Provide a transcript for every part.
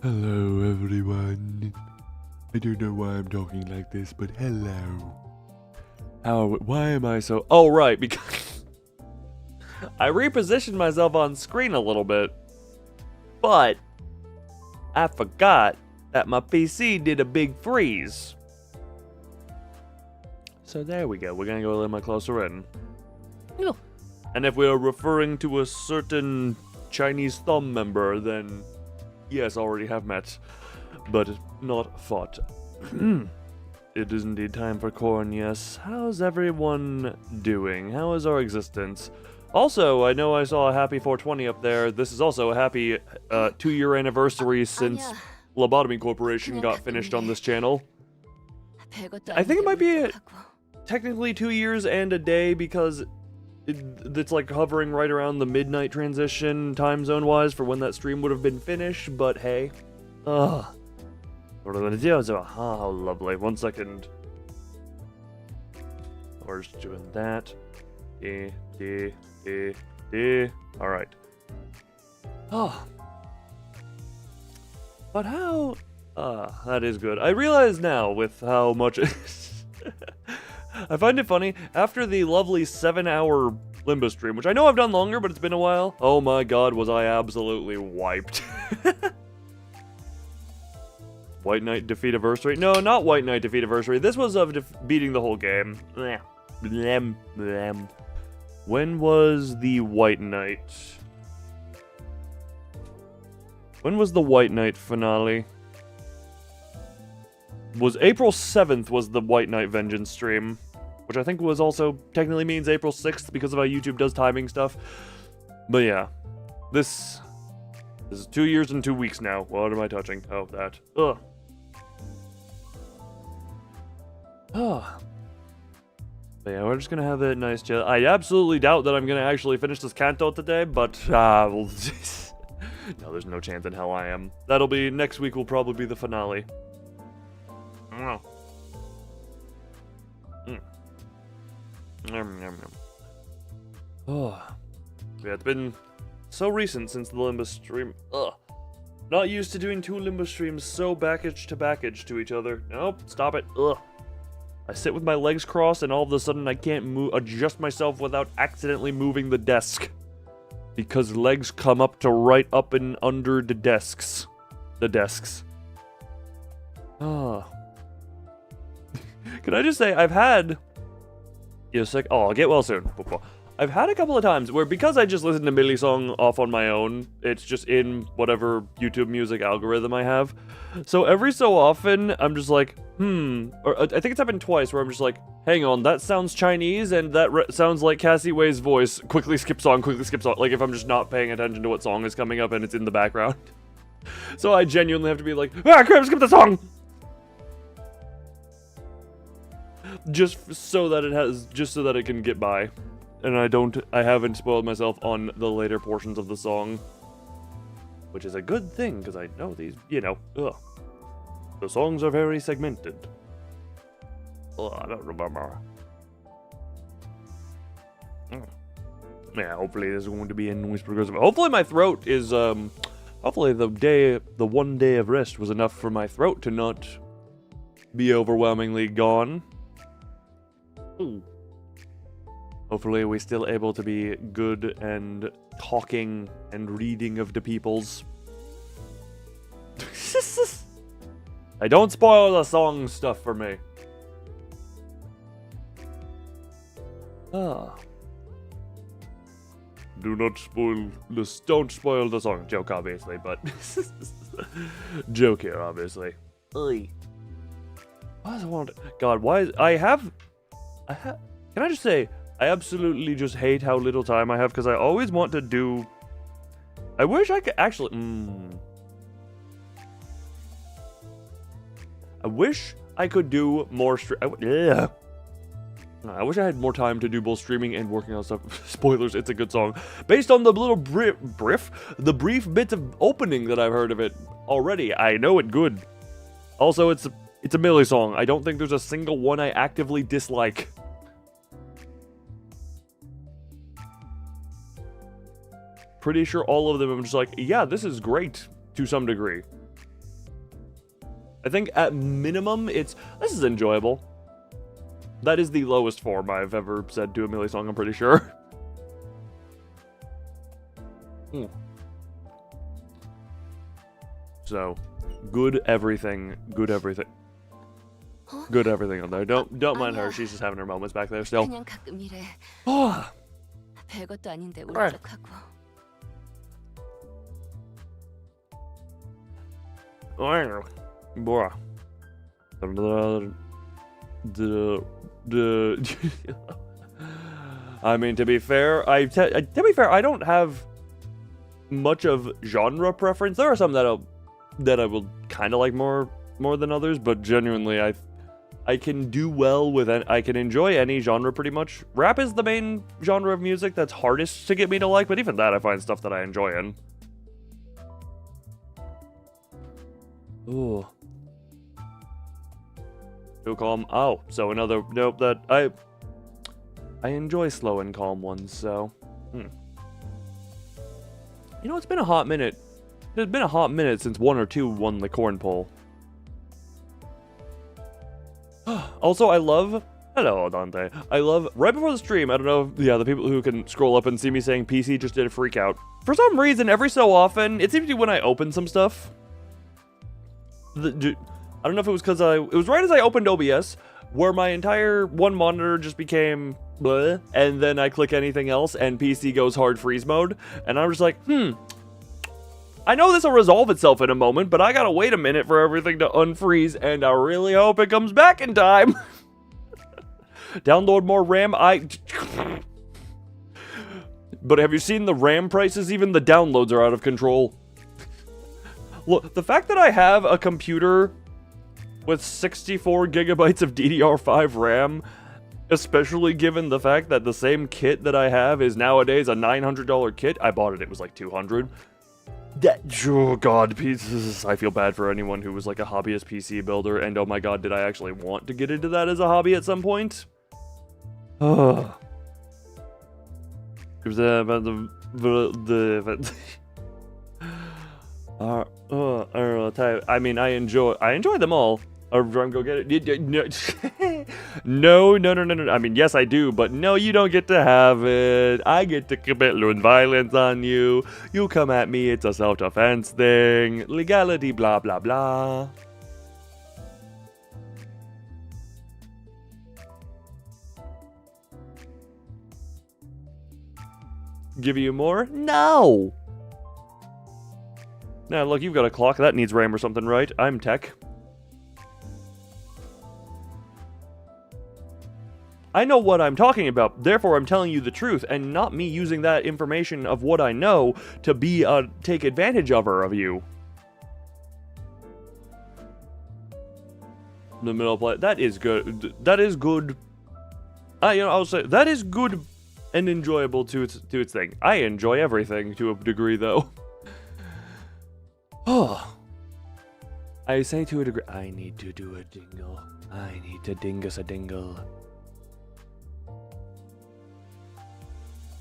Hello, everyone. I don't know why I'm talking like this, but hello. Why am I so... Oh, right, because... I repositioned myself on screen a little bit, but I forgot that my PC did a big freeze. So there we go. We're gonna go a little bit closer in. Oh. And if we are referring to a certain Chinese thumb member, then... Yes, already have met, but not fought. It is indeed time for corn, yes. How's everyone doing? How is our existence? Also, I know I saw a happy 420 up there. This is also a happy 2-year anniversary since Lobotomy Corporation got finished on this channel. I think it might be technically 2 years and a day because it's like hovering right around the midnight transition time zone wise for when that stream would have been finished, but hey. What are we gonna do? So, how lovely. 1 second. We're just doing that. Alright. Oh. But how... that is good. I realize now with how much... I find it funny, after the lovely 7-hour Limbus stream, which I know I've done longer, but it's been a while. Oh my god, was I absolutely wiped. White Knight defeat anniversary? No, not White Knight defeat anniversary. This was of beating the whole game. Blem, blem. When was the White Knight? When was the White Knight finale? Was April 7th was the White Knight Vengeance stream, which I think was also technically means April 6th because of how YouTube does timing stuff. But yeah, this is 2 years and 2 weeks now. What am I touching? Oh, that. Ugh. Oh. But yeah, we're just gonna have a nice chill. I absolutely doubt that I'm gonna actually finish this Canto today, but no, there's no chance in hell I am. That'll be next week. Will probably be the finale. Oh, yeah, it's been so recent since the Limbus stream. Ugh. Not used to doing 2 Limbus streams so backage to each other. Nope, stop it. Ugh. I sit with my legs crossed and all of a sudden I can't adjust myself without accidentally moving the desk. Because legs come up to right up and under the desks. The desks. Ah. Can I just say, I've had... You're sick? Oh, I'll get well soon. I've had a couple of times where, because I just listen to Millie Song off on my own, it's just in whatever YouTube music algorithm I have. So every so often, I'm just like, or I think it's happened twice where I'm just like, hang on, that sounds Chinese, and that sounds like Cassie Way's voice. Quickly skip song, like if I'm just not paying attention to what song is coming up and it's in the background. So I genuinely have to be like, ah, crap, skip the song! Just so that it can get by. And I haven't spoiled myself on the later portions of the song. Which is a good thing, because I know these, ugh. The songs are very segmented. Ugh, I don't remember. Yeah, hopefully this is going to be a noise progressive. Hopefully my throat is, hopefully the 1 day of rest was enough for my throat to not be overwhelmingly gone. Ooh. Hopefully we're still able to be good and talking and reading of the peoples. I don't spoil the song stuff for me. Ah. Don't spoil the song. Joke, obviously, but... Joke here, obviously. Oi. Why does I want... God, why is... Can I just say... I absolutely just hate how little time I have, because I always want to do... I wish I could actually... I wish I could do more I wish I had more time to do both streaming and working on stuff. Spoilers, it's a good song. Based on the little brief bits of opening that I've heard of it already, I know it good. Also, it's a Millie song. I don't think there's a single one I actively dislike. Pretty sure all of them I'm just like, yeah, this is great to some degree. I think at minimum, this is enjoyable. That is the lowest form I've ever said to a Millie song, I'm pretty sure. So, good everything, good everything. Good everything on there. Don't mind her, she's just having her moments back there still. 그냥 가끔 이래. 별것도 아닌데 Alright. 울적하고. Boah. I mean, to be fair, I don't have much of genre preference. There are some that I will kind of like more than others, but genuinely, I can do well with it. I can enjoy any genre pretty much. Rap is the main genre of music that's hardest to get me to like, but even that I find stuff that I enjoy in. Ooh. Too calm. Oh, so another nope that I enjoy slow and calm ones, so You know, it's been a hot minute. It's been a hot minute since 1 or 2 won the corn poll. Also, I love... Hello, Dante. I love... Right before the stream, I don't know... Yeah, the people who can scroll up and see me saying PC just did a freak out. For some reason, every so often, it seems to be when I open some stuff. I don't know if it was because it was right as I opened OBS, where my entire one monitor just became... bleh, and then I click anything else, and PC goes hard freeze mode. And I'm just like, I know this will resolve itself in a moment, but I gotta wait a minute for everything to unfreeze, and I really hope it comes back in time. Download more RAM, But have you seen the RAM prices? Even the downloads are out of control. Look, the fact that I have a computer with 64 gigabytes of DDR5 RAM, especially given the fact that the same kit that I have is nowadays a $900 kit. I bought it, it was like $200. Oh god, pieces. I feel bad for anyone who was like a hobbyist PC builder, and oh my god, did I actually want to get into that as a hobby at some point? It was about I mean, I enjoy them all. Run, go get it. No. I mean, yes, I do, but no, you don't get to have it. I get to commit violence on you. You come at me, it's a self-defense thing. Legality, blah, blah, blah. Give you more? No! Now, look, you've got a clock. That needs RAM or something, right? I'm tech. I know what I'm talking about, therefore I'm telling you the truth, and not me using that information of what I know to take advantage of you. The middle play, that is good. That is good. I'll say that is good and enjoyable to its thing. I enjoy everything to a degree, though. Oh, I say to a degree. I need to do a dingle. I need to dingus a dingle.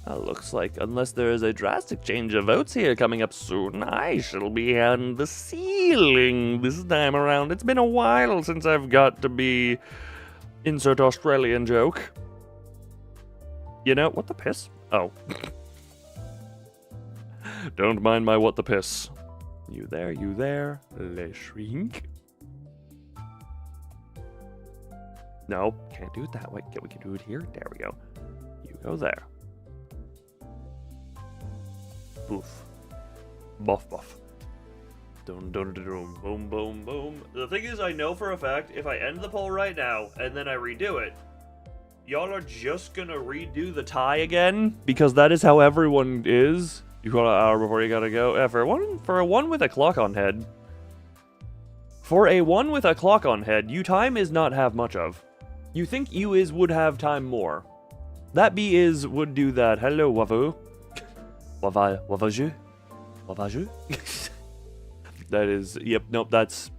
Looks like, unless there is a drastic change of votes here coming up soon, I shall be on the ceiling this time around. It's been a while since I've got to be... Insert Australian joke. You know, what the piss? Oh. Don't mind my what the piss. You there, le shrink. No, can't do it that way. We can do it here. There we go. You go there. Boof. Buff, buff. Dun, dun, dun, dun, boom, boom, boom. The thing is, I know for a fact, if I end the poll right now, and then I redo it, y'all are just gonna redo the tie again, because that is how everyone is. You got an hour before you gotta go. Yeah, for a one with a clock on head. For a one with a clock on head, you time is not have much of. You think you is would have time more. That be is would do that. Hello, Wavu. Wavaju? That is, yep, nope, that's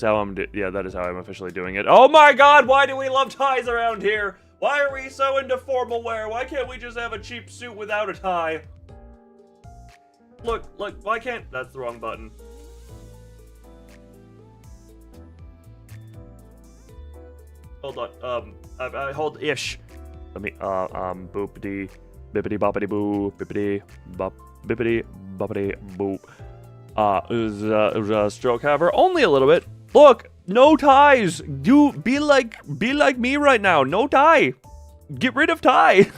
how I'm, yeah, that is how I'm officially doing it. Oh my god, why do we love ties around here? Why are we so into formal wear? Why can't we just have a cheap suit without a tie? Look, why can't, that's the wrong button. Hold on. I hold ish. Let me. Boopity, bippity boppity boo, bippity bop, bippity boppity boo. Is a stroke haver only a little bit. Look, no ties. Be like me right now. No tie. Get rid of tie.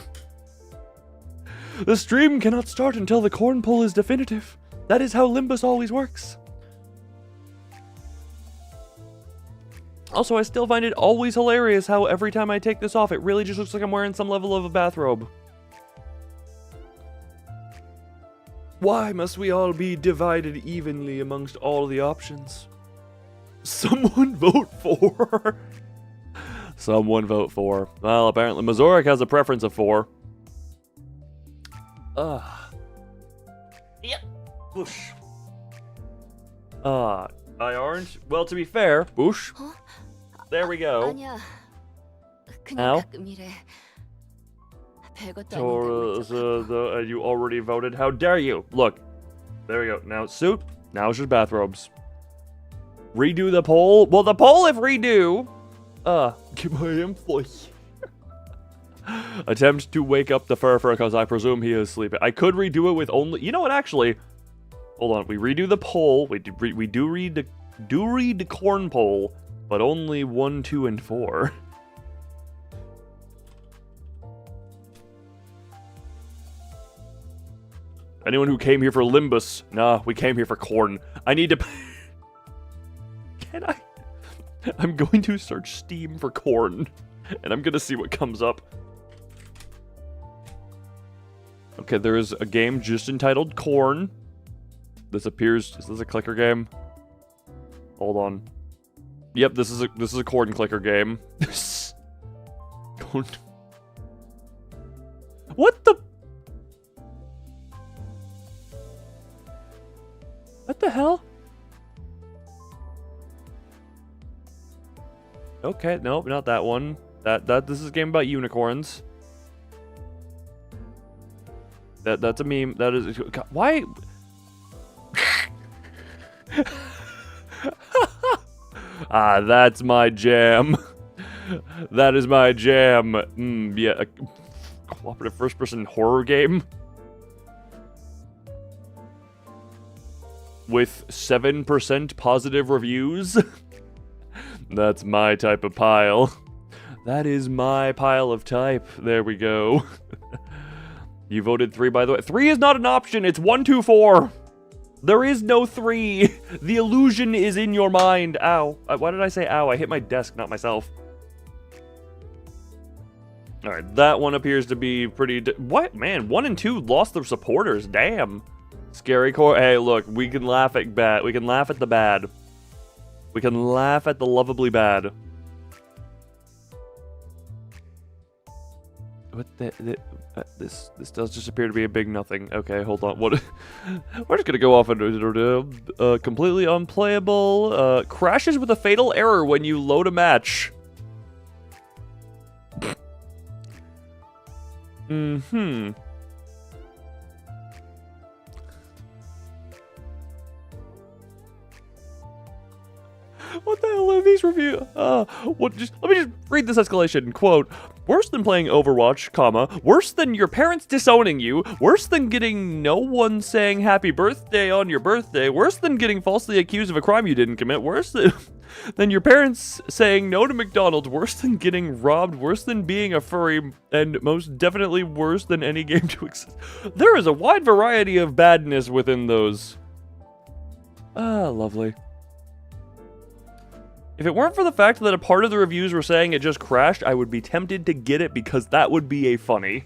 The stream cannot start until the corn pull is definitive. That is how Limbus always works. Also, I still find it always hilarious how every time I take this off, it really just looks like I'm wearing some level of a bathrobe. Why must we all be divided evenly amongst all the options? Someone vote for. Someone vote for. Well, apparently Mazoric has a preference of 4. Yep. Whoosh. I aren't. Well, to be fair, whoosh. There we go. 아니야. 그냥 Ow. 가끔 이래. 별것도 So, you already voted. How dare you? Look. There we go. Now, suit. Now it's just bathrobes. Redo the poll. Well, the poll if redo. Get my employee. Attempt to wake up the fur because I presume he is sleeping. I could redo it with only. You know what? Actually, hold on. We redo the poll. We do read the corn poll, but only 1, 2, and 4. Anyone who came here for Limbus? Nah, we came here for corn. I need to. Can I? I'm going to search Steam for corn, and I'm gonna see what comes up. Okay, there is a game just entitled Corn. This appears. Is this a clicker game? Hold on. Yep, this is a corn clicker game. Corn. What the? What the hell? Okay, nope, not that one. This is a game about unicorns. That's a meme. That is why. That's my jam. That is my jam. Yeah, a cooperative first-person horror game with 7% positive reviews. That's my type of pile. That is my pile of type. There we go. You voted 3, by the way. 3 is not an option. It's 1, 2, 4. There is no 3. The illusion is in your mind. Ow. Why did I say ow? I hit my desk, not myself. Alright, that one appears to be pretty... What? Man, 1 and 2 lost their supporters. Damn. Scary core. Hey, look. We can laugh at bad. We can laugh at the bad. We can laugh at the lovably bad. What this does just appear to be a big nothing. Okay, hold on. What? We're just gonna go off into completely unplayable. Crashes with a fatal error when you load a match. What the hell are these reviews? Let me just read this escalation. Quote, worse than playing Overwatch, comma, worse than your parents disowning you, worse than getting no one saying happy birthday on your birthday, worse than getting falsely accused of a crime you didn't commit, worse than your parents saying no to McDonald's, worse than getting robbed, worse than being a furry, and most definitely worse than any game to exist. There is a wide variety of badness within those. Lovely. If it weren't for the fact that a part of the reviews were saying it just crashed, I would be tempted to get it because that would be a funny.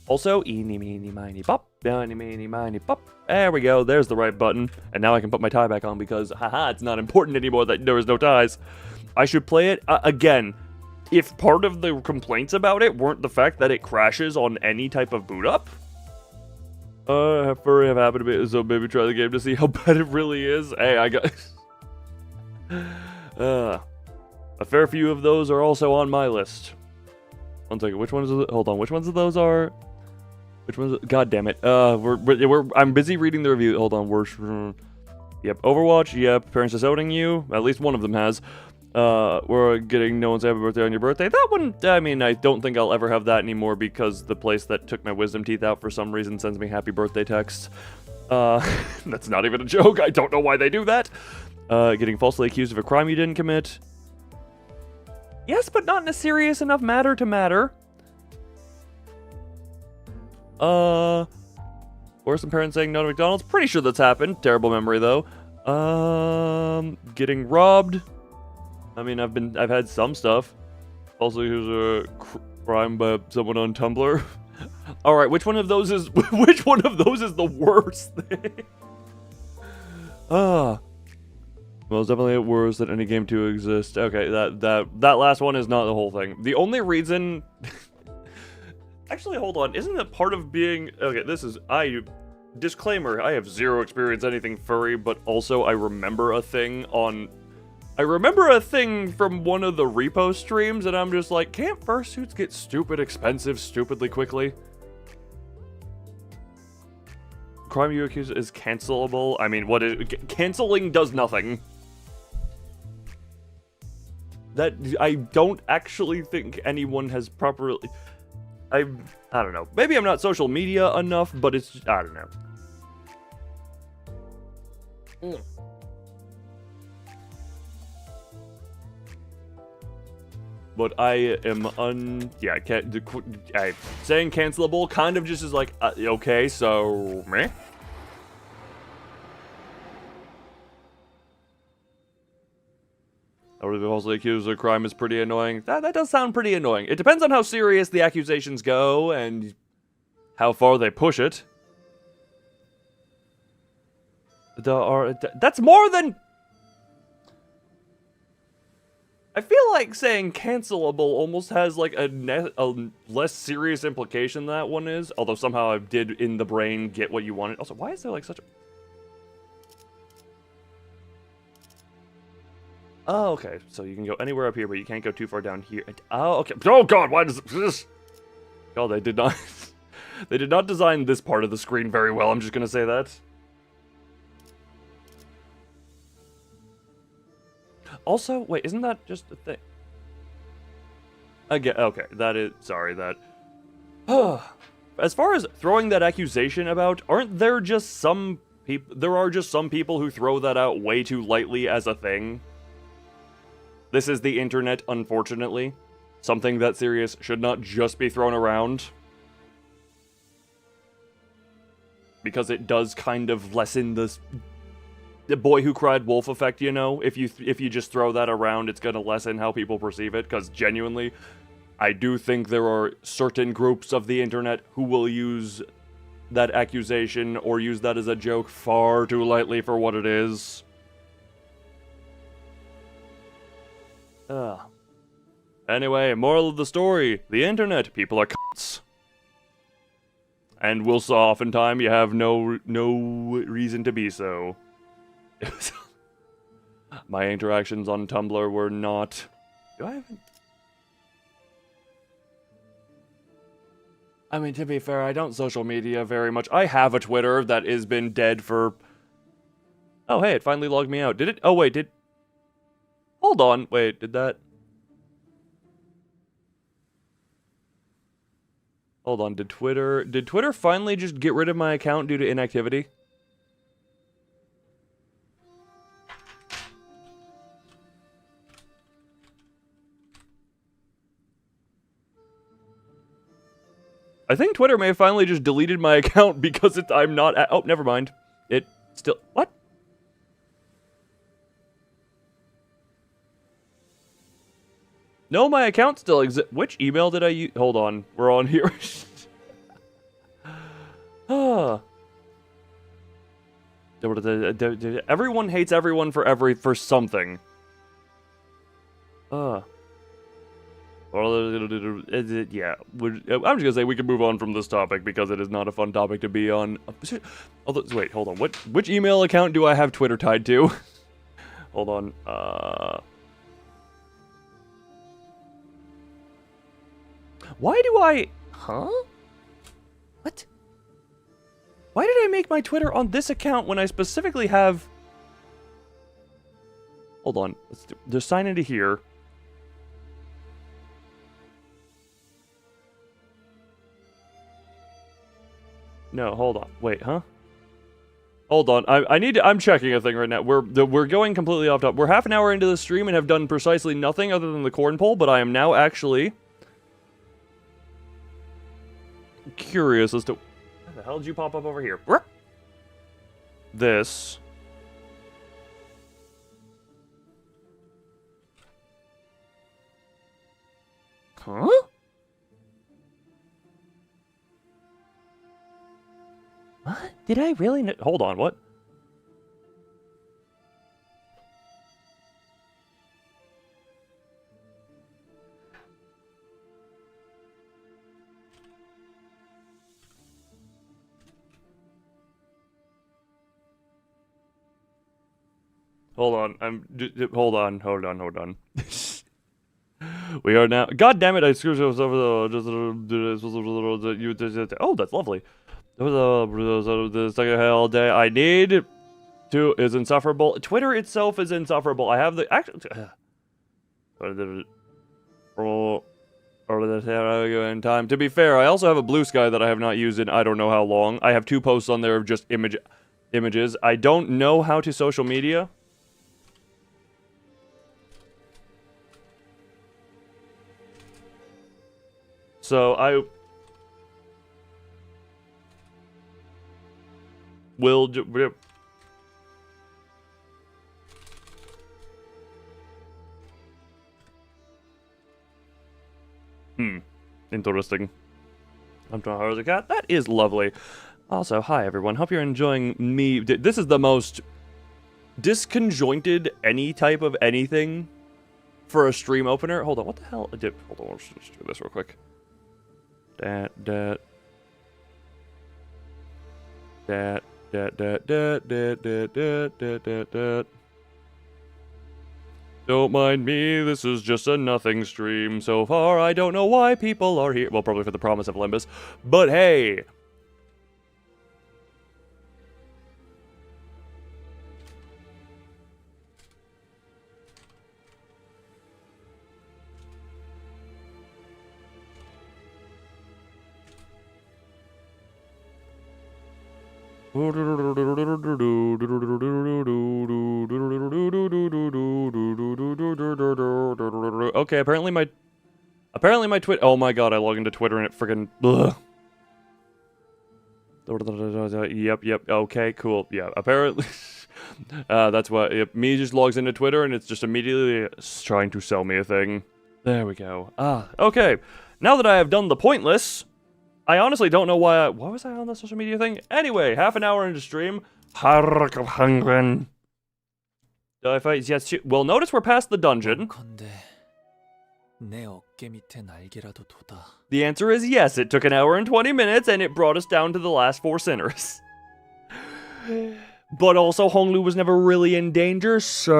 Also, eeny, meeny, miny, pop, eeny, meeny, miny, pop. There we go, there's the right button. And now I can put my tie back on because, haha, it's not important anymore that there is no ties. I should play it, again, if part of the complaints about it weren't the fact that it crashes on any type of boot up. Furry have happened to me, so maybe try the game to see how bad it really is. Hey, I got... a fair few of those are also on my list. One second, which ones? Hold on, which ones of those are? Which ones? God damn it! I'm busy reading the review. Hold on, yep, Overwatch. Yep, parents disowning you. At least one of them has. We're getting no one's happy birthday on your birthday. That one, I mean, I don't think I'll ever have that anymore because the place that took my wisdom teeth out for some reason sends me happy birthday texts. That's not even a joke. I don't know why they do that. Getting falsely accused of a crime you didn't commit. Yes, but not in a serious enough matter to matter. Or some parents saying no to McDonald's. Pretty sure that's happened. Terrible memory, though. Getting robbed. I mean, I've had some stuff. Also, here's a crime by someone on Tumblr. All right, which one of those is the worst thing? Well, it's definitely worse than any game to exist. Okay, that last one is not the whole thing. The only reason, actually, hold on. Isn't that part of being okay? Disclaimer: I have zero experience anything furry, but also I remember a thing from one of the repo streams, and I'm just like, can't fursuits get stupid expensive stupidly quickly? Crime you accuse is cancelable. I mean, canceling does nothing. That I don't actually think anyone has properly. I don't know. Maybe I'm not social media enough, but it's just, I don't know. But I am saying cancelable kind of just is like, okay, so meh. Or the falsely accused of a crime is pretty annoying. That does sound pretty annoying. It depends on how serious the accusations go and how far they push it. That's more than... I feel like saying cancelable almost has like a less serious implication than that one is. Although somehow I did in the brain get what you wanted. Also, why is there like such a... Oh, okay. So you can go anywhere up here, but you can't go too far down here. Oh, okay. Oh God, why does this? God, they did not. They did not design this part of the screen very well. I'm just gonna say that. Also, wait, isn't that just a thing? Again, okay, that is... Sorry, that... As far as throwing that accusation about, aren't there just some people... There are just some people who throw that out way too lightly as a thing. This is the internet, unfortunately. Something that serious should not just be thrown around. Because it does kind of lessen the boy who cried wolf effect, you know? If you just throw that around, it's gonna lessen how people perceive it, because genuinely, I do think there are certain groups of the internet who will use that accusation or use that as a joke far too lightly for what it is. Anyway, moral of the story, the internet, people are cunts. And will so oftentimes you have no reason to be so. My interactions on Tumblr were not... Do I have... I mean, to be fair, I don't social media very much. I have a Twitter that has been dead for... Oh, hey, it finally logged me out. Did it? Oh, wait, did... Hold on. Wait, did that... Hold on, did Twitter finally just get rid of my account due to inactivity? I think Twitter may have finally just deleted my account because I'm not at... Oh, never mind. It still... What? No, my account still exists. Which email did I use? Hold on. We're on here. Everyone hates everyone for something. Yeah. I'm just gonna say we can move on from this topic because it is not a fun topic to be on. Although, wait, hold on. Which email account do I have Twitter tied to? Hold on. Why do I... Huh? What? Why did I make my Twitter on this account when I specifically have... Hold on. Let's just sign into here. No, hold on. Wait, huh? Hold on. I'm checking a thing right now. We're going completely off top. We're half an hour into the stream and have done precisely nothing other than the corn poll, but I am now actually curious as to how the hell did you pop up over here? This. Huh? What? Did I really hold on, what? Hold on, hold on. We are now. God damn it! I screwed over the. Oh, that's lovely. The second all day. I need to is insufferable. Twitter itself is insufferable. I have the actually. In time. To be fair, I also have a Blue Sky that I have not used in I don't know how long. I have 2 posts on there of just images. I don't know how to social media. So I will do. Interesting. I'm trying hard as a cat. That is lovely. Also, hi everyone. Hope you're enjoying me. This is the most disconjointed any type of anything for a stream opener. Hold on. What the hell? Hold on. Let's just do this real quick. Don't mind me, this is just a nothing stream so far. I don't know why people are here. Well, probably for the promise of Limbus. But hey! Okay, apparently my Twitter. Oh my god, I log into Twitter and it friggin' Yep. Okay, cool. Yeah, apparently that's what me just logs into Twitter and it's just immediately trying to sell me a thing. There we go. Okay. Now that I have done the pointless, I honestly don't know why was I on the social media thing? Anyway, half an hour into stream. Hierarch of Hungren. Yes, well, notice we're past the dungeon. The answer is yes, it took an hour and 20 minutes, and it brought us down to the last 4 sinners. But also, Honglu was never really in danger, so...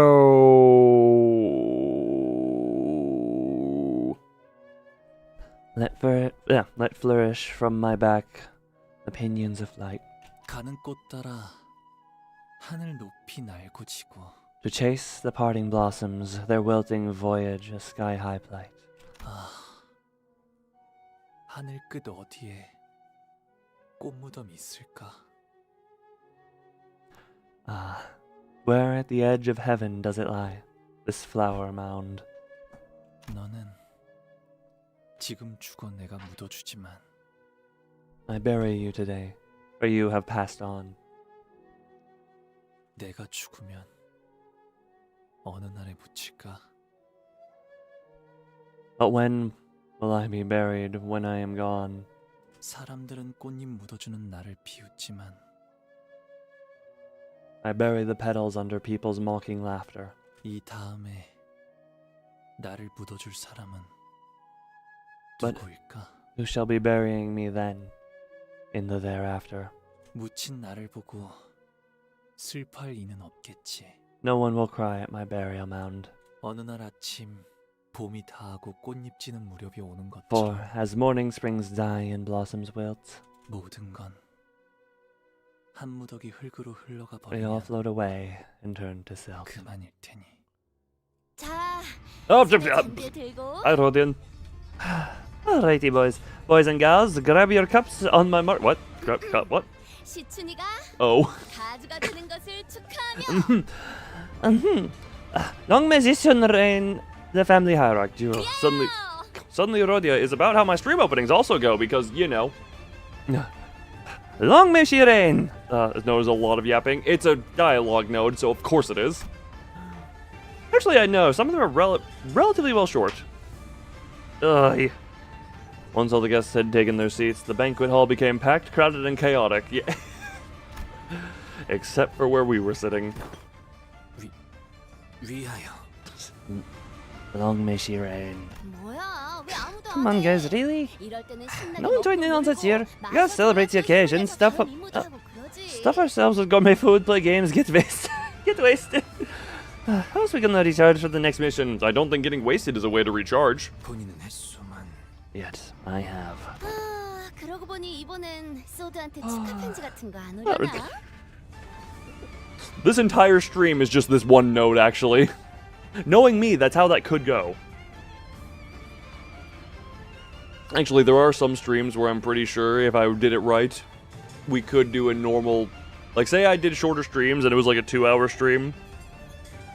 Let flourish from my back the pinions of light. To chase the parting blossoms, their wilting voyage, a sky-high plight. 하늘 끝 어디에 꽃무덤이 있을까? Where at the edge of heaven does it lie, this flower mound? 너는 지금 죽어 내가 묻어주지만 I bury you today, for you have passed on. 내가 죽으면 어느 날에 묻힐까? But when will I be buried when I am gone? 사람들은 꽃잎 묻어주는 나를 비웃지만 I bury the petals under people's mocking laughter. 이 다음에 나를 묻어줄 사람은 But 누구일까? who shall be burying me then, in the thereafter? 묻힌 나를 보고 슬퍼할 이는 없겠지. No one will cry at my burial mound. 어느 날 아침 봄이 다하고 꽃잎 지는 무렵이 오는 For 것처럼 as morning springs die and blossoms wilt, 모든 건 한 무더기 흙으로 흘러가 they all 버리면 float away and turn to silk. 그만일 테니. 자, Oh, 준비 들고. I wrote in. Alrighty, boys and gals, grab your cups on my mark. What? Cup? What? 시춘이가 Oh. 가주가 되는 것을 축하하며. Long may Zishun reign the family hierarch duo. Yeah! Suddenly Rodia is about how my stream openings also go because, you know. Long may she reign. There's a lot of yapping. It's a dialogue node, so of course it is. Actually, I know. Some of them are relatively well short. Ugh. Once all the guests had taken their seats, the banquet hall became packed, crowded, and chaotic. Yeah. Except for where we were sitting. 위하여. Long may she reign. 뭐야? 왜 아무도 Come 안 on, 해? guys, really? 이럴 때는 신나게 No one joined in on 먹고 this year. 놀고 We gotta celebrate the 마셔서 occasion. 그래서 미모도 그러지. Stuff ourselves with gourmet food, play games, get wasted. Get wasted. How else we gonna recharge for the next mission? I don't think getting wasted is a way to recharge. 본인은 횟수만. Yet, I have. 아, 그러고 보니 이번엔 소드한테 축하 편지 같은 거 안 오려나? This entire stream is just this one node, actually. Knowing me, that's how that could go. Actually, there are some streams where I'm pretty sure if I did it right, we could do a normal... Like, say I did shorter streams and it was like a 2-hour stream.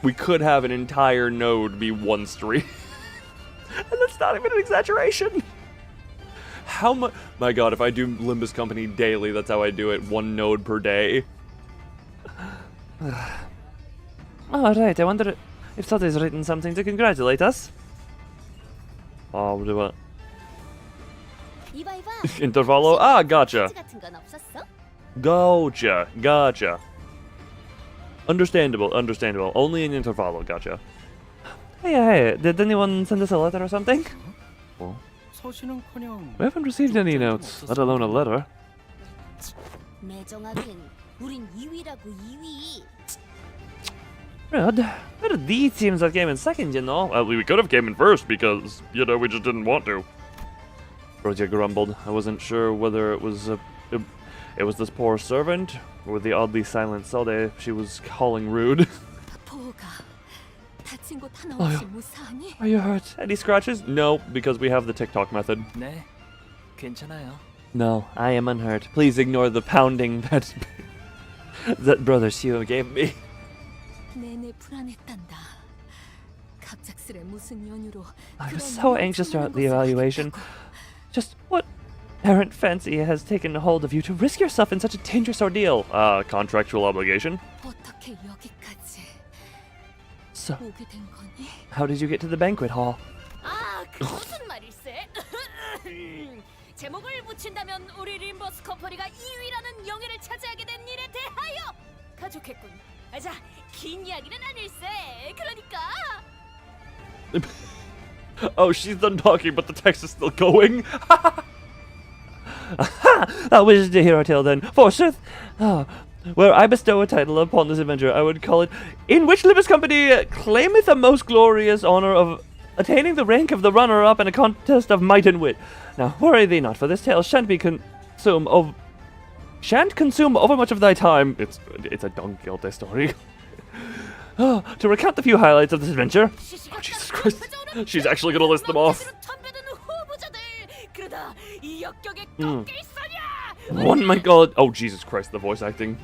We could have an entire node be one stream. And that's not even an exaggeration. How much... My god, if I do Limbus Company daily, that's how I do it. One node per day. Alright, I wonder if Todd's written something to congratulate us. Oh, what? 이봐 이봐. Intervallo? Ah, gotcha. 편지 같은 건 없었어? Gotcha. Understandable. Only in Intervallo, gotcha. Hey, did anyone send us a letter or something? 서신은커녕. We haven't received any notes, let alone a letter. 매정하긴 우린 2위라고 2위. Rude. These teams that came in second, you know. Well, we could have came in first because, you know, we just didn't want to. Rodia grumbled. I wasn't sure whether it was this poor servant or the oddly silent Sode she was calling rude. 보호가 다친 곳 하나 없이 무사하니? Are you hurt? Any scratches? No, because we have the TikTok method. 네, 괜찮아요. No, I am unhurt. Please ignore the pounding that Brother Shio gave me. 내내 불안했단다. 갑작스레 무슨 연유로 I was so anxious throughout the evaluation. Just what errant fancy has taken hold of you to risk yourself in such a dangerous ordeal? Contractual obligation. 어떻게 여기까지 So, 오게 된 거니? how did you get to the banquet hall? 아, 그것은 말일세. 제목을 붙인다면 우리 림버스 커퍼리가 2위라는 영예를 차지하게 된 일에 대하여 가족했군. 자, 긴 이야기는 아닐세. 그러니까 Oh, she's done talking, but the text is still going. That was the hero tale then. Forsooth, where I bestow a title upon this adventure, I would call it, in which Limbus Company claimeth the most glorious honor of attaining the rank of the runner-up in a contest of might and wit. Now, worry thee not, for this tale shan't consume over much of thy time. It's a Don Quixote story. To recount the few highlights of this adventure. Oh, Jesus Christ. She's actually gonna list them off. One might call it... Oh, Jesus Christ, the voice acting.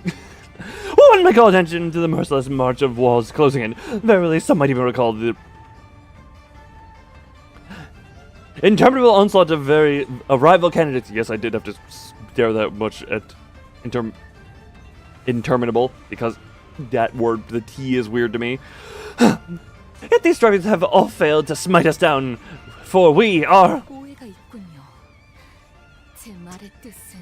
One might call attention to the merciless march of walls closing in. Verily, some might even recall the interminable onslaught of rival candidates. Yes, I did have to stare that much at interminable, because that word, the T, is weird to me. Yet these strivings have all failed to smite us down, for we are... 오해가 있군요. 제 말의 뜻은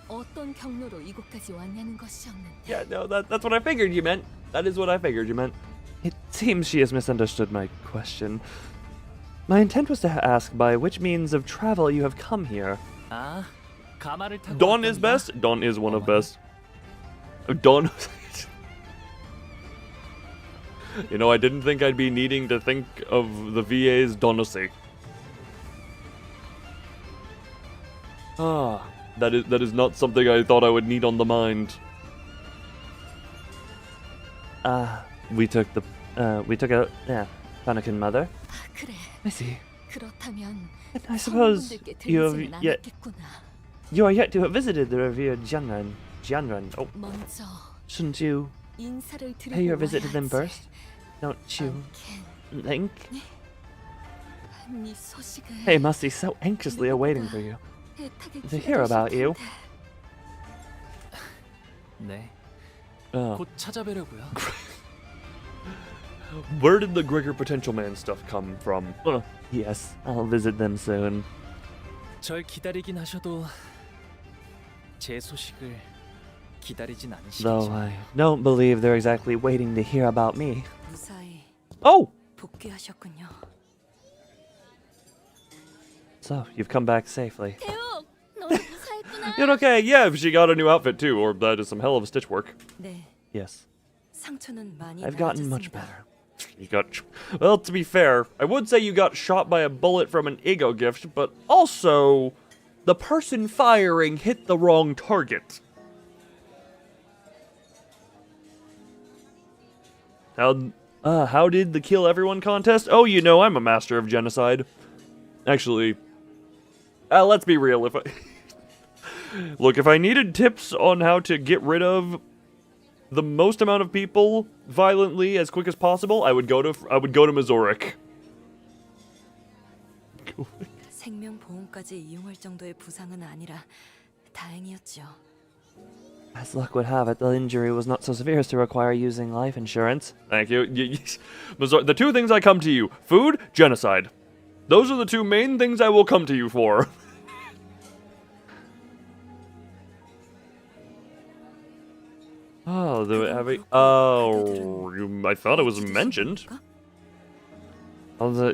어떤 경로로 이곳까지 왔냐는 것이었는데. Yeah, no, that's what I figured you meant. That is what I figured you meant. It seems she has misunderstood my question. My intent was to ask by which means of travel you have come here. 아, 가마를 타고. Dawn is best. Dawn is one of best. Dawn... You know, I didn't think I'd be needing to think of the VA's Donosei. That is not something I thought I would need on the mind. We took Panakin mother. 그래. I see. 그렇다면 And I suppose 성인분들께 you have 들리지는 yet 않았겠구나. you are yet to have visited the revered Jianren. Oh, 먼저 shouldn't you 인사를 드리고 pay your visit to them 와야지. first? Don't you 않겠. think? 네 소식을 They must be so anxiously awaiting for you 애타게 to hear about you. 네, Oh. 곧 찾아뵈려고요. Where did the Gregor Potential Man stuff come from? Yes, I'll visit them soon. 절 기다리긴 하셔도 제 소식을 기다리진 Though 않으시겠죠. I don't believe they're exactly waiting to hear about me. 무사히 Oh! 복귀하셨군요. So, you've come back safely. 태욱, 너도 무사했구나. You're okay, yeah, she got a new outfit too, or that is some hell of a stitch work. 네, Yes, 상처는 많이 I've gotten much 나아졌습니다. better. You got. Well, to be fair, I would say you got shot by a bullet from an ego gift, but also, the person firing hit the wrong target. How did the kill everyone contest? Oh, you know, I'm a master of genocide. Actually, let's be real. If I look, if I needed tips on how to get rid of the most amount of people violently as quick as possible, I would go to Missouric. 생명 보험까지 이용할 정도의 부상은 아니라 다행이었죠. As luck would have it, the injury was not so severe as to require using life insurance. Thank you. Missouri, the two things I come to you: food, genocide. Those are the two main things I will come to you for. Oh, I thought it was mentioned. Oh, the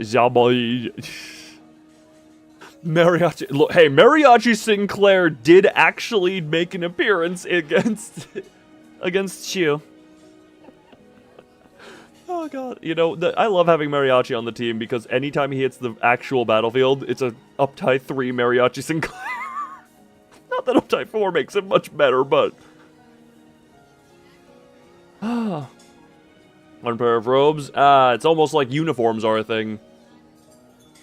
Mariachi. Look, hey, Mariachi Sinclair did actually make an appearance against Chiu. Oh god, you know, I love having Mariachi on the team because anytime he hits the actual battlefield, it's a uptie 3 Mariachi Sinclair. Not that uptie 4 makes it much better, but one pair of robes. It's almost like uniforms are a thing.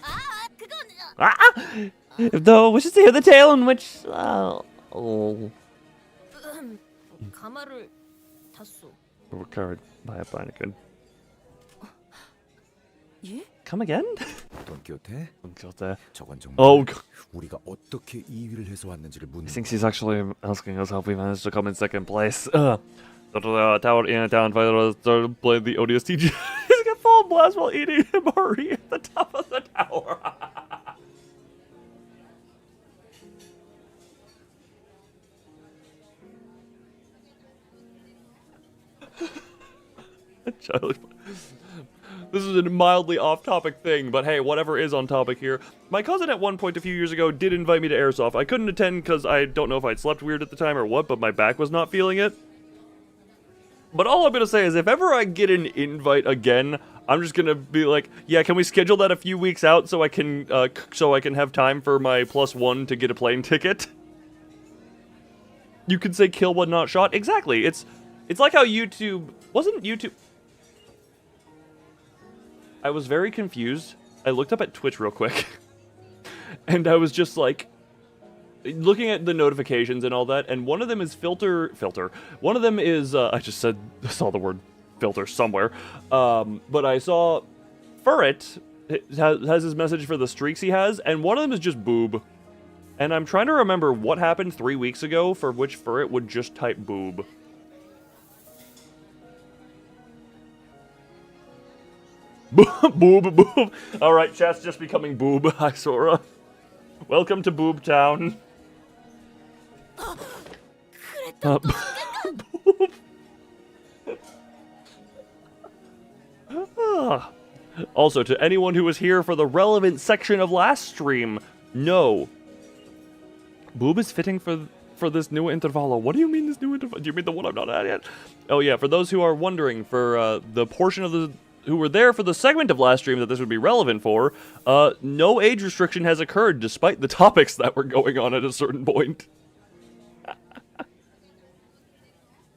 아, 그건 If thou wishes to hear the tale in which... 가마를 탔어. We're carried by a Binakin. 예? Come again? 돈키호테? 저건 정말 Oh, God. 우리가 어떻게 2위를 해서 왔는지를 묻는 I think she's actually asking us how we managed to come in second place. Tower in a town fighter played the ODST. He's got full blast while eating MRE at the top of the tower. This is a mildly off-topic thing, but hey, whatever is on topic here. My cousin at one point a few years ago did invite me to Airsoft. I couldn't attend because I don't know if I'd slept weird at the time or what, but my back was not feeling it. But all I'm gonna say is if ever I get an invite again, I'm just gonna be like, yeah, can we schedule that a few weeks out so I can have time for my +1 to get a plane ticket? You could say kill but not shot. Exactly. It's like how YouTube wasn't YouTube. I was very confused. I looked up at Twitch real quick, and I was just like, looking at the notifications and all that, and one of them is filter. One of them is, I saw the word filter somewhere, but I saw Furret has his message for the streaks he has, and one of them is just boob. And I'm trying to remember what happened 3 weeks ago for which Furret would just type boob. Boob, boob. Alright, chat's just becoming boob. Hi, Sora. Welcome to Boob Town. Also, to anyone who was here for the relevant section of last stream, no. Boob is fitting for this new intervalo. What do you mean this new intervalo? Do you mean the one I'm not at yet? Oh yeah, for those who are wondering, for the portion of the who were there for the segment of last stream that this would be relevant for, no age restriction has occurred despite the topics that were going on at a certain point.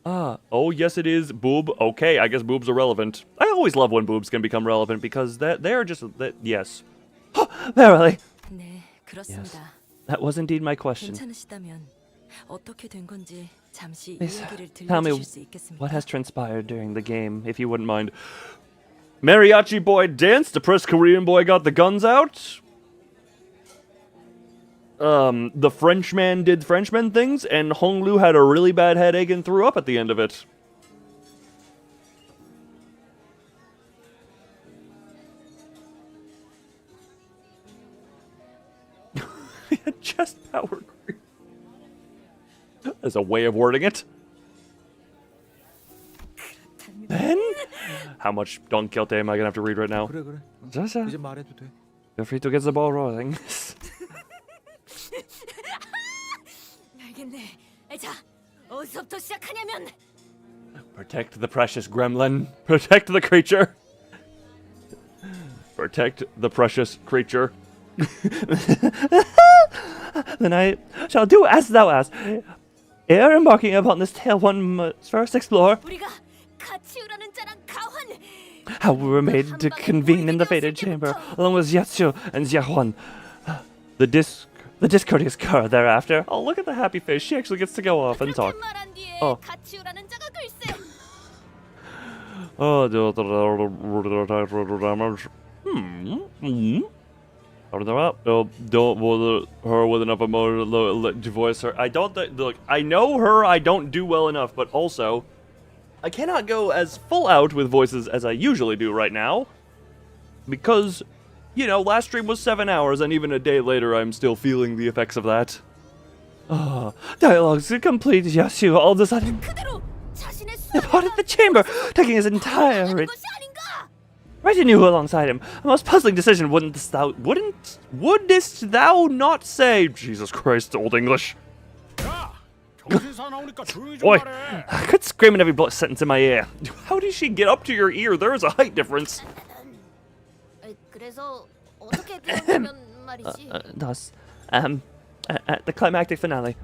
Oh yes it is, boob. Okay, I guess boobs are relevant. I always love when boobs can become relevant because they're just yes. Verily. 네, 그렇습니다. That was indeed my question. 괜찮으시다면 어떻게 된 건지 잠시 이 Please 얘기를 tell me 들려주실 수 있겠습니까? what has transpired during the game, If you wouldn't mind. Mariachi boy danced, depressed Korean boy got the guns out. The Frenchman did Frenchman things, and Honglu had a really bad headache and threw up at the end of it. Chest power creep. There's a way of wording it. Then? How much Don Quixote am I gonna have to read right now? 그래 그래. Just, 이제 말해도 돼. feel free to get the ball rolling. 알겠네. 자, 어디서부터 시작하냐면 Protect the precious gremlin. Protect the creature. Protect the precious creature. Then I shall do as thou ask. Ere embarking upon this tale, one must first explore 우리가 같이 우라는 자랑 가환. how we were made to convene in the fated chamber, along with Xiaoxiu and Xiaohuan. The discourteous cur thereafter. Oh, look at the happy face. She actually gets to go off and talk. 그렇게 말한 뒤에 어. 같이 우라는 자가 글쎄. Don't bother her with enough emotion to voice her. I don't look. I know her. I don't do well enough, but also, I cannot go as full out with voices as I usually do right now, because, you know, last stream was 7 hours, and even a day later, I'm still feeling the effects of that. Dialogues complete. Xiaoxiu all of a sudden 그대로 자신의 departed the chamber, taking his entire 하는 것이 아닌가? retinue alongside him. A most puzzling decision, wouldn't wouldest thou not say? Jesus Christ, Old English. 야, 경찰서 나오니까 조용히 좀 Boy, 말해. I could scream in every sentence in my ear. How did she get up to your ear? There is a height difference. 그래서 어떻게 되었냐면 말이지. Thus, at the climactic finale,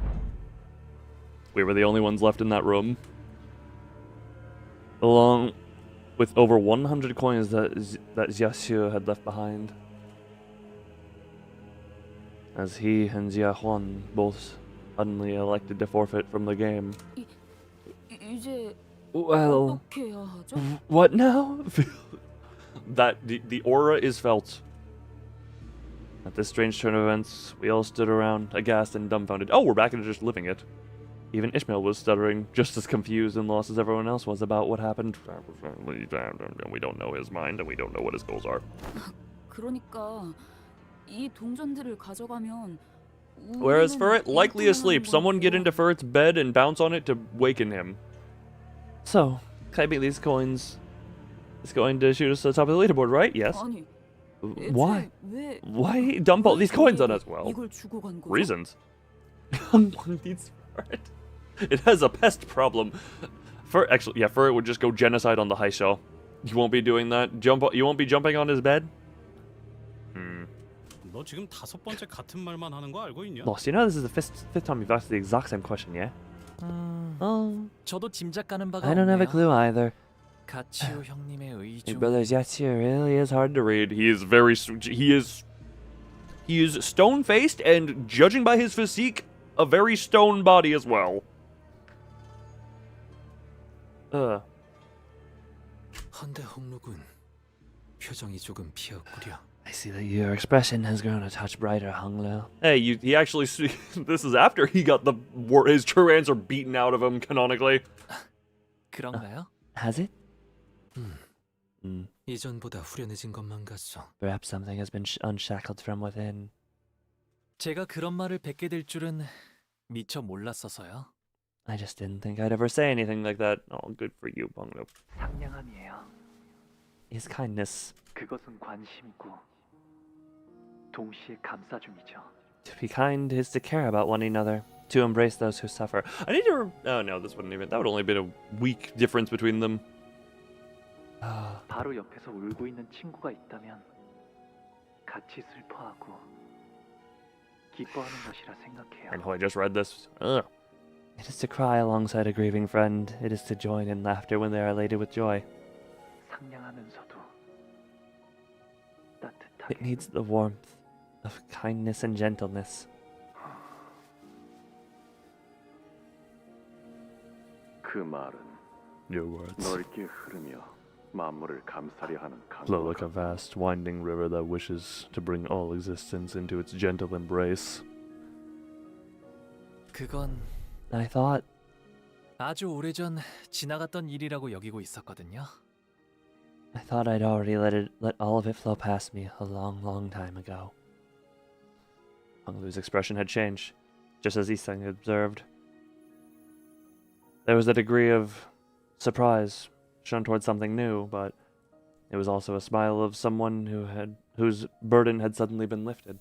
We were the only ones left in that room. Along with over 100 coins that Xiaoxiu had left behind. As he and Xiaohuan both suddenly elected to forfeit from the game. 이제 well, 어떻게 해야 하죠? what now? That the aura is felt. At this strange turn of events, we all stood around, aghast and dumbfounded. Oh, we're back into just living it. Even Ishmael was stuttering, just as confused and lost as everyone else was about what happened. We don't know his mind, and we don't know what his goals are. 그러니까 이 동전들을 가져가면 Whereas Ferret, likely asleep. Someone get into Ferret's bed and bounce on it to waken him. So, claiming these coins is going to shoot us to the top of the leaderboard, right? Yes. 아니, Why? 왜 Why dump all these coins on us? Well, 이걸 주고 간 거죠? reasons. One needs Ferret. It has a pest problem. Ferret would just go genocide on the high show. You won't be doing that. You won't be jumping on his bed. 너 지금 5번째 같은 말만 하는 거 알고 있냐? Lost, you know this is the fifth time you've asked the exact same question, yeah? Oh, 저도 짐작 가는 바가 I don't have a 없네요. clue either. 가치오 형님의 의중. Your brother Xiaoxiu really is hard to read. He is very. He is stone-faced and, judging by his physique, a very stone body as well. 헌데 홍록은 표정이 조금 피었구려. I see that your expression has grown a touch brighter, Honglu. Hey, he actually. This is after he got his true answer beaten out of him canonically. 그런가요? Has it? 이전보다 후련해진 것만 같소. Perhaps something has been unshackled from within. 제가 그런 말을 뱉게 될 줄은 미처 몰랐어서요. I just didn't think I'd ever say anything like that. Oh, good for you, Bonglo. 상냥함이에요. His kindness. 그것은 관심이고 동시에 감싸줌이죠. To be kind is to care about one another, to embrace those who suffer. I need to. Oh no, this wouldn't even. That would only been a weak difference between them. 바로 옆에서 울고 있는 친구가 있다면 같이 슬퍼하고 기뻐하는 것이라 생각해요. I know I just read this. Ugh. It is to cry alongside a grieving friend. It is to join in laughter when they are elated with joy. 상냥하면서도 It 따뜻하게. needs the warmth of kindness and gentleness. 그 말은 Your words 넓게 흐르며 만물을 감싸려 하는 flow like a 강물과 vast winding river that wishes to bring all existence into its gentle embrace. 그건 I thought 아주 오래전 지나갔던 일이라고 여기고 있었거든요. I'd already let all of it flow past me a long time ago. Honglu's expression had changed, just as Isang had observed. There was a degree of surprise shown towards something new, but it was also a smile of someone whose burden had suddenly been lifted.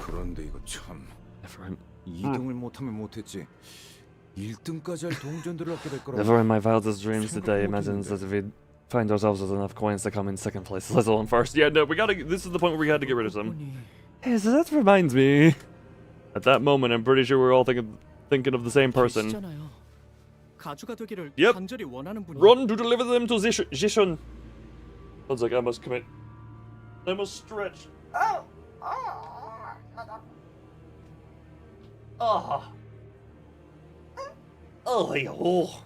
그런데 이거 참 Never in, 2등을 못하면 못했지 1등까지 할 동전들을 얻게 될 거라고. never in my wildest dreams did I imagine that we'd find ourselves with enough coins to come in second place, let alone first. Yeah, no, we gotta. This is the point where we had to get rid of some. Hey, so that reminds me. At that moment, I'm pretty sure we're all thinking of the same person. 계시잖아요. 가주가 되기를 Yep. 간절히 원하는 분이. Run to deliver them to Zishun. Sounds like I must commit. I must stretch. Ow! Oh. Oh.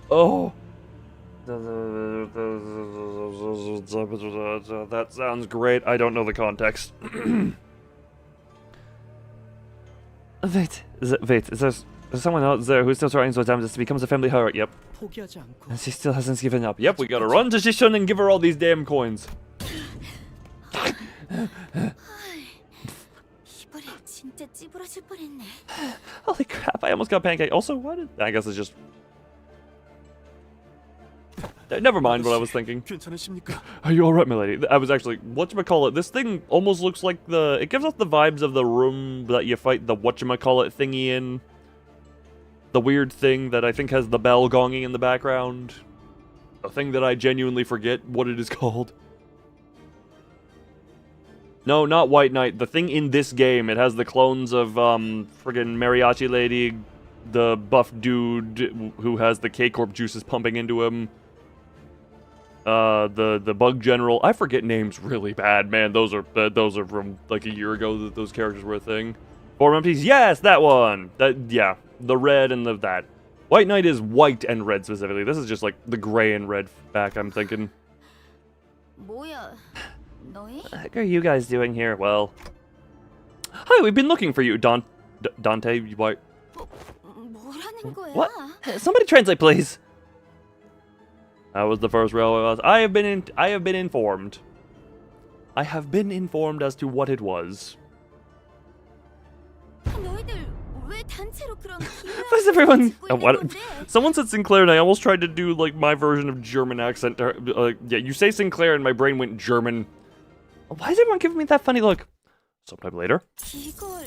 Oh. That sounds great. I don't know the context. Wait, is there someone out there who's still trying to damage us to become a family hierarch? Yep. 포기하지 않고. And she still hasn't given up. Yep, we gotta run to Zishun and give her all these damn coins. 이번엔 진짜 찌부러질 뻔했네. Holy crap, I almost got pancake. Also, what? I guess it's just... Never mind what I was thinking. 괜찮으십니까? Are you alright, my lady? I was actually... Whatchamacallit? This thing almost looks like the... It gives off the vibes of the room that you fight the whatchamacallit thingy in. The weird thing that I think has the bell gonging in the background. A thing that I genuinely forget what it is called. No, not White Knight. The thing in this game. It has the clones of, friggin' Mariachi Lady, the buff dude who has the K-Corp juices pumping into him. The Bug General. I forget names really bad, man. Those are from like a year ago that those characters were a thing. Form MPs. Yes, that one. Yeah, the red and that. White Knight is white and red specifically. This is just like the gray and red back, I'm thinking. 뭐야, 너희? What the heck are you guys doing here? Well, hi, we've been looking for you, Dante. Why? 뭐라는 거야? What? Somebody translate, please. That was the first railway bus. I have been informed. I have been informed as to what it was. 너희들 왜 단체로 그런 Why's everyone? What? Someone said Sinclair, and I almost tried to do like my version of German accent. Yeah, you say Sinclair, and my brain went German. Why is everyone giving me that funny look? Sometime later. 이걸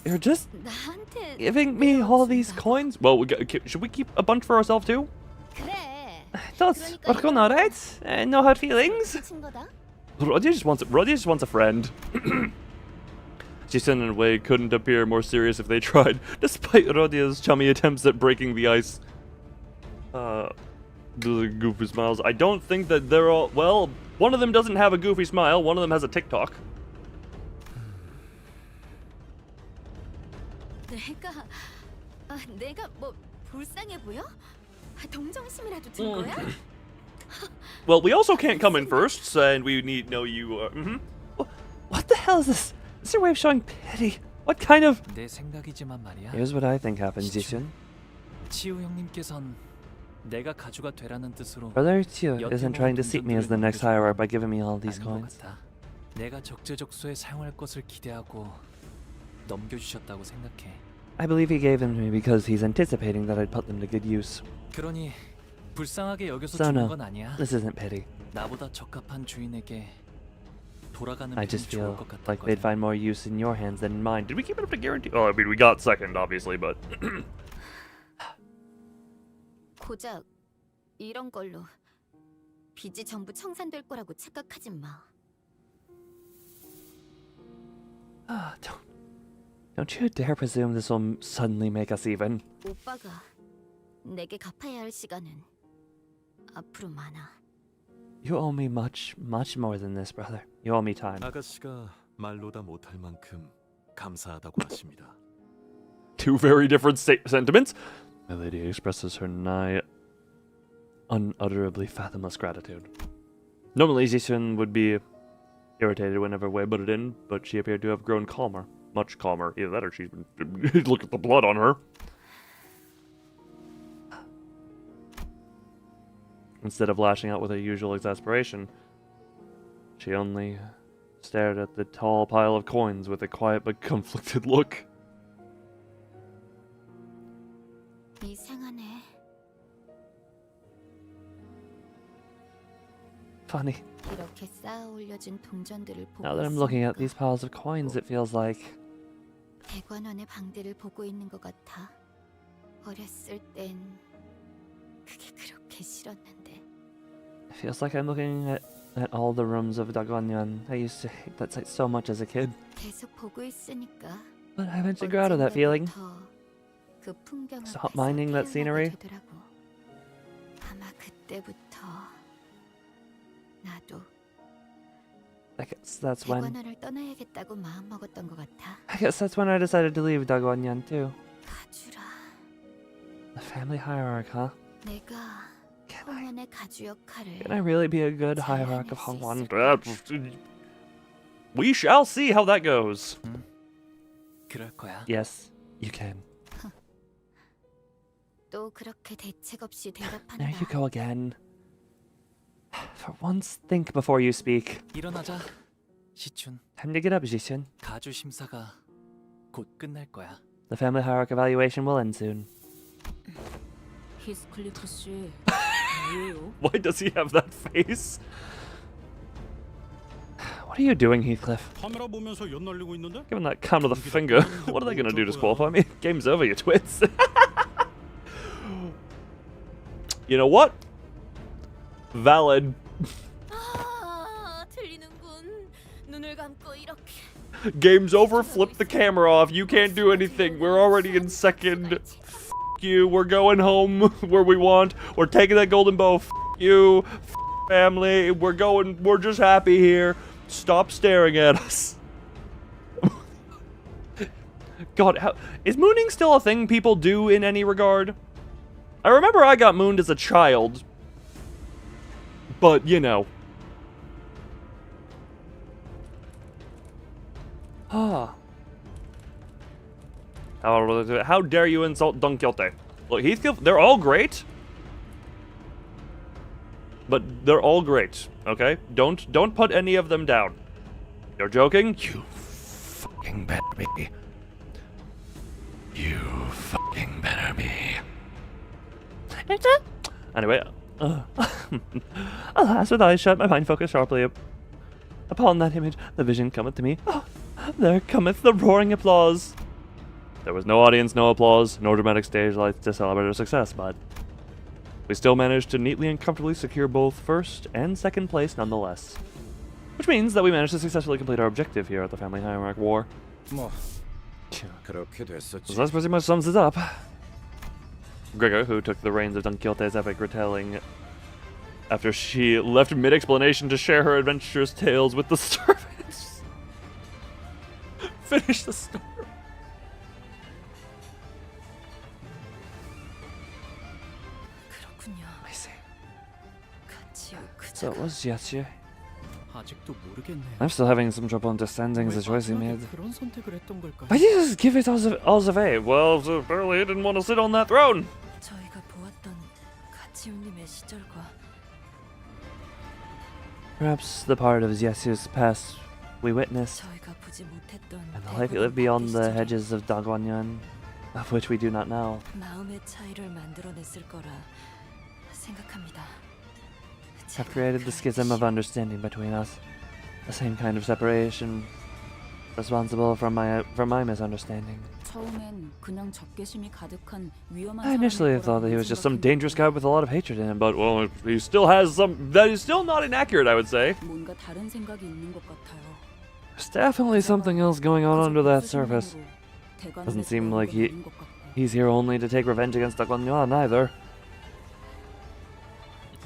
You're just 나한테 giving me all these coins. Well, should we keep a bunch for ourselves too? 그래. That's work on alright. No hard feelings. 친 거다. Roddy just wants a friend. Jason in a way couldn't appear more serious if they tried, despite Rodia's chummy attempts at breaking the ice. The goofy smiles. I don't think that they're all... Well, one of them doesn't have a goofy smile, one of them has a TikTok. 내가 뭐 불쌍해 보여? 동정심이라도 든 거야? Well, we also can't come in first, and we need know you... What the hell is this? Is your way of showing pity? What kind of... 내 생각이지만 말이야. Here's what I think happened, Jishin. 치우 형님께선 내가 가주가 되라는 뜻으로 Brother Tio isn't trying to seat me as the next hierarch by giving me all these 아닌 것 coins. 같아. 내가 적재적소에 사용할 것을 기대하고 넘겨주셨다고 생각해. I believe he gave them to me because he's anticipating that I'd put them to good use. 그러니 불쌍하게 여겨서 So 주는 no, 건 아니야. this isn't pity. 나보다 적합한 주인에게 돌아가는 I 편이 just 좋을 feel 것 like they'd 같았거든. find more use in your hands than in mine. Did we keep it up to guarantee? Oh, I mean, we got second, obviously, but... 고작 이런 걸로 빚이 전부 청산될 거라고 착각하지 마. Don't you dare presume this will suddenly make us even. 오빠가 내게 갚아야 할 시간은 앞으로 많아. You owe me much, much more than this, brother. You owe me time. 아가씨가 말로 다 못할 만큼 감사하다고 하십니다. Two very different sentiments. My lady expresses her nigh unutterably fathomless gratitude. Normally, Zixun would be irritated whenever Wei butted in, but she appeared to have grown calmer. Much calmer. Either that or she's been... Look at the blood on her. Instead of lashing out with her usual exasperation, she only stared at the tall pile of coins with a quiet but conflicted look. 이상하네. Funny. 이렇게 쌓아 올려진 동전들을 보고 Now that I'm looking at 있으니까 these piles of coins, it feels like 대관원의 방들을 보고 있는 것 같아. 어렸을 땐 그게 그렇게 싫었는데. it feels like I'm looking at all the rooms of Dagwanyan. I used to hate that site so much as a kid, 계속 보고 있으니까 but I eventually grew out of that feeling. 언젠가부터 그 풍경 Stop 앞에서 minding that 태어나게 scenery. 되더라고. 아마 그때부터 나도 I guess that's when 대관원을 떠나야겠다고 마음먹었던 것 같아. I decided to leave Dagwanyan too. 가주라. The family hierarch, huh? 내가 홍원의 가주 역할을 Can I really be a good hierarch of Hongwan? We shall see how that goes. 그럴 거야. Yes, you can. 또 그렇게 대책 없이 대답한다. There you go again. For once, think before you speak. 일어나자. 시춘. Time to get up, Jishin. 가주 심사가 곧 끝날 거야. The family hierarch evaluation will end soon. 히스클리프 씨, 왜요? Why does he have that face? What are you doing, Heathcliff? 카메라 보면서 연 날리고 있는데? Giving that count of the finger. What are they going to do, disqualify me? Game's over, you twits. You know what? Valid. 아, 들리는군. 눈을 감고 이렇게. Game's over, flip the camera off. You can't do anything. We're already in second. F you. We're going home where we want. We're taking that golden bow. F you. F family. We're just happy here. Stop staring at us. God, is mooning still a thing people do in any regard? I remember I got mooned as a child. But, you know. Ah. How dare you insult Don Quixote? Look, Heathcliff, they're all great. But they're all great, okay? Don't put any of them down. You're joking? You fucking better be. You fucking better be. Anyway, Alas, with eyes shut, my mind focused sharply upon that image. The vision cometh to me. Oh, there cometh the roaring applause. there was no audience, no applause, no dramatic stage lights to celebrate our success, but we still managed to neatly and comfortably secure both first and second place nonetheless. Which means that we managed to successfully complete our objective here at the Family Hierarch War. 뭐 그렇게 됐었지. So that pretty much sums it up. Gregor, who took the reins of Don Quixote's epic retelling after she left mid-explanation to share her adventurous tales with the servants, finished the story. 그렇군요. I see. 같이 So it was Yatsu. 아직도 모르겠네요. I'm still having some trouble understanding the 왜 choice he 마지막에 made. 그런 선택을 했던 걸까요? Why did you just give it Alzave? Well, so apparently he didn't want to sit on that throne. 저희가 보았던 가치우님의 시절과 Perhaps the part of Yasu's past we witnessed, 저희가 보지 못했던 and the life he lived beyond the hedges of Dagwanyan, of which we do not know. 마음의 차이를 만들어냈을 거라 생각합니다. Have created the schism of understanding between us, the same kind of separation responsible for my misunderstanding. 처음엔 그냥 적개심이 가득한 위험한 I initially thought that he was just some dangerous guy with a lot of hatred in him, but But, well, he still has some... That is still not inaccurate, I would say. 뭔가 다른 생각이 있는 것 같아요. there's definitely something else going on under that surface. Doesn't seem like he's here only to take revenge against Dagwanyan either.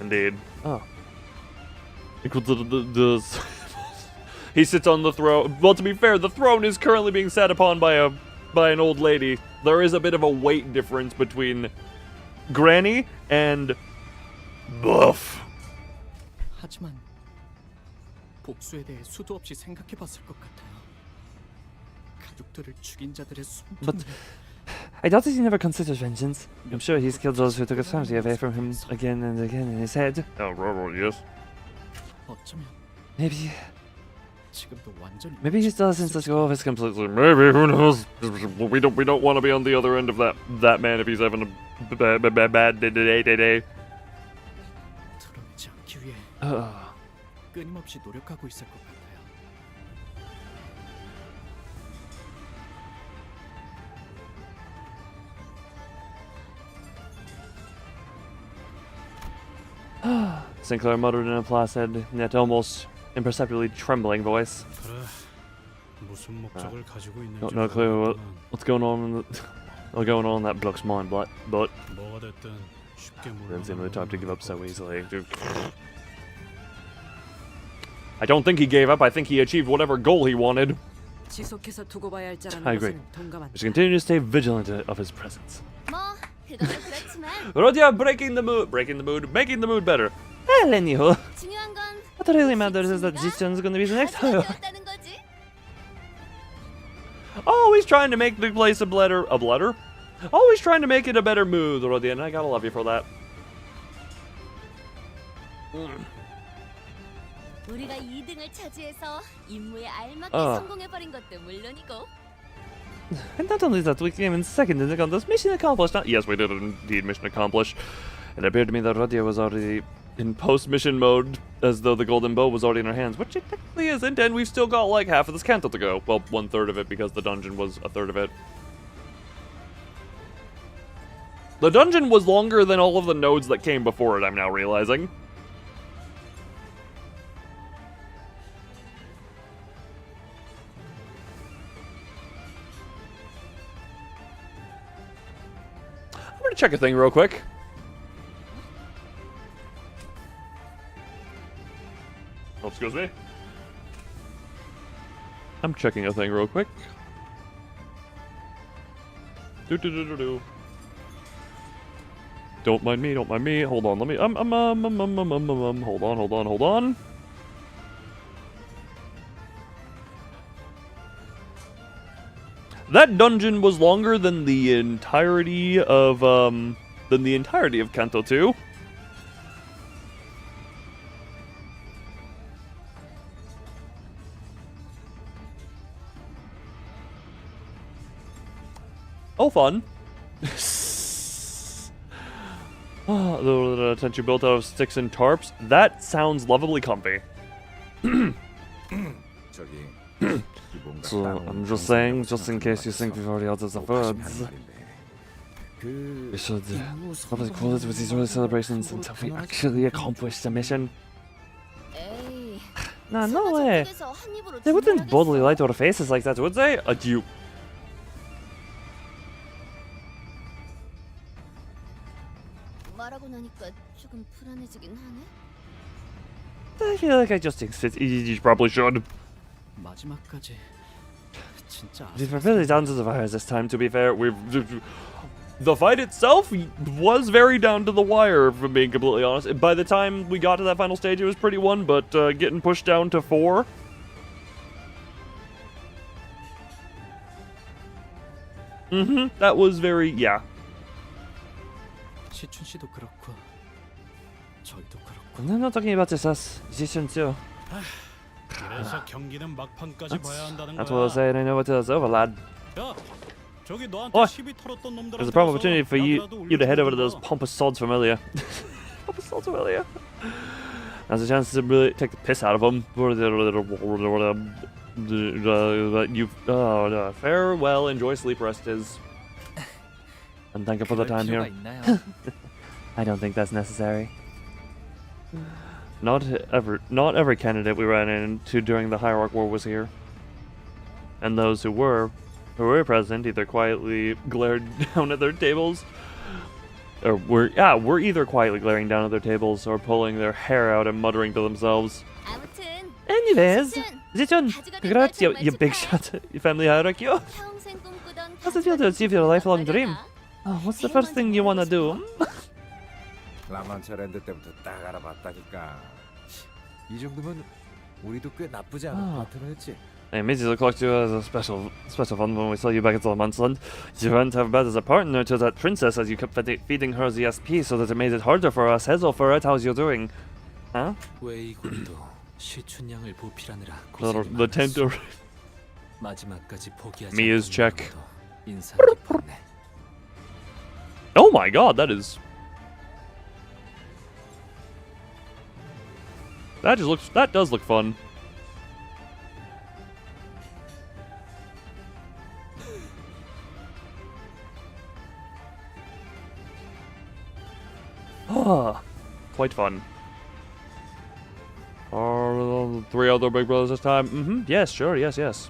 Indeed. Oh. He sits on the throne. Well, to be fair, the throne is currently being sat upon by an old lady. There is a bit of a weight difference between Granny and Buff. 하지만 복수에 대해 수도 없이 생각해봤을 것 같아요. 가족들을 죽인 자들의 But 숨통을 I doubt that he never considers vengeance. I'm sure he's killed those who took his family away from him again and again in his head. Oh, yes. 어쩌면 Maybe 지금도 완전히 he still hasn't let go of his completely. Maybe, who knows? We don't want to be on the other end of that man if he's having a bad day. 드러내지 않기 위해 Uh, 끊임없이 노력하고 있을 것 같아요. Sinclair muttered in a placid, yet almost imperceptibly trembling voice. 그래, 무슨 목적을 가지고 No clue what's going on in that bloke's mind, but 뭐가 됐든 쉽게 Doesn't seem the type to give up so easily. I don't think he gave up. I think he achieved whatever goal he wanted. 지속해서 두고 봐야 할 자라는 I agree. 것은 동감한다. just continue to stay vigilant of his presence. 뭐 그것도 그렇지만 Rodia breaking the mood, making the mood better. Well, anyhow, 중요한 건 what really matters is that Ziston's gonna be the next hero. 되었다는 거지. Always trying to make the place a better. Always trying to make it a better mood, Rodia, and I gotta love you for that. 우리가 2등을 차지해서 임무에 알맞게 아. 성공해버린 것도 물론이고 And not only that, we came in second in the contest. Mission accomplished. Yes, we did indeed mission accomplished. It appeared to me that Rodia was already in post-mission mode, as though the golden bow was already in her hands, which it technically isn't, and we've still got like half of this Canto to go. Well, 1/3 of it, because the dungeon was a third of it. The dungeon was longer than all of the nodes that came before it, I'm now realizing. I'm gonna check a thing real quick. Oh, excuse me. I'm checking a thing real quick. Do. Don't mind me, don't mind me. Hold on, let me hold on. That dungeon was longer than the entirety of Canto 2. Oh, fun. The tent you built out of sticks and tarps. That sounds lovably comfy. 저기 So I'm just saying, just in case you think we've already uttered the words, we should probably call it with these early celebrations until we actually accomplish the mission. 에이 Nah, no way. 쪽에서 한 입으로 They wouldn't 주문하겠어. boldly lie to our faces like that, would they? A dupe. 말하고 나니까 조금 불안해지긴 하네. I feel like I just jinxed it. You probably should. 마지막까지 진짜 We were really down to the wire this time, to be fair. The fight itself was very down to the wire, if I'm being completely honest. By the time we got to that final stage, it was pretty won, but getting pushed down to 4. That was very, yeah. 시춘 씨도 그렇고 저희도 그렇고 And I'm not talking about just us. Zishan too. 그래서 경기는 막판까지 봐야 한다는 That's what I was saying. I know what it's over, lad. 야, 저기 너한테 Oi. 시비 털었던 놈들한테 There's a prime opportunity for you 약이라도 to head over to 올려주고 those pompous sods from earlier. Pompous sods from earlier. Now's a chance to really take the piss out of them. Farewell, enjoy sleep rest is. And thank you for the 그럴 time 필요가 here. 있나요? I don't think that's necessary. Not every candidate we ran into during the Hierarch War was here. And those who were present either quietly glared down at their tables Or we're either quietly glaring down at their tables or pulling their hair out and muttering to themselves. 아무튼 Anyways, 시춘, Zichun, congrats, you big shot, you family hierarchy. 평생 꿈꾸던 How's it feel to achieve your lifelong dream? Oh, what's the first thing you wanna do? 라만차랜드 때부터 딱 알아봤다니까. 이 정도면 우리도 꽤 나쁘지 않은 파트너였지. I immediately clocked you as a special fun when we saw you back at Salamandsland. You weren't as bad as a partner to that princess as you kept feeding her the SP so that it made it harder for us. Hazel, for it, how's you doing? Huh? 웨이군도 시춘양을 보필하느라 The Canto. 마지막까지 포기하지 Mia's check. 인상 깊었네. Oh my god, that does look fun. Ah, quite fun. Are three other big brothers this time? Yes, sure, yes.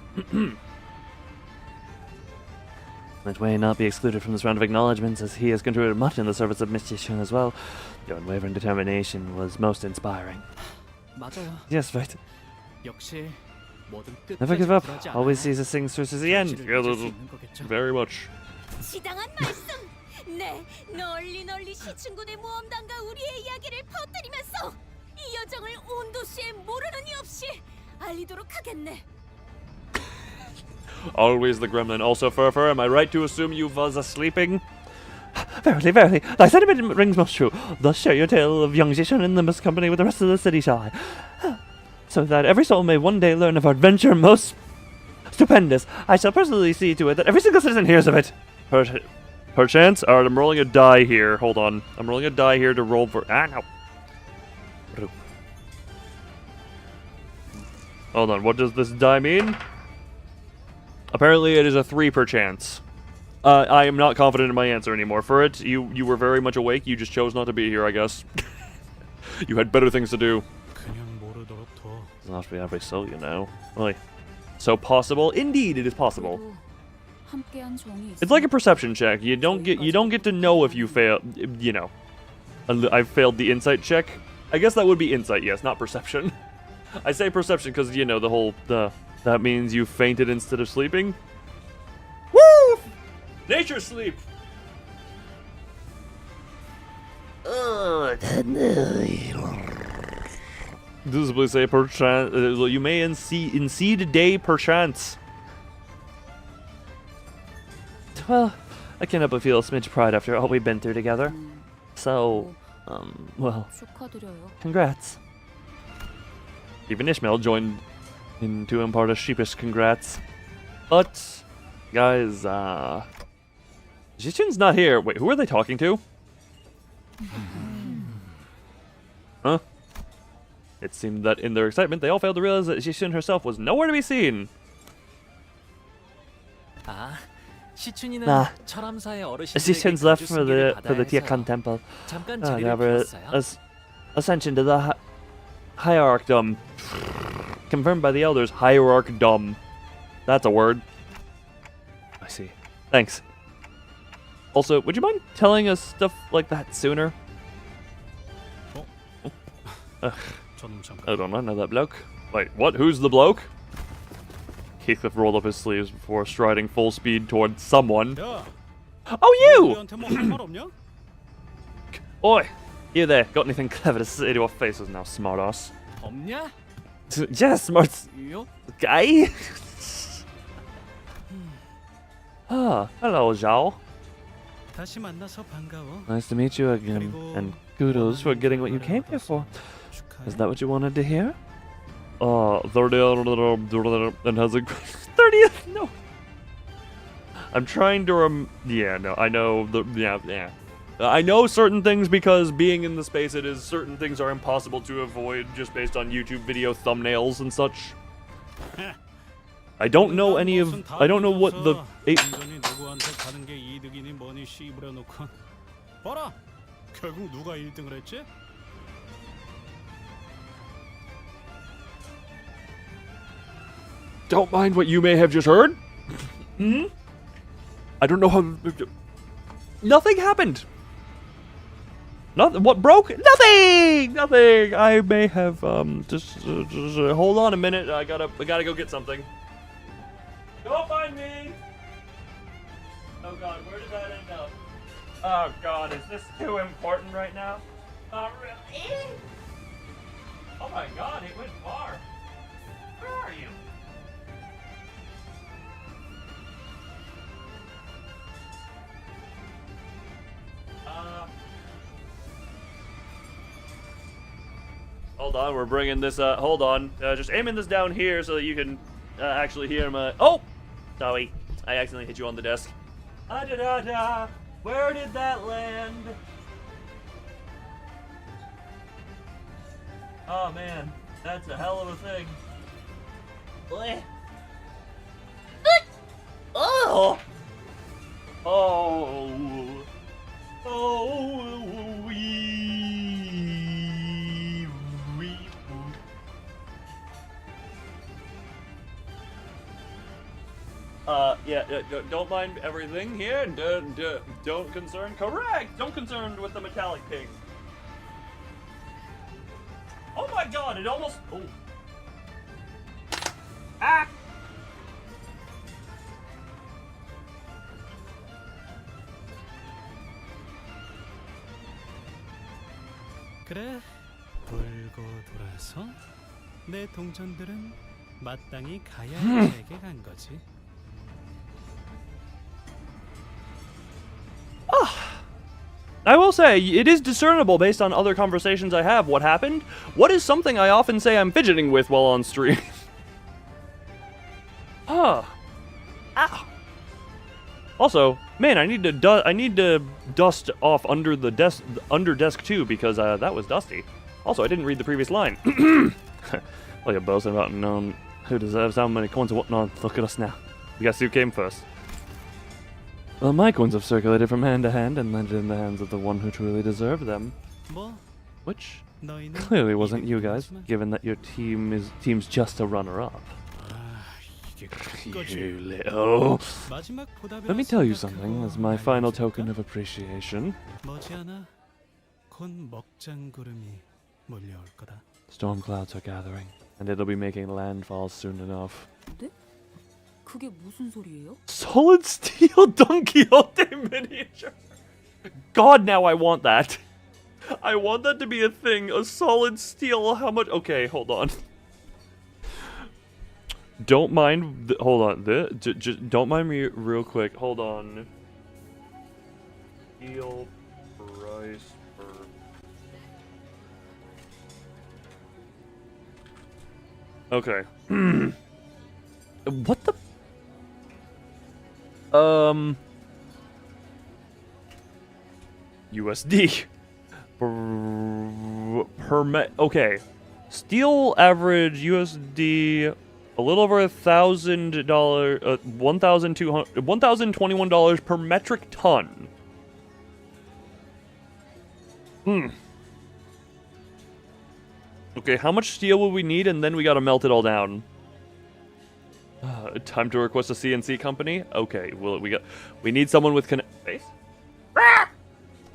Let Wei not be excluded from this round of acknowledgements, as he has contributed much in the service of Miss Shishun as well. Your unwavering determination was most inspiring. 맞아요. Yes, right. 역시 뭐든 Never 끝까지 give up. 불하지 Always 않아야 sees this thing through to the end. 가치를 느낄 수 있는 거겠죠. Very much. 지당한 말씀. 네, 널리 시춘군의 모험단과 우리의 이야기를 퍼뜨리면서 이 여정을 온 도시에 모르는 이 없이 알리도록 하겠네. Always the gremlin. Also, Furfur, am I right to assume you was sleeping? Verily, verily, thy sentiment rings most true. Thus share your tale of young Zishun in Limbus company with the rest of the city, shall I? So that every soul may one day learn of our adventure most stupendous. I shall personally see to it that every single citizen hears of it. Perchance? Alright, I'm rolling a die here. Hold on. I'm rolling a die here to roll for... no. Hold on, what does this die mean? Apparently it is a 3 perchance. I am not confident in my answer anymore. For it, you were very much awake. You just chose not to be here, I guess. You had better things to do. Doesn't have to be every soul, you know. Really. So possible? Indeed, it is possible. It's like a perception check. You don't get to know if you fail. You know, I failed the insight check. I guess that would be insight, yes, not perception. I say perception because you know the whole that means you fainted instead of sleeping. Woo! Nature sleep. Visibly say perchance. You may inseed day perchance. Well, I can't help but feel a smidge of pride after all we've been through together. So, well, congrats. Even Ishmael joined in to impart a sheepish congrats. But, guys, Jishin's not here. Wait, who are they talking to? Huh? It seemed that in their excitement, they all failed to realize that Jishin herself was nowhere to be seen. 아, 시춘이는 Nah. 철암사의 어르신들에게 Assistance left for the 가주승계를 Tiakan 받아야 temple. 잠깐 Now 자리를 for 비웠어요. ascension to the hierarchdom. Confirmed by the elders, hierarchdom. That's a word. I see. Thanks. Also, would you mind telling us stuff like that sooner? I don't know that bloke. Wait, what? Who's the bloke? Heathcliff rolled up his sleeves before striding full speed towards someone. Oh, you! Oi! You there, got anything clever to say to our faces now, smartass? 없냐? Yes, smart 요? guy. Hello, Zhao. 다시 만나서 반가워. Nice to meet you again, and kudos for getting what you came here for. Is that what you wanted to hear? 30th and has a 30th. No. I'm trying to yeah, no, I know yeah. I know certain things because being in the space it is certain things are impossible to avoid just based on YouTube video thumbnails and such. I don't know I don't know what the 완전히 누구한테 가는 게 이득이니 뭐니 씨부려 놓고. 봐라. 결국 누가 1등을 했지? Don't mind what you may have just heard. I don't know how. Nothing happened. Nothing. What broke? Nothing. Nothing. I may have just hold on a minute. I gotta go get something. Don't find me. Oh God, where did that end up? Oh God, is this too important right now? Not really. Oh my God, it went far. Where are you? Hold on, we're bringing this, hold on. Just aiming this down here so that you can actually hear my... Oh! Sorry, I accidentally hit you on the desk. Da-da-da! Where did that land? Oh man, that's a hell of a thing. Bleh. Oh! Oh! Oh! Don't mind everything here. Don't concern. Correct. Don't concern with the metallic ping. Oh my God! It almost. Oh. Ah. 그래, 돌고 돌아서 내 동전들은 마땅히 가야 할 곳에 간 거지. I will say, it is discernible based on other conversations I have what happened. What is something I often say I'm fidgeting with while on stream? Huh. Ow. Also, man, I need to dust off under the desk, under desk 2 because that was dusty. Also, I didn't read the previous line. Like a boasting about known who deserves how many coins and whatnot. Look at us now. Guess who came first? Well, my coins have circulated from hand to hand and landed in the hands of the one who truly deserved them. Which clearly wasn't you guys, given that your team's just a runner-up. You little... Let me tell you something as my final token of appreciation. Storm clouds are gathering, and it'll be making landfall soon enough. 그게 무슨 소리예요? Solid steel Don Quixote miniature. God, now I want that. I want that to be a thing. A solid steel. How much? Okay, hold on. Don't mind. Hold on. Just don't mind me real quick. Hold on. Steel price per. Okay. What the? USD okay, steel average USD a little over $1,000, $1,021 per metric ton. Okay, how much steel will we need, and then we gotta melt it all down. Time to request a CNC company. Okay, well we need someone with face.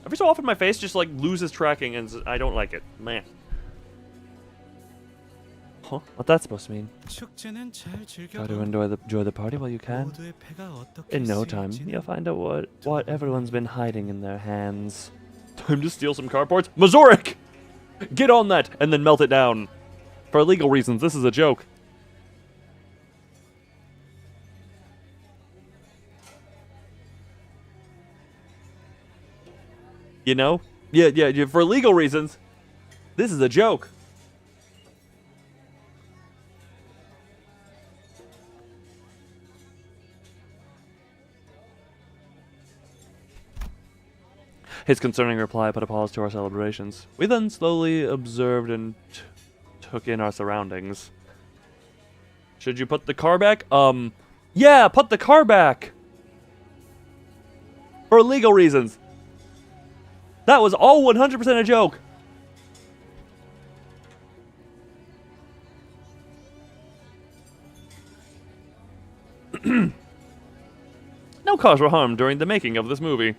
Every so often my face just like loses tracking, and I don't like it. Man. Huh? What that's supposed to mean? Try to enjoy the party while you can. In no time, you'll find out what everyone's been hiding in their hands. Time to steal some cardboards. Mazoric! Get on that and then melt it down. For legal reasons, this is a joke. You know? Yeah, for legal reasons. This is a joke. His concerning reply put a pause to our celebrations. We then slowly observed and took in our surroundings. Should you put the car back? Yeah, put the car back! For legal reasons. That was all 100% a joke. No cars were harmed during the making of this movie.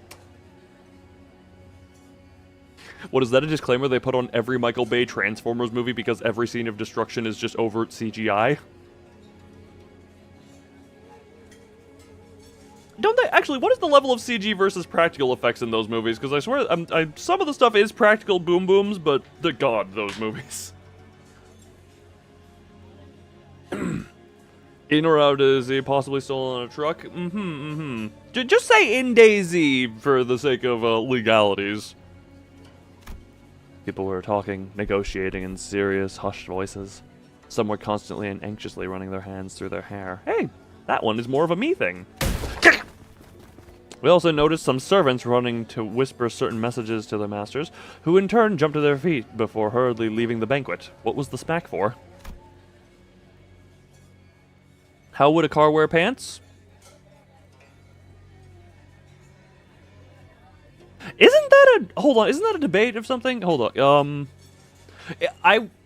What is that, a disclaimer they put on every Michael Bay Transformers movie because every scene of destruction is just overt CGI? Don't they actually? What is the level of CG versus practical effects in those movies? Because I swear, some of the stuff is practical boom booms, but the god, those movies. In or out Daisy, possibly stolen on a truck. Just say in Daisy for the sake of legalities. People were talking, negotiating in serious, hushed voices. Some were constantly and anxiously running their hands through their hair. Hey, that one is more of a me thing. We also noticed some servants running to whisper certain messages to their masters, who in turn jumped to their feet before hurriedly leaving the banquet. What was the smack for? How would a car wear pants? Isn't that a... Hold on, isn't that a debate of something? Hold on,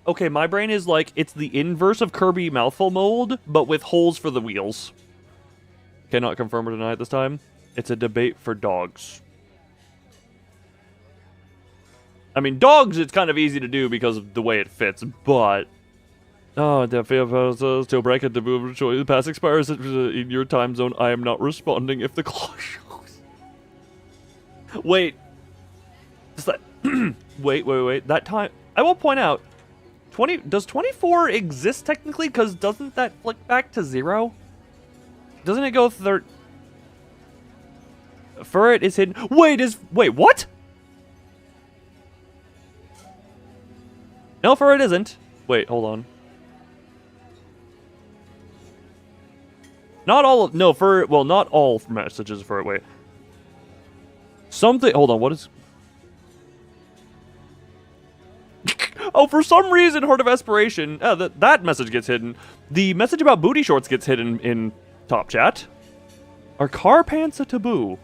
Okay, my brain is like, it's the inverse of Kirby mouthful mold, but with holes for the wheels. Cannot confirm or deny at this time. It's a debate for dogs. I mean, dogs, it's kind of easy to do because of the way it fits, but... Oh, the still break at the move choice. The pass expires in your time zone. I am not responding if the clock shows. Wait. Is that... wait. That time... I will point out, does 24 exist technically? Because doesn't that flick back to 0? Doesn't it go Ferret is hidden. Wait, what? No, Ferret isn't. Wait, hold on. Not all of... No, Ferret... Well, not all messages Ferret. Wait. Something... Hold on, what is... Oh, for some reason, Heart of Aspiration... that message gets hidden. The message about booty shorts gets hidden in Top Chat. Are car pants a taboo?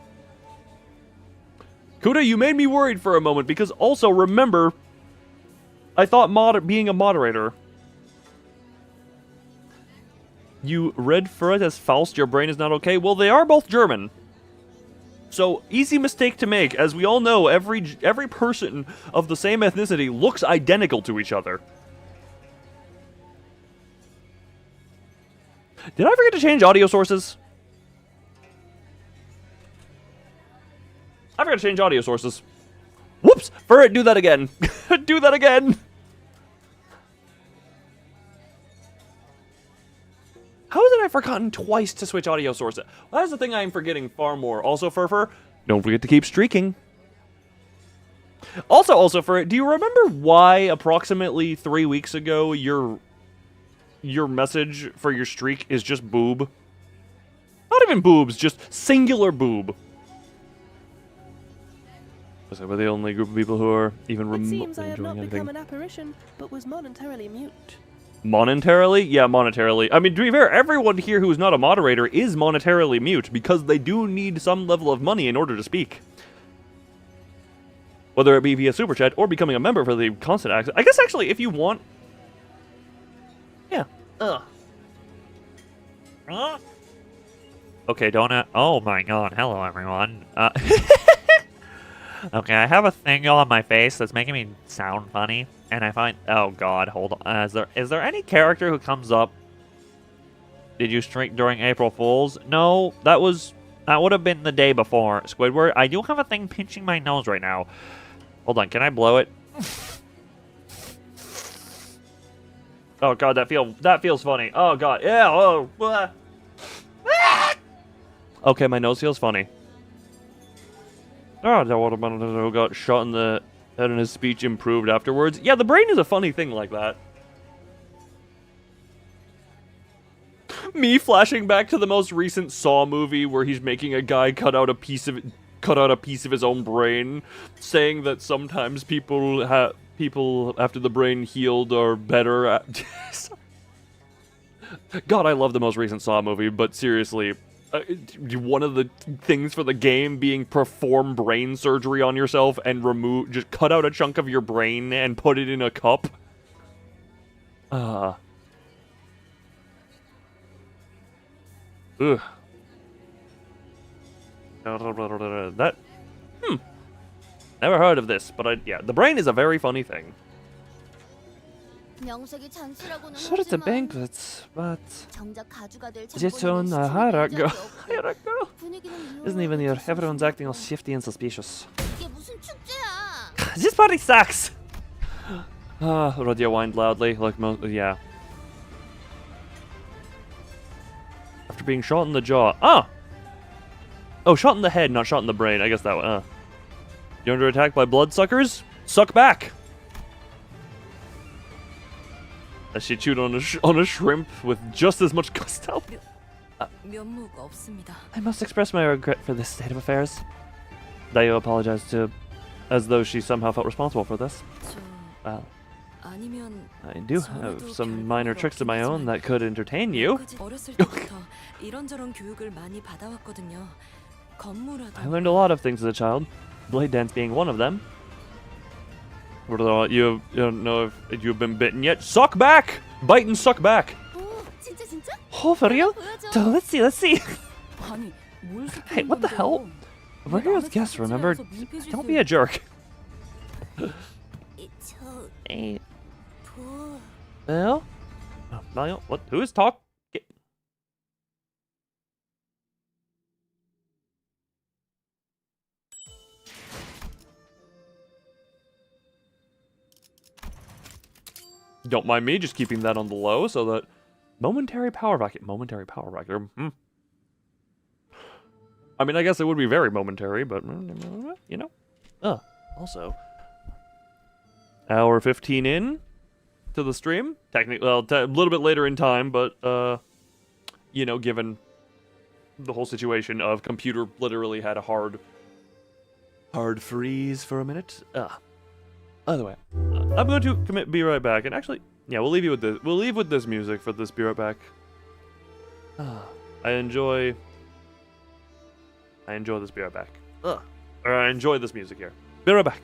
Kuda, you made me worried for a moment, because also, remember, I thought being a moderator... You read for it as Faust, your brain is not okay? Well, they are both German. So, easy mistake to make. As we all know, every person of the same ethnicity looks identical to each other. Did I forget to change audio sources? I forgot to change audio sources. Whoops! Ferret, do that again. Do that again! How is it I've forgotten twice to switch audio sources? Well, that's the thing I am forgetting far more. Also, Furfur, don't forget to keep streaking. Also, Ferret, do you remember why approximately 3 weeks ago your message for your streak is just boob? Not even boobs, just singular boob. Was I the only group of people who are even remotely enjoying anything? It seems I have not become an apparition, but was momentarily mute. Monetarily? Yeah, monetarily. I mean, to be fair, everyone here who is not a moderator is monetarily mute, because they do need some level of money in order to speak. Whether it be via Super Chat or becoming a member for the constant access. I guess, actually, if you want... Yeah. Okay, don't... Oh my god, hello everyone. Okay, I have a thing on my face that's making me sound funny, and I find... Oh god, hold on. Is there any character who comes up... Did you streak during April Fools? No, that would have been the day before. Squidward, I do have a thing pinching my nose right now. Hold on, can I blow it? Oh god, that feels funny. Oh god, yeah, oh... Okay, my nose feels funny. Oh, that watermelon who got shot in the head and his speech improved afterwards. Yeah, the brain is a funny thing like that. Me flashing back to the most recent Saw movie where he's making a guy cut out a piece of his own brain, saying that sometimes people after the brain healed are better at... God, I love the most recent Saw movie, but seriously... one of the things for the game being perform brain surgery on yourself and just cut out a chunk of your brain and put it in a cup. Ugh. That... Never heard of this, but yeah, the brain is a very funny thing. 명색이 잔치라고는 Sure, it's a 하지만 banquet, but 정작 가주가 될 is it 정보는 on a 시중에 Hierarch 본 girl? 적이 없고 Hierarch girl? 분위기는 Isn't even here. 이용하고 Everyone's 있었으니까. acting all shifty and suspicious. 이게 무슨 축제야? This party sucks! Rodia whined loudly, like yeah. After being shot in the jaw. Oh, shot in the head, not shot in the brain. I guess that one. You're under attack by bloodsuckers? Suck back! As she chewed on a shrimp with just as much gusto. 면목 없습니다. I must express my regret for this state of affairs. Dayo apologized to, as though she somehow felt responsible for this. 저 Well, 아니면 I do have some minor tricks of my own that could entertain you. 어렸을 때부터 이런저런 교육을 많이 받아왔거든요. 건물하다. I learned a lot of things as a child, blade dance being one of them. What do you don't know if you've been bitten yet? Suck back! Bite and suck back! 오, 진짜? Oh, for real? 보여줘. So let's see. 아니, 뭘 Hey, what the hell? We're here as guests, remember? Don't be a jerk. 저 Hey, 보. well? Mario, what? Who is talk? Don't mind me just keeping that on the low so that momentary power vacuum. I mean, I guess it would be very momentary, but you know. Also, hour 15 in to the stream. Technically, well, a little bit later in time, but you know, given the whole situation of computer literally had a hard freeze for a minute. Either way, I'm going to be right back, and actually, yeah, we'll leave you with this. We'll leave with this music for this. Be right back. I enjoy this. Be right back. Or I enjoy this music here. Be right back.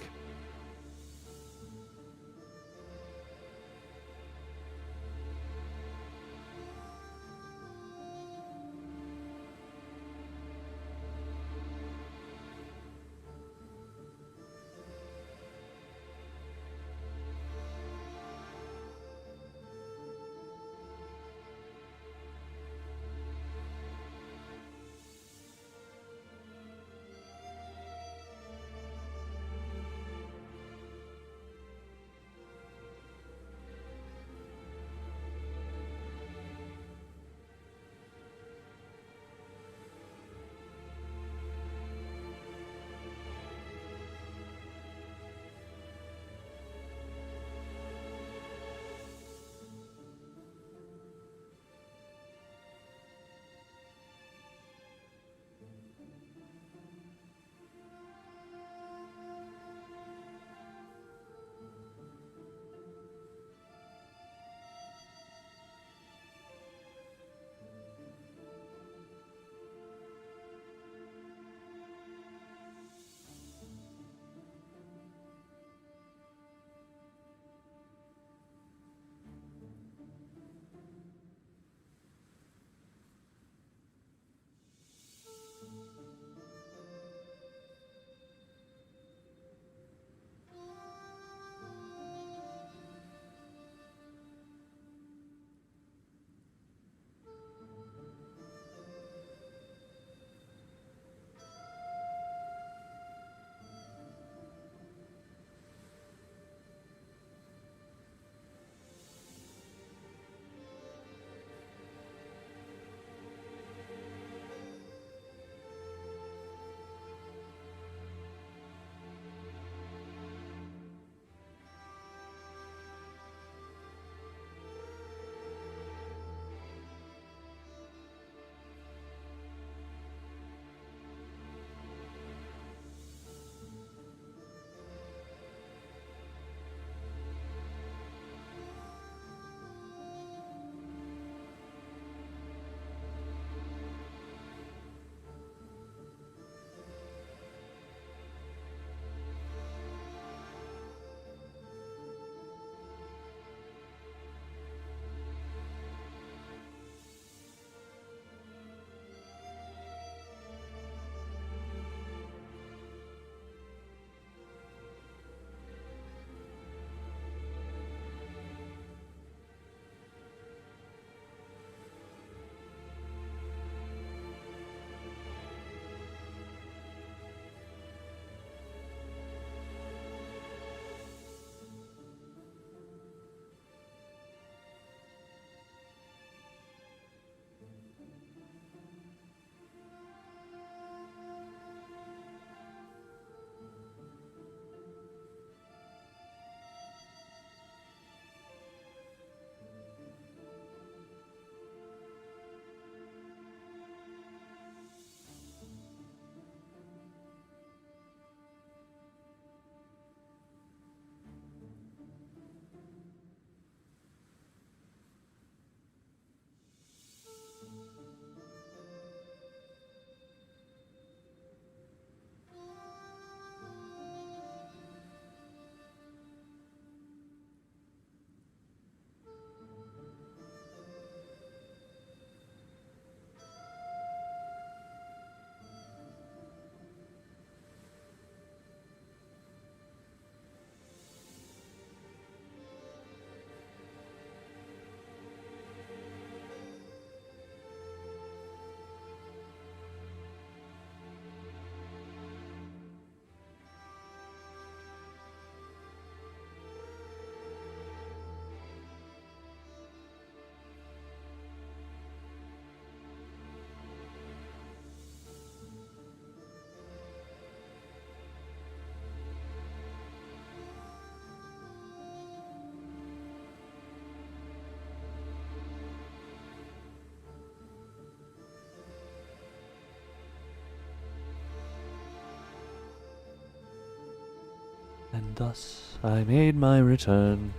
thus I made my return,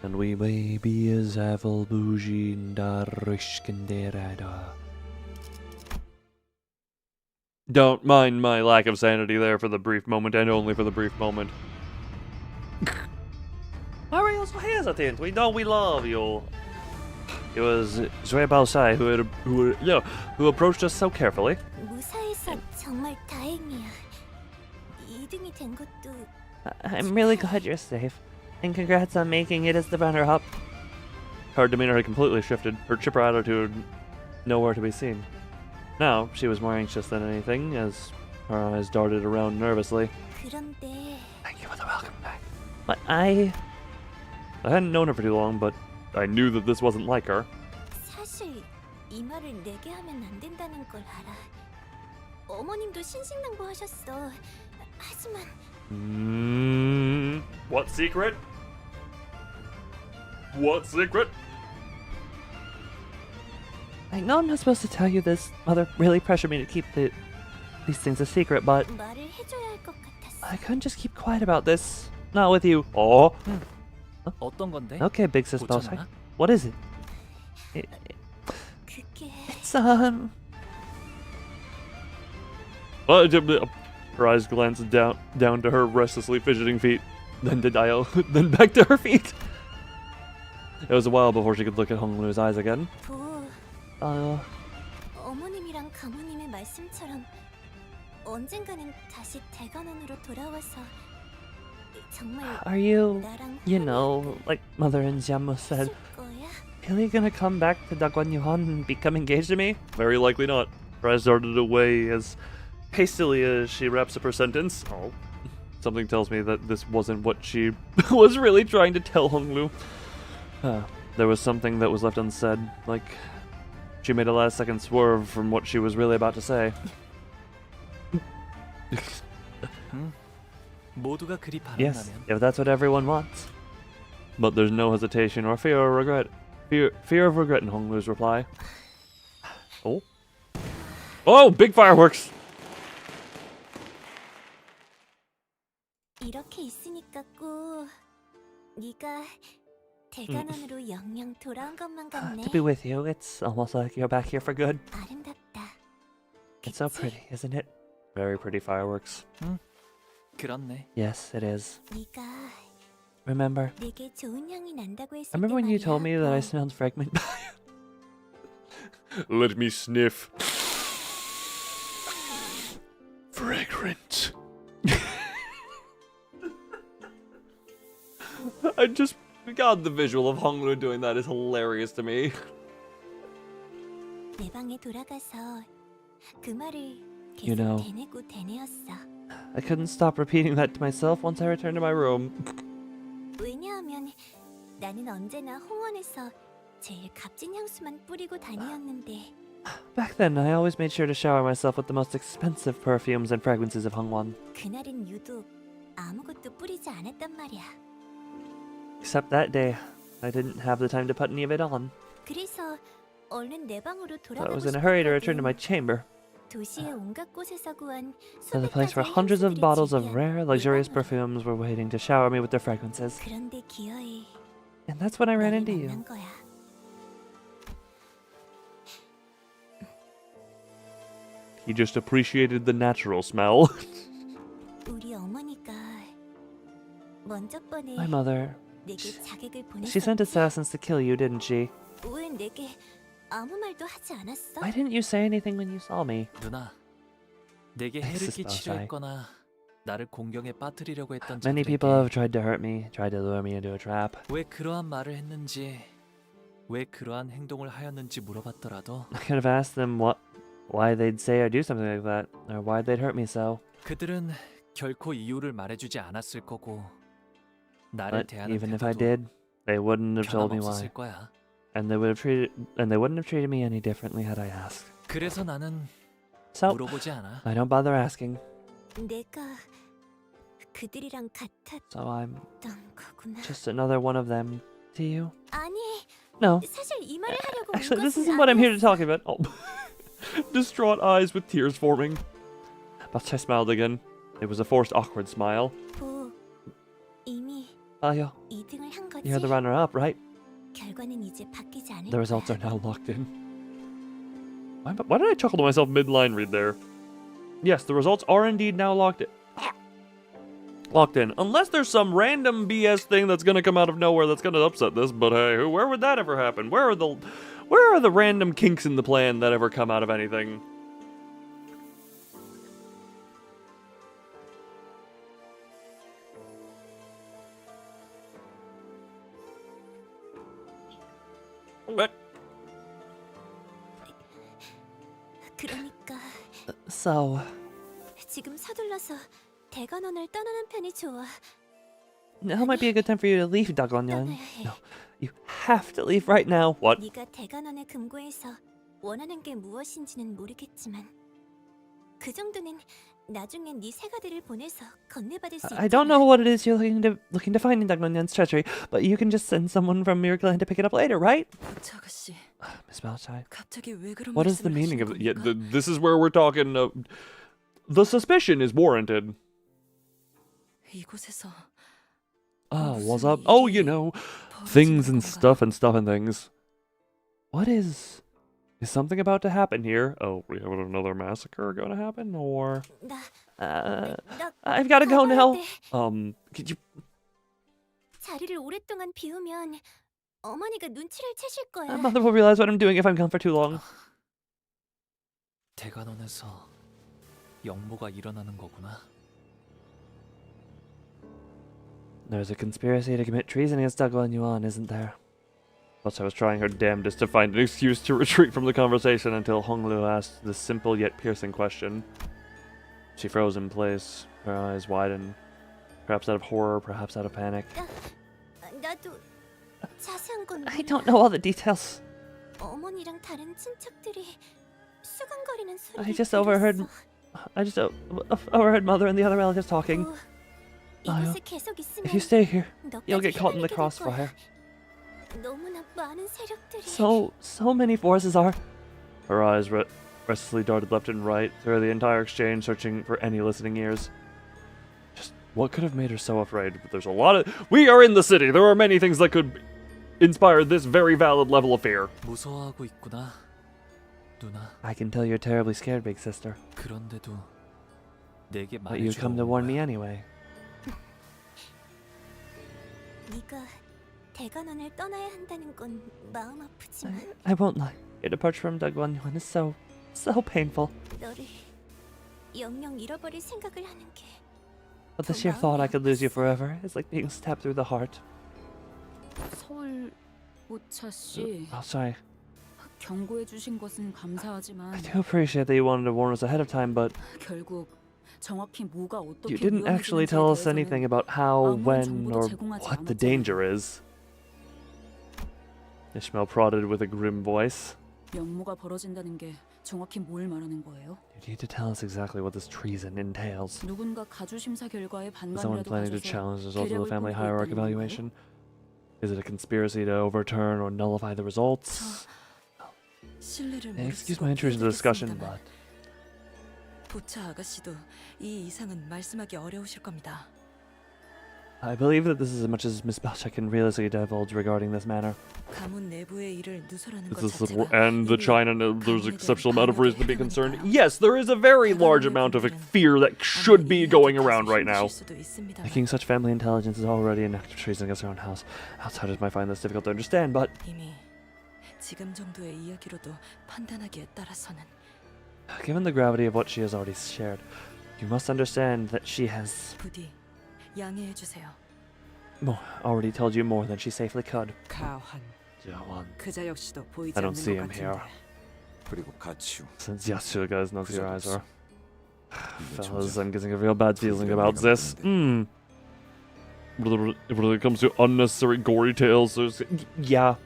and we may be as Avel Bujin Darishkenderada. Don't mind my lack of sanity there for the brief moment, and only for the brief moment. Why were you so hesitant? We know we love you. It was Zui Baosai who approached us so carefully. 무사해서 정말 다행이야. 2등이 된 것도 I'm really glad you're safe, and congrats on making it as the runner-up. Her demeanor had completely shifted, her chipper attitude nowhere to be seen. Now, she was more anxious than anything, as her eyes darted around nervously. 그런데 Thank you for the welcome back. But I hadn't known her for too long, but I knew that this wasn't like her. 사실 이 말을 내게 하면 안 된다는 걸 알아. 어머님도 신신당부하셨어. 하지만 What secret? What secret? I know I'm not supposed to tell you this. Mother really pressured me to keep these things a secret, but 말을 해줘야 할 것 같았어. I couldn't just keep quiet about this. Not with you. Oh. 어떤 건데? Okay, big sis Baosai. 고쳤나? What is it? 그게 It's Her eyes glanced down to her restlessly fidgeting feet, then to Dio, then back to her feet. It was a while before she could look at Honglu's eyes again. 부 어머님이랑 가모님의 말씀처럼 언젠가는 다시 대관원으로 돌아와서 정말 Are you, 나랑 you know, like Mother and Jiamu said, 해줄 거야? really gonna come back to Dagwan Yuhan and become engaged to me? Very likely not. Her eyes darted away as hastily as she wraps up her sentence. Oh. Something tells me that this wasn't what she was really trying to tell Honglu. There was something that was left unsaid, like she made a last-second swerve from what she was really about to say. 모두가 그리 Yes, 바란다면 if that's what everyone wants. But there's no hesitation or fear or regret. Fear of regret in Honglu's reply. Oh. Oh, big fireworks! 이렇게 있으니까 꼭 네가 대관원으로 영영 돌아온 것만 같네. To be with you, it's almost like you're back here for good. 아름답다. It's so 그치? pretty, isn't it? Very pretty fireworks. 그렇네. Yes, it is. 네가 Remember? 내게 좋은 향이 난다고 했을 때 Remember when you 말이야. told me that I smelled fragment? Let me sniff. Fragrant. God, the visual of Honglu doing that is hilarious to me. 내 방에 돌아가서 그 말을 You 계속 know. 되뇌고 되뇌었어. I couldn't stop repeating that to myself once I returned to my room. 왜냐하면 나는 언제나 홍원에서 제일 값진 향수만 뿌리고 다녔는데 Back then, I always made sure to shower myself with the most expensive perfumes and fragrances of Hongwon. 그날은 유독 아무것도 뿌리지 않았단 말이야. Except that day, I didn't have the time to put any of it on. 그래서 얼른 내 방으로 So I 돌아가고 was in a hurry to return to my 싶었거든. chamber, 도시의 온갖 곳에서 구한 to the place where 수백 hundreds of 가지의 bottles of 향수들이 rare, 내 luxurious 방으로. perfumes were waiting to shower me with their fragrances. 그런데 기어이 And that's when I ran 너를 into you. 만난 거야. He just appreciated the natural smell. 우리 어머니가 먼저 번에 My mother, 내게 자객을 she sent 보냈었지. assassins to kill you, didn't she? 왜 내게 아무 말도 하지 않았어? Why didn't you say anything when you saw me? 누나, 내게 해를 Sexist 끼치려 Baosai. 했거나 나를 공경에 빠뜨리려고 했던 Many people 자들에게 have tried to hurt me, tried to lure me into a trap. 왜 그러한 말을 했는지, 왜 그러한 행동을 하였는지 물어봤더라도 I could have asked them why they'd say or do something like that, or why they'd hurt me so. 그들은 결코 이유를 말해주지 않았을 거고 나를 But 대하는 even if I 태도도 did, they wouldn't have told me 변함없었을 why, 거야. and they wouldn't have treated me any differently had I asked. 그래서 나는 So 물어보지 않아. I don't bother asking. 내가 그들이랑 같았던 So I'm 거구나. just another one of them to you. 아니, No, 사실 이 말을 하려고 온 actually, this 것은 isn't what I'm here to 아니었어. talk about. Oh. Distraught eyes with tears forming. But I smiled again. It was a forced, awkward smile. 보, Ayo, 2등을 한 거지. you're the runner-up, right? 결과는 이제 바뀌지 않을 The results 거야. are now locked in. Why did I chuckle to myself mid-line read there? Yes, the results are indeed now locked in. Locked in. Unless there's some random BS thing that's gonna come out of nowhere that's gonna upset this, but hey, where would that ever happen? Where are the random kinks in the plan that ever come out of anything? What? 그러니까 So, 지금 서둘러서 대관원을 떠나는 편이 좋아. now might be a good time for you to leave, Dagonyan. 떠나야 해. No, you have to leave right now. What? 네가 대관원에 금고해서 원하는 게 무엇인지는 모르겠지만 그 정도는 나중에 네 새가들을 보내서 건네받을 수 있잖아. I don't know what it is you're looking to find in Dagonyan's treasury, but you can just send someone from your clan to pick it up later, right? 부차 아가씨, Miss Malchai. 갑자기 왜 그런 What is the 말씀을 meaning 하시는 of it? Yeah, 겁니까? this is where we're talking. The suspicion is warranted. 이곳에서 Ah, what's up? Oh, you know, things and stuff and stuff and things. What is something about to happen here? Oh, we have another massacre going to happen, or 나 I've got to go now. could you? 자리를 오랫동안 비우면 어머니가 눈치를 채실 거야. Mother will realize what I'm doing if I'm gone for too long. 대관원에서 영모가 일어나는 거구나. There's a conspiracy to commit treason against Dagon Yuan, isn't there? Plus, I was trying her damnedest to find an excuse to retreat from the conversation until Honglu asked the simple yet piercing question. She froze in place, her eyes widened, perhaps out of horror, perhaps out of panic. 나도 자세한 건 I 몰라. don't know all the details. 어머니랑 다른 친척들이 수근거리는 소리를 I just overheard Mother and the other relatives talking. 이곳에 계속 If you 있으면 stay here, you'll 너까지 get caught in the 휘말리게 될 crossfire. 거야. 너무나 많은 세력들이. So many forces are. Her eyes restlessly darted left and right through the entire exchange, searching for any listening ears. Just what could have made her so afraid? But there's a lot of. We are in the city. There are many things that could inspire this very valid level of fear. 무서워하고 있구나, 누나. I can tell you're terribly scared, big sister. 그런데도 내게 But you 말해주러 come to 온 warn 거야. me anyway. 네가 대관원을 떠나야 한다는 건 마음 아프지만 I won't lie. Your departure from Dagon Yuan is so painful. 너를 영영 잃어버릴 생각을 하는 게 But the sheer thought I could lose you forever is like being stabbed through the heart. 서울 부차 씨, Oh, sorry. 경고해 주신 것은 I 감사하지만 do appreciate that you wanted to warn us ahead of time, but 결국 정확히 뭐가 어떻게 you didn't actually tell us anything about how, when, or what the danger is. Ishmael prodded with a grim voice. 영모가 벌어진다는 게 정확히 뭘 말하는 거예요? You need to tell us exactly what this treason entails. 누군가 가주 심사 결과에 Is someone 반감이라도 planning to 가져서 challenge the results of the 계략을 family 꾸미고 hierarch 있다는 건가요? evaluation? Is it a conspiracy to overturn or nullify the results? 신뢰를 모를 Excuse 수가 my intrusion into the discussion, 없겠습니다만 but 부차 아가씨도 이 이상은 말씀하기 어려우실 겁니다. I believe that this is as much as Miss Balcha can realistically divulge regarding this matter. 가문 내부의 일을 누설하는 것 This is 자체가 and the 이미 China, there's an 가문에 대한 exceptional amount of reason to be 반역에 concerned. 해당하니까요. Yes, there is a very large amount of fear that should be going around right now. 수도 있습니다만 Making such family intelligence is already an act of treason against our own house. Outsiders might find this difficult to understand, but 이미 지금 정도의 이야기로도 판단하기에 따라서는 given the gravity of what she has already shared, you must understand that she has 부디 양해해 주세요. already told you more than she safely could. 가환, Jawan. 그자 역시도 보이지 I don't 않는 see 것 him here. 같은데. 그리고 가치우. Since Yasuo guys know who your eyes are. 이게 Fellas, 정작 I'm getting a real bad feeling about this. When it comes to unnecessary gory tales, there's yeah.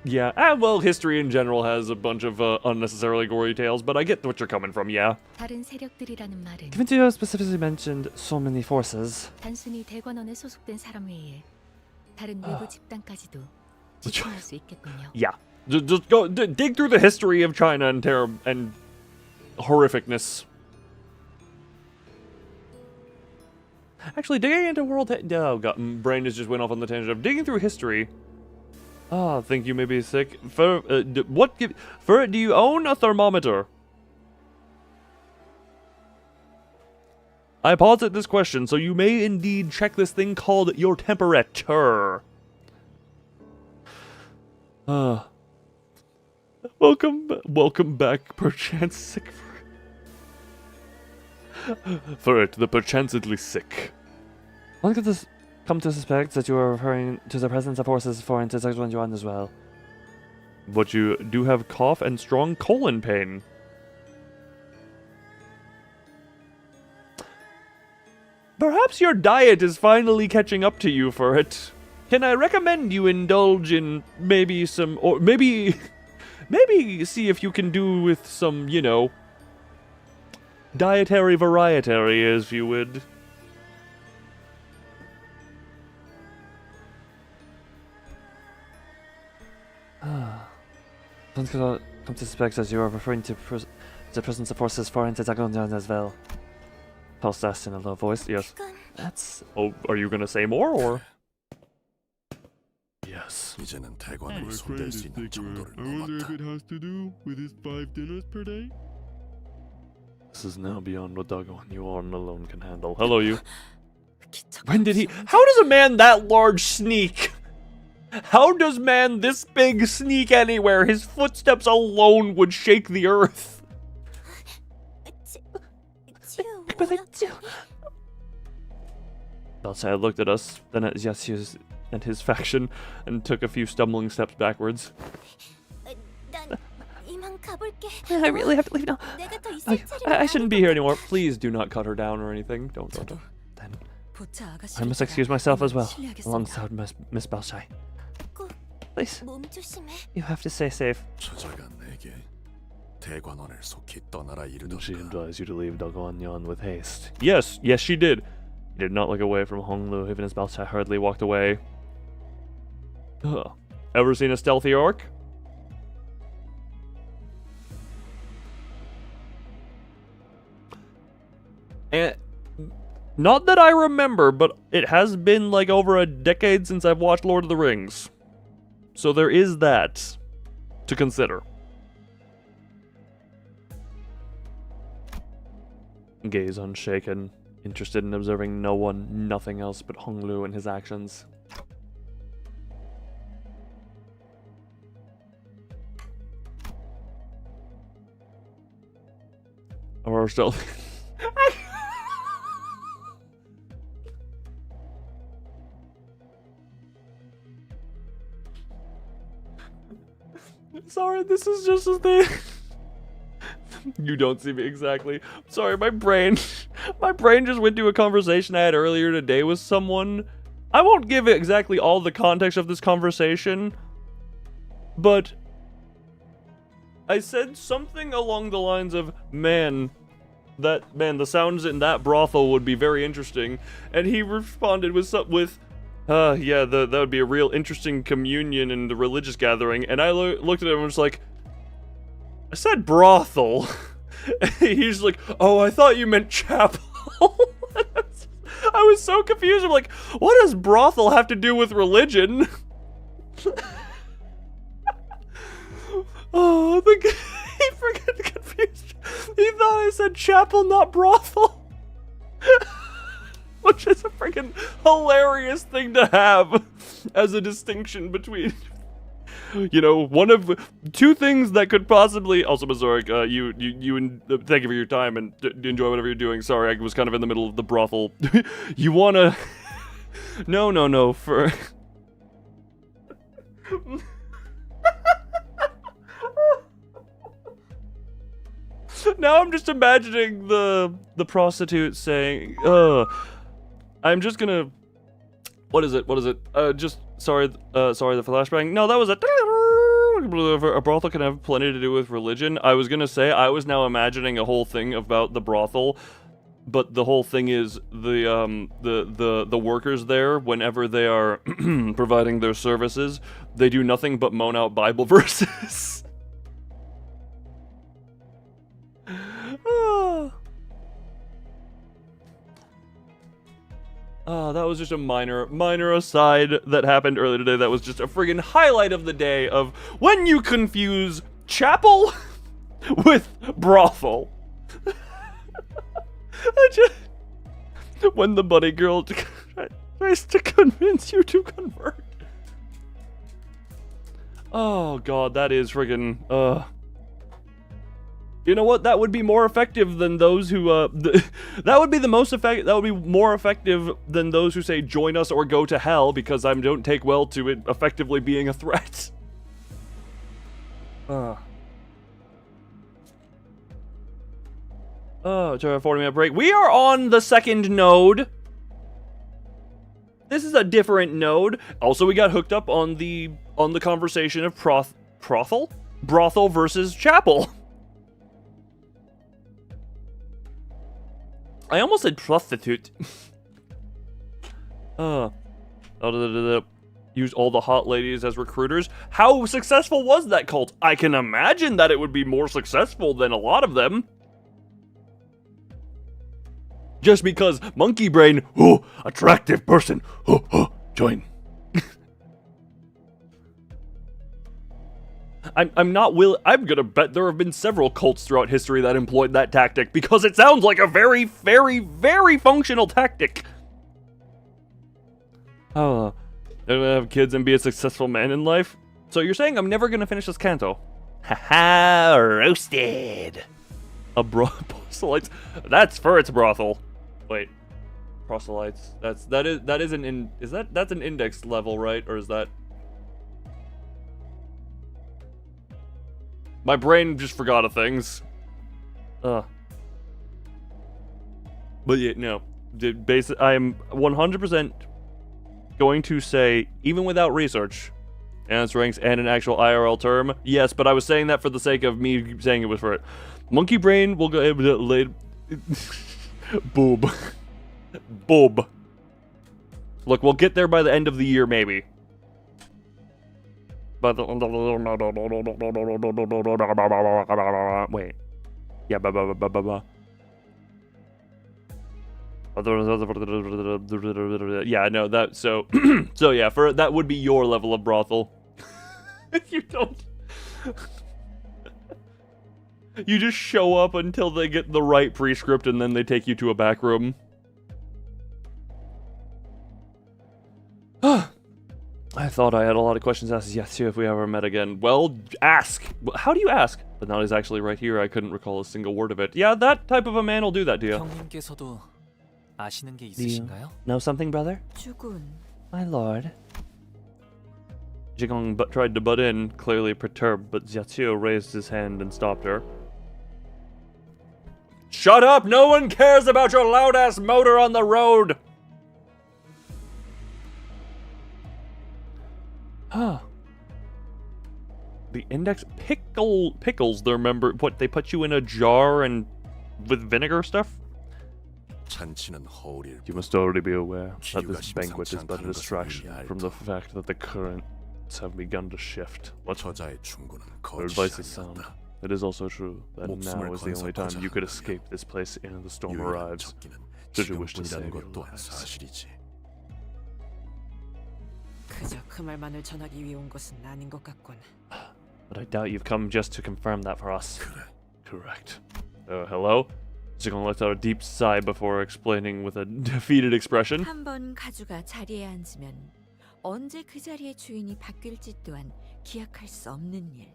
Well, history in general has a bunch of unnecessarily gory tales, but I get what you're coming from. Yeah. 다른 세력들이라는 말은 Given to you specifically mentioned so many forces, 단순히 대관원에 소속된 사람 외에 다른 외부 집단까지도 지칭할 수 있겠군요. Yeah. Just go dig through the history of China and terror and horrificness. Actually, digging into world... Oh, God. Brain just went off on the tangent of digging through history. Ah, think you may be sick. Do you own a thermometer? I posit this question, so you may indeed check this thing called your temperature. Welcome back, perchance sick for it, the perchancedly sick. One could come to suspect that you are referring to the presence of forces foreign to Sexist Yuan as well. But you do have cough and strong colon pain. Perhaps your diet is finally catching up to you for it. Can I recommend you indulge in maybe some, or maybe see if you can do with some, you know, dietary variety, as you would. One could come to suspect that you are referring to the presence of forces foreign to Sexist Yuan as well. Pulse asked in a low voice. Yes. That's... Oh, are you gonna say more, or? Yes. 이제는 대관을 손댈 수 있는 정도를 I wonder if it 넘었다. has to do with his 5 dinners per day? This is now beyond what Dagon you on alone can handle. Hello, you. When did he... How does a man that large sneak? How does man this big sneak anywhere? His footsteps alone would shake the earth. Balsai looked at us, then at Yasius and his faction, and took a few stumbling steps backwards. I really have to leave now. I shouldn't be here anymore. Please do not cut her down or anything. Don't. Then I must excuse myself as well, alongside Miss Balsai. Please, you have to stay safe. 저자가 내게 대관원을 속히 떠나라 She 이르던가. advised you to leave Dagonian with haste. Yes, she did. He did not look away from Honglu, even as Balsai hurriedly walked away. Ever seen a stealthy orc? Not that I remember, but it has been like over a decade since I've watched Lord of the Rings. So there is that to consider. Gaze unshaken, interested in observing nothing else but Honglu and his actions. Or still... Sorry, this is just a thing. You don't see me exactly. Sorry, my brain just went to a conversation I had earlier today with someone. I won't give exactly all the context of this conversation, but I said something along the lines of, man, the sounds in that brothel would be very interesting, and he responded with yeah, that would be a real interesting communion in the religious gathering. And I looked at him and was like, I said brothel. He's like, oh, I thought you meant chapel. I was so confused. I'm like, what does brothel have to do with religion? Oh, he forgot confused. He thought I said chapel, not brothel. Which is a freaking hilarious thing to have as a distinction between, you know, one of two things that could possibly. Also, Mazorik, thank you for your time and enjoy whatever you're doing. Sorry, I was kind of in the middle of the brothel. You wanna? No. For now, I'm just imagining the prostitute saying, I'm just gonna. What is it? Just sorry the flashbang. No, that was a brothel can have plenty to do with religion. I was gonna say I was now imagining a whole thing about the brothel, but the whole thing is the workers there, whenever they are providing their services, they do nothing but moan out Bible verses. That was just a minor aside that happened earlier today. That was just a friggin' highlight of the day of when you confuse chapel with brothel. When the bunny girl tries to convince you to convert. Oh god, that is friggin' You know what? That would be more effective than those who, that would be the most effective, that would be more effective than those who say join us or go to hell, because I don't take well to it effectively being a threat. Oh, 40-minute break. We are on the second node. This is a different node. Also, we got hooked up on the conversation of brothel versus chapel. I almost said prostitute. Use all the hot ladies as recruiters. How successful was that cult? I can imagine that it would be more successful than a lot of them. Just because monkey brain, attractive person, join. I'm gonna bet there have been several cults throughout history that employed that tactic, because it sounds like a very, very, very functional tactic. Oh, they're gonna have kids and be a successful man in life? So you're saying I'm never gonna finish this canto? Haha, roasted. Proselytes. That's for its brothel. Wait, proselytes. That's an index level, right? Or is that? My brain just forgot of things. But yeah, no. I am 100% going to say, even without research, and its ranks and an actual IRL term, yes, but I was saying that for the sake of me saying it was for it. Monkey brain will go laid. Boob. Boob. Look, we'll get there by the end of the year, maybe. Wait. Yeah, yeah, no, that, so, so yeah, that would be your level of brothel. You don't... You just show up until they get the right prescript and then they take you to a back room. I thought I had a lot of questions asked. Yes, if we ever met again. Well, ask. How do you ask? But now he's actually right here. I couldn't recall a single word of it. Yeah, that type of a man will do that to you. 형님께서도 아시는 게 있으신가요? Know something, brother? 주군. My lord. Jigong tried to butt in, clearly perturbed, but Xiaoqiu raised his hand and stopped her. Shut up! No one cares about your loud-ass motor on the road! Huh. The index pickles, they remember what they put you in a jar and with vinegar stuff? You must already be aware that this banquet is but a distraction from the fact that the currents have begun to shift. Your advice is sound. It is also true that now is the only time you could escape this place and the storm arrives, should you wish to save your lives. 그저 그 말만을 전하기 위해 온 것은 아닌 것 같군. But I doubt you've come just to confirm that for us. Correct. Hello? Jigong let out a deep sigh before explaining with a defeated expression. 한번 가주가 자리에 앉으면 언제 그 자리의 주인이 바뀔지 또한 기약할 수 없는 일.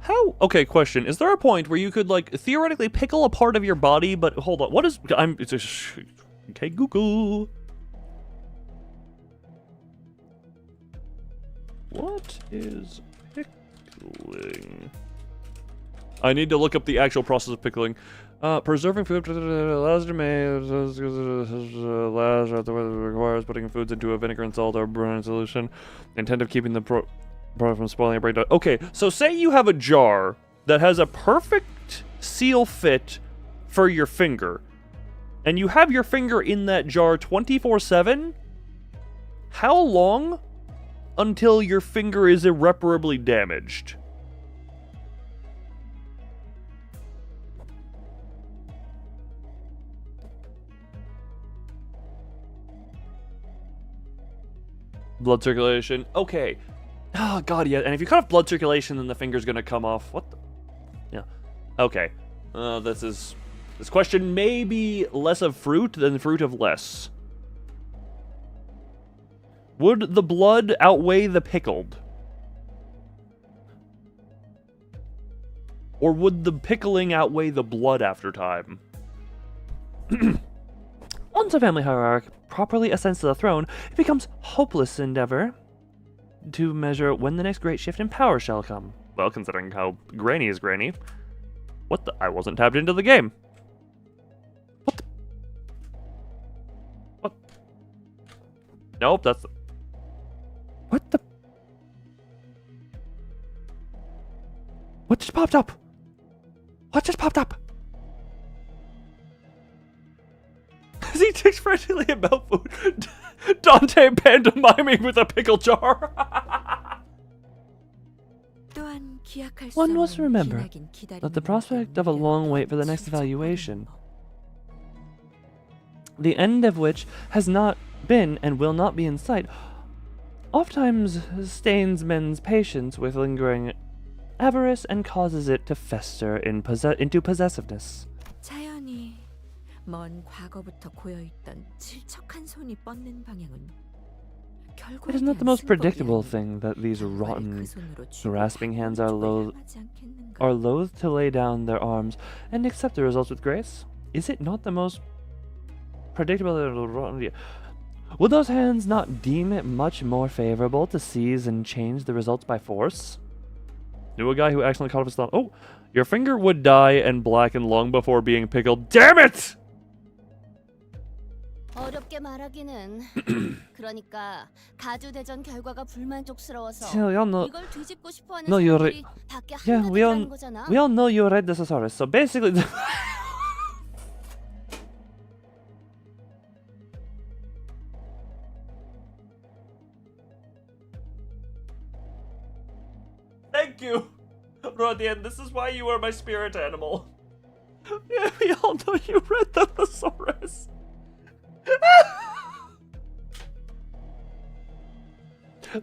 How? Okay, question. Is there a point where you could, like, theoretically pickle a part of your body, but hold on, what is... Okay, Google. What is pickling? I need to look up the actual process of pickling. Preserving food requires putting foods into a vinegar and salt or brine solution. Intent of keeping the product from spoiling or breakdown. Okay, so say you have a jar that has a perfect seal fit for your finger, and you have your finger in that jar 24/7. How long until your finger is irreparably damaged? Blood circulation. Okay. Oh, God, yeah. And if you cut off blood circulation, then the finger's gonna come off. What the? Yeah. Okay. This question may be less of fruit than fruit of less. Would the blood outweigh the pickled? Or would the pickling outweigh the blood after time? Once a family hierarch properly ascends to the throne, it becomes hopeless endeavor to measure when the next great shift in power shall come. Well, considering how grainy is grainy. What the? I wasn't tapped into the game. What the? What? Nope, that's... What the? What just popped up? What just popped up? As he takes frantically about food, Dante pantomiming with a pickle jar. One must remember that the prospect of a long wait for the next evaluation, the end of which has not been and will not be in sight, oftentimes stains men's patience with lingering avarice and causes it to fester into possessiveness. 자연히 먼 과거부터 고여있던 질척한 손이 뻗는 방향은 It is not the most predictable thing that these rotten, grasping hands are loath to lay down their arms and accept the results with grace. Is it not the most predictable that rotten? Would those hands not deem it much more favorable to seize and change the results by force? Knew a guy who accidentally cut off his thumb. Oh, your finger would die and blacken long before being pickled. Damn it! 어렵게 말하기는. 그러니까 가주 대전 결과가 불만족스러워서 이걸 뒤집고 싶어하는 사람들이 밖에 한가득이라는 거잖아. We all know you read the thesaurus, so basically. Thank you, Rodian. This is why you are my spirit animal. Yeah, we all know you read the thesaurus.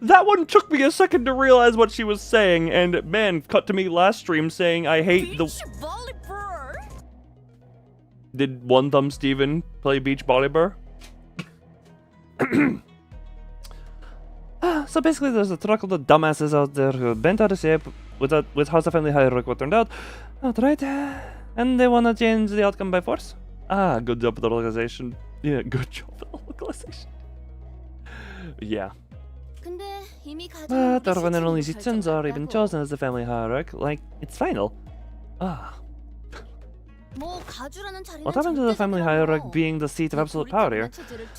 That one took me a second to realize what she was saying, and man, cut to me last stream saying I hate the... Did One Thumb Steven play Beach Volleyball? So basically there's a truckle of dumbasses out there who are bent out of shape with how the family hierarch what turned out. Right? And they want to change the outcome by force. Ah, good job with the localization. Yeah, good job with the localization. Yeah. But when and only citizens are even chosen as the family hierarch, like, it's final. What happened to the family hierarch being the seat of absolute power here?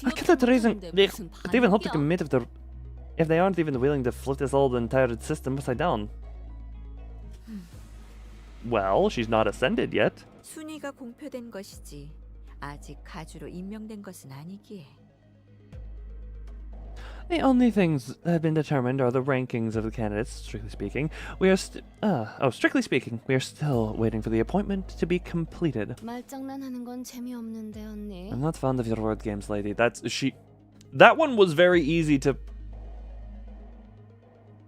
I cannot reason they could even hope to commit if they aren't even willing to flip this whole entire system upside down. Well, she's not ascended yet. 순위가 공표된 것이지 아직 가주로 임명된 것은 아니기에. The only things that have been determined are the rankings of the candidates, strictly speaking. Strictly speaking, we are still waiting for the appointment to be completed. 말장난하는 건 재미없는데, 언니. I'm not fond of your word games, lady. That one was very easy to...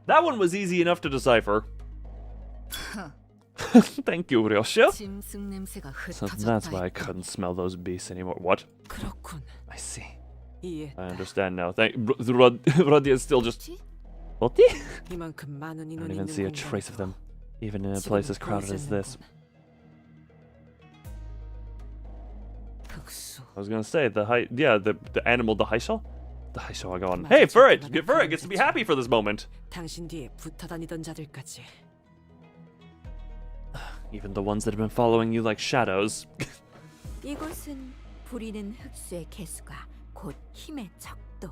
That one was easy enough to decipher. Thank you, Ryosha. So that's why I couldn't smell those beasts anymore. What? I see. I understand now. Roddy is still just... What? I don't even see a trace of them, even in a place as crowded as this. I was gonna say, the animal, the Haisha? The Haisha are gone. Hey, Furret! Furret gets to be happy for this moment! Even the ones that have been following you like shadows. 이곳은 부리는 흑수의 개수가 곧 힘의 척도.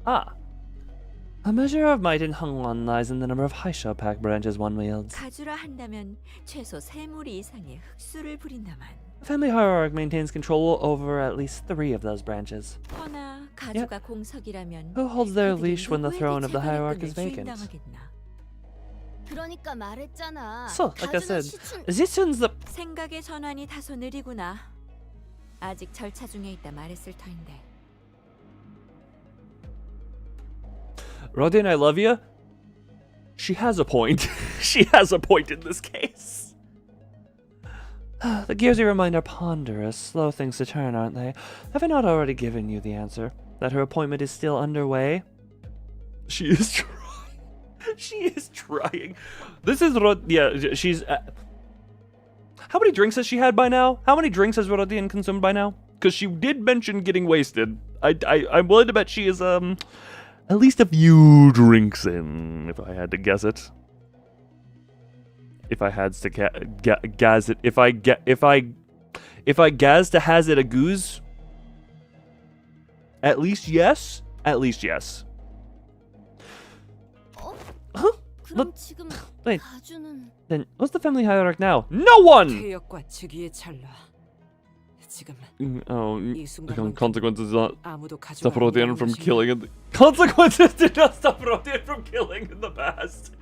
A measure of might in Hongwan lies in the number of Haisha pack branches one wields. 가주라 한다면 최소 3무리 이상의 흑수를 부린다만. The family hierarch maintains control over at least 3 of those branches. 허나 가족과 공석이라면 Who holds their 그들이 leash when the 누구에게 throne of the hierarch 재간의 is 끈을 vacant? 그러니까 말했잖아. So, like I 가주는 said, 시춘 Zichun's the... 생각의 전환이 다소 느리구나. 아직 절차 중에 있다 말했을 터인데. Rodin, I love you. She has a point. She has a point in this case. The gears you remind are ponderous, slow things to turn, aren't they? Have I not already given you the answer? That her appointment is still underway? She is trying. She is trying. This is yeah. She's. How many drinks has she had by now? How many drinks has Rodin consumed by now? Because she did mention getting wasted. I'm willing to bet she is at least a few drinks in, if I had to guess it. If I had to gas it, if I gas to has it a goose. At least yes. At least yes. 어? Huh? 그럼 지금 wait. 가주는 Then what's the family hierarch now? No one. 퇴역과 즉위의 찰나. 지금 Oh, 이 순간만큼 consequences not 아무도 가져가 stop Rodin from killing in the consequences did not stop Rodin from killing in the past.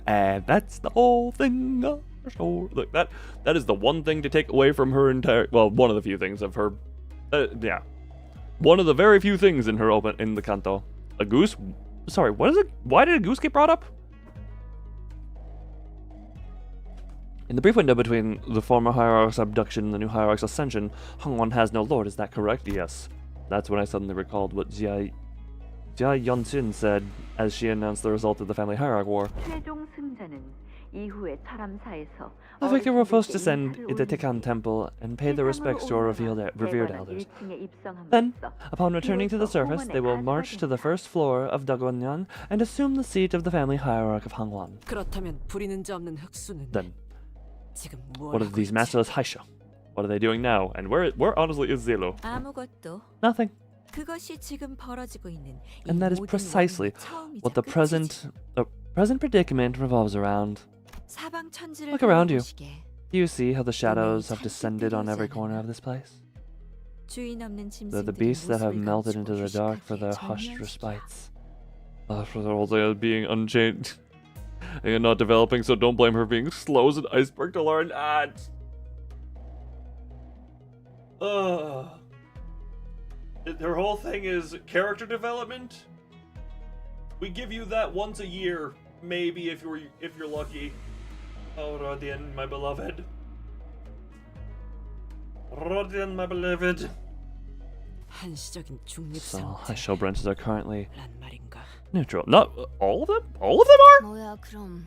And that's the whole thing. Look, that is the one thing to take away from her entire. Well, one of the few things of her. Yeah, one of the very few things in her in the Canto. A goose. Sorry, what is it? Why did a goose get brought up? In the brief window between the former hierarch's abduction and the new hierarch's ascension, Hongwon has no lord. Is that correct? Yes. That's when I suddenly recalled what Jia Yeonsun said as she announced the result of the family hierarch war. 최종 승자는 이후의 철암사에서 The victor will first descend in the Tikan temple and pay the respects to our revered elders. Then, upon returning to the surface, they will march to the first floor of Dagwonyan and assume the seat of the family hierarch of Hangwon. 그렇다면 부리는 자 없는 흑수는 Then, 지금 뭘 what are 하고 these 있지? masterless Haisha? What are they doing now? And where honestly is Zelo? 아무것도. Nothing. 그것이 지금 벌어지고 있는 이 And that is 모든 precisely 원인의 처음이자 what the 끝이지. present predicament revolves around. 사방 천지를 Look around you. 둘러보시게. Do you see how the shadows have descended on every corner of this place? 주인 없는 They're the 짐승들이 beasts that have 모습을 melted 감추고 into the dark for their 휴식하게 hushed 정리하시죠. respites. For the whole thing being unchanged and not developing, so don't blame her being slow as an iceberg to learn. Her whole thing is character development. We give you that once a year, maybe if you're lucky. Oh, Rodin, my beloved. Rodin, my beloved. 한시적인 중립 So, 상태. Haisho branches are currently 란 말인가? neutral. Not all of them? All of them are? 뭐야 그럼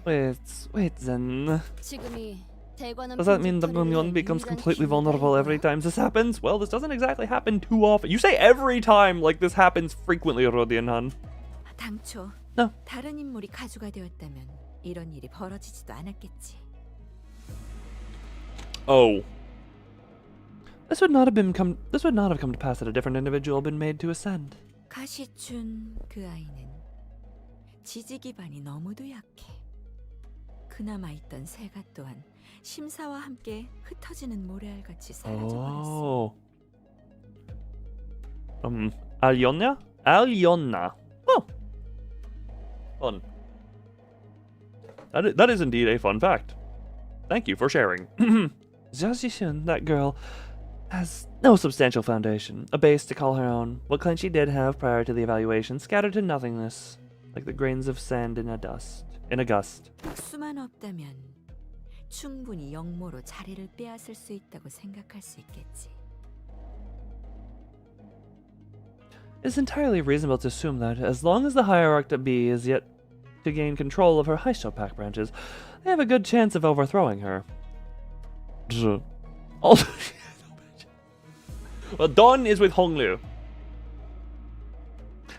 Wait, then. 지금이 대관은 Does that mean the 프로젝터를 Munyon becomes 유일한 completely 기회가 vulnerable every 이거야. time this happens? Well, this doesn't exactly happen too often. You say every time like this happens frequently, Rodin-han. 당초 No. 다른 인물이 가주가 되었다면 이런 일이 벌어지지도 않았겠지. Oh. This would not have come to pass had a different individual been made to ascend. 가시춘 그 아이는 지지 기반이 너무도 약해. 그나마 있던 새가 또한 심사와 함께 흩어지는 모래알같이 사라져버렸어. Oh. Alyona? Alyona. Oh. Fun. That is indeed a fun fact. Thank you for sharing. Zhazishun, that girl, has no substantial foundation, a base to call her own. What claim she did have prior to the evaluation scattered to nothingness, like the grains of sand in a gust. 흑수만 없다면 충분히 영모로 자리를 빼앗을 수 있다고 생각할 수 있겠지. It's entirely reasonable to assume that, as long as the Hierarch to be is yet to gain control of her Haisho Pack branches, they have a good chance of overthrowing her. Also, well, Dawn is with Honglu.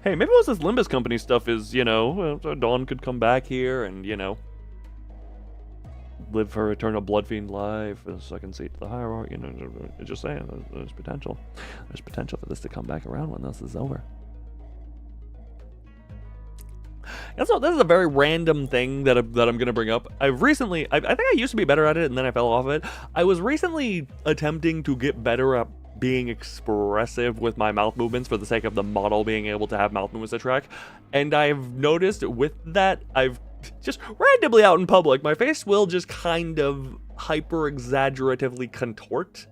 Hey, maybe once this Limbus company stuff is, well, so Dawn could come back here and, live her eternal bloodfiend life for the second seat to the Hierarch. Just saying, there's potential. There's potential for this to come back around when this is over. This is a very random thing that I'm gonna bring up. I think I used to be better at it and then I fell off it. I was recently attempting to get better at being expressive with my mouth movements for the sake of the model being able to have mouth movements to track. And I've noticed with that, I've just randomly out in public, my face will just kind of hyper exaggeratively contort.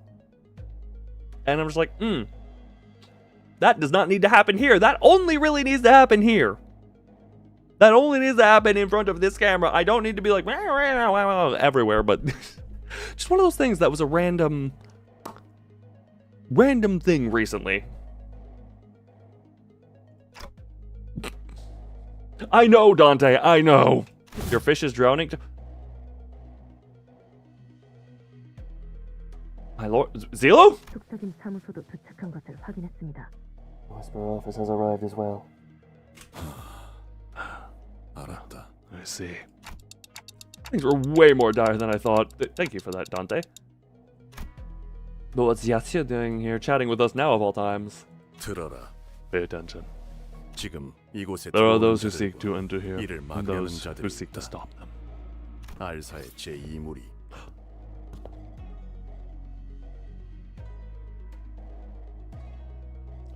And I'm just like, that does not need to happen here. That only really needs to happen here. That only needs to happen in front of this camera. I don't need to be like everywhere, but just one of those things that was a random thing recently. I know, Dante, I know. Your fish is drowning. My lord, Zelo? Whisper office has arrived as well. 알았다. I see. Things were way more dire than I thought. Thank you for that, Dante. But what's Yassia doing here, chatting with us now of all times? 들어라. Pay attention. 지금 이곳에 There are those who 들어온 seek to enter here, 이를 and 막으려는 those 자들이 who seek to 있다. stop them. 알사의 제2무리.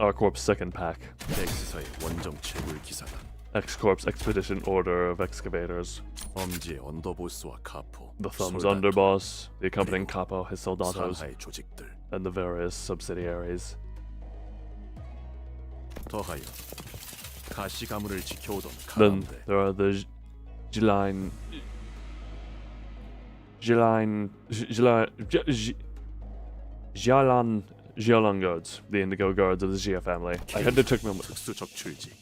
Our Corp's second pack. 엑스사의 원정 채굴 기사단. X-Corp's Expedition Order of Excavators. 엄지의 언더보스와 카포. The Thumb's 솔다트, underboss, the accompanying capo, his soldados, 산하의 조직들. and the various subsidiaries. 더하여 가시 가문을 지켜오던 Then 가람대. there are the Jialan guards, the Indigo guards of the Jia family. I had to took them. 특수 적출지.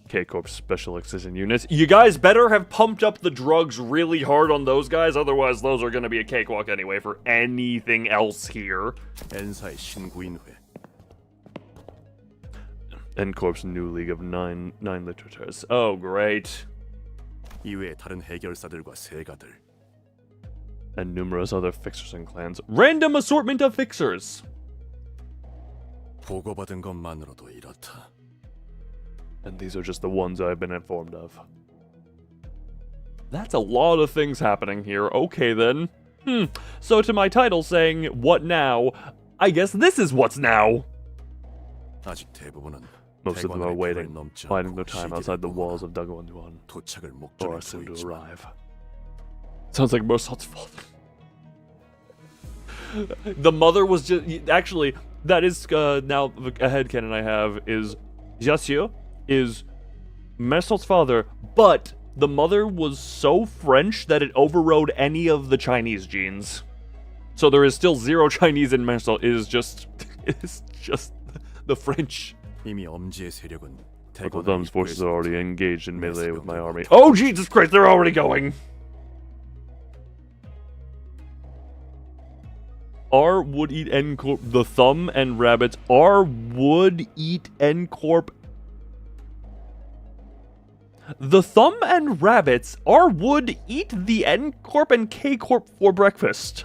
K-Corp Special Excision Units. You guys better have pumped up the drugs really hard on those guys, otherwise those are gonna be a cakewalk anyway for anything else here. 엔사의 신구인회. N-Corp's new League of Nine Literatures. Oh, great. 이외의 다른 해결사들과 세가들. And numerous other fixers and clans. Random assortment of fixers! 보고받은 것만으로도 이렇다. And these are just the ones I've been informed of. That's a lot of things happening here. Okay then. So to my title saying, what now? I guess this is what's now. 아직 대부분은 Most of them are 대관원의 waiting, 벽을 넘지 biding 않고 their time 시기를 outside the 보거나 walls of Dagwon 도착을 or 목전에 are soon to 두고 있지만 arrive. Sounds like Mersault's fault. The mother was just... Actually, that is now a headcanon I have is... Jiaxiu is Mersault's father, but the mother was so French that it overrode any of the Chinese genes. So there is still zero Chinese in Mersault. It is just the French. 이미 엄지의 세력은 Uncle Thumb's forces are already engaged in melee with my army. Oh, Oh, Jesus Christ, they're already going! R would eat N-Corp. The Thumb and Rabbits. R would eat N-Corp. The Thumb and Rabbits. R would eat the N-Corp and K-Corp for breakfast.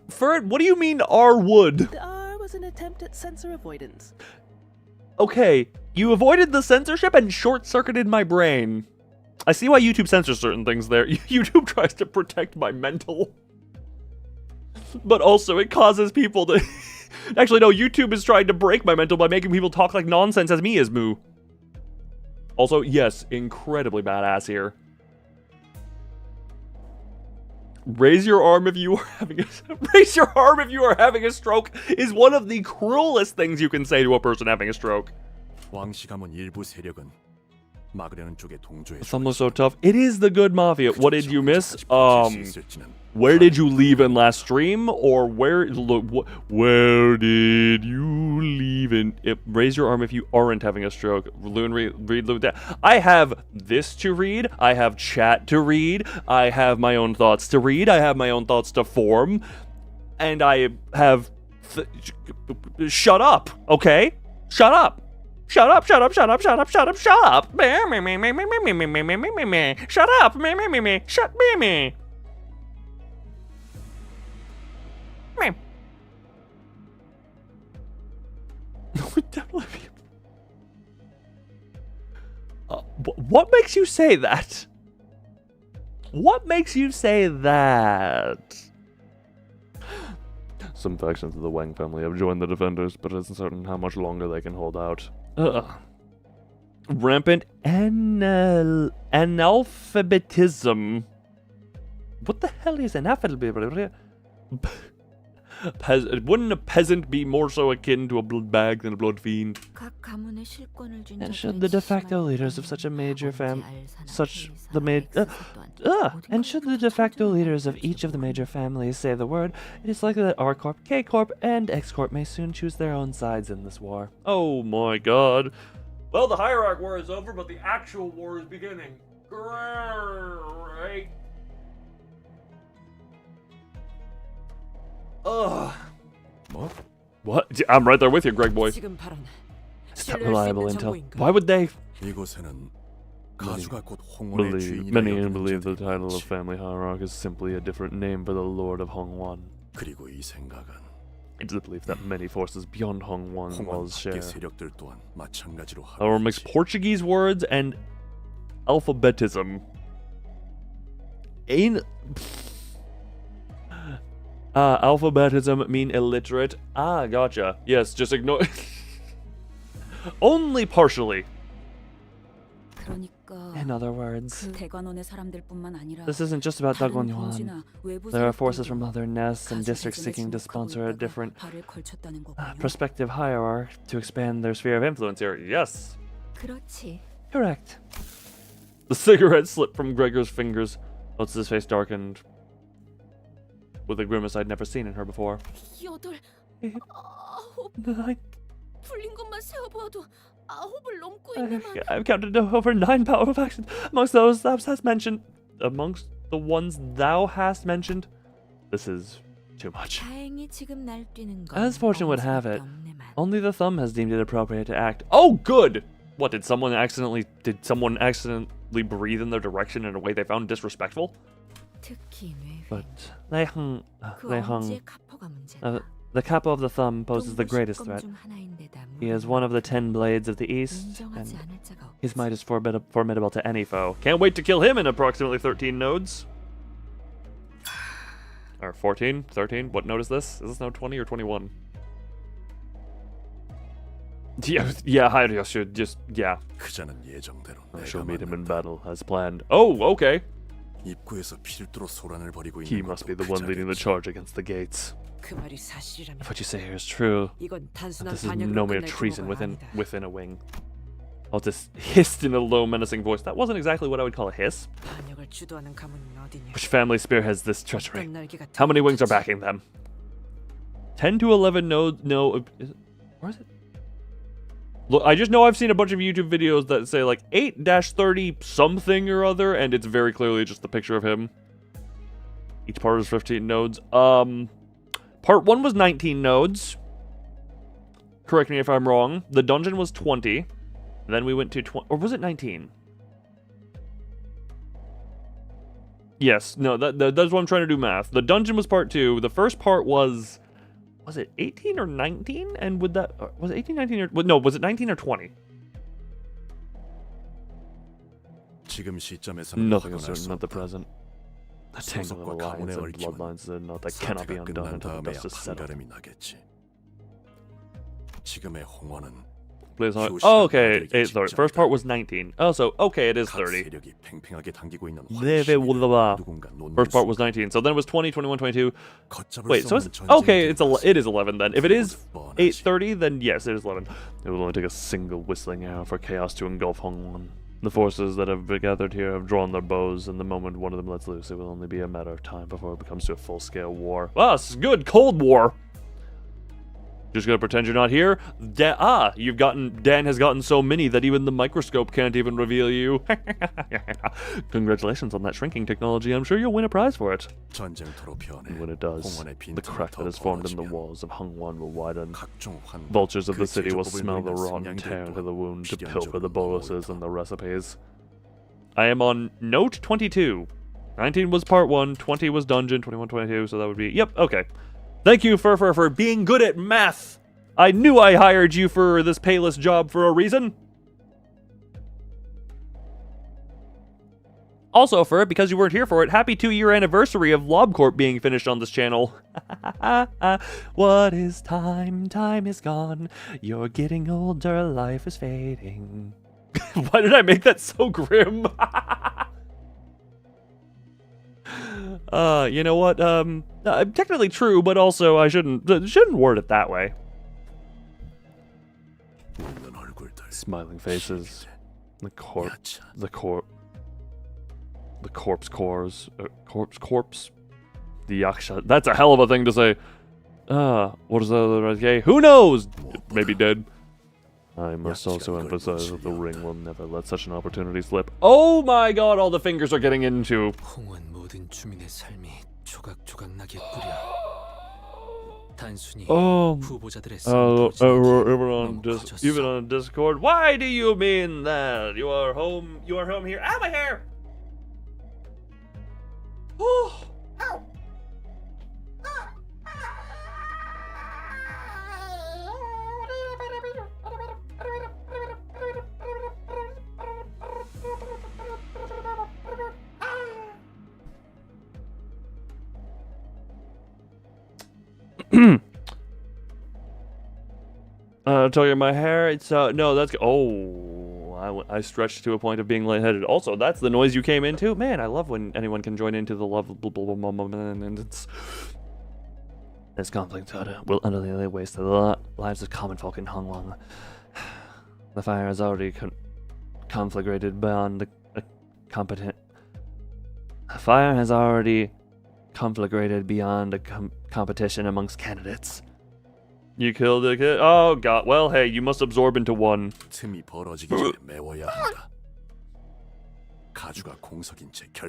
Ferd, what do you mean R would? The R was an attempt at censor avoidance. Okay, you avoided the censorship and short-circuited my brain. I see why YouTube censors certain things there. YouTube tries to protect my mental. But also, it causes people to... Actually, no, YouTube is trying to break my mental by making people talk like nonsense as me as Moo. Also, yes, incredibly badass here. Raise your arm if you are having a... Raise your arm if you are having a stroke is one of the cruelest things you can say to a person having a stroke. 왕씨 가문 일부 세력은 막으려는 쪽에 동조해 It's almost so tough. It is the good mafia. What did you miss? 있을지는 Where did you leave in last stream? Or where did you leave in... raise your arm if you aren't having a stroke. Loon, read Loon. I have this to read. I have chat to read. I have my own thoughts to read. I have my own thoughts to form. And I have... shut up, okay? Shut up. Shut up, shut up, shut up, shut up, shut up, shut up. Shut up. Shut me. Would definitely be. What makes you say that? What makes you say that? Some factions of the Wang family have joined the defenders, but it's uncertain how much longer they can hold out. Rampant analphabetism. What the hell is analphabetism? Wouldn't a peasant be more so akin to a blood bag than a blood fiend? And should the de facto leaders of such a major and should the de facto leaders of each of the major families say the word, it is likely that R Corp, K Corp, and X Corp may soon choose their own sides in this war. Oh my god. Well, the Hierarch war is over, but the actual war is beginning. Great. Ugh. What? I'm right there with you, Greg boy. It's not reliable intel. Why would they? Many believe the title of family Hierarch is simply a different name for the Lord of Hongwan. It's the belief that many forces beyond Hongwan walls share our mixed Portuguese words and alphabetism. Alphabetism mean illiterate. Ah, gotcha. Yes, just ignore. Only partially. In other words, this isn't just about Dagwon. There are forces from other nests and districts seeking to sponsor a different prospective hierarch to expand their sphere of influence here. Yes. Correct. The cigarette slipped from Gregor's fingers. Oates' face darkened with a grimace I'd never seen in her before. 9. 풀린 것만 세어보아도 9을 넘고 있네만. I've counted over 9 powerful factions amongst those thou hast mentioned. Amongst the ones thou hast mentioned. This is too much. As fortune would have it, only the thumb has deemed it appropriate to act. Oh, good! What, did someone accidentally breathe in their direction in a way they found disrespectful? But the capo of the thumb poses the greatest threat. He is one of the 10 blades of the east, and his might is formidable to any foe. Can't wait to kill him in approximately 13 nodes. Or 14? 13? What node is this? Is this node 20 or 21? Yeah, Hierarch should just, yeah. I shall meet him in battle, as planned. Oh, okay. He must be the one leading the charge against the gates. If what you say here is true, this is no mere treason within a wing. I'll just hissed in a low, menacing voice. That wasn't exactly what I would call a hiss. Which family spearheads this treachery? How many wings are backing them? 10 to 11 nodes. No, where is it? Look, I just know I've seen a bunch of YouTube videos that say like 8-30 something or other, and it's very clearly just the picture of him. Each part is 15 nodes. Part 1 was 19 nodes. Correct me if I'm wrong. The dungeon was 20. Then we went to 20, or was it 19? Yes, no, that's what I'm trying to do math. The dungeon was part 2. The first part was it 18 or 19? And would that, was it 18, 19, or, no, was it 19 or 20? Nothing is certain at the present. A tangle of alliance and bloodlines is a knot that cannot be undone until the dust is settled. Please, oh, okay. Sorry, first part was 19. Oh, so, okay, it is 30. First part was 19. So then it was 20, 21, 22. Wait, so it's, okay, it is 11 then. If it is 8:30, then yes, it is 11. It will only take a single whistling arrow for chaos to engulf Hongwan. The forces that have gathered here have drawn their bows, and the moment one of them lets loose, it will only be a matter of time before it becomes to a full-scale war. Ah, this is good! Cold War! Just gonna pretend you're not here? Dan has gotten so many that even the microscope can't even reveal you. Congratulations on that shrinking technology. I'm sure you'll win a prize for it. And when it does, the crack that is formed in the walls of Hongwan will widen. Vultures of the city will smell the rot and tear into the wound to pilfer the boluses and the recipes. I am on note 22. 19 was part 1, 20 was dungeon, 21, 22, so that would be, yep, okay. Thank you, Furfur, for being good at math. I knew I hired you for this payless job for a reason. Also, for it, because you weren't here for it, happy 2-year anniversary of LobCorp being finished on this channel. What is time? Time is gone. You're getting older, life is fading. Why did I make that so grim? You know what? Technically true, but also I shouldn't word it that way. Smiling faces. The corpse cores. Corpse. The yaksha. That's a hell of a thing to say. What is the other? Okay, who knows? Maybe dead. I must also emphasize that the ring will never let such an opportunity slip. Oh my god, all the fingers are getting into. 홍은 모든 주민의 삶이 조각조각 나게 꾸려. 단순히 후보자들의 even on Discord. Why do you mean that? You are home here. Ow, my hair! Oh. Talking my hair, it's no, that's I stretched to a point of being lightheaded. Also, that's the noise you came into. Man, I love when anyone can join into the love and this conflict will utterly waste the lives of common folk in Hongwang. The fire has already conflagrated beyond the competent. The fire has already conflagrated beyond a competition amongst candidates. You killed a kid? Oh god, well hey, you must absorb into one.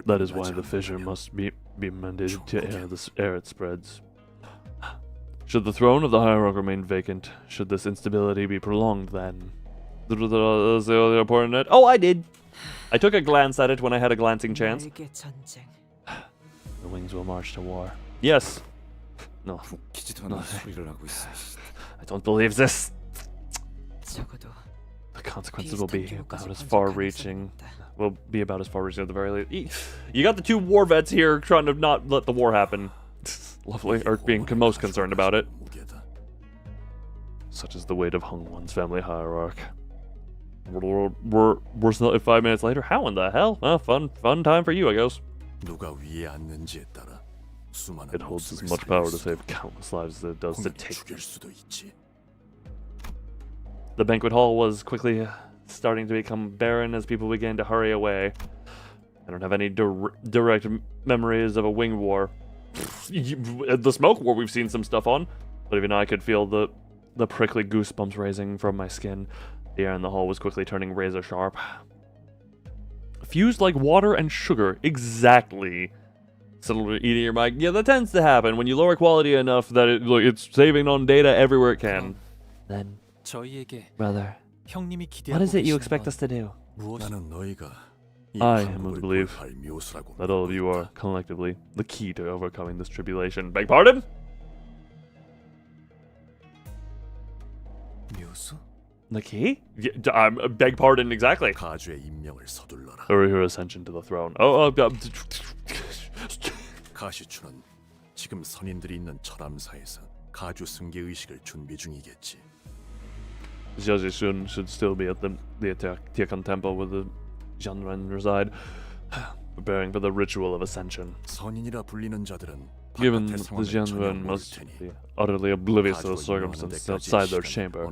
That is why the fissure must be mended to air it spreads. Should the throne of the Hierarch remain vacant, should this instability be prolonged then? Oh, I did! I took a glance at it when I had a glancing chance. The wings will march to war. Yes! No. I don't believe this. The consequences will be about as far-reaching. Will be about as far-reaching at the very least. You got the 2 war vets here trying to not let the war happen. Lovely, or being most concerned about it. Such is the weight of Hongwan's family hierarch. We're worse than 5 minutes later. How in the hell? Well, fun time for you, I guess. It holds as much power to save countless lives as it does to take them. The banquet hall was quickly starting to become barren as people began to hurry away. I don't have any direct memories of a wing war. The smoke war we've seen some stuff on, but even I could feel the prickly goosebumps raising from my skin. The air in the hall was quickly turning razor sharp. Fused like water and sugar, exactly. Suddenly eating your mic. Yeah, that tends to happen when you lower quality enough that it's saving on data everywhere it can. Then, brother, what is it you expect us to do? I am of the belief that all of you are collectively the key to overcoming this tribulation. Beg pardon? The key? Yeah, beg pardon, exactly. Hurry her ascension to the throne. 가시추는 지금 선인들이 있는 철암사에서 가주 승계 의식을 준비 중이겠지. Xiaozi Shun should still be at the Tiakan Temple where the Jianren reside, preparing for the ritual of ascension. 선인이라 불리는 자들은 Given the Jianren must be utterly oblivious to the circumstances outside their chamber,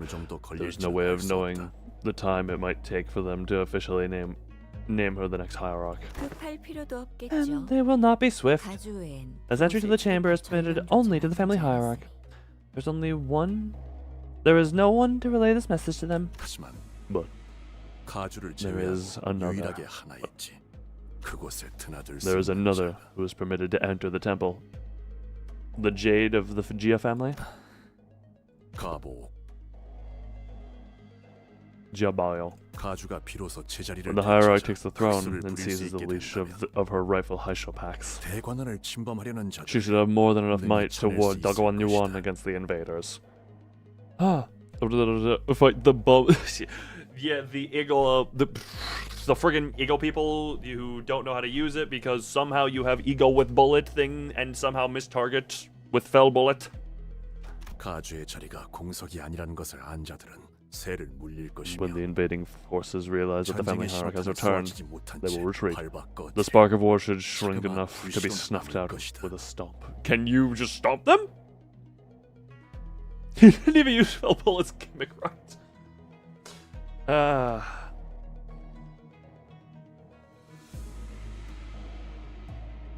there's no way of knowing the time it might take for them to officially name her the next hierarch. And they will not be swift, as entry to the chamber is permitted only to the family hierarch. There is no one to relay this message to them. But there is another. There is another who is permitted to enter the temple. The Jade of the Jia family? Jiabayo. When the hierarch takes the throne and seizes the leash of her rightful Haisho packs, she should have more than enough might to ward Dagwan Yuan against the invaders. Fight the bum. Yeah, the eagle, the friggin' eagle people who don't know how to use it because somehow you have eagle with bullet thing and somehow miss target with fell bullet. 가주의 자리가 공석이 아니라는 것을 안 자들은 새를 물릴 것이며 When the invading forces realize that the family 전쟁의 hierarch has 신호탄을 returned, 쏘아주지 못한 they will 채 retreat. 밟아껐지. The spark of war should shrink 자그마한 enough to be 불씨로 snuffed 남을 out 것이다. with a stomp. Can you just stop them? He didn't even use fell bullets, gimmick right.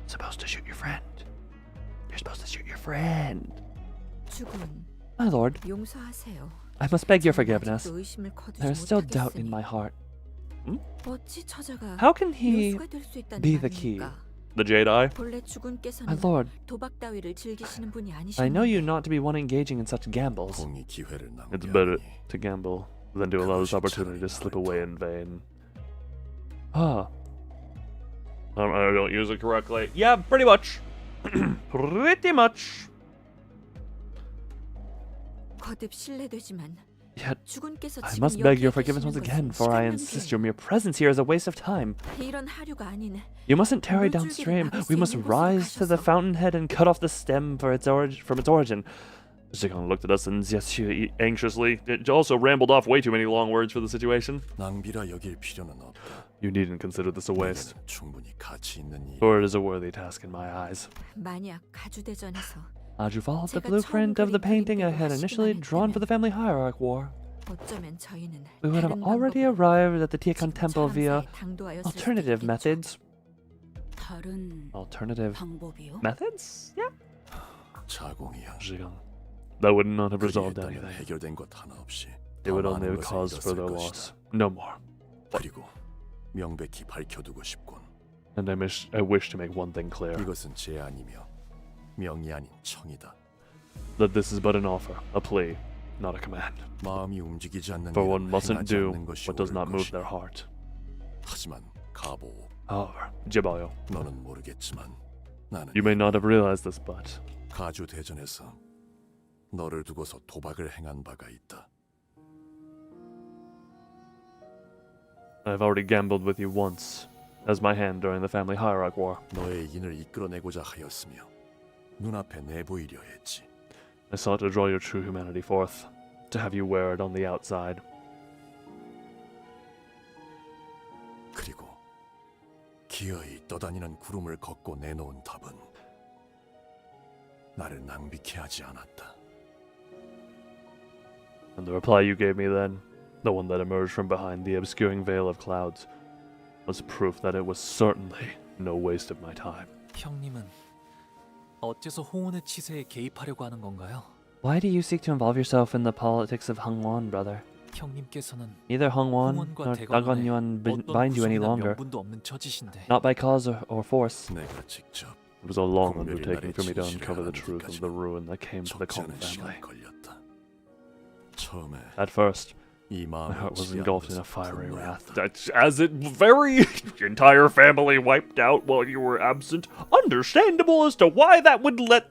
Supposed to shoot your friend. You're supposed to shoot your friend. 주군, My lord, 용서하세요. I must beg your 저는 forgiveness. 아직도 의심을 거두지 There is still doubt in 못하겠으니 my heart. 어찌 처자가 How can he 묘수가 될 수 있다는 be the key? 말입니까? The Jade Eye? 본래 My 주군께서는 lord, 도박 따위를 즐기시는 분이 I know you 아니셨는데 not to be one engaging in such gambles. 공이 기회를 It's better 낭비하니 to gamble than to allow this opportunity to slip away in vain. I don't use it correctly. Yeah, pretty much. Pretty much. 거듭 실례되지만 Yet, 주군께서 I 지금 must beg 여기에 your forgiveness once 계시는 again, 것은 for I 시간 insist 낭비예요. your mere presence here is a waste of time. 이런 하류가 아닌 You mustn't tarry 물줄기를 downstream. 막을 수 We must 있는 곳으로 rise to the 가셔서 fountainhead and cut off the stem from its origin. Zikon looked at us and anxiously. It also rambled off way too many long words for the situation. 낭비라 여길 필요는 없다. You needn't consider this a waste, 내게는 충분히 가치 있는 일. for it is a worthy task in my eyes. 만약 가주대전에서 As you followed the 제가 blueprint 처음 of the 그린 painting I 그림대로 had initially 하시기만 drawn for the family hierarch war, 어쩌면 저희는 we would have 다른 already 방법으로 arrived at the Tiekon 지금 temple via 철암사에 당도하였을 수도 alternative 있겠죠. methods. 다른 Alternative 방법이요? methods? Yeah. 자공이야. Zikon. That would not have 그리 resolved 했다면 anything. 해결된 것 하나 없이 It would 더 only 많은 have 것을 caused 잃었을 further 것이다. loss. No more. 그리고 명백히 밝혀두고 싶군. And I wish to make one thing clear. 이것은 제안이며 명이 아닌 청이다. That this is but an offer, a plea, not a command. 마음이 움직이지 않는 For 일은 one mustn't 행하지 do 않는 것이 what does 옳을 not move 것이다. their heart. 하지만 가보, However, Jibayo, 너는 모르겠지만 나는 you may not have realized this, but 가주 대전에서 너를 두고서 도박을 행한 바가 있다. I've already gambled with you once, as my hand during the family hierarch war. 너의 인을 이끌어내고자 하였으며 눈앞에 내보이려 했지. I sought to draw your true humanity forth, to have you wear it on the outside. 그리고 기어이 떠다니는 구름을 걷고 내놓은 답은 나를 낭비케 하지 않았다. And the reply you gave me then, the one that emerged from behind the obscuring veil of clouds, was proof that it was certainly no waste of my time. 형님은 어째서 홍원의 치세에 개입하려고 하는 건가요? Why do you seek to involve yourself in the politics of Hongwon, brother? 형님께서는 Neither Hongwon 홍원과 nor 대관원에 Dagon 어떤 bind you any 구속이나 longer, 명분도 없는 처지신데 not by cause or force. 내가 직접 It was a long 공멸의 undertaking for me to 날의 uncover the 진실을 truth of the ruin that came to the 적지 Kong 않은 family. 시간이 걸렸다. 처음에 At first, 이 my 마음을 heart was 지배하는 engulfed in 것은 a fiery wrath. 분노였다. That's as it very entire family wiped out while you were absent. Understandable as to why that would lead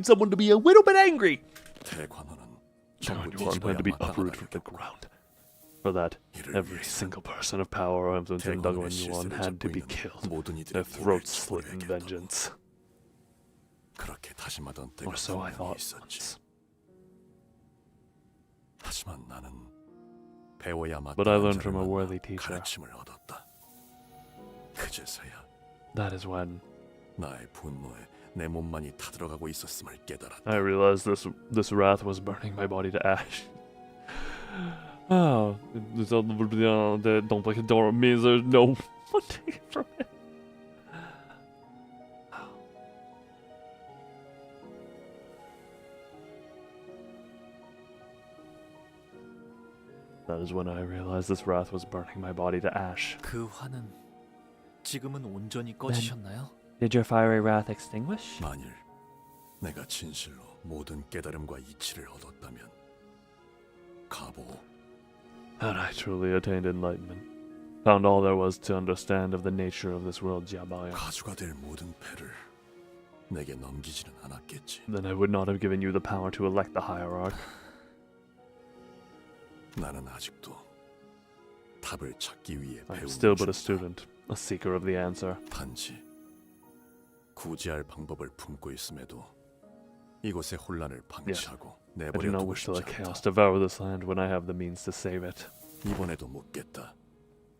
someone to be a little bit angry. 대관원은 God, 전부 you are going to be 뒤집어야 uprooted from the 마땅하다. ground. For that, 이를 every 위해서 single person of power or influence in Dago 대관원의 and Yuan 실세를 had to 잡고 be 있는 killed, 모든 their 이들의 목을 throats slit in 쳐버려야겠다고. vengeance. 그렇게 다짐하던 때가 Or so I 분명히 thought 있었지. once. 하지만 나는 배워야 But I 마땅한 learned 자를 from a 만나 worthy teacher. 가르침을 얻었다. 그제서야 That is when 나의 분노에 내 몸만이 타들어가고 있었음을 깨달았다. I realized this wrath was burning my body to ash. Oh, the don't like a door means there's no one taken from it. That is when I realized this wrath was burning my body to ash. 그 화는 지금은 온전히 꺼지셨나요? Did your fiery wrath extinguish? 만일 내가 진실로 모든 깨달음과 이치를 얻었다면 가보 Had I truly attained enlightenment, found all there was to understand of the nature of this world, Jiabaya, 가주가 될 모든 패를 내게 넘기지는 않았겠지. then I would not have given you the power to elect the hierarch. 나는 아직도 답을 찾기 위해 I'm 배우는 still but a 중이다. student, a seeker of the answer. 단지 구제할 방법을 품고 있음에도 이곳의 혼란을 방치하고 I do 내버려 not 두고 wish to let 싶지 chaos 않다. devour this land when I have the means to save it. 이번에도 묻겠다.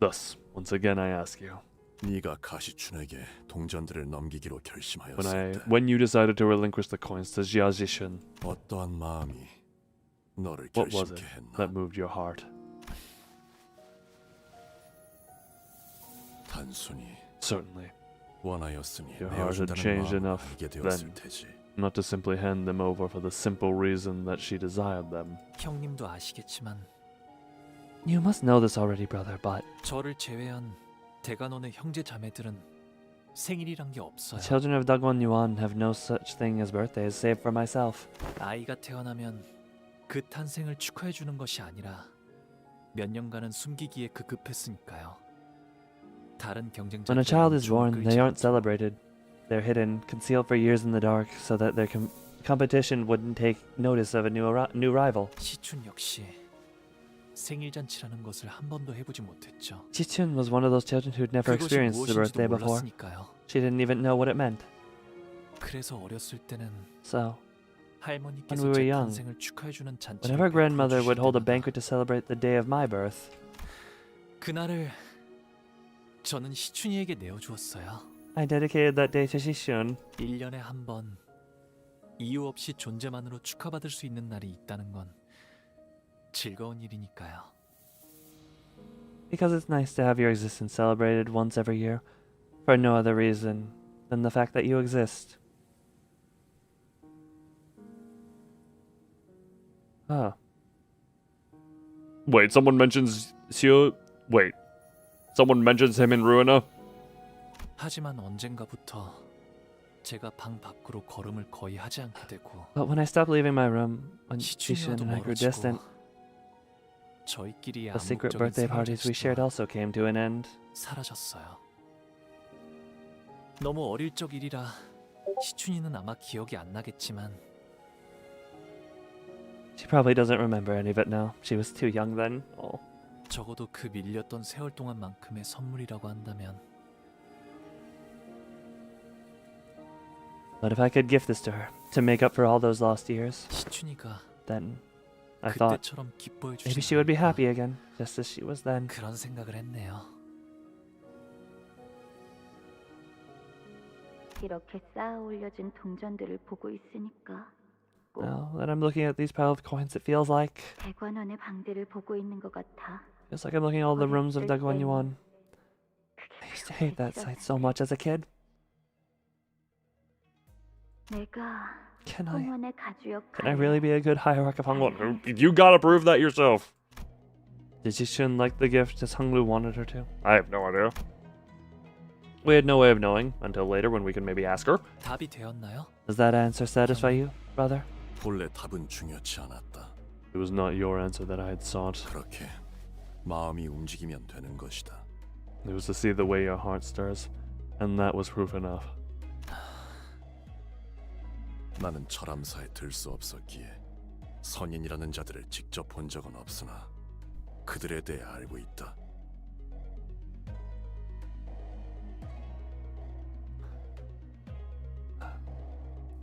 Thus, once again I ask you, 네가 가시춘에게 동전들을 넘기기로 결심하였을 때 when you decided to relinquish the coins to Jia Zixun, 어떠한 마음이 너를 what was 결심케 it 했나? that moved your heart? 단순히 Certainly, 원하였으니 your heart had 내어준다는 changed 마음을 enough 알게 되었을 then 테지. not to simply hand them over for the simple reason that she desired them. 형님도 아시겠지만 You must know this already, brother, but 저를 제외한 대간원의 형제 자매들은 생일이란 게 the 없어요. children of Dagwon Yuan have no such thing as birthdays save for myself. 아이가 태어나면 그 탄생을 축하해 주는 것이 아니라 몇 년간은 숨기기에 급급했으니까요. 다른 When a child is born, they aren't celebrated. They're hidden, concealed for years in the dark, so that their competition wouldn't take notice of a new rival. 시춘 역시 생일 잔치라는 것을 한 번도 해보지 못했죠. Chichun was one of those children who'd never 그것이 experienced the birthday 무엇인지도 before. 몰랐으니까요. She didn't even know what it meant. 그래서 어렸을 때는 So, 할머니께서 When we were 제 young, 탄생을 축하해 주는 잔치를 whenever grandmother would hold a 베풀어 주실 banquet to celebrate the day of my birth, 때마다 그날을 저는 시춘이에게 내어주었어요. I dedicated that day to Shishun. 1년에 한 번 이유 없이 존재만으로 축하받을 수 있는 날이 있다는 건 즐거운 일이니까요. Because it's nice to have your existence celebrated once every year, for no other reason than the fact that you exist. Ah, Wait, someone mentions Xiu. Wait, someone mentions him in Ruina. 하지만 언젠가부터 제가 방 밖으로 걸음을 거의 하지 않게 되고 but when I stopped leaving my room, when Shishun 시춘이와도 and I grew 멀어지고 distant, 저희끼리 the secret 암묵적인 birthday 생활 parties we shared 자체도 also came to an end. 사라졌어요. 너무 어릴 적 일이라 시춘이는 아마 기억이 안 나겠지만 She probably doesn't remember any of it now. She was too young then. Oh. 적어도 그 밀렸던 세월 동안만큼의 선물이라고 한다면 But if I could gift this to her, to make up for all those lost years, 시춘이가 then I thought 그때처럼 기뻐해 주지 maybe she would be happy again, just as she was then. 그런 생각을 했네요. 이렇게 쌓아 올려진 동전들을 보고 있으니까 꼭 Now that I'm looking at these pile of coins, it feels like 대관원의 방들을 보고 있는 것 같아. I'm looking at all the rooms of Dagwon Yuan. I used to hate that sight so much as a kid. 내가 Can I 홍원의 가주 really be a good hierarch of Hongwon? You gotta prove that yourself. Did Jishun like the gift as Honglu wanted her to? I have no idea. We had no way of knowing until later when we could maybe ask her. 답이 되었나요? Does that answer satisfy you, brother? 본래 답은 중요치 않았다. It was not your answer that I had sought. 그렇게 마음이 움직이면 되는 것이다. It was to see the way your heart stirs, and that was proof enough. 나는 철암사에 들 수 없었기에 선인이라는 자들을 직접 본 적은 없으나 그들에 대해 알고 있다.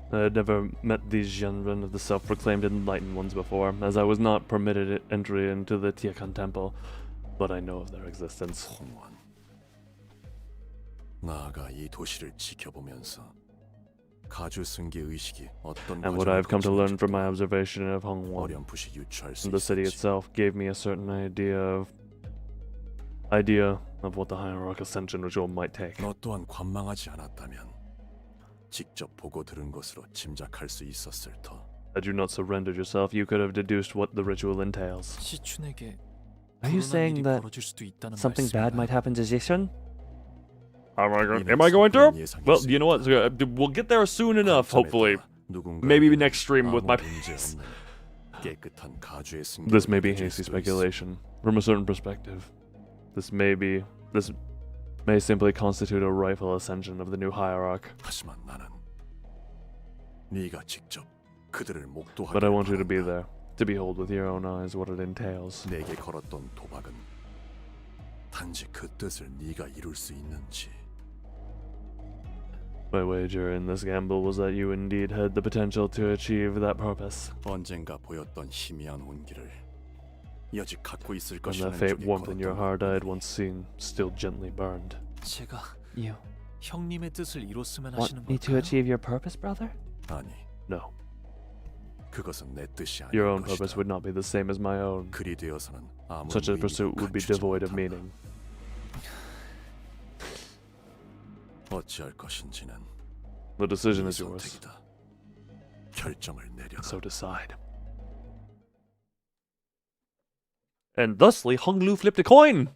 I had never met these Zhenren of the self-proclaimed enlightened ones before, as I was not permitted entry into the Tiakan temple, but I know of their existence. 홍원. 나아가 이 도시를 지켜보면서 가주 승계 의식이 어떤 And what I have come to learn from my 과정을 observation of Hongwon 어렴풋이 유추할 수 and the city 있었지. itself gave me a certain idea of what the Hierarch Ascension ritual might take. 너 또한 관망하지 않았다면 직접 보고 들은 것으로 짐작할 수 있었을 터. Had you not surrendered yourself, you could have deduced what the ritual entails. 시춘에게 Are you 불운한 saying 일이 that 벌어질 수도 있다는 something bad might 말씀인가요? happen to Jishun? Am 이는 I going to? 그런 예상이 Well, 있으니 you know what? We'll get there soon enough, 관점에 hopefully. 따라 누군가에게 Maybe next stream with my 아무 문제 peace. 없는 깨끗한 가주의 승리를 This may be 이룰 hasty 수도 있어. speculation. From a certain perspective, this may simply constitute a rightful ascension of the new hierarch. 하지만 나는 네가 직접 그들을 목도하게 But I want you to be there, to behold with your own eyes what it entails. 내게 걸었던 도박은 단지 그 뜻을 네가 이룰 수 있는지. My wager in this gamble was that you indeed had the potential to achieve that purpose. 언젠가 보였던 희미한 온기를 여직 갖고 있을 And 것이라는 that faint 쪽에 warmth in your 걸었던 heart I had once seen, still gently burned. 제가 You 형님의 뜻을 이뤘으면 want 하시는 me to 걸까요? achieve your purpose, brother? 아니, No, 그것은 내 뜻이 아닌 your own 것이다. purpose would not be the same as my own. 그리 되어서는 아무 Such a 의미도 pursuit would be 갖추지 devoid of 못한다. meaning. 어찌할 것인지는 The decision 네 is yours, 선택이다. 결정을 내려라. so decide. And thusly, Hong Lu flipped a coin!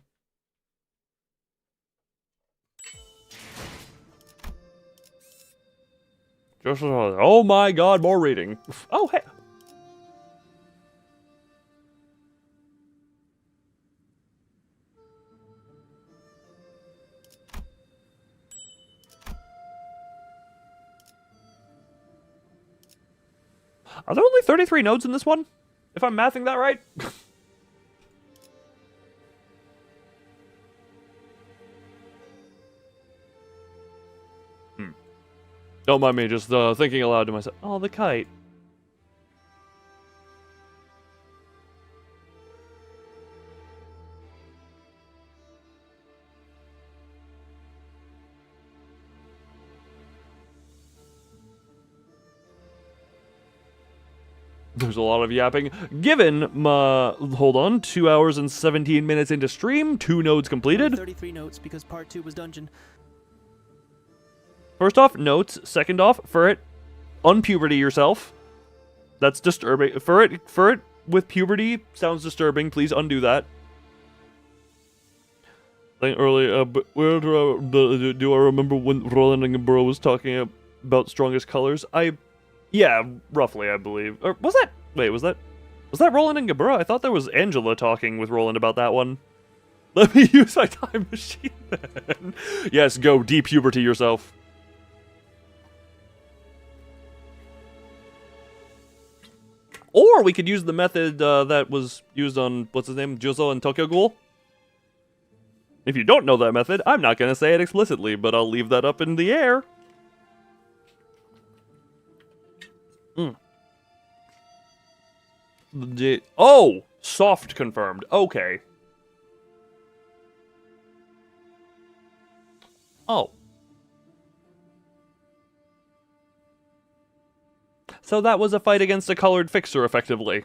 Just oh my god, more reading. Oh, hey. Are there only 33 nodes in this one? If I'm mathing that right? Don't mind me just thinking aloud to myself. Oh, the kite. There's a lot of yapping. Given my, hold on, 2 hours and 17 minutes into stream, 2 nodes completed. 33 notes because part 2 was dungeon. First off, notes. Second off, for it, unpuberty yourself. That's disturbing. For it with puberty sounds disturbing. Please undo that. I think earlier, but where do I remember when Roland and Bro was talking about strongest colors? Yeah, roughly, I believe. Or was that? Wait, was that Roland and Gabura? I thought there was Angela talking with Roland about that one. Let me use my time machine then. Yes, go de-puberty yourself. Or we could use the method that was used on, what's his name, Juzo and Tokyo Ghoul. If you don't know that method, I'm not going to say it explicitly, but I'll leave that up in the air. Oh! Soft confirmed. Okay. Oh. So that was a fight against a colored fixer, effectively.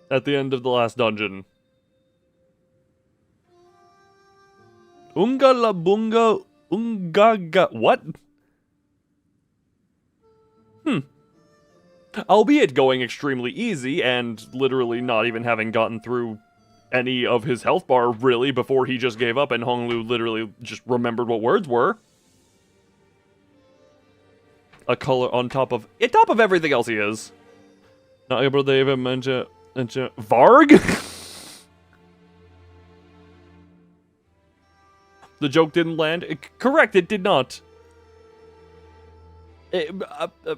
At the end of the last dungeon. Unga la bunga ungaga. What? Albeit going extremely easy and literally not even having gotten through any of his health bar really before he just gave up and Honglu literally just remembered what words were. A color on top of everything else he is. Not able to even mention Varg? The joke didn't land. Correct, it did not.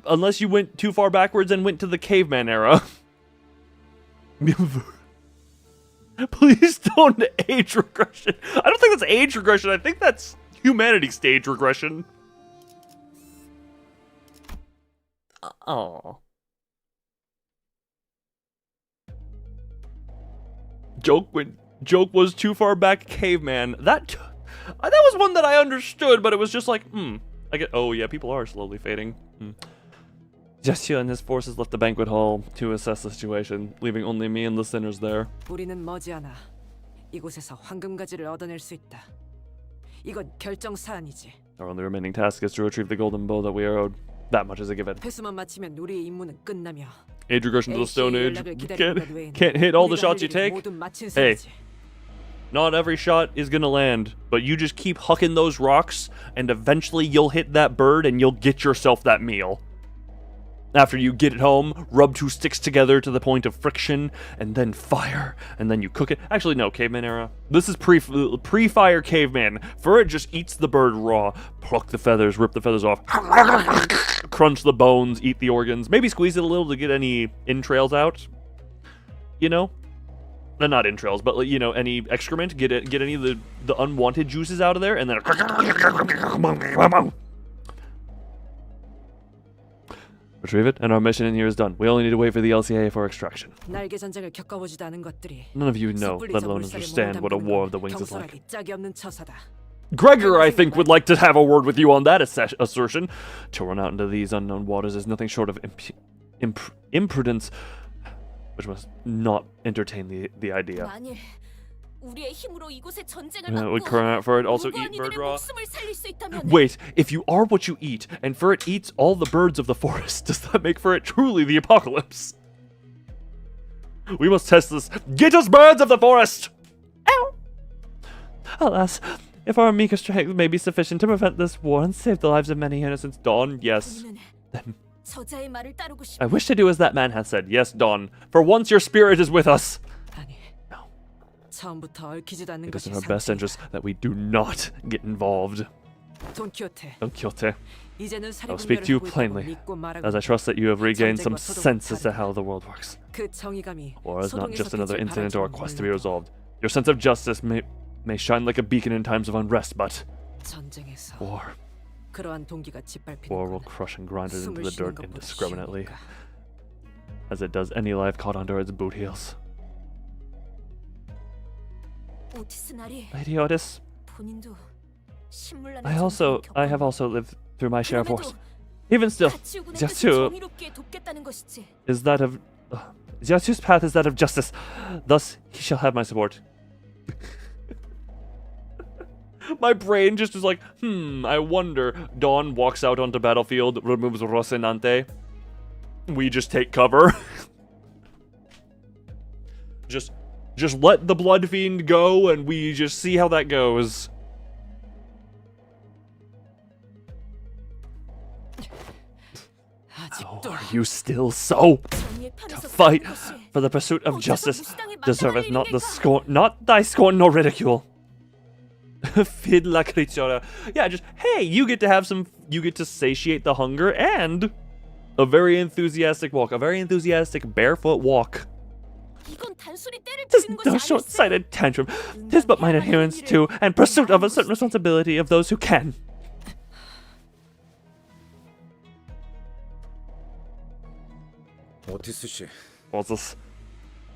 Unless you went too far backwards and went to the caveman era. Please don't age regression. I don't think that's age regression. I think that's humanity stage regression. Aww. Joke was too far back caveman. That was one that I understood, but it was just like, oh yeah, people are slowly fading. Jessica and his forces left the banquet hall to assess the situation, leaving only me and the sinners there. 우리는 머지않아 이곳에서 황금가지를 얻어낼 수 있다. 이건 결정 사안이지. Our only remaining task is to retrieve the golden bow that we are owed. That much is a given. 회수만 마치면 우리의 임무는 끝나며 Age regression to the Stone Age. 연락을 기다리는 것 외에는 Can't hit all the 우리가 shots 할 you 일이 take. 모두 마친 Hey. 셈이지. Not every shot is gonna land, but you just keep hucking those rocks, and eventually you'll hit that bird and you'll get yourself that meal. After you get it home, rub 2 sticks together to the point of friction, and then fire, and then you cook it. Actually, no, caveman era. This is pre-fire caveman. Fur just eats the bird raw. Pluck the feathers, rip the feathers off, crunch the bones, eat the organs. Maybe squeeze it a little to get any entrails out. You know? Not entrails, but you know, any excrement. Get any of the unwanted juices out of there, and then retrieve it, and our mission in here is done. We only need to wait for the LCA for extraction. 날개 전쟁을 겪어보지도 않은 것들이 None of you know, let alone understand, what a war of the wings is like. 경솔하기 짝이 없는 처사다. Gregor, I think, would like to have a word with you on that assertion. To run out into these unknown waters is nothing short of imprudence, which must not entertain the idea. 만일 우리의 힘으로 이곳의 전쟁을 Would 막고 cry out for it, also eat bird 무고한 raw. 이들의 목숨을 살릴 수 있다면 Wait, if you are what you eat, and Furret eats all the birds of the forest, does that make Furret truly the apocalypse? We must test this. Get us birds of the forest! Ow! Alas, if our meager strength may be sufficient to prevent this war and save the lives of many innocents, Dawn, yes. 우리는 저자의 말을 따르고 싶어. I wish to do as that man has said. Yes, Dawn. For once your spirit is with us. 아니, 처음부터 얽히지도 않는 It is 것이 in our best interest that we do not get involved. 돈키호테, Don Quixote, 이제는 I will speak to you 사리분별을 하고 있다고 plainly, 믿고 말하고 as I trust that you have regained some 전쟁과 소동은 sense as to 다르다. how the world works. 그 정의감이 War is not 소동에서 just another 빛을 incident or a 발하지 quest to be 몰라도 resolved. Your sense of justice may shine like a beacon in times of unrest, but 전쟁에서 war 그러한 동기가 짓밟히는 will 건 crush and grind it into 숨을 the 쉬는 dirt 것보다 indiscriminately, 쉬우니까. as it does any life caught under its boot heels. 오티스 나리 Lady Otis, 본인도 신물난의 I have also lived through my share of wars. 그럼에도 Even still, 가치우군의 just 뜻을 to 정의롭게 돕겠다는 것이지. is that of Yasu's path is that of justice. Thus, he shall have my support. My brain just is like, I wonder. Dawn walks out onto battlefield, removes Rocinante. We just take cover. just let the blood fiend go, and we just see how that goes. Oh, 아직도 are you still so 정의의 to 편에서 fight 싸우는 것이 for the pursuit of 어째서 justice 무시당에 deserveth not the 마땅할 scorn, not thy scorn nor ridicule. Feed la creatura. Yeah, just hey, you get to satiate the hunger and a very enthusiastic walk, a very enthusiastic barefoot walk. 이건 단순히 때를 Tis 부리는 no 것이 아닐세. short-sighted tantrum. Tis but mine adherence to and pursuit of a certain responsibility of those who can. 오티스 씨, What's this?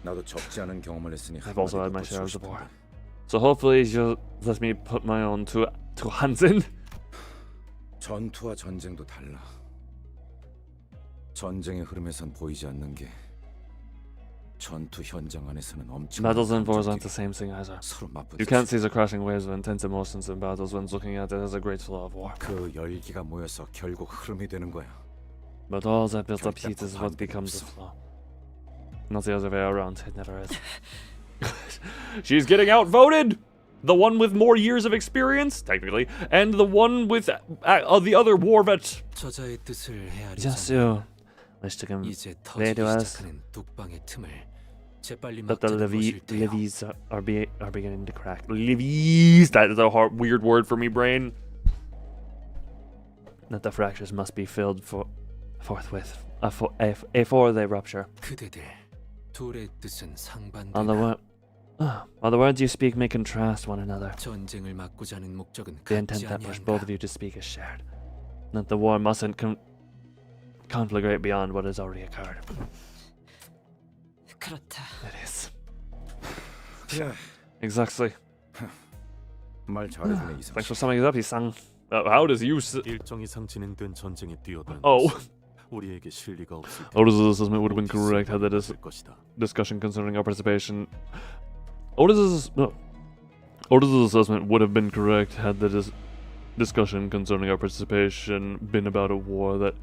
나도 적지 않은 경험을 했으니 I've also had my 한마디 share 덧붙이고 of the war. 싶은데. So hopefully you'll let me put my own to Hansen. 전투와 전쟁도 달라. 전쟁의 흐름에선 보이지 않는 게 전투 현장 안에서는 엄청난 Battles and wars aren't 감정들이 the same thing either. 서로 맞붙어. You can't see the crashing waves of intense emotions in battles when looking at it as a great flow of war. 그 열기가 모여서 결국 흐름이 되는 거야. But all that built up heat is what becomes the flow. Not the other way around, it never is. She's getting outvoted! The one with more years of experience, technically, and the one with the other war vet. 저자의 뜻을 헤아리자 Yasu wish to 이제 convey 터지기 to us 시작하는 뚝방의 틈을 재빨리 that the 막자는 것일 테요. levies are beginning to crack. Levies! That is a weird word for me, brain. That the fractures must be filled forthwith before they rupture. 그대들 둘의 뜻은 On the 상반되나. while the words you speak may contrast one another, 전쟁을 막고자 하는 목적은 the 같지 intent that pushed both 아니한가. of you to speak is shared. That the war mustn't conflagrate beyond what has already occurred. 그렇다. It is. 야, Exactly. 말 잘해주네 이상. Thanks for summing it up, Isang. How does you... 일정 이상 진행된 전쟁에 뛰어드는 Oh. 우리에게 실리가 없을 때 Otis's assessment would have been correct had that 것이다. discussion concerning our participation... Otis's assessment would have been correct had the discussion concerning our participation been about a war that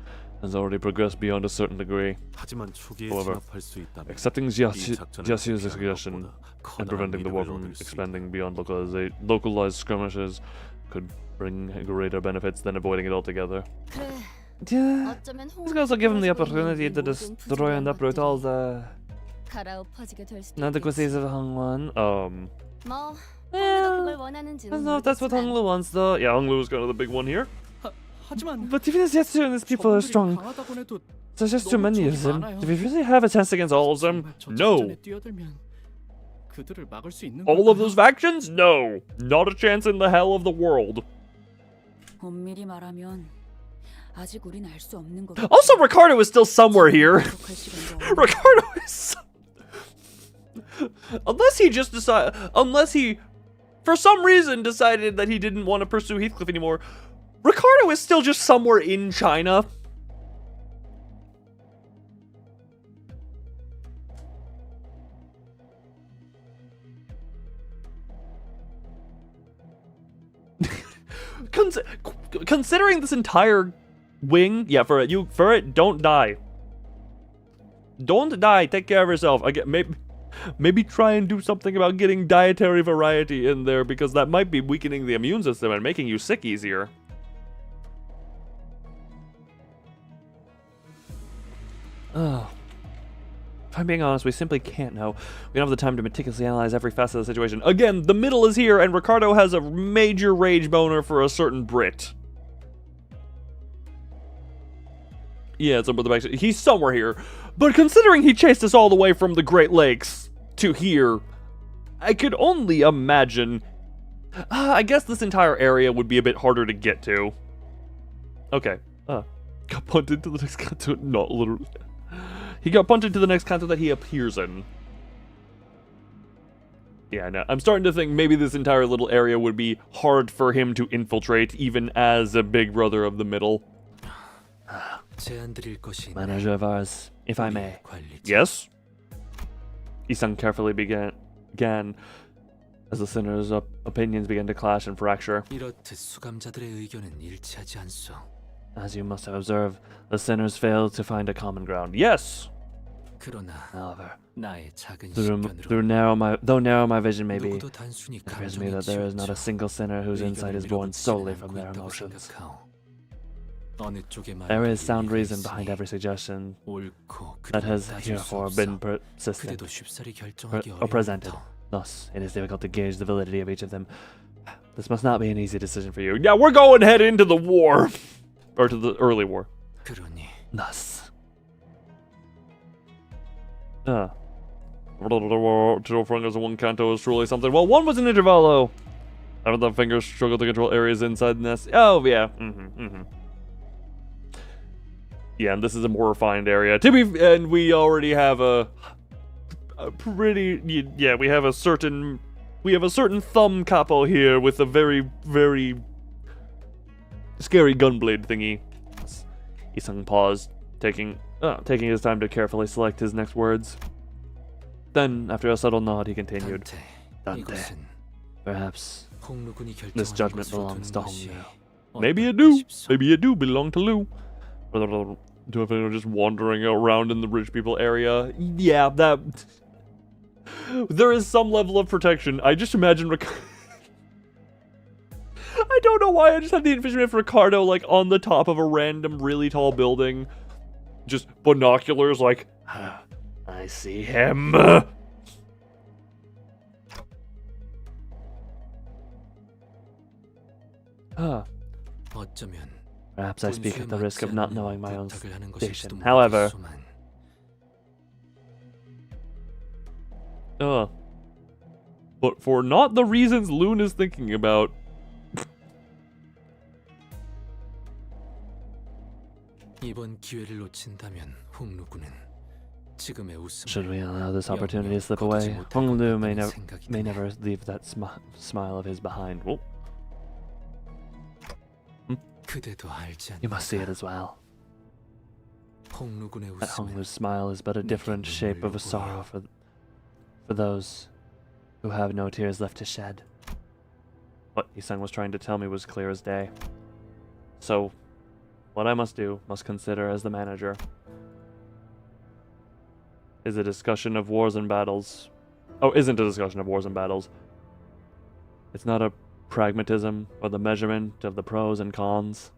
has already progressed beyond a certain degree. 하지만 초기에 However, 진압할 수 있다면 Accepting 이 작전을 Jiasu's 피하는 suggestion 것보다 and 커다란 preventing the war 위력을 from 얻을 수 있다. expanding beyond localized skirmishes could bring greater benefits than avoiding it altogether. 그래, Yeah. 어쩌면 Let's also give him the opportunity to 모든 destroy and uproot all the 갈아엎어지게 될 수도 inadequacies 있겠지. of Hongluan. 뭐 Yeah. 그걸 I 원하는지는 don't know if that's what 모르겠지만 Honglu wants, though. Yeah, Honglu is kind of the big one here. 하지만 But even as Yetsu and his people are 저분들이 strong, 강하다고 해도 there's just too 너무 many of 적이 them. 많아요. Do we really have a chance against all of them? 정말 저 No. 작전에 뛰어들면 그들을 막을 수 있는 All of 걸까요? those factions? No. Not a chance in the hell of the world. 엄밀히 말하면 아직 우린 알 수 없는 거. Also, Ricardo is still somewhere here. Ricardo is... Unless he, for some reason, decided that he didn't want to pursue Heathcliff anymore, Ricardo is still just somewhere in China. Considering this entire wing, yeah, for it, don't die. Don't die. Take care of yourself. Maybe try and do something about getting dietary variety in there, because that might be weakening the immune system and making you sick easier. Oh. If I'm being honest, we simply can't know. We don't have the time to meticulously analyze every facet of the situation. Again, the middle is here, and Ricardo has a major rage boner for a certain Brit. Yeah, it's over the back. He's somewhere here. But considering he chased us all the way from the Great Lakes to here, I could only imagine... I guess this entire area would be a bit harder to get to. Okay. Got punted to the next canto. Not literally. He got punted to the next canto that he appears in. Yeah, no. I'm starting to think maybe this entire little area would be hard for him to infiltrate, even as a big brother of the middle. Manager of ours, if I may. Yes? Isang carefully began as the sinners' opinions began to clash and fracture. As you must have observed, the sinners failed to find a common ground. Yes! However, though narrow my vision may be, it appears to me that there is not a single sinner whose insight is born solely from their emotions. There is sound reason behind every suggestion that has heretofore been persistent or presented. Thus, it is difficult to gauge the validity of each of them. This must not be an easy decision for you. Yeah, we're going head into the war. Or to the early war. Thus. Two fingers and one canto is truly something. Well, one was an intervallo. Haven't the fingers struggled to control areas inside the nest? Oh, yeah. Yeah, and this is a more refined area. And we already have a pretty... Yeah, we have a certain thumb capo here with a very, very scary gunblade thingy. Isang paused, taking his time to carefully select his next words. Then, after a subtle nod, he continued. Dante. Perhaps this judgment belongs to Honglu. Maybe it do. Maybe it do belong to Lu. To if just wandering around in the rich people area. Yeah, that... There is some level of protection. I just imagine I don't know why I just had the envisionment of Ricardo, like, on the top of a random really tall building. Just binoculars, like, I see him. Perhaps I speak at the risk of not knowing my own station. However, but for not the reasons Loon is thinking about. should we allow this opportunity to slip away, Honglu may never leave that smile of his behind. Well, you must see it as well. That Honglu's smile is but a different shape of a sorrow for those who have no tears left to shed. What Isang was trying to tell me was clear as day. So, what I must consider as the manager, is a discussion of wars and battles. Oh, isn't a discussion of wars and battles. It's not a pragmatism or the measurement of the pros and cons.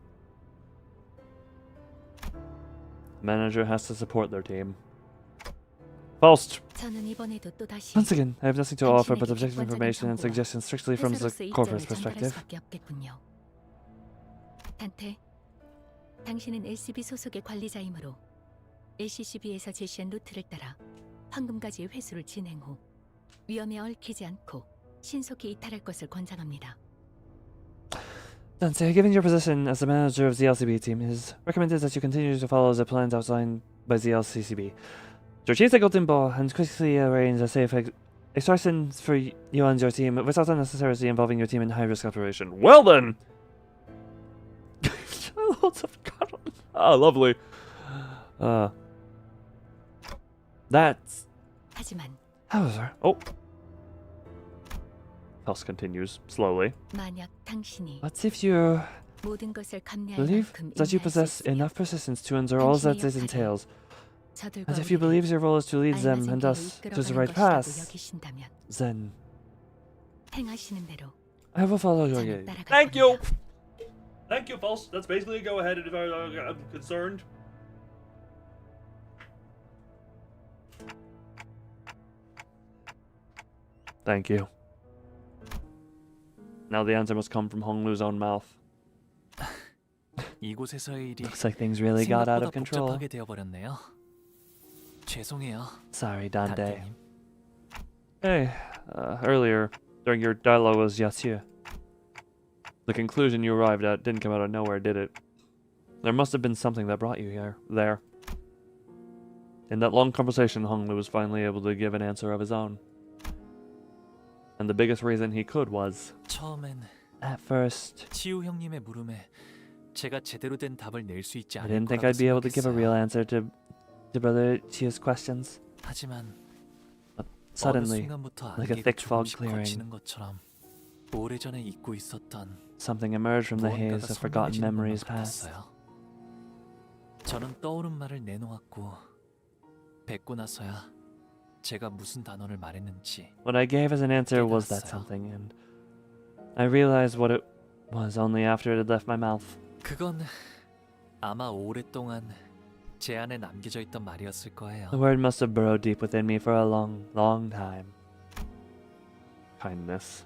Manager has to support their team. Faust! 저는 이번에도 또다시 Once again, I have nothing to offer but 당신에게 objective information and 객관적인 suggestions strictly from the 회사로서 corporate 입장을 전달할 perspective. 수밖에 없겠군요. 단테, 당신은 LCB 소속의 관리자이므로 LCCB에서 제시한 루트를 따라 황금가지의 회수를 진행 후 위험에 얽히지 않고 신속히 이탈할 것을 권장합니다. Dante, given your position as the manager of the LCB team, it is recommended that you continue to follow the plans outlined by the LCCB. Retrieve the golden ball and quickly arrange a safe extraction for you and your team without unnecessarily involving your team in high-risk operation. Well then! Lots of cuddling. Ah, lovely. That's... 하지만 However... Oh. Faust continues, slowly. 만약 당신이 What if you 모든 것을 감내할 believe 만큼 that you 인내할 수 possess 있으며 enough persistence to endure all that it entails? 저들과 And if you 우리를 believe your role is to lead them 알맞은 and 길로 us to the 이끌어가는 right 것이라고 path, 여기신다면 then 행하시는 대로 I will follow your 저는 gaze. 따라갈 Thank you! 겁니다. Thank you, Faust. That's basically a go-ahead as far as I'm concerned. Thank you. Now the answer must come from Honglu's own mouth. 이곳에서의 일이 Looks like things really got out 생각보다 of control. 복잡하게 되어버렸네요. 죄송해요, Sorry, Dante. 단테님. Hey, earlier, during your dialogue with Yasu, the conclusion you arrived at didn't come out of nowhere, did it? There must have been something that brought you there. In that long conversation, Honglu was finally able to give an answer of his own. And the biggest reason he could was, 처음엔 at first, 치우 형님의 물음에 제가 제대로 된 답을 낼 수 있지 I 않을 didn't think 거라고 I'd be able to give a real 생각했어요. answer to Brother Chia's questions. 하지만 어느 Suddenly, 순간부터 like a 안개가 thick fog 조금씩 clearing, 거치는 것처럼 오래전에 잊고 있었던 something emerged from the 무언가가 haze of forgotten 선명해지는 memories 것만 past. 같았어요. 저는 떠오른 말을 내놓았고 뵙고 나서야 제가 무슨 단어를 말했는지 What I gave as an answer was that 깨달았어요. something, and I realized what it was only after it had left my mouth. 그건 아마 오랫동안 제 안에 남겨져 있던 말이었을 거예요. The word must have burrowed deep within me for a long, long time. Kindness.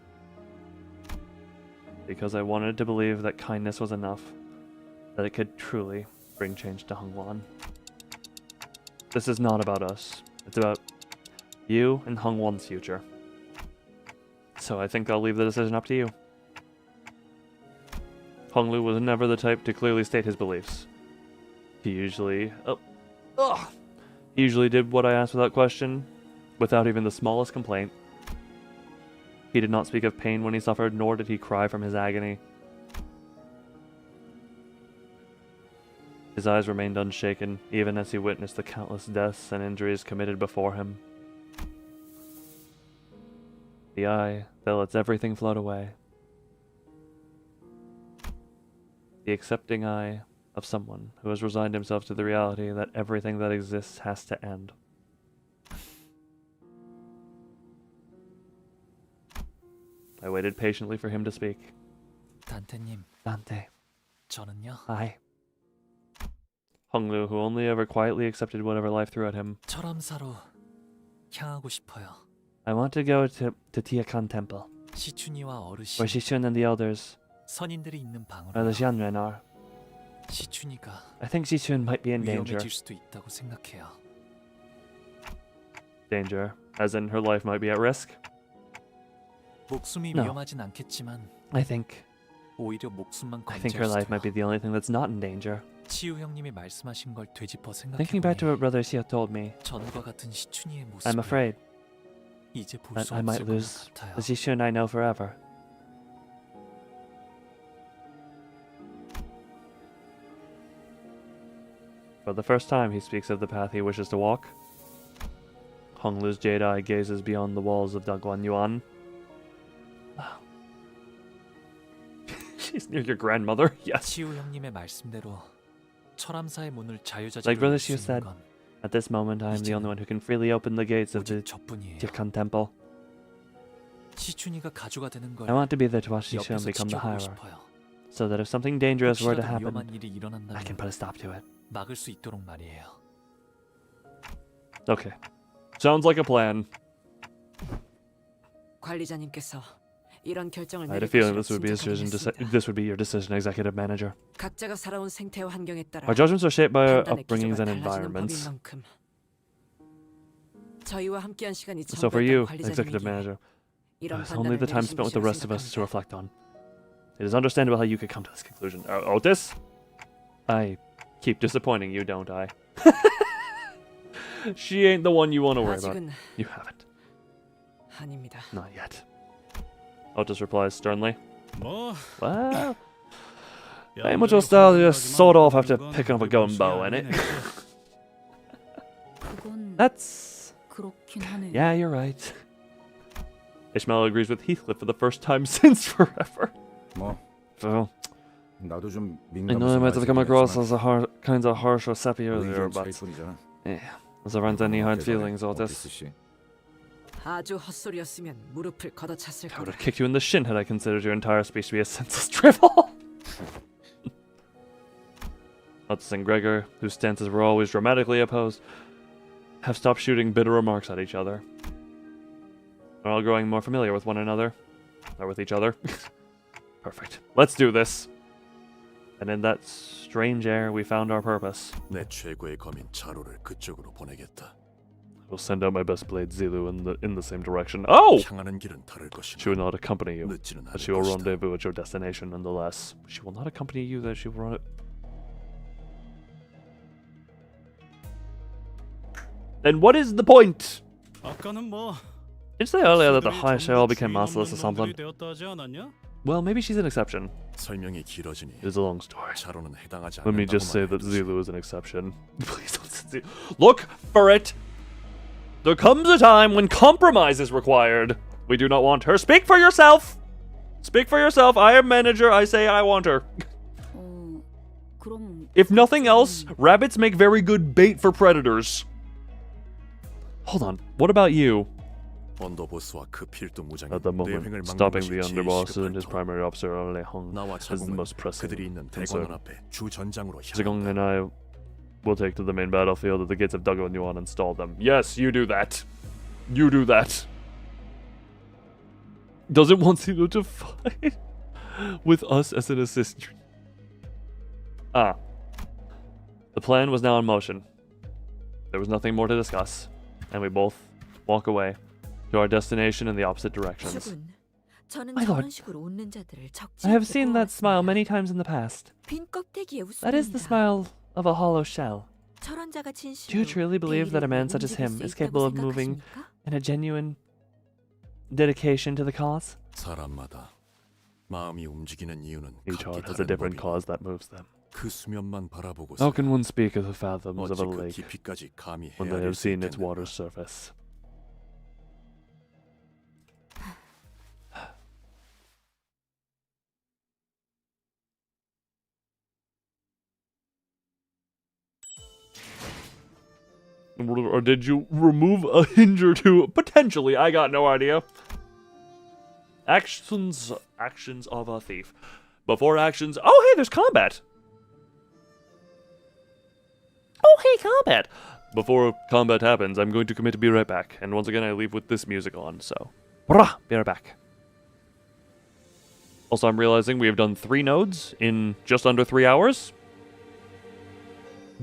Because I wanted to believe that kindness was enough, that it could truly bring change to Hongwan. This is not about us. It's about you and Hongwan's future. So I think I'll leave the decision up to you. Honglu was never the type to clearly state his beliefs. He usually... He usually did what I asked without question, without even the smallest complaint. He did not speak of pain when he suffered, nor did he cry from his agony. His eyes remained unshaken, even as he witnessed the countless deaths and injuries committed before him. The eye that lets everything float away. The accepting eye of someone who has resigned himself to the reality that everything that exists has to end. I waited patiently for him to speak. 단테님, Dante, 저는요. I. Honglu, who only ever quietly accepted whatever life threw at him. 철암사로 향하고 싶어요. I want to go to Tiakan Temple, 시춘이와 어르신, where Shishun and the elders, 선인들이 있는 or 방으로. the Xianren are. 시춘이가 I think Shishun might be in danger. 위험해질 수도 있다고 생각해요. Danger, as in her life might be at risk? 목숨이 No. 위험하진 않겠지만 I think 오히려 목숨만 her life might be 건재할 수도요. the only thing that's not in danger. 치유 형님이 말씀하신 걸 되짚어 Thinking back to 생각해보니 what Brother Xia told me, 전과 같은 시춘이의 I'm 모습을 afraid 이제 볼 that 수 I might 없을 것 lose 같아요. the Shishun I know forever. For the first time, he speaks of the path he wishes to walk. Honglu's jade eye gazes beyond the walls of Dagwan Yuan. She's near your grandmother. Yes. 치유 형님의 말씀대로 철암사의 문을 자유자재로 Like Brother 열 수 Xiu said, 있는 건 At this moment, I am the only one who can freely open the gates of the 오직 저뿐이에요. Tiakan Temple. 시춘이가 가주가 되는 걸 I want to be there to watch Shishun 옆에서 become the 지켜보고 Hierarch, 싶어요. so that if something dangerous were to 혹시라도 happen, 위험한 일이 I can 일어난다면 put a stop to it. 막을 수 있도록 말이에요. Okay. Sounds like a plan. 관리자님께서 이런 결정을 I had a 내릴 feeling 것이라 this would be your decision, executive manager. 각자가 살아온 생태와 환경에 따라 Our judgments are shaped by our 판단의 upbringings 기조가 and 달라지는 법인 environments. 만큼 저희와 함께한 시간이 So for you, 전부였던 executive 관리자님이기에 manager, 이런 it's only the 판단을 time 내리신 spent with the 것이라 rest of us to 생각합니다. reflect on. It is understandable how you could come to this conclusion. Otis? I keep disappointing you, don't I? She ain't the one you want to worry about. 아직은 You haven't. 아닙니다. Not yet. Otis replies sternly. 뭐 Well, ain't much of a style to just sort off after picking up a gun bow, ain't it? 그건 That's... 그렇긴 하네요. Yeah, you're right. Ishmael agrees with Heathcliff for the first time since forever. 뭐 So, 나도 좀 I know I might have come across as a kind of harsh or sappy earlier, but as there aren't any hard feelings, Otis. 씨. 아주 헛소리였으면 무릎을 걷어찼을 I would 거다. have kicked you in the shin had I considered your entire speech to be a senseless drivel. Otis and Gregor, whose stances were always dramatically opposed, have stopped shooting bitter remarks at each other. They're all growing more familiar with one another. Or with each other. Perfect. Let's do this. And in that strange air, we found our purpose. 내 최고의 검인 차로를 그쪽으로 보내겠다. We'll send out my best blade Zilu in the same direction. Oh! 향하는 길은 다를 것이다. She will not accompany you, 늦지는 but 않을 she will 것이다. rendezvous at your destination nonetheless. She will not accompany you, that she will run it. Then what is the point? 아까는 뭐 Did you say earlier that the 그들이 high shell 전부 became 주인 masterless or 없는 something? 놈들이 되었다 하지 않았냐? Well, maybe she's an exception. 설명이 길어지니 It is a long story. 차로는 해당하지 Let me 않는다고 just say that 말해두지. Zilu is an exception. Please don't say Zilu. Look for it! There comes a time when compromise is required. We do not want her. Speak for yourself! Speak for yourself. I am manager. I say I want her. 그럼 If nothing else, rabbits make very good bait for predators. Hold on. What about you? 언더보스와 그 필두 무장이 At the 내횡을 moment, 막는 stopping 것이 the 제일 underboss 시급할 and his 터. primary officer Ole Hong 나와 is the 자공은 most pressing 그들이 있는 concern. 대관원 앞에 주 전장으로 Zigong 향한다. and I will take to the main battlefield at the gates of Duggo and install them. Yes, you do that. You do that. Doesn't want Zeno to fight with us as an assistant. Ah. The plan was now in motion. There was nothing more to discuss, and we both walk away to our destination in the opposite directions. 주군, 저는 My lord, 저런 식으로 웃는 자들을 적지 I have 않게 seen that smile 보아왔습니다. many times in the past. 빈 껍데기의 That is the 웃음입니다. smile of a hollow shell. 저런 자가 Do you 진실로 truly believe that a man such as 움직일 him 수 is 있다고 capable of moving 생각하십니까? in a genuine dedication to the cause? 사람마다 마음이 움직이는 이유는 Each 각기 heart has a 다른 different 법이니 cause that moves them. 그 수면만 바라보고서 How can one speak of the fathoms of 어찌 a 그 lake 깊이까지 감히 when they 헤아릴 have 수 seen its 있겠는가? water surface? Or did you remove a hinge or two? Potentially, I got no idea. Actions of a thief. Before actions. Oh, hey, there's combat. Oh, hey, combat. Before combat happens, I'm going to commit to be right back. And once again, I leave with this music on, so. Brah, be right back. Also, I'm realizing we have done 3 nodes in just under 3 hours.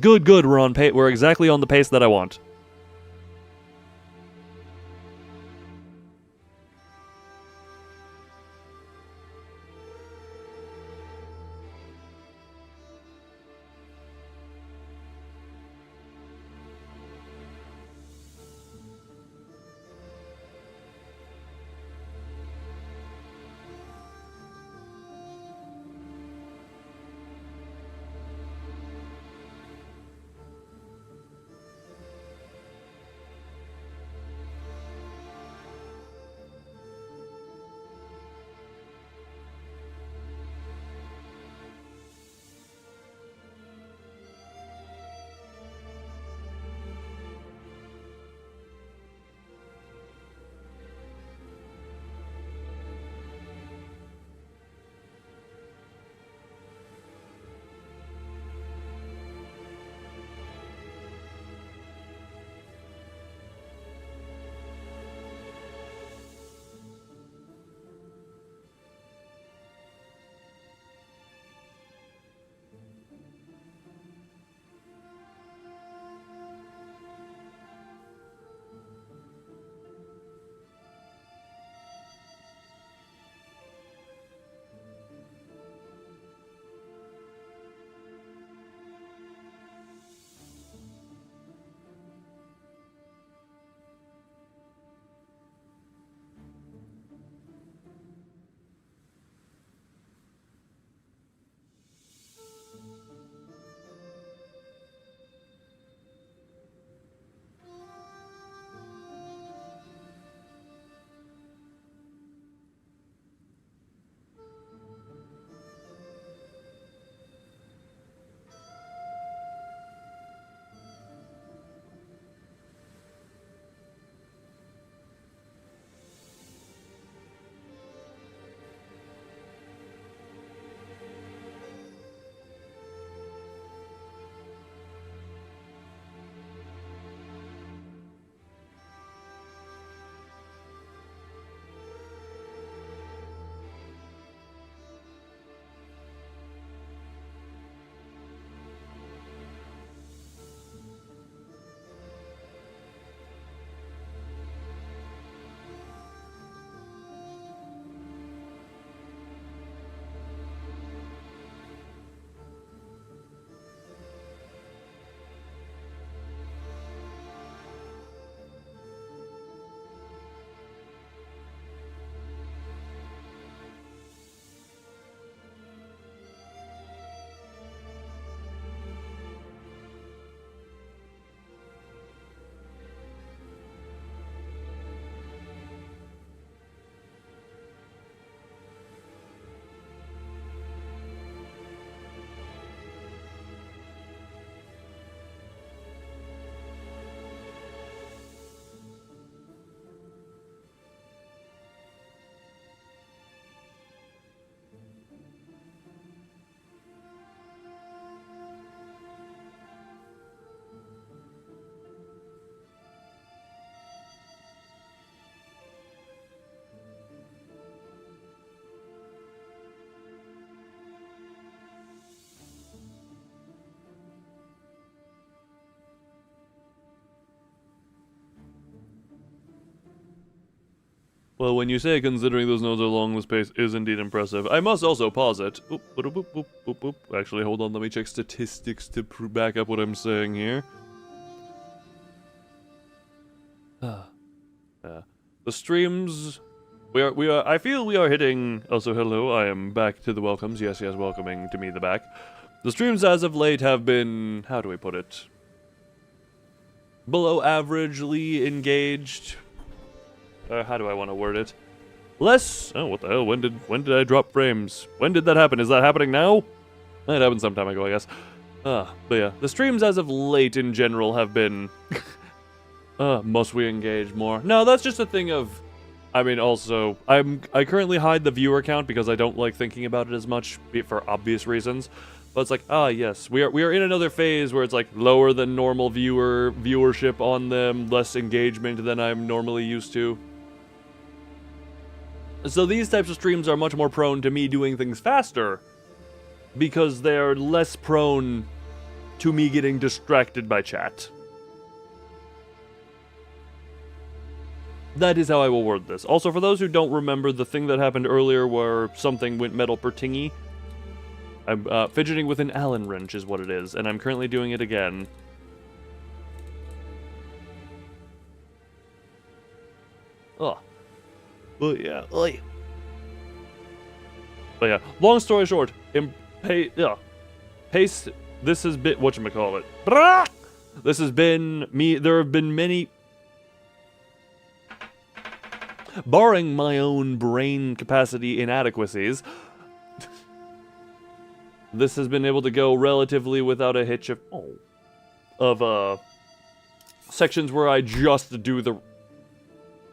Good, good. We're on pace. We're exactly on the pace that I want. Well, when you say considering those nodes are long, this pace is indeed impressive. I must also pause it. Oop, boop, boop, boop, boop, boop. Actually, hold on, let me check statistics to back up what I'm saying here. The streams, we are, I feel we are hitting, also hello, I am back to the welcomes, yes, welcoming to me the back. The streams as of late have been, how do we put it? Below averagely engaged. How do I want to word it? Less, oh, what the hell, when did I drop frames? When did that happen? Is that happening now? It happened some time ago, I guess. But yeah, the streams as of late in general have been... must we engage more? No, that's just a thing of... I mean, also, I currently hide the viewer count because I don't like thinking about it as much, for obvious reasons. But it's like, yes, we are in another phase where it's like lower than normal viewership on them, less engagement than I'm normally used to. So these types of streams are much more prone to me doing things faster, because they're less prone to me getting distracted by chat. That is how I will word this. Also, for those who don't remember the thing that happened earlier where something went metal per tingy, I'm fidgeting with an Allen wrench is what it is, and I'm currently doing it again. Ugh. But yeah, long story short, pace, this has been, whatchamacallit, this has been me, there have been many, barring my own brain capacity inadequacies, this has been able to go relatively without a hitch of sections where I just do the...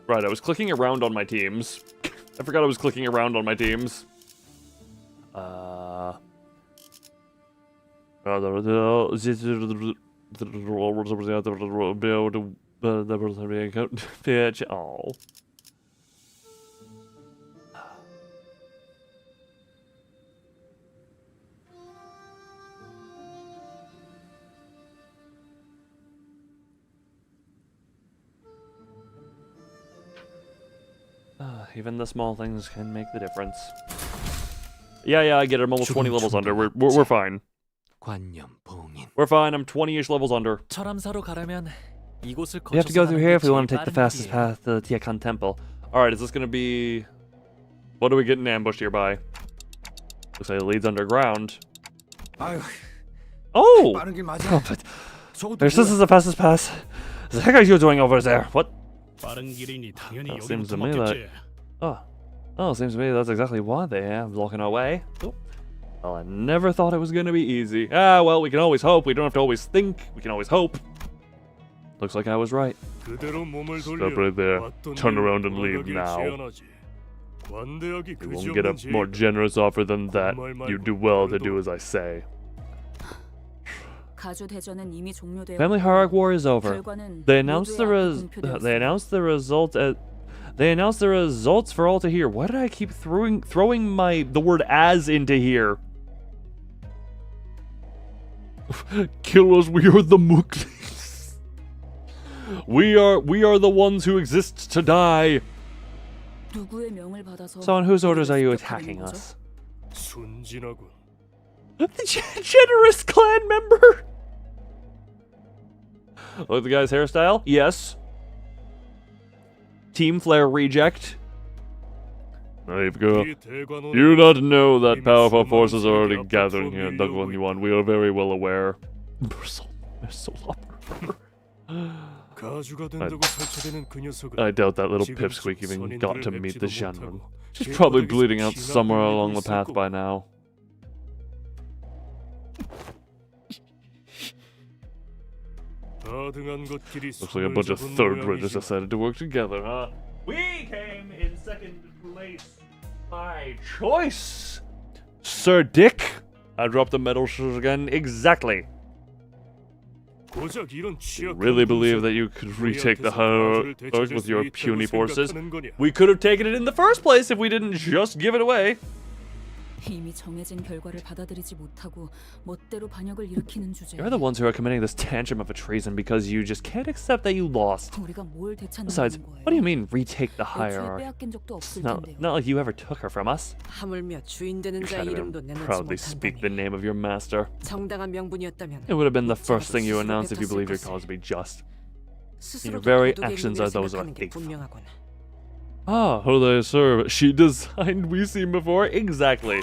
Right, I was clicking around on my teams. I forgot I was clicking around on my teams. Even the small things can make the difference. Yeah, I get it. I'm almost 20 levels under. We're fine. We're fine. I'm 20-ish levels under. We have to go through here if we want to take the fastest path to the Tiakan Temple. Alright, is this going to be... What are we getting ambushed here by? Looks like it leads underground. Oh! But this is the fastest pass. The heck are you doing over there? What? Seems to me that... seems to me that's exactly why they have blocking our way. Oh. Well, I never thought it was gonna be easy. Well, we can always hope. We don't have to always think. We can always hope. Looks like I was right. Stop right there. Turn around and leave now. We won't get a more generous offer than that. You do well to do as I say. Family Hierarch War is over. They announced the results for all to hear. Why did I keep throwing the word "as" into here? Kill us, we are the Muklis. We are the ones who exist to die. So on whose orders are you attacking us? The generous clan member? Look at the guy's hairstyle? Yes. Team Flare reject. You do not know that powerful forces are already gathering here in Dugwan Yuan. We are very well aware. I doubt that little pipsqueak even got to meet the Shannon. She's probably bleeding out somewhere along the path by now. Looks like a bunch of third-raters decided to work together, huh? We came in second place by choice, Sir Dick. I dropped the metal again. Exactly. You really believe that you could retake the Hierarch with your puny forces? We could have taken it in the first place if we didn't just give it away. 이미 정해진 결과를 받아들이지 못하고 멋대로 반역을 일으키는 주제에 You're the ones who are committing this tantrum of a treason because you just can't accept that you lost. 우리가 뭘 Besides, 되찾는 거예요? what do you mean retake the 애초에 Hierarch? 빼앗긴 적도 없을 Not 텐데요. like you ever took her from us. 하물며 주인 되는 You 자의 can't 이름도 even 내놓지 proudly speak the 못한다니. name of your master. 정당한 명분이었다면 It would have been the first thing you 스스로 announced if you 뱉었을 believed your 것을. cause to be just. 스스로도 very 도덕의 actions 의미를 are those of a 생각하는 게 thief. 분명하군. Ah, who do they serve? She designed we seen before? Exactly.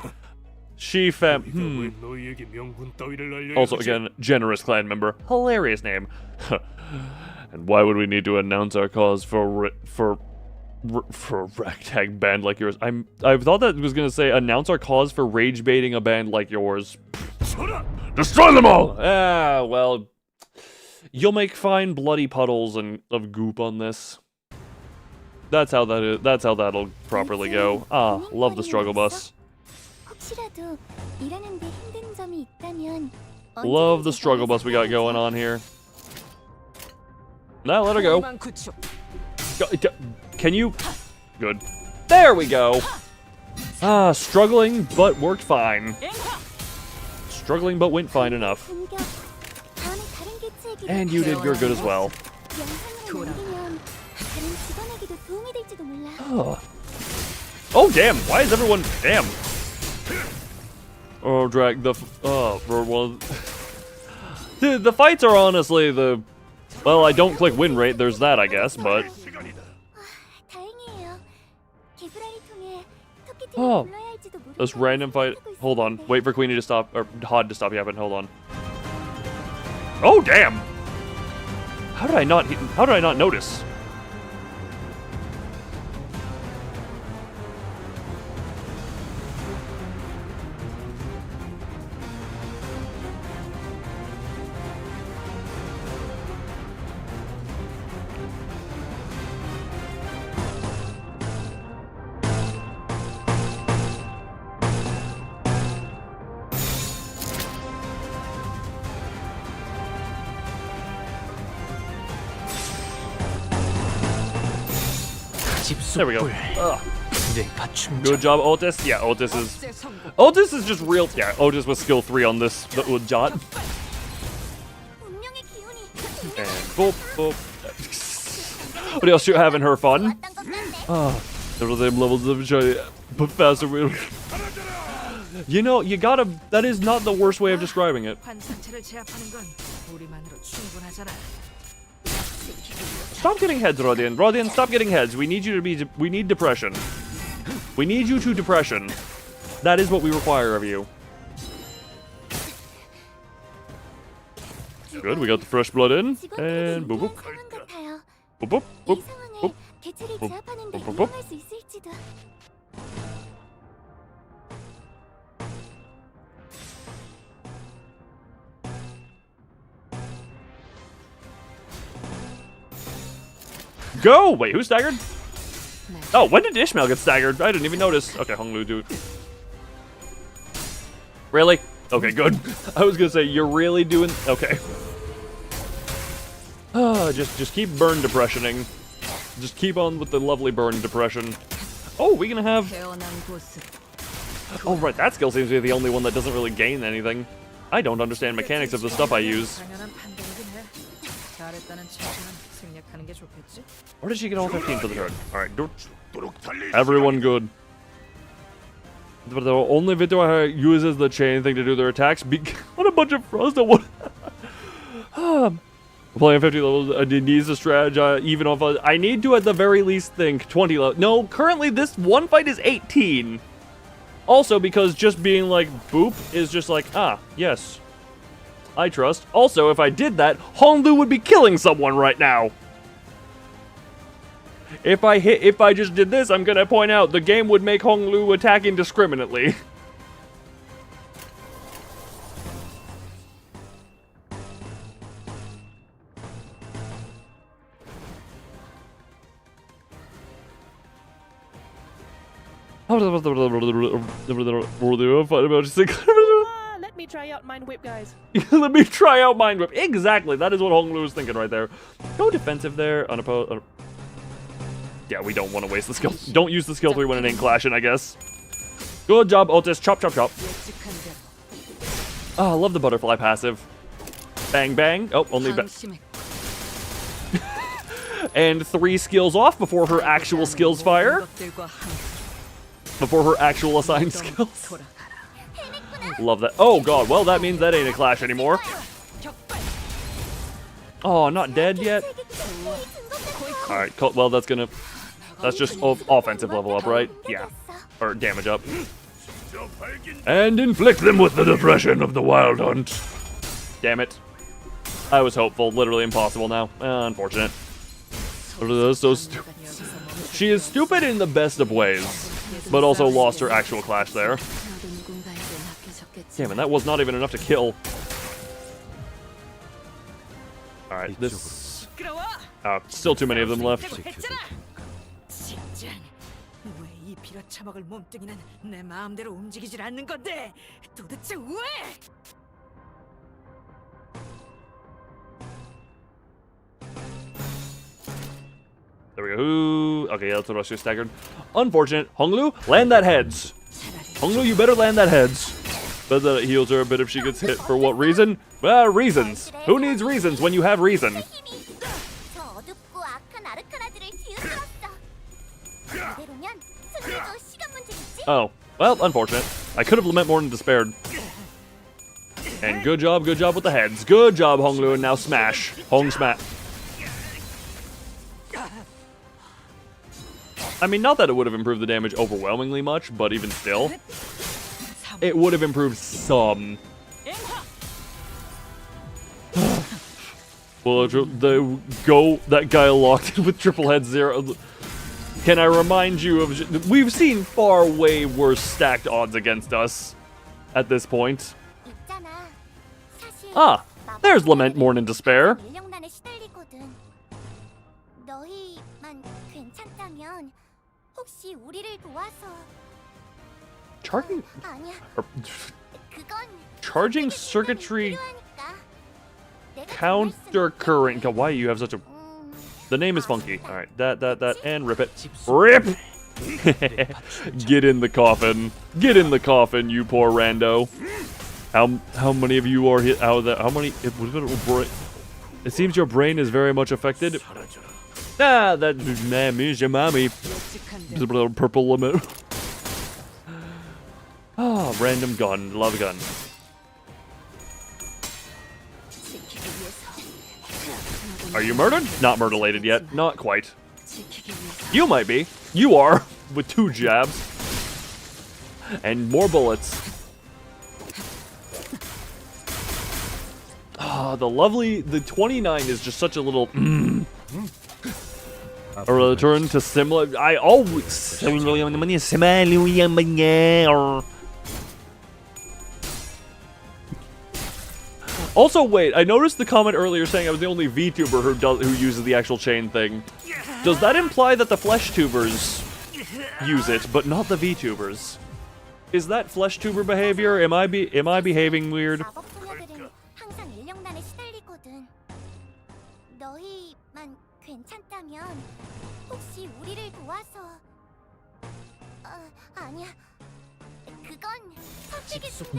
She 왜 너희에게 명분 따위를 Also, again, generous clan member. Hilarious name. And why would we need to announce our cause for a ragtag band like yours? I thought that was gonna say announce our cause for rage baiting a band like yours. Destroy them all! Ah, well, you'll make fine bloody puddles of goop on this. That's how that is. That's how that'll properly go. Ah, love the struggle bus. 혹시라도 일하는데 힘든 점이 있다면 Love the struggle bus we got going on here. Now let her go. Can you? Good. There we go. Ah, struggling but worked fine. Struggling but went fine enough. 공격. 다음에 다른 개체에게 And you did your good as well. 영상으로 남기면 다른 직원에게도 도움이 될지도 몰라. Oh damn! Why is everyone damn? Oh, drag the well. Dude, the fights are honestly the. Well, I don't click win rate. There's that, I guess, but. 다행이에요. 개브라를 통해 토끼팀을 Oh, 불러야 할지도 모르는 this random fight. Hold on. Wait for Queenie to stop or Hod to stop yapping. Hold on. Oh damn! How did I not notice? There we go. Good job, Otis. Yeah, Otis is just real. Yeah, Otis with skill 3 on this with Jot. And boop, boop. What else you having her fun? Oh, there were them levels of joy, but faster. You know, you gotta. That is not the worst way of describing it. 환상체를 제압하는 건 우리만으로 충분하잖아. Stop getting heads, Rodian. Rodian, stop getting heads. We need you to be. We need depression. We need you to depression. That is what we require of you. Good. We got the fresh blood in, and boop boop. Boop boop boop boop. 개체를 boop, 제압하는데 boop, boop. 이용할 수 있을지도. Go! Wait, who staggered? Oh, when did Ishmael get staggered? I didn't even notice. Okay, Honglu, dude. Really? Okay, good. I was gonna say, you're really doing... Okay. Just keep burn depressioning. Just keep on with the lovely burn depression. Oh, we gonna have... Oh, right, that skill seems to be the only one that doesn't really gain anything. I don't understand mechanics of the stuff I use. Where did she get all 15 for the turn? Alright, everyone good. But the only Vtuber uses the chain thing to do their attacks. What a bunch of frost! What? Playing 50 levels needs a strategy. Even if I need to at the very least think 20 levels. No, currently this one fight is 18. Also, because just being like boop is just like yes, I trust. Also, if I did that, Honglu would be killing someone right now. If I just did this, I'm gonna point out the game would make Honglu attack indiscriminately. Let me try out Mind Whip, guys. Let me try out Mind Whip. Exactly, that is what Honglu was thinking right there. Go defensive there, unopposed. Yeah, we don't want to waste the skill. Don't use the skill 3 when it ain't clashing, I guess. Good job, Otis. Chop, chop, chop. Oh, I love the butterfly passive. Bang, bang. Oh, only and 3 skills off before her actual skills fire. Before her actual assigned skills. Love that. Oh, God. Well, that means that ain't a clash anymore. Oh, not dead yet. Alright, well, that's gonna... That's just offensive level up, right? Yeah. Or damage up. And inflict them with the depression of the wild hunt. Damn it. I was hopeful. Literally impossible now. Unfortunate. So she is stupid in the best of ways, but also lost her actual clash there. Damn it, that was not even enough to kill. Alright, this... still too many of them left. 빌어쳐먹을 몸뚱이는 내 마음대로 움직이질 않는 건데 도대체 왜? There we go. Okay, that's what I was staggered. Unfortunate. Honglu, land that heads. Honglu, you better land that heads. But that it heals her a bit if she gets hit. For what reason? Well, reasons. Who needs reasons when you have reason? Oh, well, unfortunate. I could have lament more than despaired. And good job with the heads. Good job, Honglu, and now smash. Hong smash. I mean, not that it would have improved the damage overwhelmingly much, but even still, it would have improved some. Well, that guy locked with triple head 0. Can I remind you of... We've seen far way worse stacked odds against us at this point. Ah, there's Lament, Mourn, and Despair. Charging circuitry counter current. God, why do you have such a... The name is funky. Alright, that, and rip it. RIP! Get in the coffin. Get in the coffin, you poor rando. How many of you are hit out of that? How many... It seems your brain is very much affected. Ah, that means your mommy. Just a little purple limit. Ah, random gun. Love gun. Are you murdered? Not murder-lated yet. Not quite. You might be. You are. With 2 jabs. And more bullets. Ah, the lovely... The 29 is just such a little... A return to similar... I always... Also, wait, I noticed the comment earlier saying I was the only VTuber who uses the actual chain thing. Does that imply that the FleshTubers use it, but not the VTubers? Is that FleshTuber behavior? Am I behaving weird?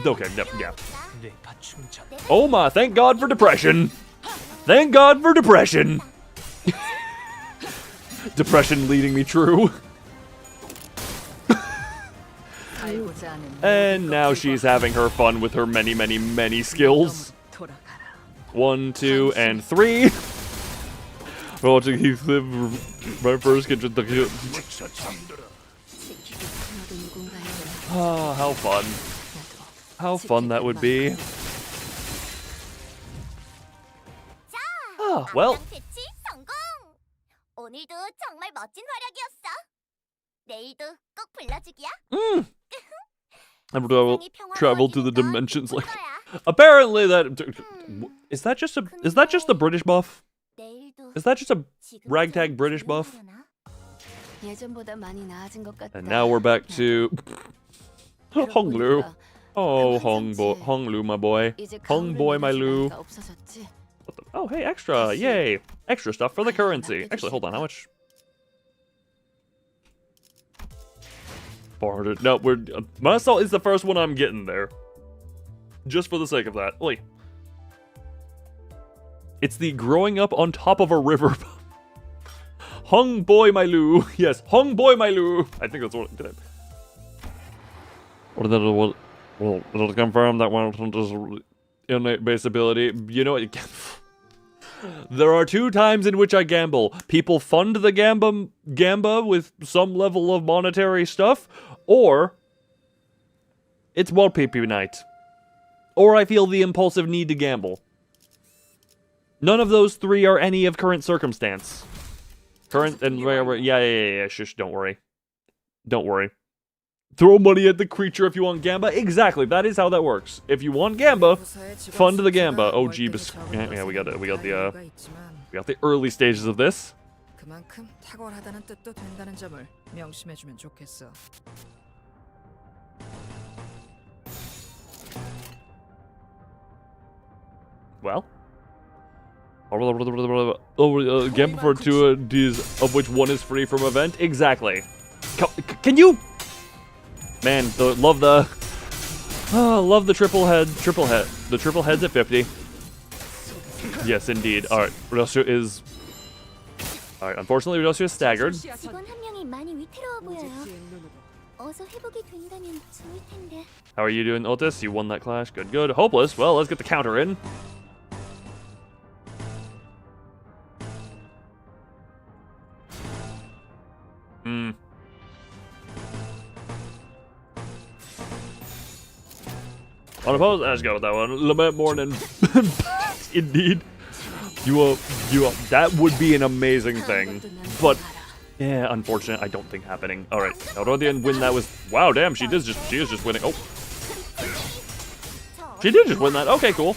Okay, no, yeah. Oh my, thank God for depression. Thank God for depression. Depression leading me true. And now she's having her fun with her many, many, many skills. 1, 2, and 3. Watching Heath live my first kitchen. Oh, how fun. How fun that would be. Oh, well. I will travel to the dimensions like... Apparently that... Is that just the British buff? Is that just a ragtag British buff? And now we're back to... Honglu. Oh, Honglu, my boy. Hong boy, my Lu. Oh, hey, extra. Yay. Extra stuff for the currency. Actually, hold on. How much? 400. No, my assault is the first one I'm getting there. Just for the sake of that. Oi. It's the growing up on top of a river. Hung boy my loo. Yes, hung boy my loo. I think that's what it did. Well, it'll confirm that one is innate base ability. You know what? There are 2 times in which I gamble. People fund the gamba with some level of monetary stuff, or it's wallpaper night. Or I feel the impulsive need to gamble. None of those 3 are any of current circumstance. Current and yeah. Shush, don't worry. Don't worry. Throw money at the creature if you want gamba. Exactly, that is how that works. If you want gamba, fund the gamba. Oh, jeebus. Yeah, we got the early stages of this. 그만큼 탁월하다는 뜻도 된다는 점을 명심해주면 좋겠어. Well. Gamba for 2 Ds, of which 1 is free from event. Exactly. Can you? Man, love the triple heads at 50. Yes, indeed. All right, Ryoshu is. All right, unfortunately, Ryoshu is staggered. How are you doing, Otis? You won that clash. Good, good. Hopeless. Well, let's get the counter in. Unopposed? Let's go with that one. Lament Morning. Indeed. That would be an amazing thing. But, yeah, unfortunate. I don't think happening. Alright. Elrodian win that was... Wow, damn, she is just winning. Oh. She did just win that. Okay, cool.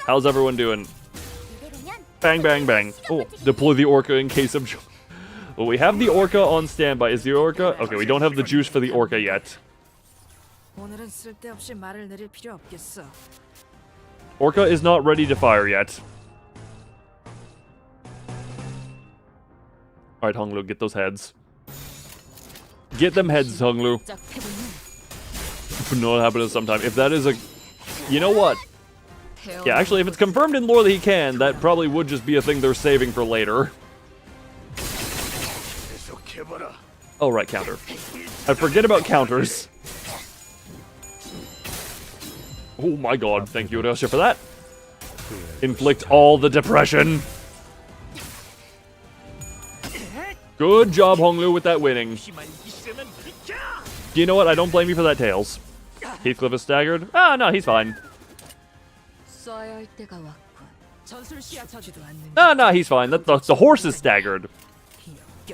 How's everyone doing? Bang, bang, bang. Oh, deploy the Orca in case of... Well, we have the Orca on standby. Is the Orca... Okay, we don't have the juice for the Orca yet. Orca is not ready to fire yet. Alright, Honglu, get those heads. Get them heads, Honglu. No, it happens sometime. If that is a... You know what? Yeah, actually, if it's confirmed in lore that he can, that probably would just be a thing they're saving for later. Oh, right, counter. I forget about counters. Oh my god, thank you, Ryosha, for that. Inflict all the depression. Good job, Honglu, with that winning. You know what? I don't blame you for that, Tails. Heathcliff is staggered. Ah, no, he's fine. Ah, no, he's fine. The horse is staggered.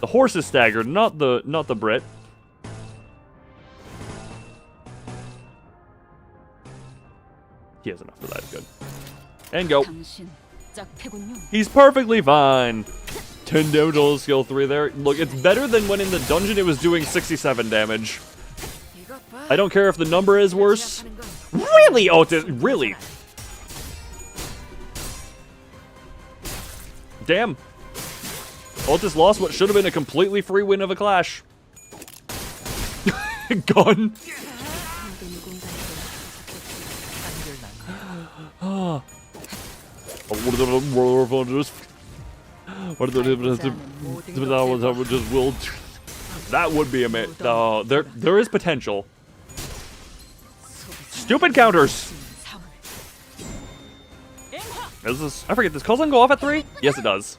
The horse is staggered, not the Brit. He has enough for that. Good. And go. He's perfectly fine. 10 damage on skill 3 there. Look, it's better than when in the dungeon it was doing 67 damage. I don't care if the number is worse. Really, Otis? Really? Damn. Otis lost what should have been a completely free win of a clash. Gun. That would be amazing. There is potential. Stupid counters. Is this? I forget. Does Kozan go off at 3? Yes, it does.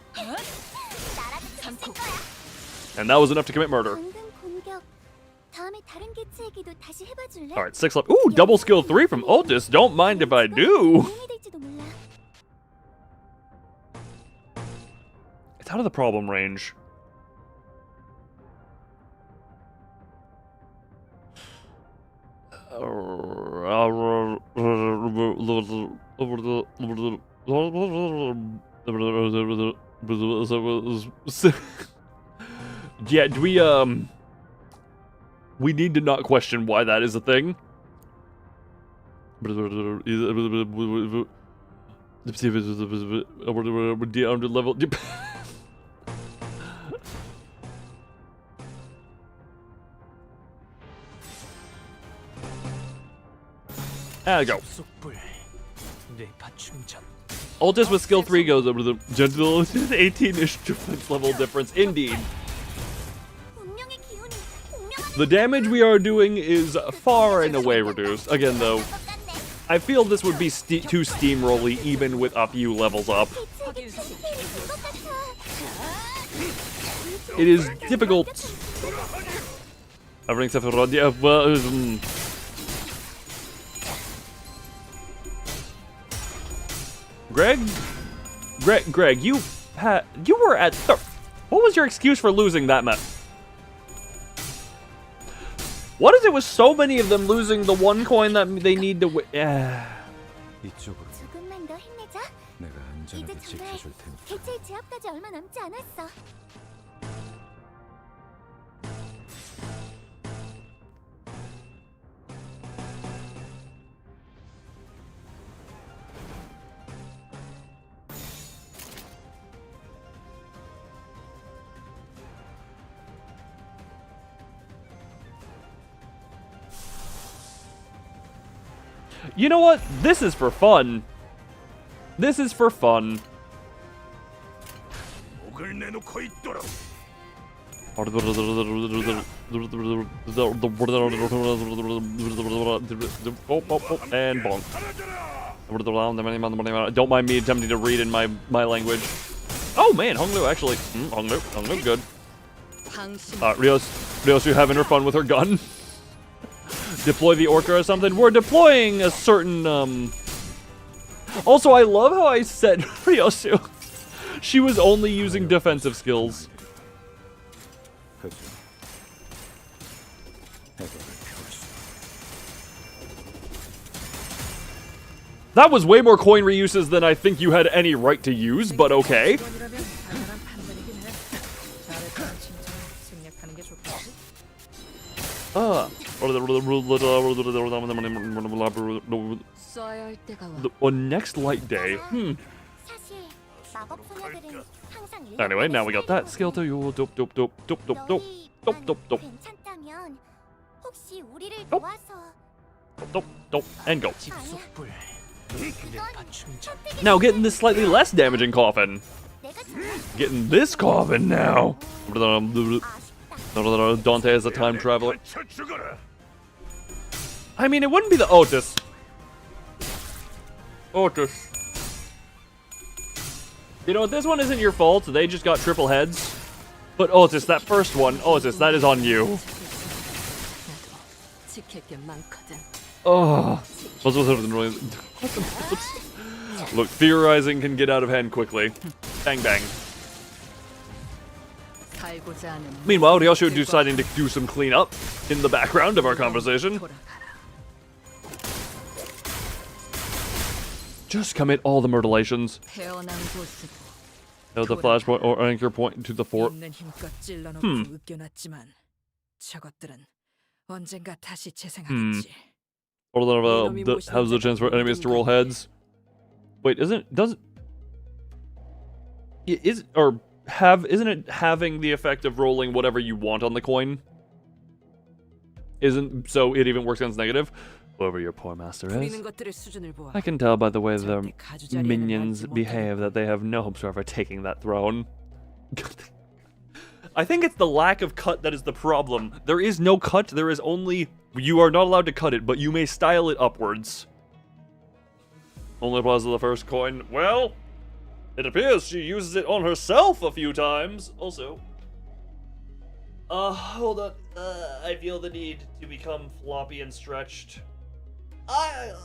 And that was enough to commit murder. Alright, 6 left. Ooh, double skill 3 from Otis. Don't mind if I do. It's out of the problem range. Yeah, do we need to not question why that is a thing. Under level. There we go. 속불, 뇌파 충전. Altus with skill 3 goes over the gentle 18-ish defense level difference. Indeed. The damage we are doing is far and away reduced. Again, though, I feel this would be too steamrolly even with up U levels up. It is difficult. Everything except for Rodia. Well, Greg, you were at what was your excuse for losing that map? What is it with so many of them losing the one coin that they need to win? 이쪽으로. 조금만 더 힘내자. 내가 안전하게 이제 정말 지켜줄 테니까. 개체 제압까지 얼마 남지 않았어. You know what? This is for fun. This is for fun. And bonk. Don't mind me attempting to read in my language. Oh man, Honglu actually. Honglu, good. Rios, you having her fun with her gun? Deploy the orca or something. We're deploying a certain Also, I love how I said Ryosu. She was only using defensive skills. That was way more coin reuses than I think you had any right to use, but okay. On next light day. Anyway, now we got that skill to you. Dope. And go. Now getting this slightly less damaging coffin. Getting this coffin now. Dante is a time traveler. I mean, it wouldn't be the Otis. You know what? This one isn't your fault. They just got triple heads. But Otis, that first one, Otis, that is on you. Oh. Look, theorizing can get out of hand quickly. Bang, bang. Meanwhile, Ryoshu deciding to do some cleanup in the background of our conversation. Just commit all the murtilations. The flashpoint or anchor point to the fort. Or how's the chance for enemies to roll heads? Wait, isn't it having the effect of rolling whatever you want on the coin? So it even works against negative? Whoever your poor master is. I can tell by the way the minions behave that they have no hopes for ever taking that throne. I think it's the lack of cut that is the problem. There is no cut, there is only... You are not allowed to cut it, but you may style it upwards. Only applies to the first coin. Well, it appears she uses it on herself a few times. Also... hold on. I feel the need to become floppy and stretched. I'm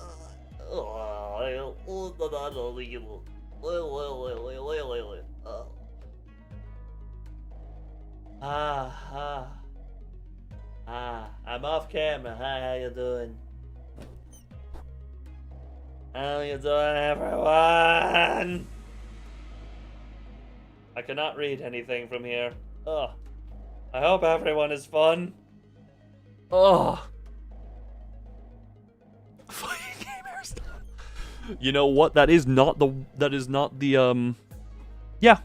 off camera. Hi, how you doing? How you doing, everyone? I cannot read anything from here. Ugh. I hope everyone is fun. Ugh. Fucking game hairstyle. You know what? That is not the yeah.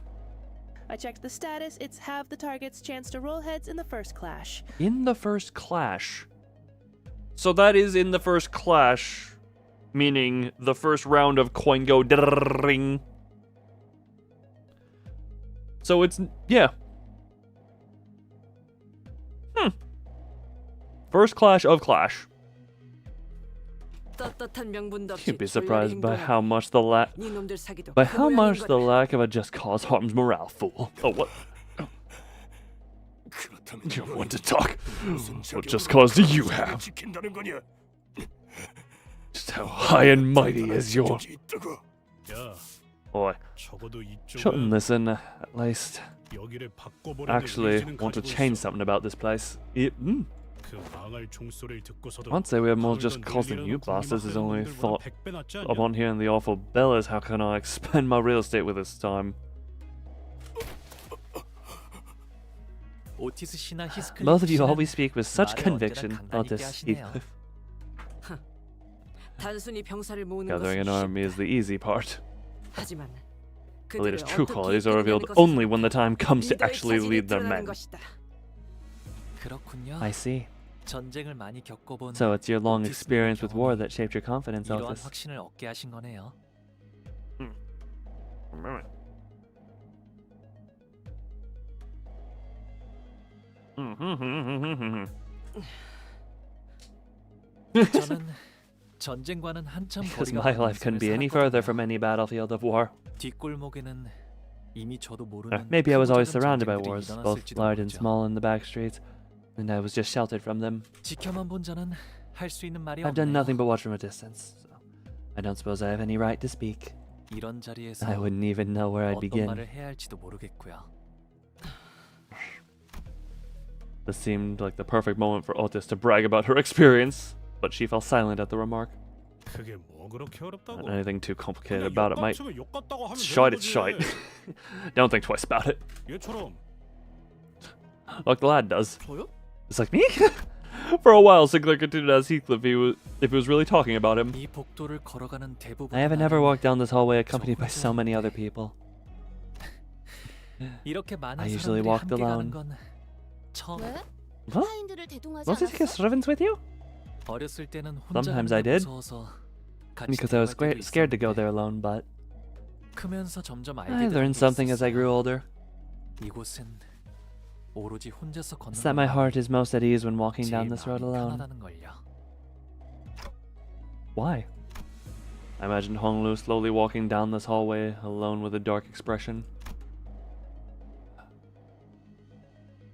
I checked the status. It's have the target's chance to roll heads in the first clash. In the first clash. So that is in the first clash. meaning the first round of coin go ring. So it's, yeah. First clash of Clash. You'd be surprised by how much the lack of a just cause harms morale, fool. Oh, what? Oh. You want to talk? What just cause do you have? Just how high and mighty is your... Boy, shouldn't listen, at least. Actually, want to change something about this place. I'd say we have more just cause than you bastards has only thought upon hearing the awful bellows. How can I expend my real estate with this time? Both of you always speak with such conviction, Otis Heathcliff. Gathering an army is the easy part. The leader's true qualities are revealed only when the time comes to actually lead their men. I see. So it's your long experience with war that shaped your confidence, Otis. Because my life couldn't be any further from any battlefield of war. Maybe I was always surrounded by wars, both large and small in the back streets, and I was just sheltered from them. I've done nothing but watch from a distance, so I don't suppose I have any right to speak. I wouldn't even know where I'd begin. This seemed like the perfect moment for Otis to brag about her experience, but she fell silent at the remark. Not anything too complicated about it, mate. Shite, it's shite. Don't think twice about it. Like the lad does. It's like me? For a while, Sinclair continued as Heathcliff if he was really talking about him. I haven't ever walked down this hallway accompanied by so many other people. I usually walked alone. 왜? Huh? 타인들을 대동하지 Don't you take 않았어? servants with you? Sometimes I did. Because I was scared to go there alone, but I learned something as I grew older. It's that my heart is most at ease when walking down this road alone. Why? I imagined Hongloo slowly walking down this hallway, alone with a dark expression.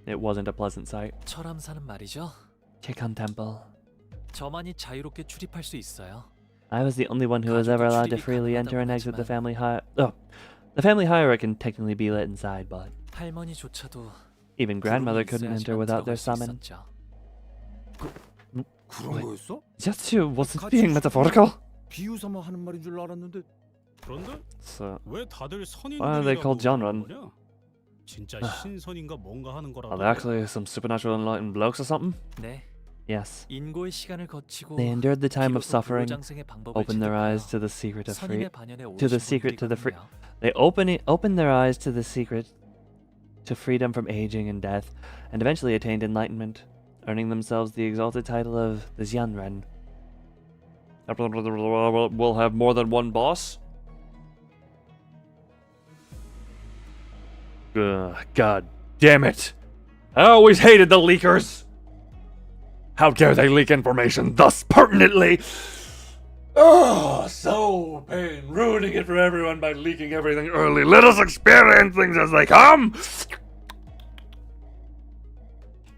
It wasn't a pleasant sight. Chikan Temple. I was the only one who was ever allowed to freely enter and exit the family the family hierarch can technically be let inside, but even grandmother couldn't enter without their summon. Just you wasn't being metaphorical. So, why are they called Janran? Are they actually some supernatural enlightened blokes or something? Yes. They endured the time of suffering, opened their eyes to the secret of They opened their eyes to the secret to freedom from aging and death, and eventually attained enlightenment, earning themselves the exalted title of the Xianren. We'll have more than one boss? God damn it! I always hated the leakers! How dare they leak information thus pertinently? Oh, so pain, ruining it for everyone by leaking everything early. Let us experience things as they come!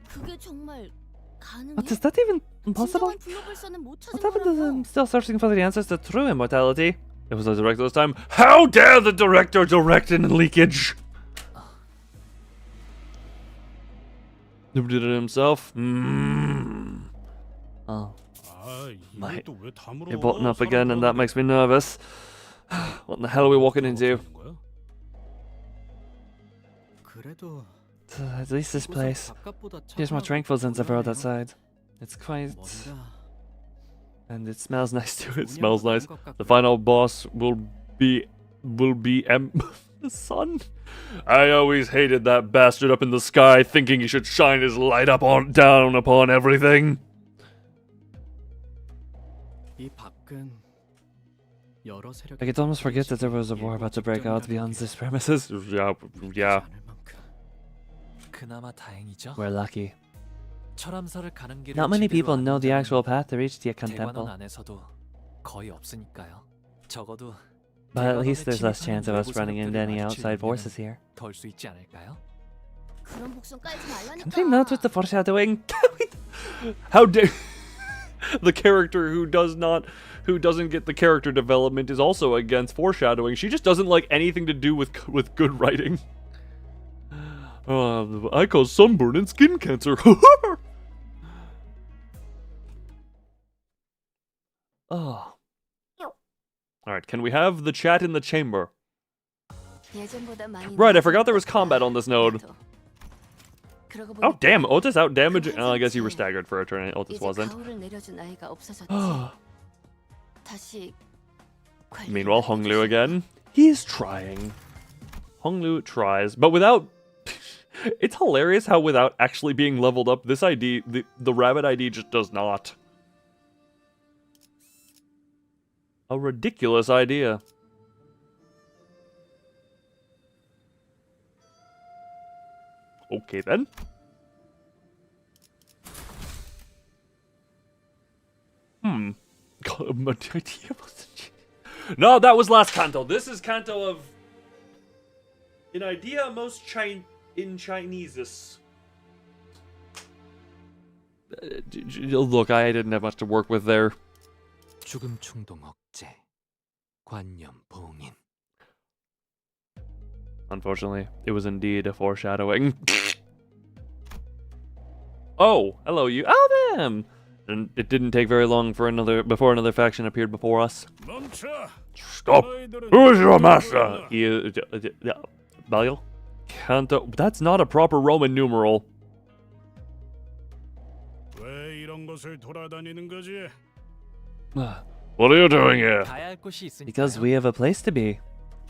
그게 정말 가능해? What, is that even impossible? What happened to them still searching for the answers to true immortality? It was the director this time. How dare the director direct in leakage? Who did it himself? Oh. Mate, you're botting up again and that makes me nervous. What in the hell are we walking into? At least this place is more tranquil since I've road outside. It's quite... And it smells nice too. It smells nice. The final boss will be the sun. I always hated that bastard up in the sky, thinking he should shine his light down upon everything. 여러 세력이 I could almost forget that there was a war about to break out beyond this premises. Yeah. 그나마 다행이죠. We're lucky. 철암사를 가는 길을 Not many 제대로 people know the 아는 actual 자는 path to reach the Akan 대관원 Temple, 안에서도 거의 없으니까요. 적어도 but at least 대관원에 there's less 침입하는 chance of us 외부 running into 세력들을 any 마주칠 outside 용기는 forces here. 덜 수 있지 않을까요? 그런 복순 깔지 말라니까. Something not with the foreshadowing. How dare the character who doesn't get the character development is also against foreshadowing. She just doesn't like anything to do with good writing. I cause sunburn and skin cancer. Oh. Alright, can we have the chat in the chamber? Right, I forgot there was combat on this node. Oh damn, Otis out damaging. Oh, I guess you were staggered for a turn. Otis wasn't. Meanwhile, Honglu again. He's trying. Honglu tries, but without... It's hilarious how without actually being leveled up, this ID, the rabbit ID just does not. A ridiculous idea. Okay then. No, that was last Canto. This is Canto of... An idea most in Chinese's. Look, I didn't have much to work with there. 죽음 충동 억제, 관념 봉인. Unfortunately, it was indeed a foreshadowing. Oh, hello you. Oh, them! And it didn't take very long for before another faction appeared before us. Stop! Who is your master? Belial? Canto. That's not a proper Roman numeral. 왜 이런 곳을 돌아다니는 거지? What are you doing here? 가야 할 곳이 있으니까요. Because we have a place to be.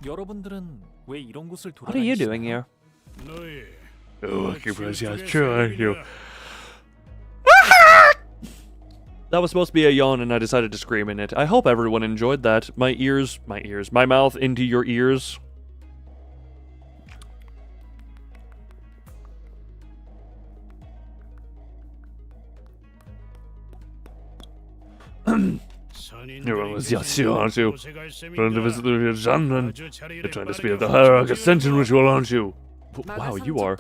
여러분들은 왜 이런 곳을 What are you doing 돌아다니시나요? here? 너희 Oh, keep us you. That was supposed to be a yawn and I decided to scream in it. I hope everyone enjoyed that. My mouth into your ears. You're trying to speed up the Hierarch Ascension ritual, aren't you? Wow, you are.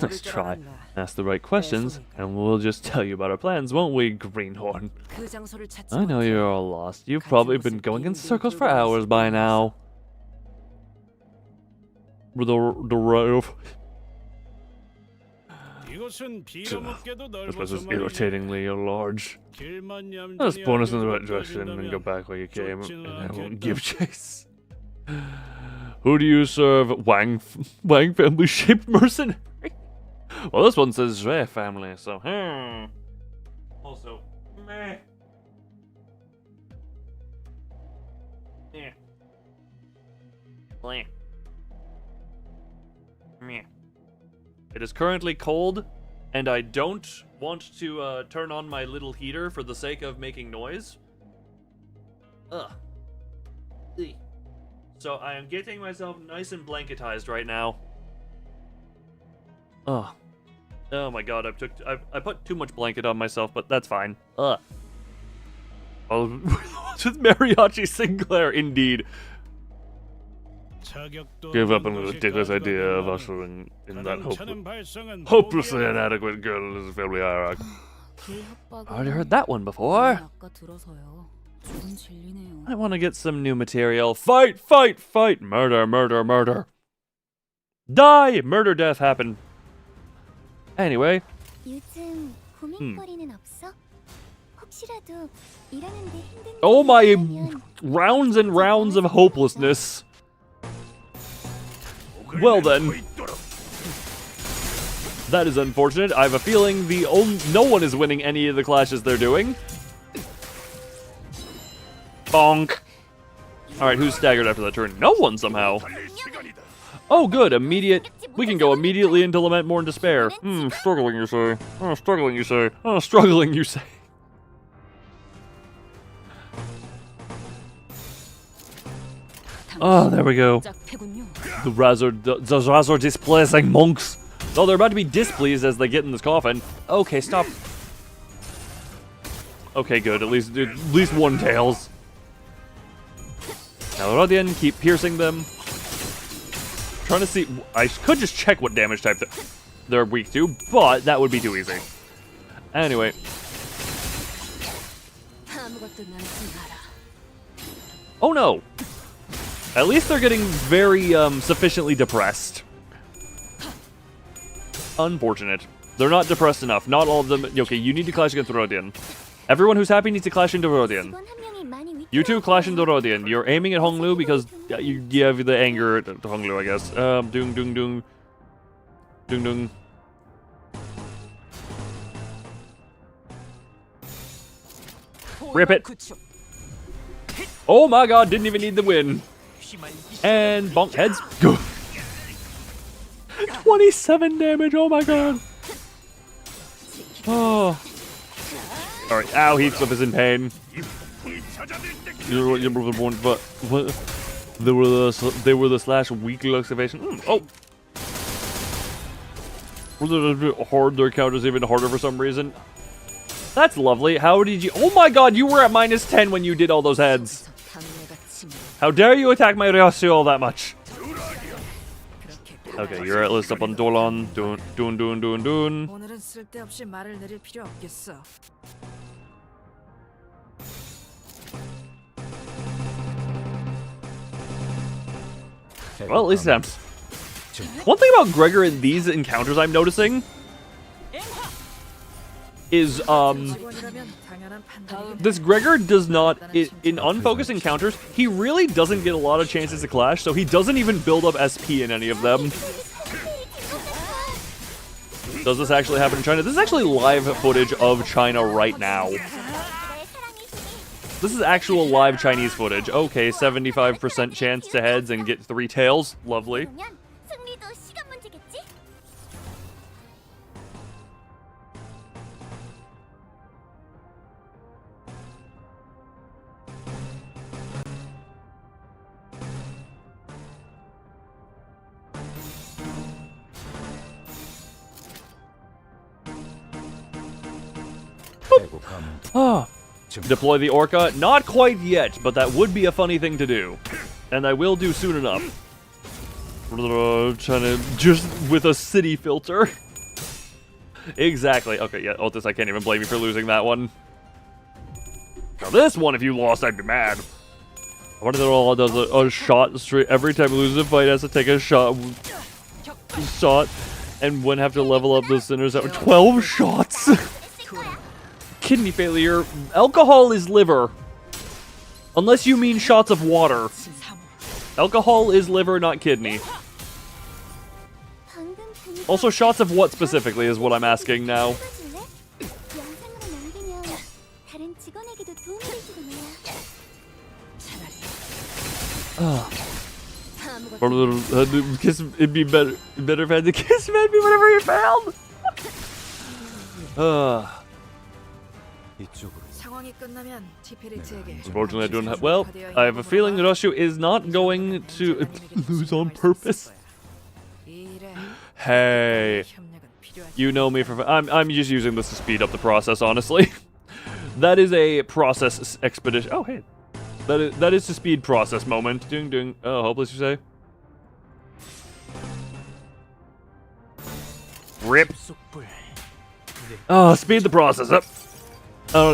Nice try. Ask the right questions, and we'll just tell you about our plans, won't we, Greenhorn? I know you're all lost. You've probably been going in circles for hours by now. This place is irritatingly large. Let's point us in the right direction and go back where you came, and I won't give chase. Who do you serve? Wang family-shaped mercenary? Well, this one says Zhe family, so Also, meh. Yeah. Blah. Meh. It is currently cold, and I don't want to turn on my little heater for the sake of making noise. Ugh. So I am getting myself nice and blanketized right now. Ugh. Oh my god, I put too much blanket on myself, but that's fine. Ugh. Oh, with Mariachi Sinclair, indeed. Give up on the ridiculous idea of ushering in that hopelessly inadequate girl as a family hierarch. Already heard that one before. I want to get some new material. Fight, fight, fight! Murder, murder, murder. Die! Murder, death happen. Anyway. Oh my rounds and rounds of hopelessness. Well then. That is unfortunate. I have a feeling no one is winning any of the clashes they're doing. Bonk. Alright, who's staggered after that turn? No one somehow. Oh, good. We can go immediately into Lament, Mourn, Despair. Struggling, you say. Oh, struggling, you say. Oh, struggling, you say. Oh, there we go. The Razor displeasing monks. Oh, they're about to be displeased as they get in this coffin. Okay, stop. Okay, good. At least one tails. Now Rodian, keep piercing them. Trying to see. I could just check what damage type they're weak to, but that would be too easy. Anyway. Oh no! At least they're getting very sufficiently depressed. Unfortunate. They're not depressed enough. Not all of them. Okay, you need to clash against Rodian. Everyone who's happy needs to clash into Rodian. You two clash into Rodian. You're aiming at Honglu because you have the anger at Honglu, I guess. Dung dung dung. Dung dung. Rip it. Oh my god, didn't even need the win. And bonk heads. 27 damage, oh my god. Oh. Alright, ow, Heathcliff is in pain. But they were the slash weak excavation. Oh. Hard, their counters even harder for some reason. That's lovely. How did you... Oh my god, you were at -10 when you did all those heads. How dare you attack my Ryasu all that much? Okay, you're at list up on Dolan. Doon. 오늘은 쓸데없이 말을 내릴 필요 없겠어. Well, at least attempts. One thing about Gregor in these encounters I'm noticing is, this Gregor does not, in unfocused encounters, he really doesn't get a lot of chances to clash, so he doesn't even build up SP in any of them. Does this actually happen in China? This is actually live footage of China right now. This is actual live Chinese footage. Okay, 75% chance to heads and get 3 tails. Lovely. Ah. Deploy the Orca? Not quite yet, but that would be a funny thing to do. And I will do soon enough. Trying to... just with a city filter. Exactly. Okay, yeah, Otis, I can't even blame you for losing that one. Now this one, if you lost, I'd be mad. I wonder if it all does a shot straight. Every time it loses a fight, it has to take a shot. And wouldn't have to level up the sinners at 12 shots. Kidney failure. Alcohol is liver. Unless you mean shots of water. Alcohol is liver, not kidney. Also, shots of what specifically is what I'm asking now. It'd be better if I had to kiss me whenever you failed. Unfortunately, I don't have... Well, I have a feeling that Roshu is not going to lose on purpose. Hey, you know me for... I'm just using this to speed up the process, honestly. That is a process expedition. Oh, hey. That is the speed process moment. Ding, ding. Oh, hopeless, you say? Rip. Oh, speed the process up. Oh,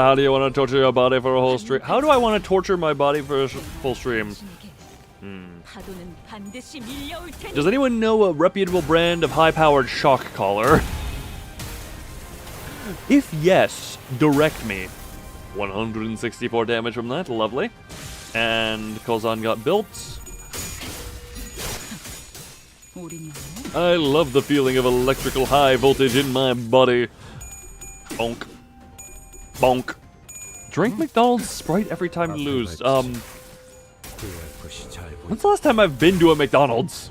how do you want to torture your body for a whole stream? How do I want to torture my body for a full stream? Does anyone know a reputable brand of high-powered shock collar? If yes, direct me. 164 damage from that, lovely. And Kozan got built. I love the feeling of electrical high voltage in my body. Bonk. Bonk. Drink McDonald's Sprite every time you lose. When's the last time I've been to a McDonald's?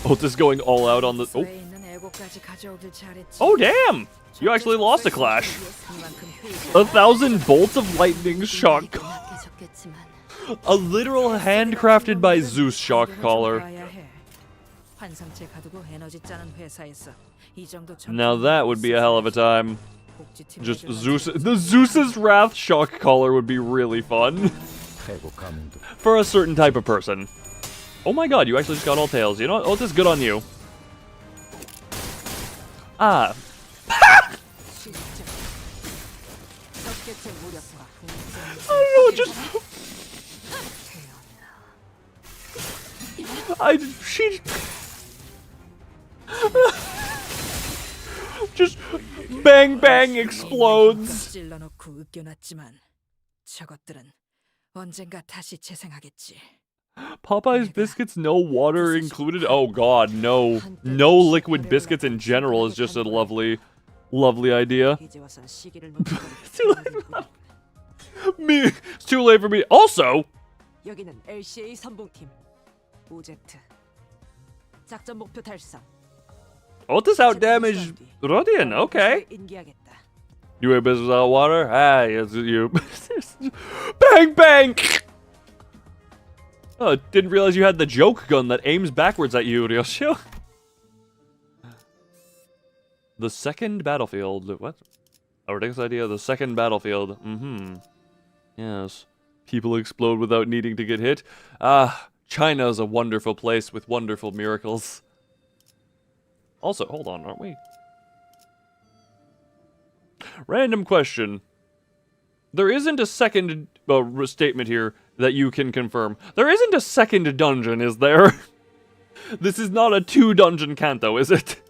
Otis going all out on the... Oh. Oh, damn! You actually lost a clash. 1,000 bolts of lightning shock. A literal handcrafted by Zeus shock collar. Now that would be a hell of a time. Just Zeus. The Zeus's Wrath shock collar would be really fun. For a certain type of person. Oh my god, you actually just got all tails. You know what? Oh, this is good on you. Ah. I don't know, she just bang bang explodes. Popeye's biscuits, no water included? Oh god, no. No liquid biscuits in general is just a lovely, lovely idea. It's too late for me. Also, Otis outdamaged Rodian, okay. You ain't business without water? Ah, yes, you. Bang, bang! Oh, didn't realize you had the joke gun that aims backwards at you, Ryosho. The second battlefield. What? A ridiculous idea. The second battlefield. Yes. People explode without needing to get hit. Ah, China is a wonderful place with wonderful miracles. Also, hold on, aren't we? Random question. There isn't a second statement here that you can confirm. There isn't a second dungeon, is there? This is not a 2-dungeon Canto, is it?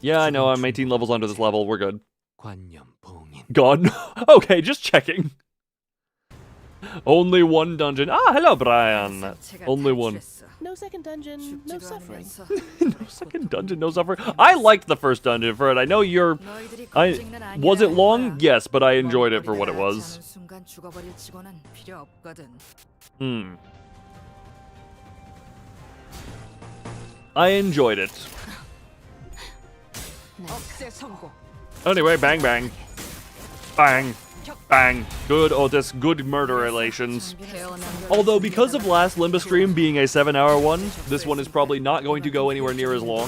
Yeah, I know, I'm 18 levels under this level, we're good. God, no. Okay, just checking. Only one dungeon. Ah, hello, Brian. Only one. No second dungeon, no suffering. No second dungeon, no suffering. I liked the first dungeon for it. I know you're... Was it long? Yes, but I enjoyed it for what it was. I enjoyed it. Anyway, bang bang. Bang. Bang. Good Otis, good murder relations. Although because of last Limbus stream being a 7-hour one, this one is probably not going to go anywhere near as long.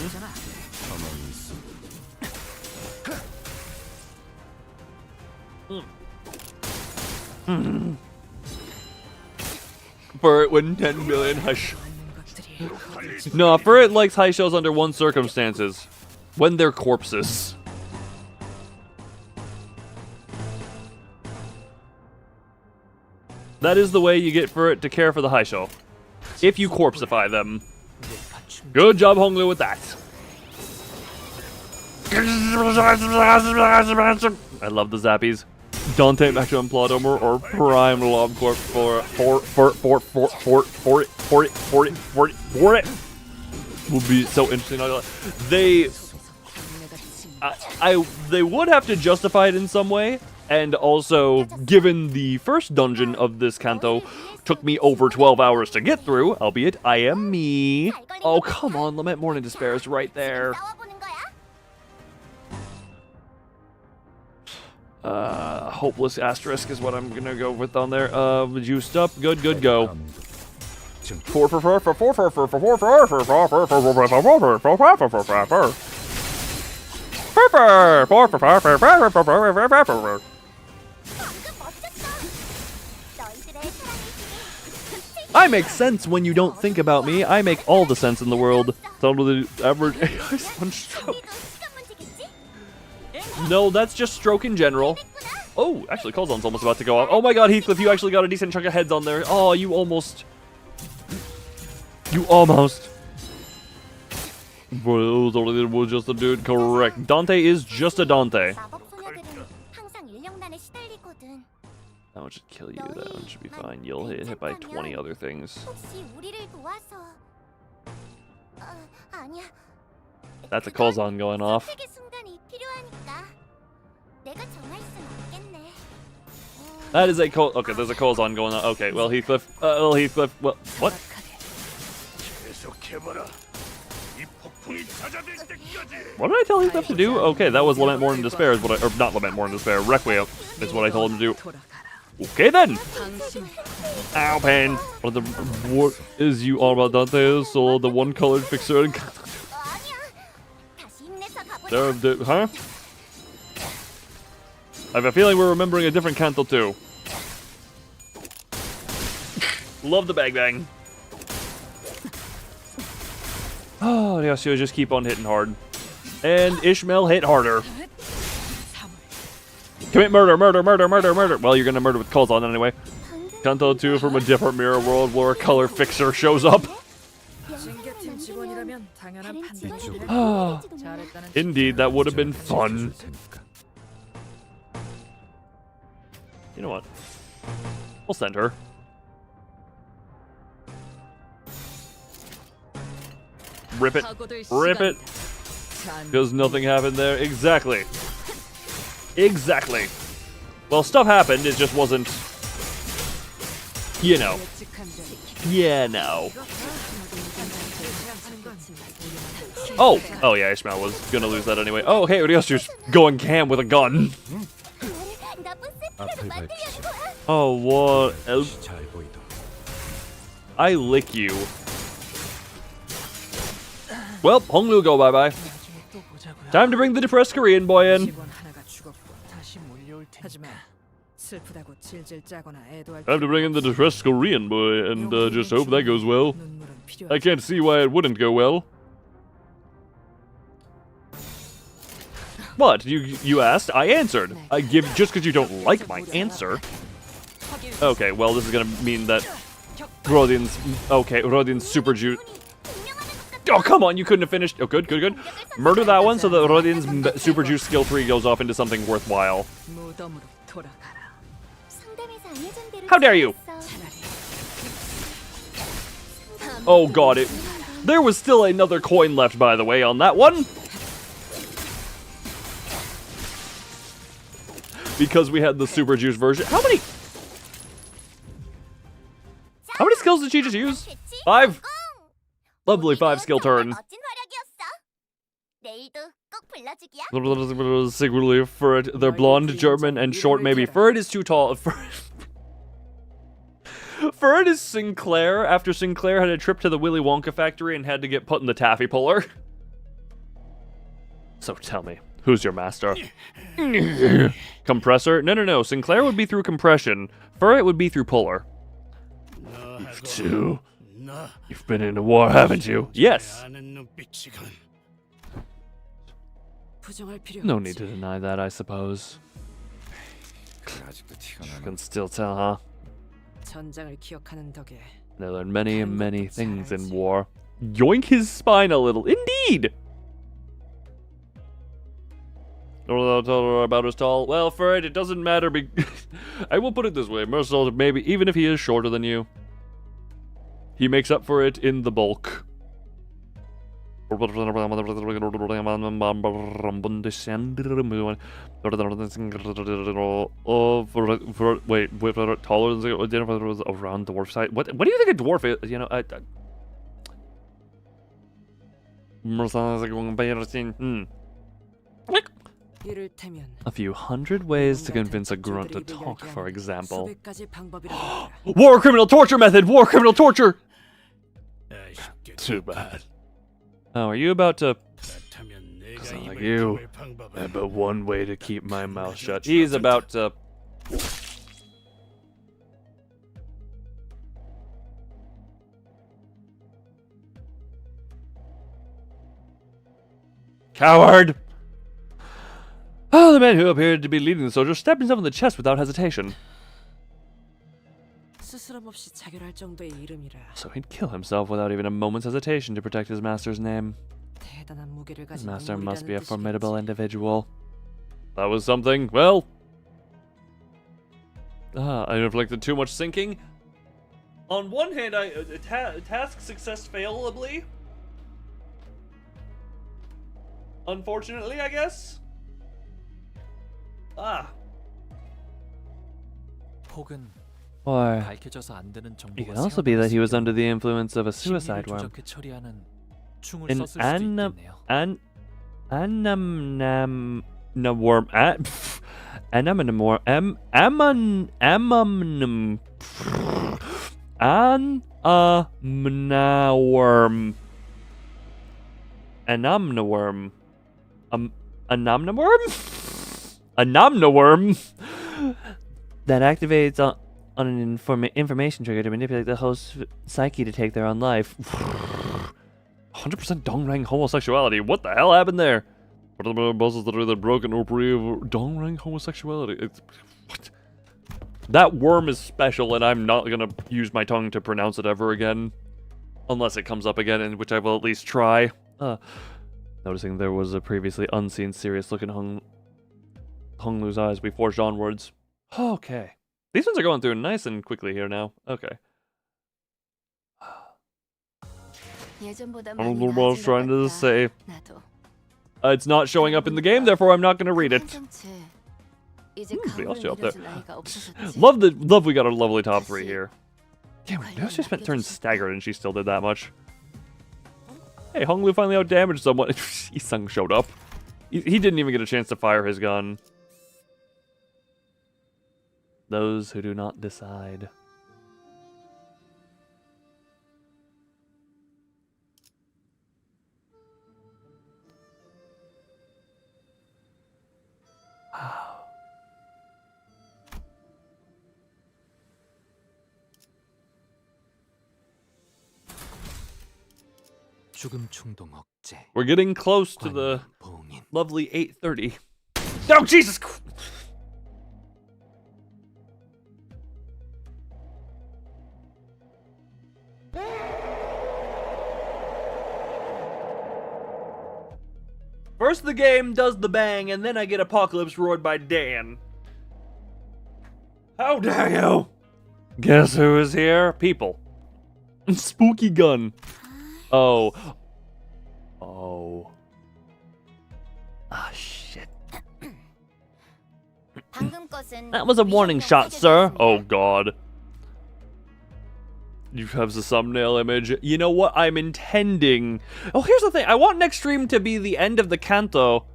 For it when 10 million hush. No, for it likes high shows under one circumstances. When they're corpses. That is the way you get for it to care for the high show. If you corpseify them. Good job, Honglu, with that. I love the zappies. Dante Maximum Plot Armor or Prime Lob Corp for it. Would be so interesting. They would have to justify it in some way. And also, given the first dungeon of this Canto took me over 12 hours to get through, albeit I am me. Oh, come on, Lament Mourning Despair is right there. Hopeless Asterisk is what I'm gonna go with on there. Juiced up, good, go. I make sense when you don't think about me. I make all the sense in the world. Totally average AI stroke. No, that's just stroke in general. Oh, actually, Colzon's almost about to go off. Oh my god, Heathcliff, you actually got a decent chunk of heads on there. Oh, you almost. You almost. Bro, it was just a dude. Correct. Dante is just a Dante. That one should kill you. That one should be fine. You'll get hit by 20 other things. That's a Colzon going off. That is a Col. Okay, there's a Colzon going on. Okay, well, Heathcliff. Well, what? What did I tell him to do? Okay, that was Lament More in Despair is what I, or not Lament More in Despair, Requiem is what I told him to do. Okay then! Ow, pain! What is you all about Dante? So the one colored fixer and huh? I have a feeling we're remembering a different Canto too. Love the bang bang. Oh, yeah, so just keep on hitting hard. And Ishmael hit harder. Commit murder, murder, murder, murder, murder. Well, you're gonna murder with calls on anyway. Canto 2 from a different mirror world where a color fixer shows up. Indeed, that would have been fun. You know what? We'll send her. Rip it. Rip it. Because nothing happened there. Exactly. Exactly. Well, stuff happened, it just wasn't... You know. Yeah, no. Oh! Oh yeah, Ishmael was gonna lose that anyway. Oh, hey, Ryosu's going cam with a gun. Oh, what else? I lick you. Well, Honglu go bye-bye. Time to bring the depressed Korean boy in. Time to bring in the depressed Korean boy and just hope that goes well. I can't see why it wouldn't go well. What? You asked? I answered. I give just because you don't like my answer. Okay, well this is gonna mean that Rodin's Rodin's super juice. Oh, come on, you couldn't have finished. Oh, good, good, good. Murder that one so that Rodin's Super Juice skill 3 goes off into something worthwhile. How dare you! Oh god, there was still another coin left, by the way, on that one. Because we had the Super Juice version. How many skills did she just use? 5? Lovely 5 skill turn. Secretly, Ferd, they're blonde, German, and short maybe. Ferd is too tall. Ferd is Sinclair after Sinclair had a trip to the Willy Wonka factory and had to get put in the taffy puller. So tell me, who's your master? Compressor? No. Sinclair would be through compression. Ferd would be through puller. Two. You've been in a war, haven't you? Yes. No need to deny that, I suppose. You can still tell, huh? They learn many and many things in war. Yoink his spine a little. Indeed! About as tall. Well, Ferd, it doesn't matter. I will put it this way. Merciful, maybe, even if he is shorter than you, he makes up for it in the bulk. Wait, taller than around dwarf size. What do you think a dwarf is? You know, a few hundred ways to convince a grunt to talk, for example. War criminal torture method! War criminal torture! Too bad. Oh, are you about to... Cause I'm like you. I have but one way to keep my mouth shut. He's about to... Coward! Oh, the man who appeared to be leading the soldier stabbed himself in the chest without hesitation. So he'd kill himself without even a moment's hesitation to protect his master's name. His master must be a formidable individual. That was something. Well, I inflicted too much sinking. On one hand, I task success failably. Unfortunately, I guess. Or it can also be that he was under the influence of a suicide worm. 충을 An 썼을 수도 annam 있겠네요. worm Anamnum Anamnaworm Anamnaworm Anamnaworm Anamnaworm that activates on an information trigger to manipulate the host's psyche to take their own life. 100% Dongrang homosexuality. What the hell happened there? What are the buzzes that are either broken or free of Dongrang homosexuality? What? That worm is special, and I'm not gonna use my tongue to pronounce it ever again. Unless it comes up again, in which I will at least try. Noticing there was a previously unseen serious look in Hong Lu's eyes, we forged onwards. Okay. These ones are going through nice and quickly here now. Okay. I don't know what I was trying to say. It's not showing up in the game, therefore I'm not going to read it. They also up there. Love we got a lovely top 3 here. Yeah, we know she spent turns staggered and she still did that much. Hey, Honglu finally outdamaged someone. Isung showed up. He didn't even get a chance to fire his gun. Those who do not decide. 죽음 충동 억제. We're getting close to the lovely 8:30. Oh, Jesus Christ! First the game does the bang, and then I get Apocalypse roared by Dan. How dare you! Guess who is here? People. Spooky gun. Oh. Oh. Ah, shit. That was a warning shot, sir. Oh, God. You have the thumbnail image. You know what I'm intending? Oh, here's the thing. I want next stream to be the end of the Canto.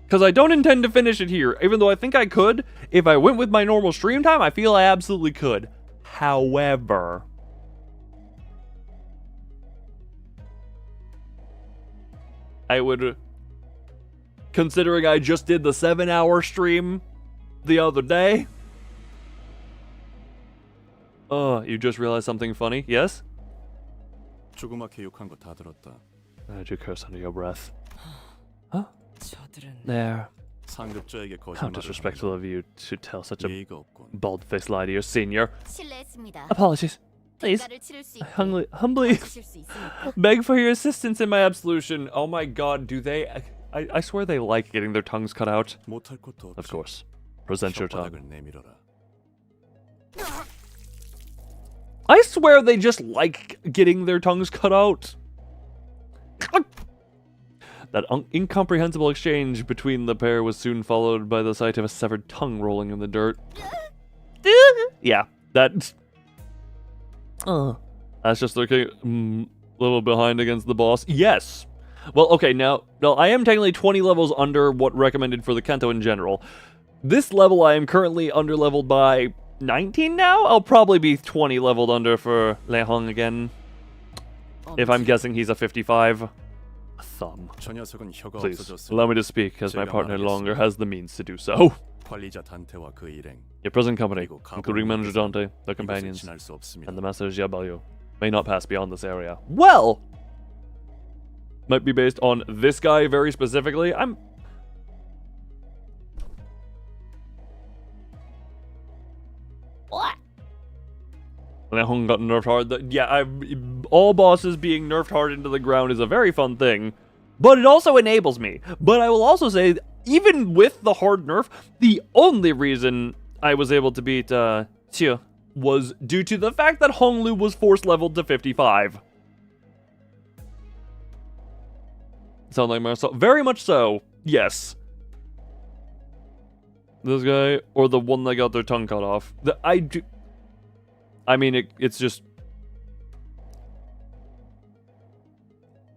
Because I don't intend to finish it here. Even though I think I could. If I went with my normal stream time, I feel I absolutely could. However... I would... Considering I just did the 7-hour stream the other day... you just realized something funny? Yes? 조그맣게 욕한 거 다 들었다. Did you curse under your breath? Huh? There. 상급자에게 How 거짓말을 disrespectful of you to tell such a 예의가 없군. bald-faced lie to your senior. Apologies. Please, I humbly beg for your assistance in my absolution. Oh my god, do they... I swear they like getting their tongues cut out. 못할 것도 없지. Of course. Present your tongue. 혓바닥을 내밀어라. I swear they just like getting their tongues cut out. That incomprehensible exchange between the pair was soon followed by the sight of a severed tongue rolling in the dirt. Yeah, that... That's just looking a little behind against the boss. Yes! Well, okay, now, I am technically 20 levels under what recommended for the Canto in general. This level I am currently under-leveled by 19 now? I'll probably be 20 leveled under for Le Hong again. If I'm guessing he's a 55. A thumb. Please, allow me to speak, as my partner no longer has the means to do so. Your present company, including Manager Dante, their companions, and the Master Jiabalyu, may not pass beyond this area. Well! Might be based on this guy very specifically. What? Lehong got nerfed hard. Yeah, all bosses being nerfed hard into the ground is a very fun thing. But it also enables me. But I will also say, even with the hard nerf, the only reason I was able to beat Xie was due to the fact that Honglu was force leveled to 55. Sound like myself? Very much so. Yes. This guy, or the one that got their tongue cut off. I mean, it's just...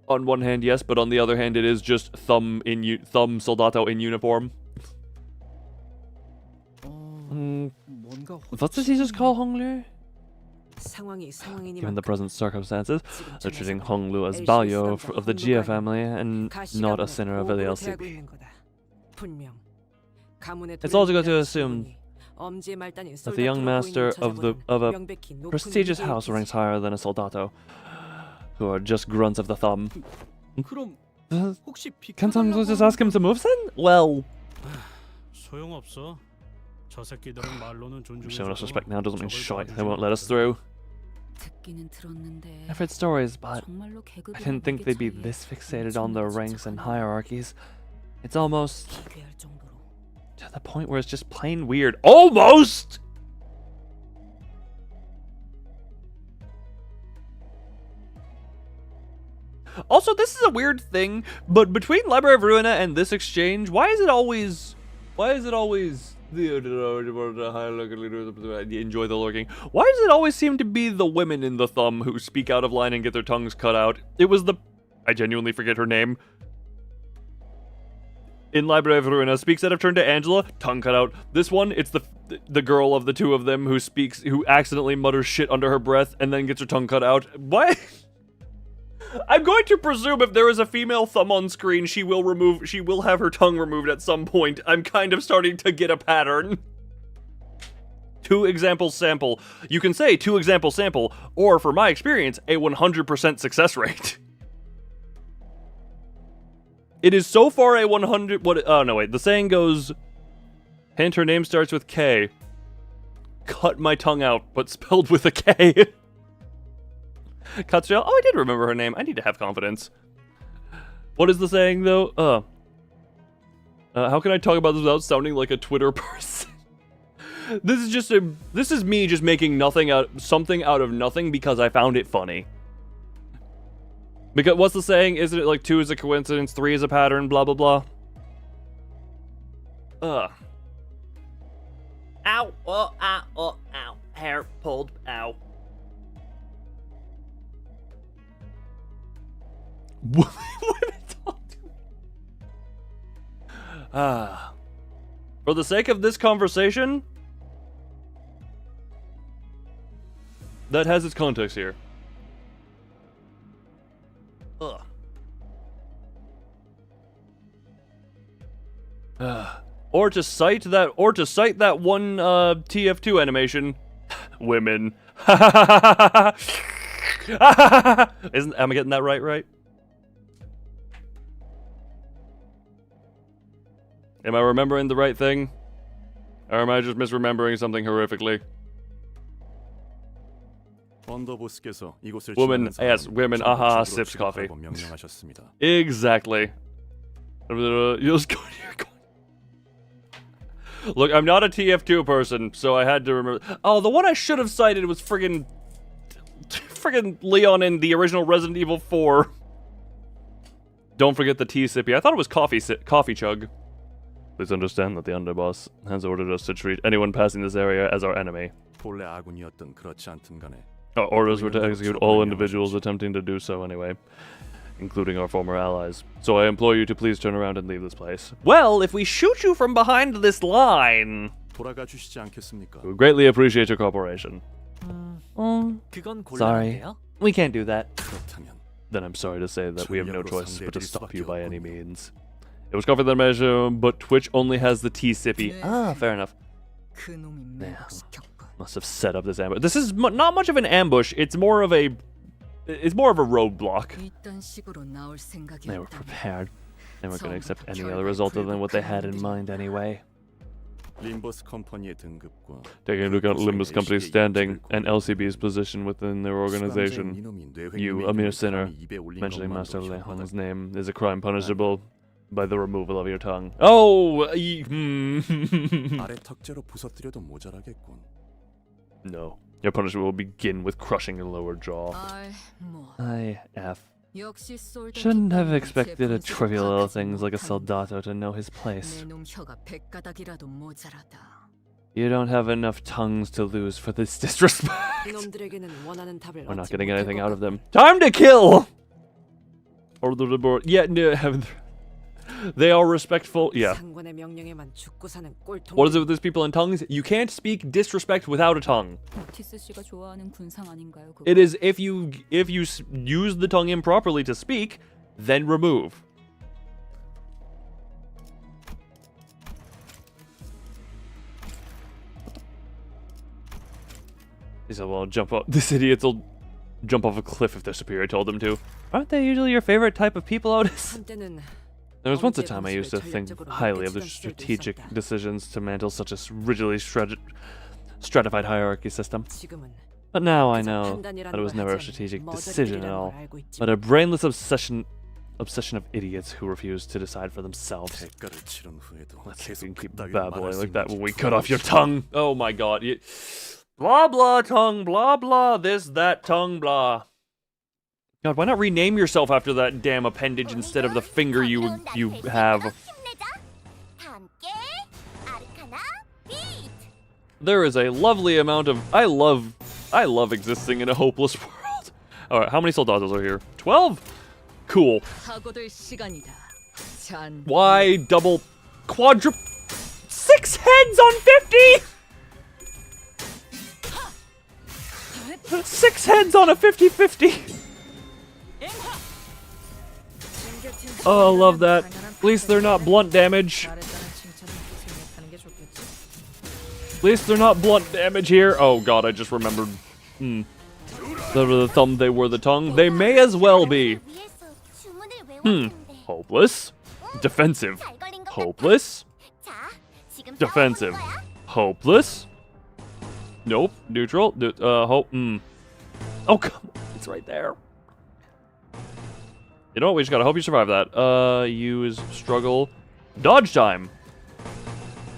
On one hand, yes, but on the other hand, it is just thumb soldato in uniform. What does he just call Honglu? 상황이 상황이니만큼 Given the present circumstances, they're treating Honglu as Balyo of the Jia family and not a sinner of the LCB. It's also to assume that the young master of a prestigious house ranks higher than a soldato, who are just grunts of the thumb. Can someone just ask him to move then? Well, 소용없어. 저 새끼들은 말로는 showing us respect now doesn't mean shite. They won't let us through. I've heard stories, but I didn't think they'd be this fixated on their ranks and hierarchies. It's almost to the point where it's just plain weird. Almost! Also, this is a weird thing, but between Library of Ruina and this exchange, why is it always enjoy the lurking? Why does it always seem to be the women in the thumb who speak out of line and get their tongues cut out? It was I genuinely forget her name. In Library of Ruina, speaks out of turn to Angela, tongue cut out. This one, it's the girl of the two of them who accidentally mutters shit under her breath and then gets her tongue cut out. What? I'm going to presume if there is a female thumb on screen, she will have her tongue removed at some point. I'm kind of starting to get a pattern. 2 examples sample. You can say 2 examples sample, or for my experience, a 100% success rate. It is so far a 100. Oh no, wait. The saying goes, hint, her name starts with K. Cut my tongue out, but spelled with a K. Katsuya, oh, I did remember her name. I need to have confidence. What is the saying, though? How can I talk about this without sounding like a Twitter person? This is me just making something out of nothing because I found it funny. Because what's the saying? Isn't it like 2 is a coincidence, 3 is a pattern, blah, blah, blah? Ow. Oh, ow, oh, ow. Hair pulled, ow. Women talk to me. For the sake of this conversation, that has its context here. Or to cite that one TF2 animation, women. Am I getting that right? Am I remembering the right thing? Or am I just misremembering something horrifically? Women, yes, women, aha, sips coffee. Exactly. Look, I'm not a TF2 person, so I had to remember. Oh, the one I should have cited was friggin' Leon in the original Resident Evil 4. Don't forget the tea sippy. I thought it was coffee chug. Please understand that the underboss has ordered us to treat anyone passing this area as our enemy. Our orders were to execute all individuals attempting to do so anyway, including our former allies. So I implore you to please turn around and leave this place. Well, if we shoot you from behind this line, we would greatly appreciate your cooperation. Sorry, we can't do that. Then I'm sorry to say that we have no choice but to stop you by any means. It was covered in the measure, but Twitch only has the T-Sippy. Ah, fair enough. Yeah. Must have set up this ambush. This is not much of an ambush. It's more of a roadblock. They were prepared. They weren't going to accept any other result other than what they had in mind anyway. Taking into account Limbus Company's standing and LCB's position within their organization, you, a mere sinner, mentioning Master Le Hong's name is a crime punishable by the removal of your tongue. Oh! No. Your punishment will begin with crushing your lower jaw. Shouldn't have expected a trivial little things like a soldato to know his place. You don't have enough tongues to lose for this disrespect. We're not getting anything out of them. Time to kill! Or the board. Yeah, no, they are respectful. Yeah. 상관의 명령에만 죽고 사는 꼴통. What is it with these people in tongues? You can't speak disrespect without a tongue. 티스 씨가 좋아하는 군상 아닌가요? 그거? It is if you use the tongue improperly to speak, then remove. He said, well, jump up. This idiots will jump off a cliff if their superior told them to. Aren't they usually your favorite type of people, Otis? 한때는 There was once a time I used to think highly of the strategic decisions to mantle such a rigidly stratified hierarchy system. 지금은 But now I know that it was never a strategic decision at all, but a brainless obsession of idiots who refuse to decide for themselves. Let's see if we can keep babbling like that when we cut off your tongue. Oh my god. Blah blah tongue, blah blah, this, that, tongue, blah. God, why not rename yourself after that damn appendage instead of the finger you have? There is a lovely amount of... I love existing in a hopeless world. Alright, how many soldados are here? 12? Cool. Why double... quadruple... 6 heads on 50?! 6 heads on a 50-50! Oh, I love that. At least they're not blunt damage. At least they're not blunt damage here. Oh god, I just remembered. They were the thumb, they were the tongue. They may as well be. Hopeless. Defensive. Hopeless. Defensive. Hopeless. Nope. Neutral. Oh, come on. It's right there. You know what? We just gotta hope you survive that. Use struggle. Dodge time.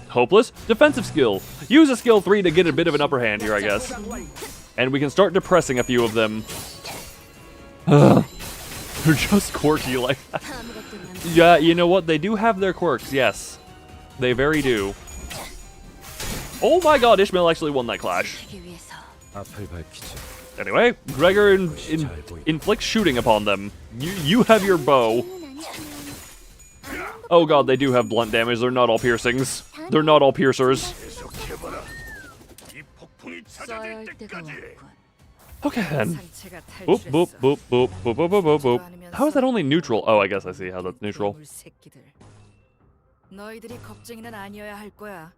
Hopeless. Defensive skill. Use a skill 3 to get a bit of an upper hand here, I guess. And we can start depressing a few of them. They're just quirky like that. Yeah, you know what? They do have their quirks, yes. They very do. Oh my god, Ishmael actually won that clash. Anyway, Gregor inflicts shooting upon them. You have your bow. Oh god, they do have blunt damage. They're not all piercings. They're not all piercers. Okay then. Boop, boop, boop, boop, boop, boop, boop, boop, boop. How is that only neutral? Oh, I guess I see how that's neutral. 너희들이 겁쟁이는 아니어야 할 거야.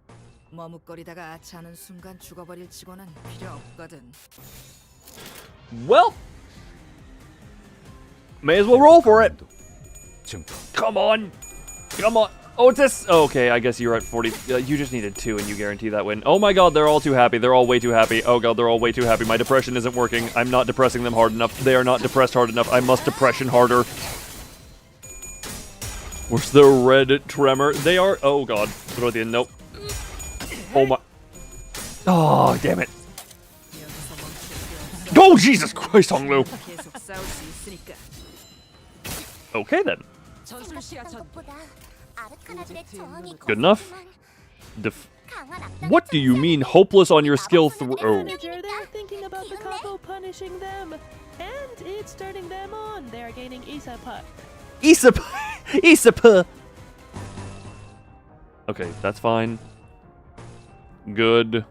머뭇거리다가 아차하는 순간 죽어버릴 치고는 필요 없거든. Well, may as well roll for it. Come on. Come on. Oh, it's this. Okay, I guess you're at 40. You just needed 2 and you guarantee that win. Oh my god, they're all too happy. They're all way too happy. Oh god, they're all way too happy. My depression isn't working. I'm not depressing them hard enough. They are not depressed hard enough. I must depression harder. Where's the red tremor? They are. Oh god. Throw the nope. Oh my. Oh, damn it. Oh, Jesus Christ, Honglu. Okay then. Good enough. What do you mean hopeless on your skill They're thinking about the couple punishing them, and it's turning them on. They are gaining Isapa. Isapa. Okay, that's fine. Good.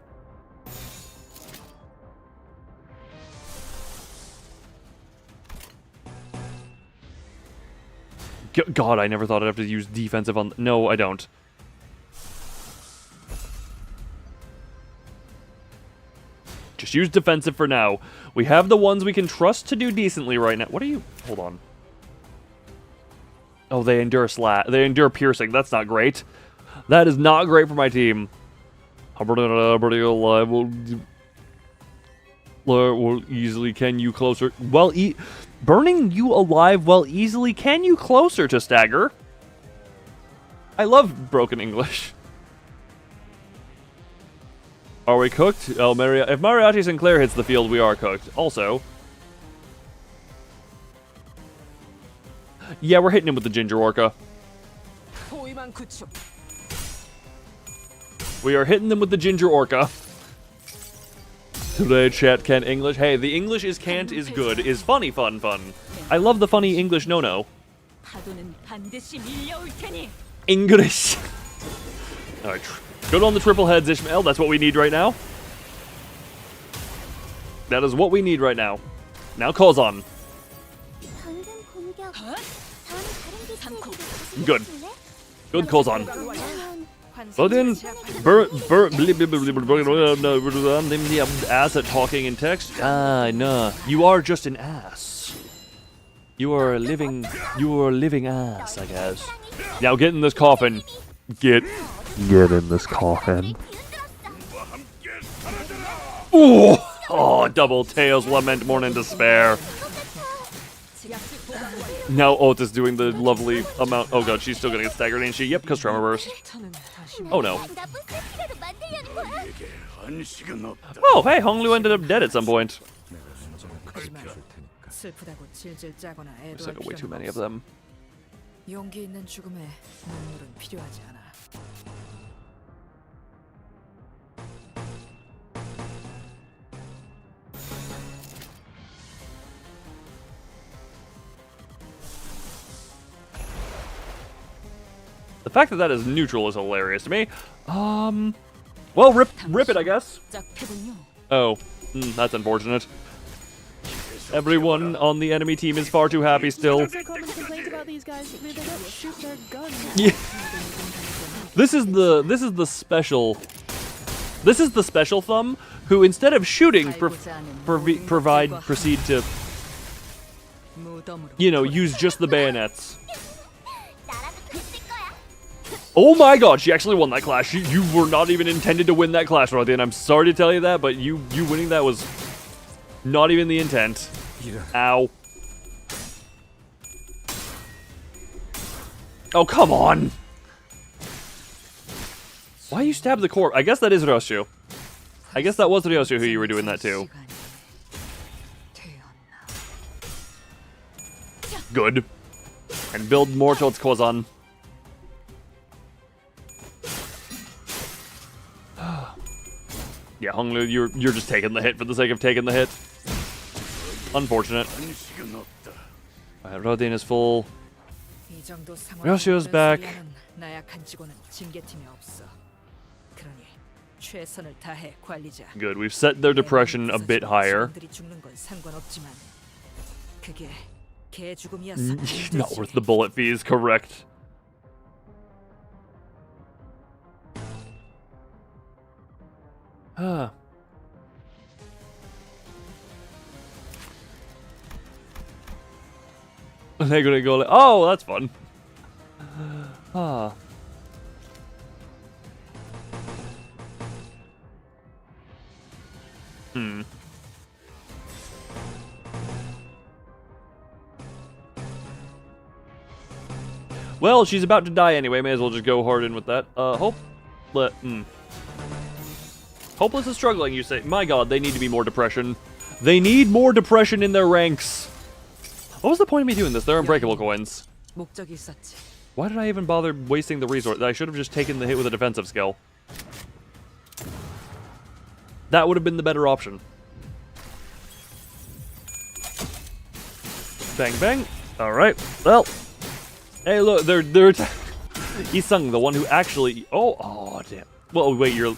God, I never thought I'd have to use defensive on... No, I don't. Just use defensive for now. We have the ones we can trust to do decently right now. What are you... Hold on. Oh, they endure They endure piercing. That's not great. That is not great for my team. Well, easily can you closer... Well, burning you alive while easily can you closer to stagger. I love broken English. Are we cooked? Oh, if Mariachi Sinclair hits the field, we are cooked. Also... Yeah, we're hitting him with the Ginger Orca. We are hitting them with the Ginger Orca. Today chat can't English. Hey, the English is can't is good. Is funny fun. I love the funny English no-no. 파도는 반드시 밀려올 테니. English. Alright, good on the triple heads, Ishmael. That's what we need right now. That is what we need right now. Now Kozan. 방금 공격. 다음 다른 기체에게도 Good. Good Kozan. 그러면 But then, ass at talking in text. Ah, no. You are just an ass. You are a living ass, I guess. Now get in this coffin. Get in this coffin. Oh, double tails, lament, mourn, and despair. Now Otis doing the lovely amount. Oh god, she's still gonna get staggered, ain't she? Yep, because Tremor Burst. Oh no. Oh, hey, Honglu ended up dead at some point. 슬프다고 질질 짜거나 There's 애도할 like way too 필요는 many of 없어. them. 용기 있는 죽음에 눈물은 필요하지 않아. The fact that that is neutral is hilarious to me. Well, rip it, I guess. Oh, that's unfortunate. Everyone on the enemy team is far too happy still. So common complaint about these guys. They don't shoot their guns. Yeah. This is the special thumb who, instead of shooting, proceed to, you know, use just the bayonets. Oh my god, she actually won that clash. You were not even intended to win that clash, Rodian. I'm sorry to tell you that, but you winning that was not even the intent. Ow. Oh, come on. Why you stab the corpse? I guess that is Ryoshu. I guess that was Ryoshu who you were doing that to. Good. And build more towards Kozan. Yeah, Honglu, you're just taking the hit for the sake of taking the hit. Unfortunate. Alright, Rodin is full. Ryoshu's back. Good, we've set their depression a bit higher. Not worth the bullet fees, correct. Huh. They're gonna go like, oh, that's fun. Ah. Well, she's about to die anyway. May as well just go hard in with that. Hopeless is struggling, you say. My god, they need to be more depression. They need more depression in their ranks. What was the point of me doing this? They're unbreakable coins. Why did I even bother wasting the resource? I should have just taken the hit with a defensive skill. That would have been the better option. Bang, bang. Alright, well. Hey, look, they're Isung, the one who actually... Oh, damn. Well, wait, you're...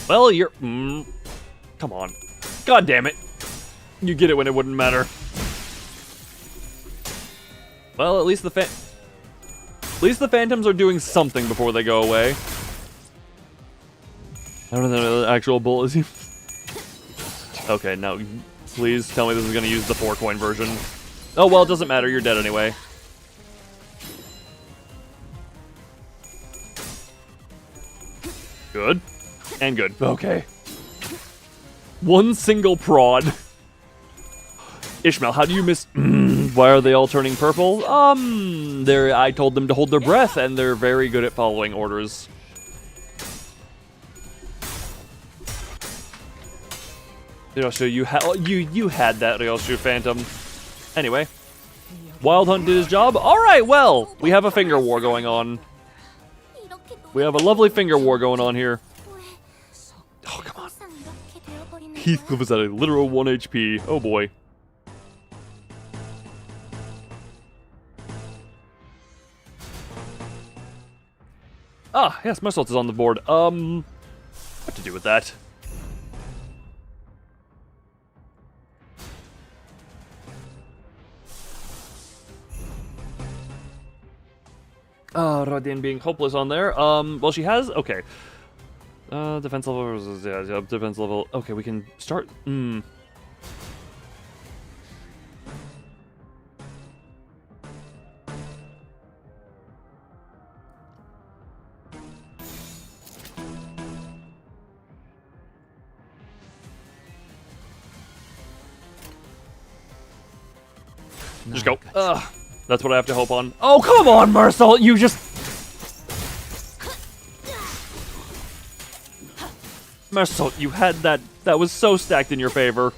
Well, you're... come on. God damn it. You get it when it wouldn't matter. Well, at least the Phantoms are doing something before they go away. I don't know the actual bullet is... Okay, now, please tell me this is going to use the 4-coin version. Oh, well, it doesn't matter. You're dead anyway. Good. And good. Okay. One single prod. Ishmael, how do you miss... why are they all turning purple? I told them to hold their breath, and they're very good at following orders. Ryoshu, you had that, Ryoshu Phantom. Anyway. Wild Hunt did his job. Alright, well, we have a finger war going on. We have a lovely finger war going on here. Oh, come on. Heathcliff is at a literal 1 HP. Oh boy. Yes, Muscle is on the board. What to do with that? Radin being hopeless on there. Well, she has... Okay. Defense level... Yeah, defense level... Okay, we can start... Just go. That's what I have to hope on. Oh, come on, Marcel! You just... Marcel, you had that... That was so stacked in your favor.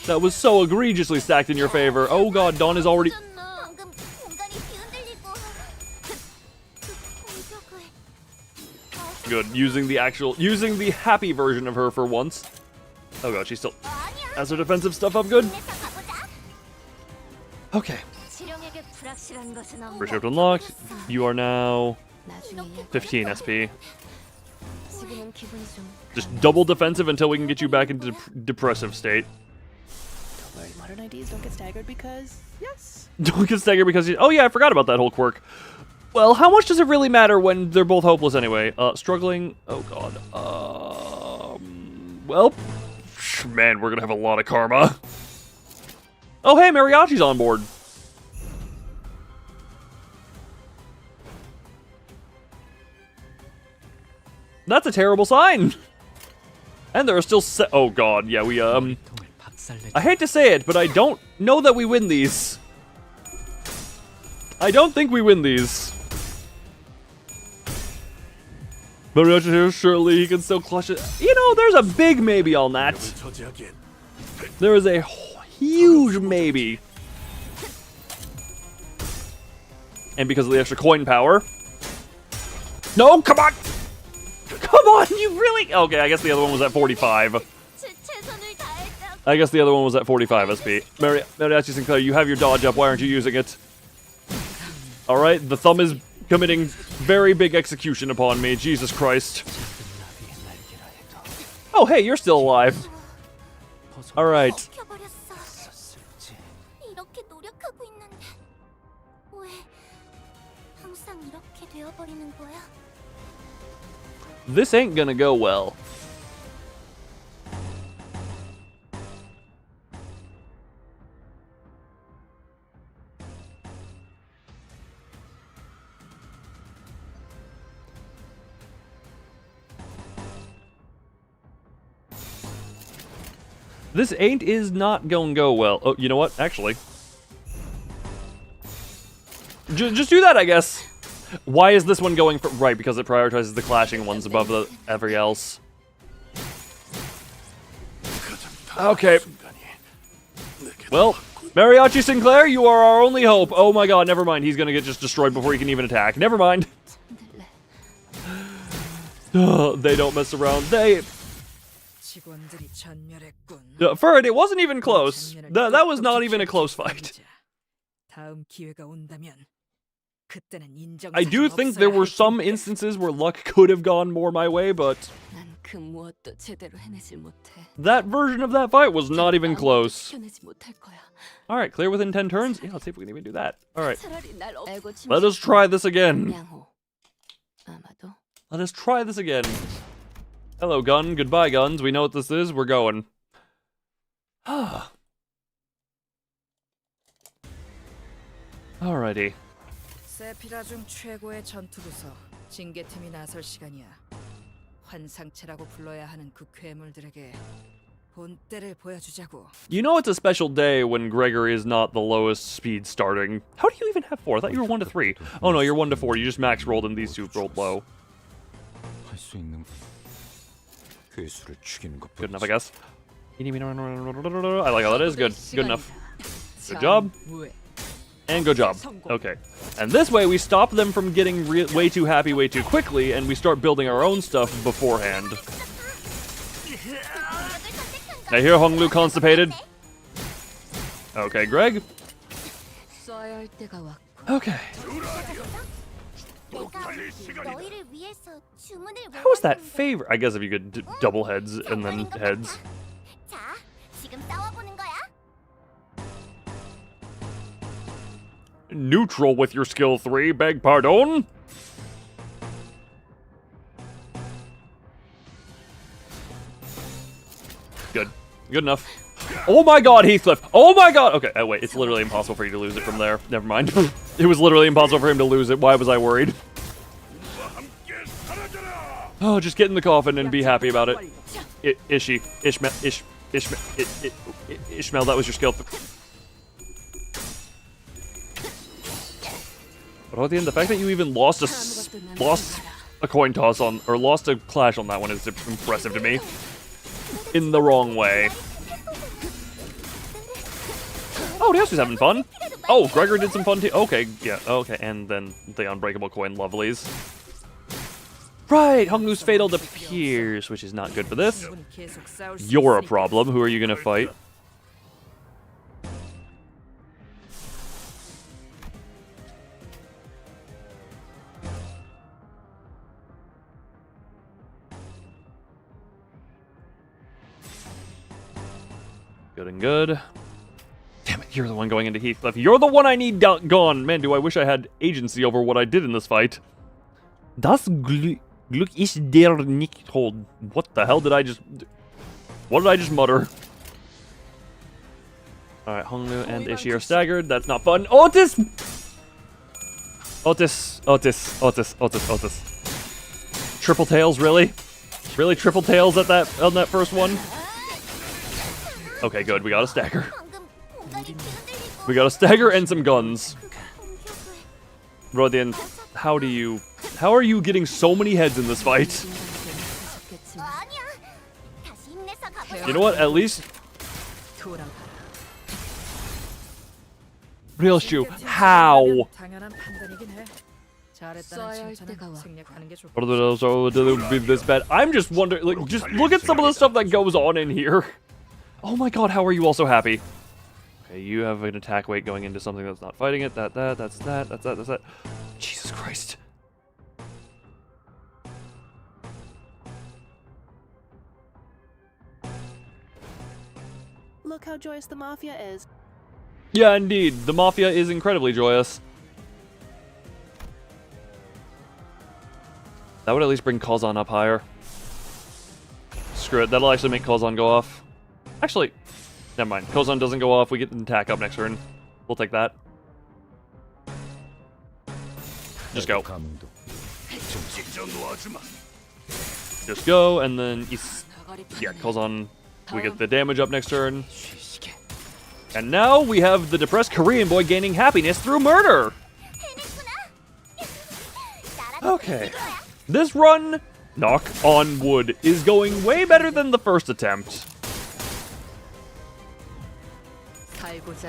That was so egregiously stacked in your favor. Oh god, Dawn is already... Good, using the happy version of her for once. Oh god, she still has her defensive stuff up good. Okay. First shift unlocked. You are now 15 SP. Just double defensive until we can get you back into depressive state. Modern IDs don't get staggered because, yes. Don't get staggered because oh yeah, I forgot about that whole quirk. Well, how much does it really matter when they're both hopeless anyway? Struggling. Oh god. Well, man, we're gonna have a lot of karma. Oh hey, Mariachi's on board. That's a terrible sign. And there are still oh god, yeah, we I hate to say it, but I don't know that we win these. I don't think we win these. Mariachi here, surely he can still clutch it. You know, there's a big maybe on that. There is a huge maybe. And because of the extra coin power. No, come on! Come on, you really... Okay, I guess the other one was at 45. I guess the other one was at 45 SP. Mariachi Sinclair, you have your dodge up. Why aren't you using it? Alright, the thumb is committing very big execution upon me. Jesus Christ. Oh, hey, you're still alive. Alright. This ain't gonna go well. This is not gonna go well. Oh, you know what? Actually. Just do that, I guess. Why is this one going for... Right, because it prioritizes the clashing ones above the every else. Okay. Well, Mariachi Sinclair, you are our only hope. Oh my god, never mind. He's gonna get just destroyed before he can even attack. Never mind. They don't mess around. They... Ferd, it wasn't even close. That was not even a close fight. I do think there were some instances where luck could have gone more my way, but that version of that fight was not even close. Alright, clear within 10 turns? Yeah, let's see if we can even do that. Alright. Let us try this again. Let us try this again. Hello, gun. Goodbye, guns. We know what this is. We're going. Alrighty. 세피라 중 최고의 전투부서 징계팀이 나설 시간이야. 환상체라고 불러야 하는 그 괴물들에게 본때를 보여주자고. You know it's a special day when Gregory is not the lowest speed starting. How do you even have 4? I thought you were 1 to 3. Oh no, you're 1 to 4. You just max rolled and these two rolled low. Good enough, I guess. I like how that is. Good. Good enough. Good job. And good job. Okay. And this way we stop them from getting way too happy way too quickly, and we start building our own stuff beforehand. I hear Honglu constipated. Okay, Greg. Okay. 너희를 위해서 주문을 How is that favor? I guess if you could double heads and then heads. 자, 지금 싸워보는 거야. Neutral with your skill 3, beg pardon? Good. Good enough. Oh my god, Heathcliff! Oh my god! Okay, wait, it's literally impossible for you to lose it from there. Never mind. It was literally impossible for him to lose it. Why was I worried? Oh, just get in the coffin and be happy about it. Ishmael, that was your skill. But at the end, the fact that you even lost a coin toss on, or lost a clash on that one is impressive to me. In the wrong way. Oh, Deosu's having fun. Oh, Gregor did some fun too. Okay, yeah, okay, and then the unbreakable coin lovelies. Right, Hongnu's fatal to Pierce, which is not good for this. You're a problem. Who are you gonna fight? Good and good. Damn it, you're the one going into Heathcliff. You're the one I need gone. Man, do I wish I had agency over what I did in this fight. Das Glück ist der nicht hold. What the hell did I just... What did I just mutter? Alright, Hongnu and Ishi are staggered. That's not fun. Otis! Otis. Triple tails, really? Really triple tails at that on that first one? Okay, good. We got a stagger. We got a stagger and some guns. Rodian, how are you getting so many heads in this fight? You know what? At least... Real shoe. How? Be this bad. I'm just wondering, like, just look at some of the stuff that goes on in here. Oh my god, how are you also happy? Okay, you have an attack weight going into something that's not fighting it. That's that. Jesus Christ. Look how joyous the Mafia is. Yeah, indeed. The Mafia is incredibly joyous. That would at least bring Kozan up higher. Screw it, that'll actually make Kozan go off. Actually, never mind. Kozan doesn't go off, we get an attack up next turn. We'll take that. Just go. Just go, and then... Yeah, Kozan, we get the damage up next turn. And now we have the depressed Korean boy gaining happiness through murder! Okay. This run, knock on wood, is going way better than the first attempt.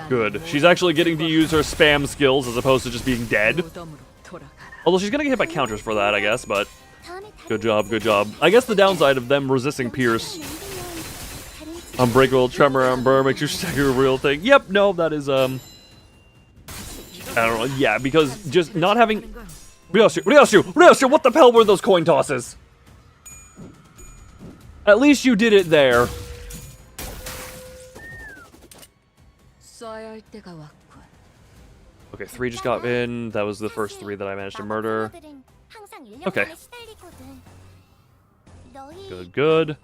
Good. She's actually getting to use her spam skills as opposed to just being dead. Although she's gonna get hit by counters for that, I guess, but... Good job, good job. I guess the downside of them resisting Pierce... Unbreakable, Tremor, Umber, makes your stagger a real thing. Yep, no, that is, I don't know, yeah, because just not having... Ryoshu, what the hell were those coin tosses? At least you did it there. Okay, 3 just got in. That was the first 3 that I managed to murder. Okay. Good.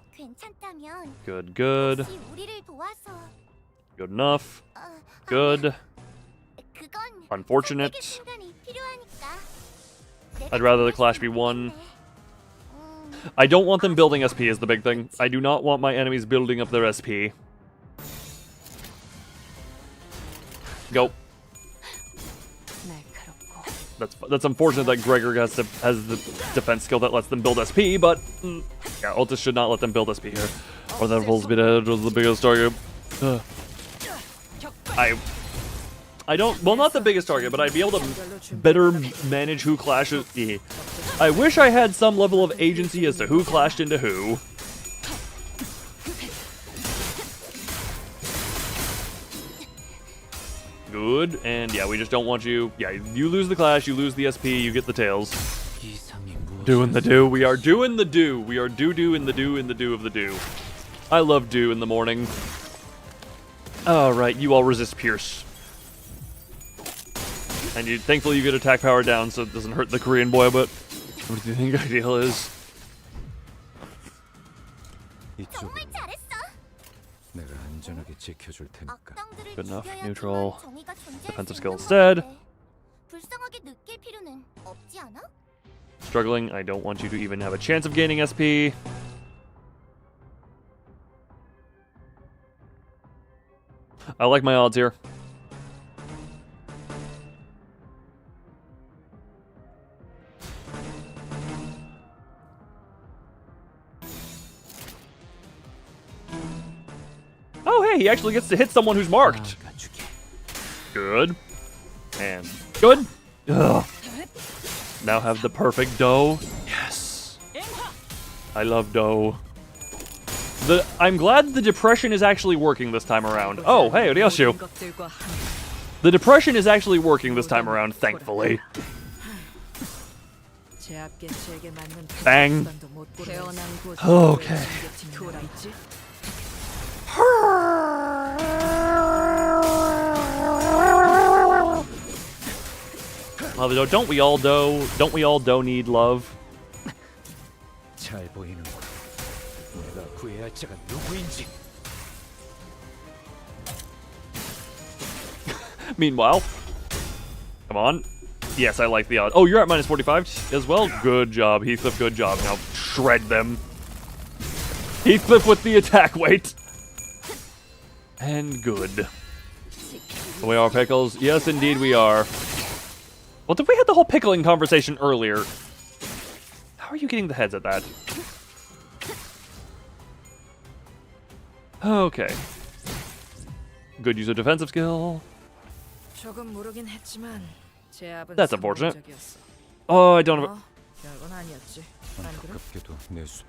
Good enough. Good. Unfortunate. I'd rather the clash be won. I don't want them building SP is the big thing. I do not want my enemies building up their SP. Go. That's unfortunate that Gregor has the defense skill that lets them build SP, but yeah, Ultis should not let them build SP here. Or that was the biggest target. I don't, well, not the biggest target, but I'd be able to better manage who clashes. I wish I had some level of agency as to who clashed into who. Good. And yeah, we just don't want you. Yeah, you lose the clash, you lose the SP, you get the tails. Doing the do. We are doing the do. We are do in the do in the do of the do. I love do in the morning. Alright, you all resist Pierce. And thankfully you get attack power down so it doesn't hurt the Korean boy, but what do you think ideal is? Good enough. Neutral. Defensive skill instead. Struggling. I don't want you to even have a chance of gaining SP. I like my odds here. Oh, hey, he actually gets to hit someone who's marked. Good. And good. Ugh. Now have the perfect dough. Yes. I love dough. I'm glad the depression is actually working this time around. Oh, hey, Ryoshu. The depression is actually working this time around, thankfully. Bang. Okay. Although, don't we all need love? Meanwhile, come on. Yes, I like the odds. Oh, you're at minus 45 as well? Good job, Heathcliff, good job. Now, shred them. Heathcliff with the attack weight. And good. We are pickles. Yes, indeed we are. Well, did we have the whole pickling conversation earlier? How are you getting the heads at that? Okay. Good use of defensive skill. That's unfortunate. Oh, I don't have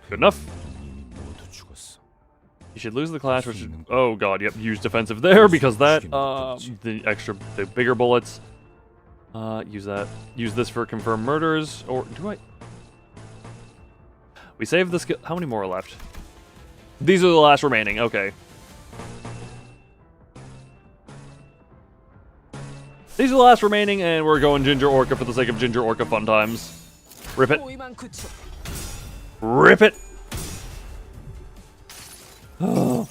good enough. You should lose the clash, which is... Oh god, yep, use defensive there because that, the bigger bullets. Use that. Use this for confirmed murders, or do I... We saved the skill... How many more are left? These are the last remaining, okay. These are the last remaining, and we're going Ginger Orca for the sake of Ginger Orca fun times. Rip it. Rip it! Oh,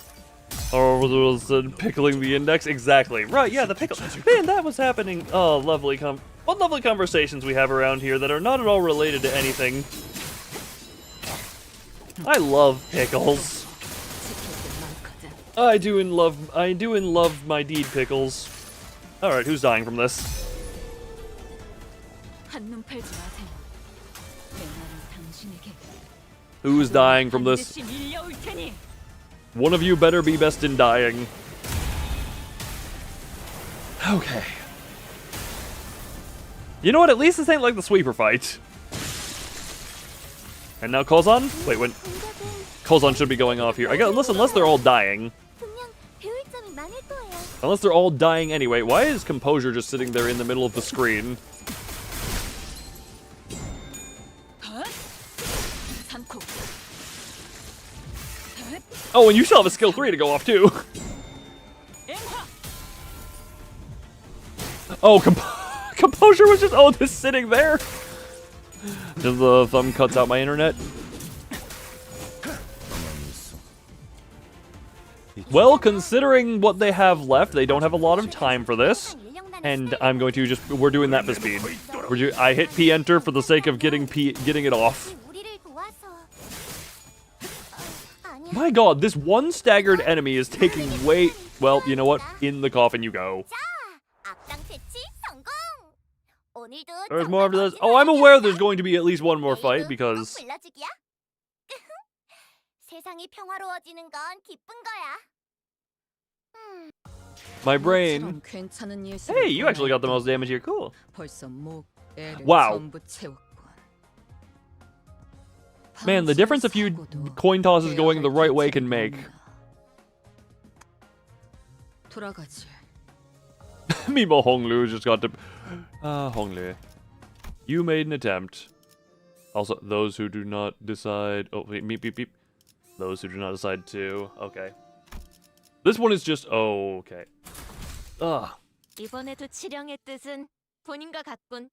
was pickling the index? Exactly. Right, yeah, the pickle. Man, that was happening. Oh, lovely what lovely conversations we have around here that are not at all related to anything. I love pickles. I do in love my deed pickles. Alright, who's dying from this? Who's dying from this? One of you better be best in dying. Okay. You know what? At least this ain't like the sweeper fight. And now Kozan? Wait, when... Kozan should be going off here. I guess, unless they're all dying. Unless they're all dying anyway. Why is Composure just sitting there in the middle of the screen? Oh, and you still have a skill 3 to go off, too. Oh, Composure was just, sitting there. Just the thumb cuts out my internet. Well, considering what they have left, they don't have a lot of time for this. And I'm going to we're doing that for speed. I hit P enter for the sake of getting it off. My god, this one staggered enemy is taking way... Well, you know what? In the coffin you go. There's more of this. Oh, I'm aware there's going to be at least one more fight, because... My brain... Hey, you actually got the most damage here. Cool. Wow. Man, the difference a few coin tosses going the right way can make. Mimo Honglu just got to... Honglu. You made an attempt. Also, those who do not decide... Oh, wait, beep, beep, beep. Those who do not decide to... Okay. This one is just... Oh, okay. Ugh. 이번에도 치령의 뜻은 본인과 같군.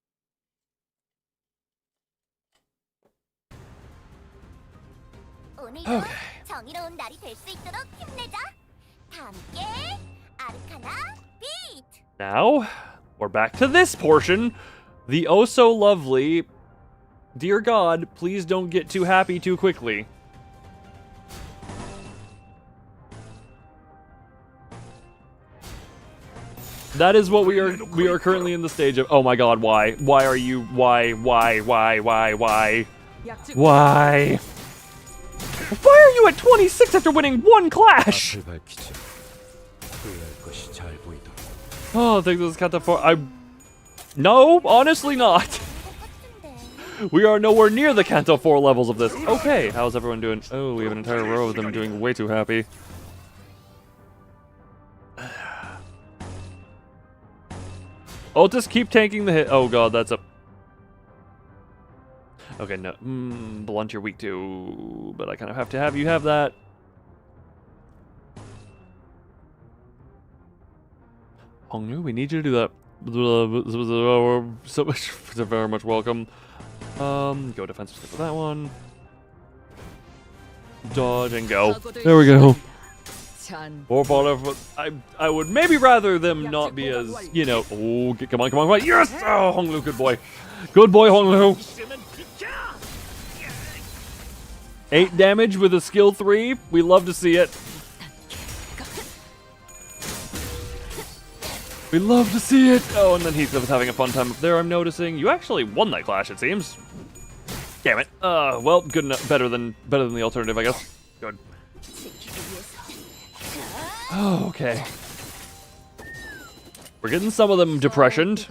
오늘도 정의로운 날이 될 수 있도록 힘내자. 다 함께 아르카나 비트. Now, we're back to this portion. The oh so lovely... Dear God, please don't get too happy too quickly. That is what we are currently in the stage of. Oh my God, why? Why are you? Why? Why are you at 26 after winning one clash? Oh, I think this is Canto 4. No, honestly not. We are nowhere near the Canto 4 levels of this. Okay, how's everyone doing? Oh, we have an entire row of them doing way too happy. Oh, just keep tanking the hit. Oh God, that's a... Okay, no. Blunt you're weak to, but I kind of have to have you have that. Hongnu, we need you to do that. So much, very much welcome. Go defensive for that one. Dodge and go. There we go. Or whatever. I would maybe rather them not be as, you know. Oh, come on, come on, come on. Yes! Oh, Honglu, good boy. Good boy, Honglu. 8 damage with a skill 3. We love to see it. We love to see it. Oh, and then Heathcliff is having a fun time up there, I'm noticing. You actually won that clash, it seems. Damn it. Well, good enough. Better than the alternative, I guess. Good. Oh, okay. We're getting some of them depressioned.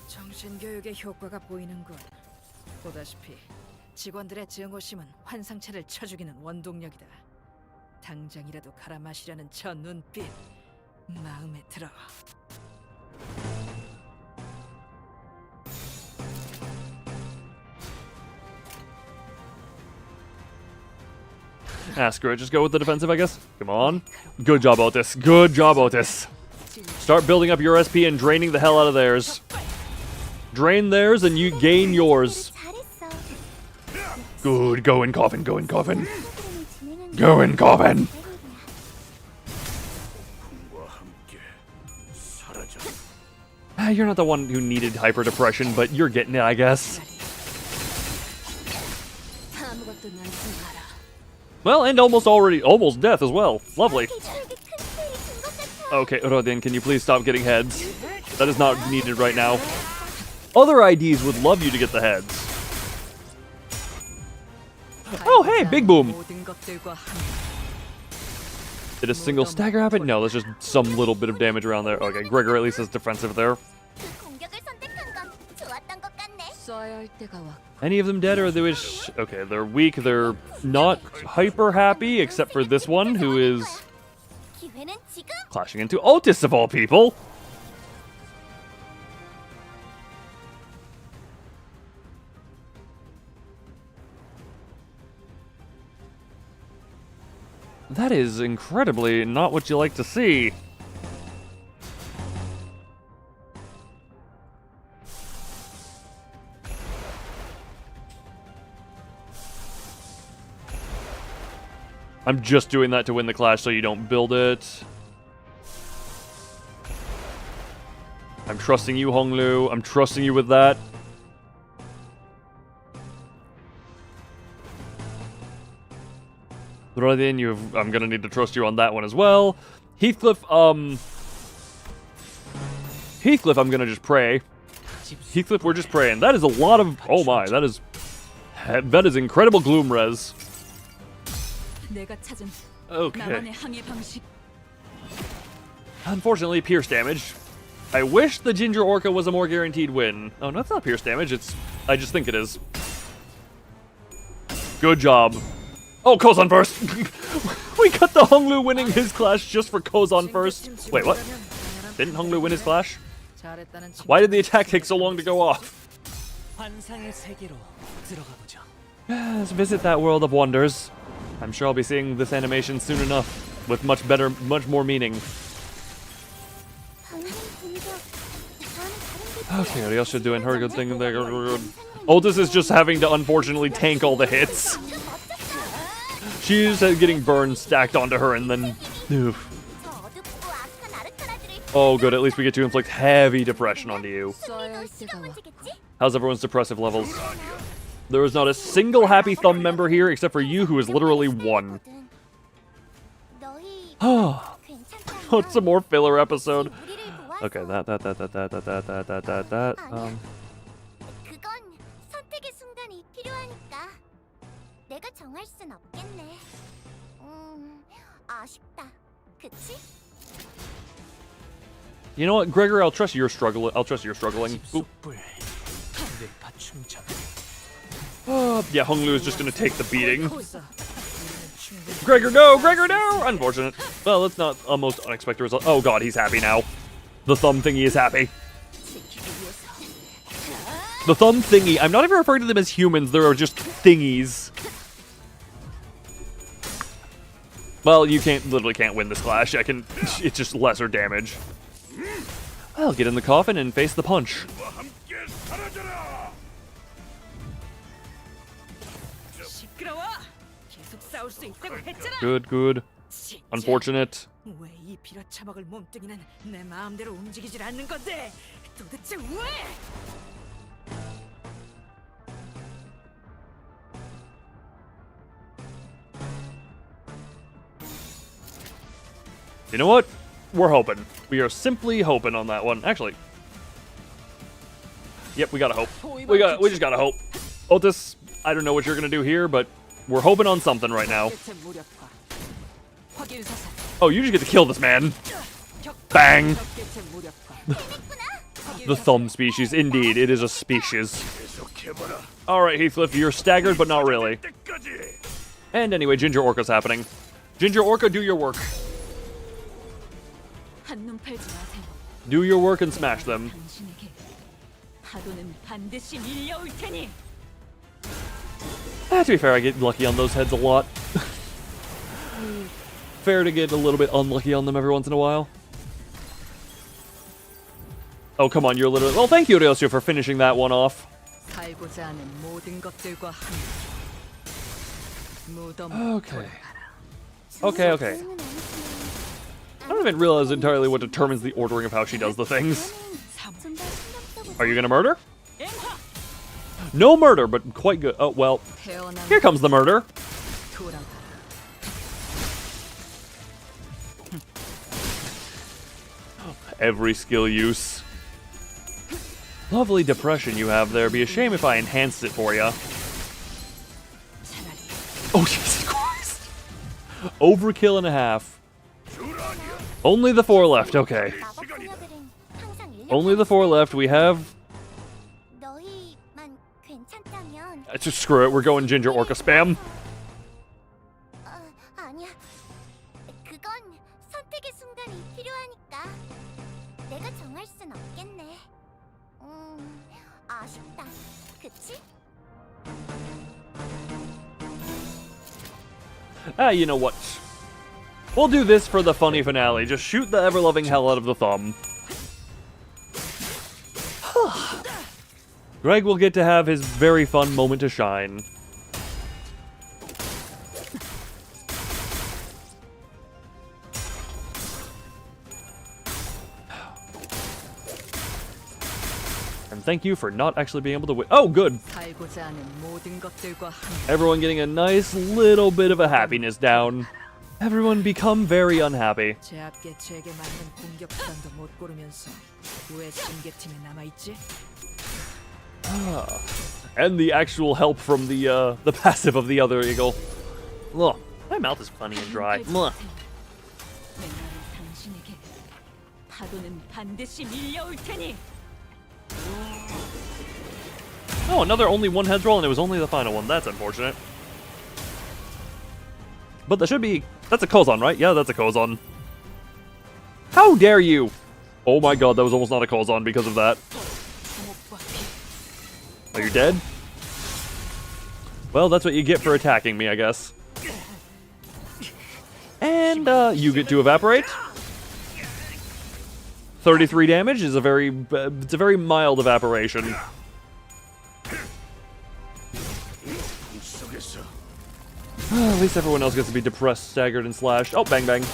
정신교육의 효과가 보이는군. 보다시피 직원들의 증오심은 환상체를 쳐죽이는 원동력이다. 당장이라도 갈아마시려는 저 눈빛 마음에 들어. Screw it, just go with the defensive, I guess. Come on. Good job, Otis. Good job, Otis. Start building up your SP and draining the hell out of theirs. Drain theirs and you gain yours. Good. Go in, Coffin. Go in, Coffin. Go in, Coffin. You're not the one who needed hyper depression, but you're getting it, I guess. Well, and almost death as well. Lovely. Okay, Rodin, can you please stop getting heads? That is not needed right now. Other IDs would love you to get the heads. Oh, hey, Big Boom. Did a single stagger happen? No, that's just some little bit of damage around there. Okay, Gregor at least is defensive there. Any of them dead, or they wish... Okay, they're weak. They're not hyper happy, except for this one, who is clashing into Otis of all people. That is incredibly not what you like to see. I'm just doing that to win the clash so you don't build it. I'm trusting you, Honglu. I'm trusting you with that. Rodin, I'm gonna need to trust you on that one as well. Heathcliff, Heathcliff, I'm gonna just pray. Heathcliff, we're just praying. That is a lot of... Oh my, that is incredible gloom res. Okay. Unfortunately, pierce damage. I wish the Ginger Orca was a more guaranteed win. Oh, no, it's not pierce damage. I just think it is. Good job. Oh, Kozan first! We got the Honglu winning his clash just for Kozan first. Wait, what? Didn't Honglu win his clash? 잘했다는 Why did the attack take so long to go off? 환상의 세계로 들어가 보죠. Let's visit that world of wonders. I'm sure I'll be seeing this animation soon enough, with much more meaning. Okay, Ryosha doing her good thing there. Otis is just having to unfortunately tank all the hits. She's getting burned stacked onto her and then... Oof. Oh good, at least we get to inflict heavy depression onto you. How's everyone's depressive levels? There is not a single happy thumb member here except for you, who is literally one. What's a more filler episode? Okay, that. You know what, Gregor? I'll trust your struggling. Oop. Yeah, Honglu is just gonna take the beating. Gregor, no! Gregor, no! Unfortunate. Well, that's not a most unexpected result. Oh god, he's happy now. The thumb thingy is happy. The thumb thingy. I'm not even referring to them as humans. They are just thingies. Well, you literally can't win this clash. It's just lesser damage. I'll get in the coffin and face the punch. Good. Unfortunate. You know what? We're hoping. We are simply hoping on that one. Actually. Yep, we gotta hope. We just gotta hope. Otis, I don't know what you're gonna do here, but we're hoping on something right now. Oh, you just get to kill this man. Bang. The thumb species. Indeed, it is a species. Alright, Heathcliff, you're staggered, but not really. And anyway, Ginger Orca's happening. Ginger Orca, do your work. Do your work and smash them. To be fair, I get lucky on those heads a lot. Fair to get a little bit unlucky on them every once in a while. Oh, come on, you're literally... Well, thank you, Ryosha, for finishing that one off. Okay. I don't even realize entirely what determines the ordering of how she does the things. Are you gonna murder? No murder, but quite good. Oh, well. Here comes the murder. Every skill use. Lovely depression you have there. Be a shame if I enhanced it for you. Oh, Jesus Christ. Overkill and a half. Only the 4 left, okay. Only the 4 left. We have... Just screw it, we're going Ginger Orca spam. You know what? We'll do this for the funny finale. Just shoot the ever-loving hell out of the thumb. Greg will get to have his very fun moment to shine. And thank you for not actually being able to win. Oh, good. Everyone getting a nice little bit of a happiness down. Everyone become very unhappy. And the actual help from the passive of the other eagle. Ugh, my mouth is funny and dry. Mwah. Oh, another only one heads roll, and it was only the final one. That's unfortunate. But that should be... That's a Kozon, right? Yeah, that's a Kozon. How dare you! Oh my god, that was almost not a cause-on because of that. Are you dead? Well, that's what you get for attacking me, I guess. And you get to evaporate. 33 damage is a very mild evaporation. At least everyone else gets to be depressed, staggered, and slashed. Oh, bang bang.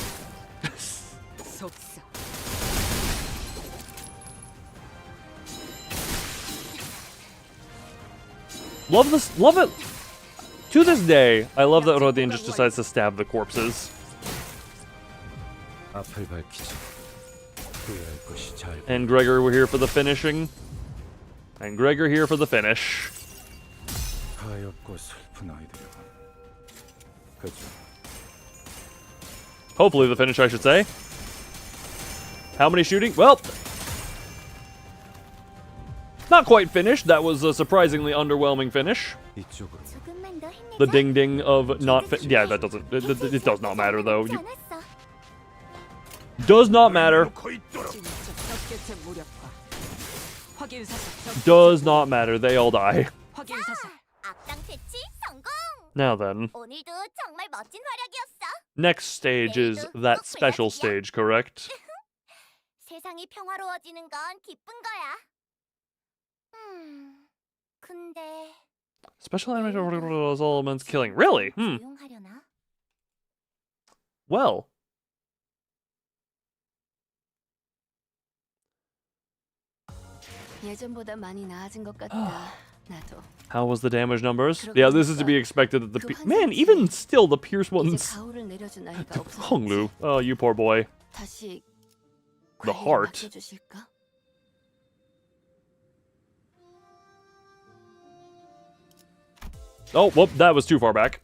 Love this, love it. To this day, I love that Rodin just decides to stab the corpses. And Gregor, we're here for the finishing. And Gregor here for the finish. Hopefully the finish, I should say. How many shooting? Well, not quite finished. That was a surprisingly underwhelming finish. The ding ding of not yeah, that doesn't. It does not matter though. Does not matter. Does not matter. They all die. Now then. Next stage is that special stage, correct? 세상이 평화로워지는 건 기쁜 거야. 근데 Special animation elements killing. Really? Well. 예전보다 많이 나아진 것 같다. 나도. How was the damage numbers? Yeah, this is to be expected that the man, even still, the Pierce ones. Honglu. Oh, you poor boy. The heart. Oh, whoop, that was too far back.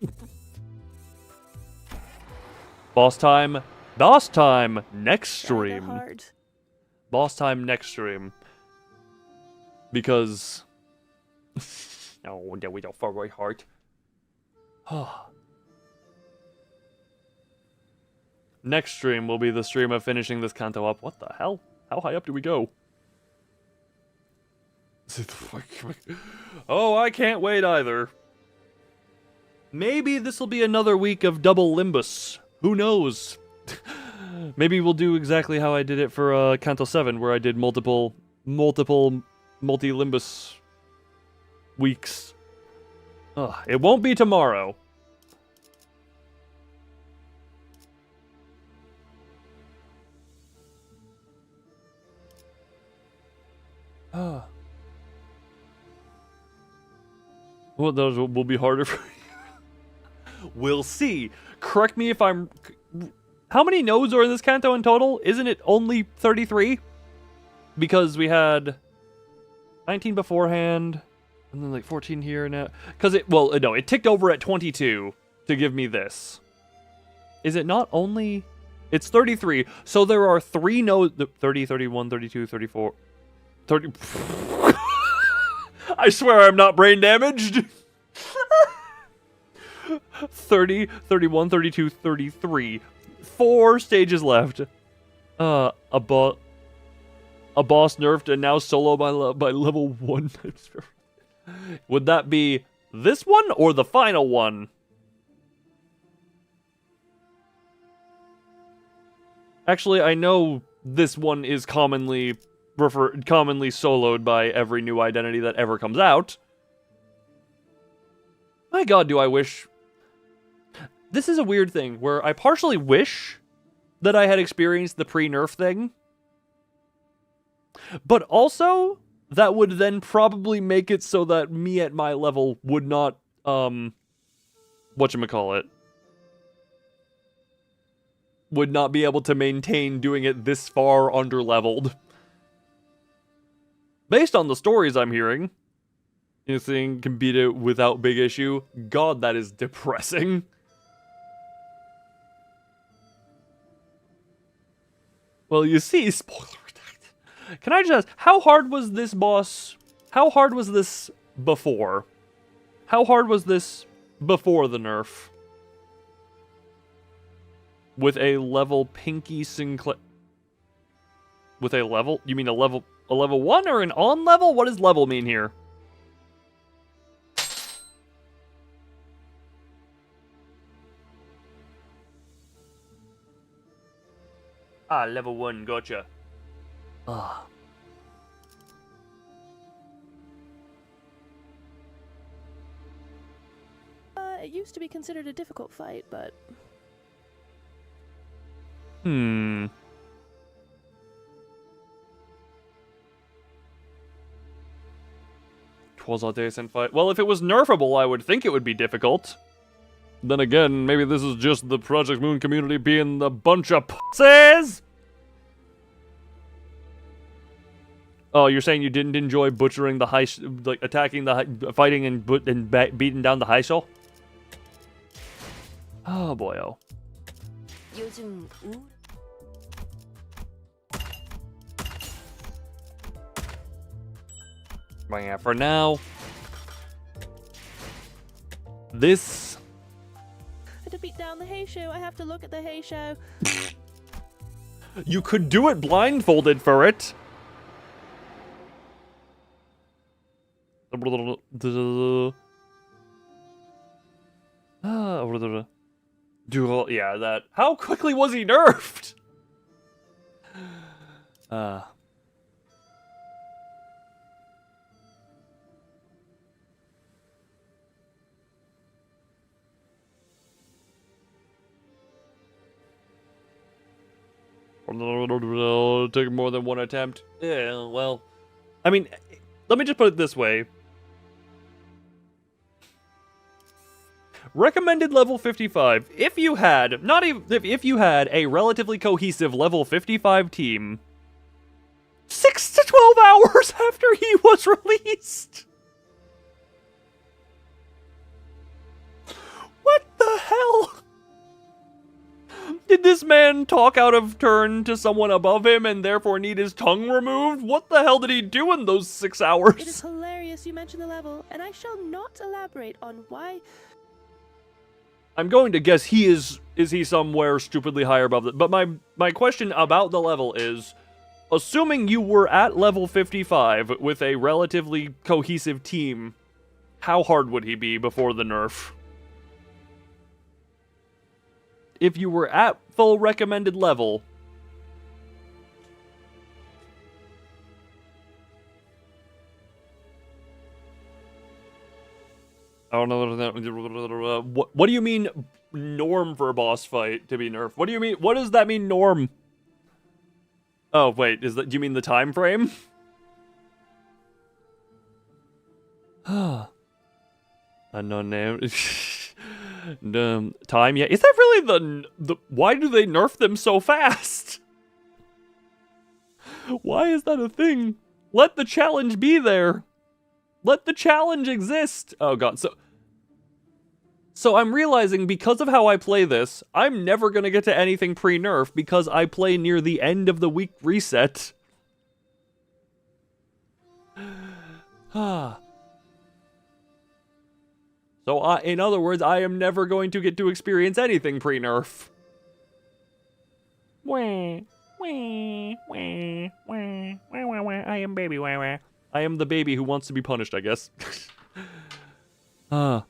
Boss time. Boss time next stream. Boss time next stream. Because... oh, there we go, far away heart. Next stream will be the stream of finishing this Canto up. What the hell? How high up do we go? Oh, I can't wait either. Maybe this will be another week of double Limbus. Who knows? Maybe we'll do exactly how I did it for Canto 7, where I did multi-Limbus weeks. It won't be tomorrow. Well, those will be harder for you. We'll see. Correct me if I'm... How many nodes are in this Canto in total? Isn't it only 33? Because we had 19 beforehand, and then like 14 here now. Because it... Well, no, it ticked over at 22 to give me this. Is it not only... It's 33. So there are 3 nodes... 30, 31, 32, 34... 30... I swear I'm not brain damaged. 30, 31, 32, 33. 4 stages left. A boss nerfed and now solo by level 1. Would that be this one or the final one? Actually, I know this one is commonly soloed by every new identity that ever comes out. My god, do I wish... This is a weird thing, where I partially wish that I had experienced the pre-nerf thing. But also, that would then probably make it so that me at my level would not, whatchamacallit, would not be able to maintain doing it this far under-leveled. Based on the stories I'm hearing, anything can beat it without big issue. God, that is depressing. Well, you see, spoiler attack. Can I just ask, how hard was this boss? How hard was this before? How hard was this before the nerf? With a level Pinky Sinclair... with a level? You mean a level 1 or an on level? What does level mean here? Ah, level 1, gotcha. Ah. It used to be considered a difficult fight, but... 'Twas a decent fight. Well, if it was nerfable, I would think it would be difficult. Then again, maybe this is just the Project Moon community being the bunch of pussies! Oh, you're saying you didn't enjoy butchering the like attacking the fighting and beating down the Heisel? Oh boy, oh. But yeah, for now, this. To beat down the Heisho, I have to look at the Heisho. You could do it blindfolded for it. Yeah, that. How quickly was he nerfed? Take more than one attempt. Yeah, well, I mean, let me just put it this way. Recommended level 55. If you had if you had a relatively cohesive level 55 team, 6 to 12 hours after he was released. What the hell? Did this man talk out of turn to someone above him and therefore need his tongue removed? What the hell did he do in those 6 hours? It is hilarious you mention the level, and I shall not elaborate on why. I'm going to guess he is he somewhere stupidly higher above it? But my question about the level is, assuming you were at level 55 with a relatively cohesive team, how hard would he be before the nerf? If you were at full recommended level, I don't know. What do you mean norm for a boss fight to be nerfed? What do you mean? What does that mean norm? Oh wait, do you mean the time frame? Unknown name. Time, yeah. Is that really the why do they nerf them so fast? Why is that a thing? Let the challenge be there. Let the challenge exist. Oh god, so I'm realizing because of how I play this, I'm never gonna get to anything pre-nerf because I play near the end of the week reset. So, in other words, I am never going to get to experience anything pre-nerf. I am baby. I am the baby who wants to be punished, I guess. Ooh!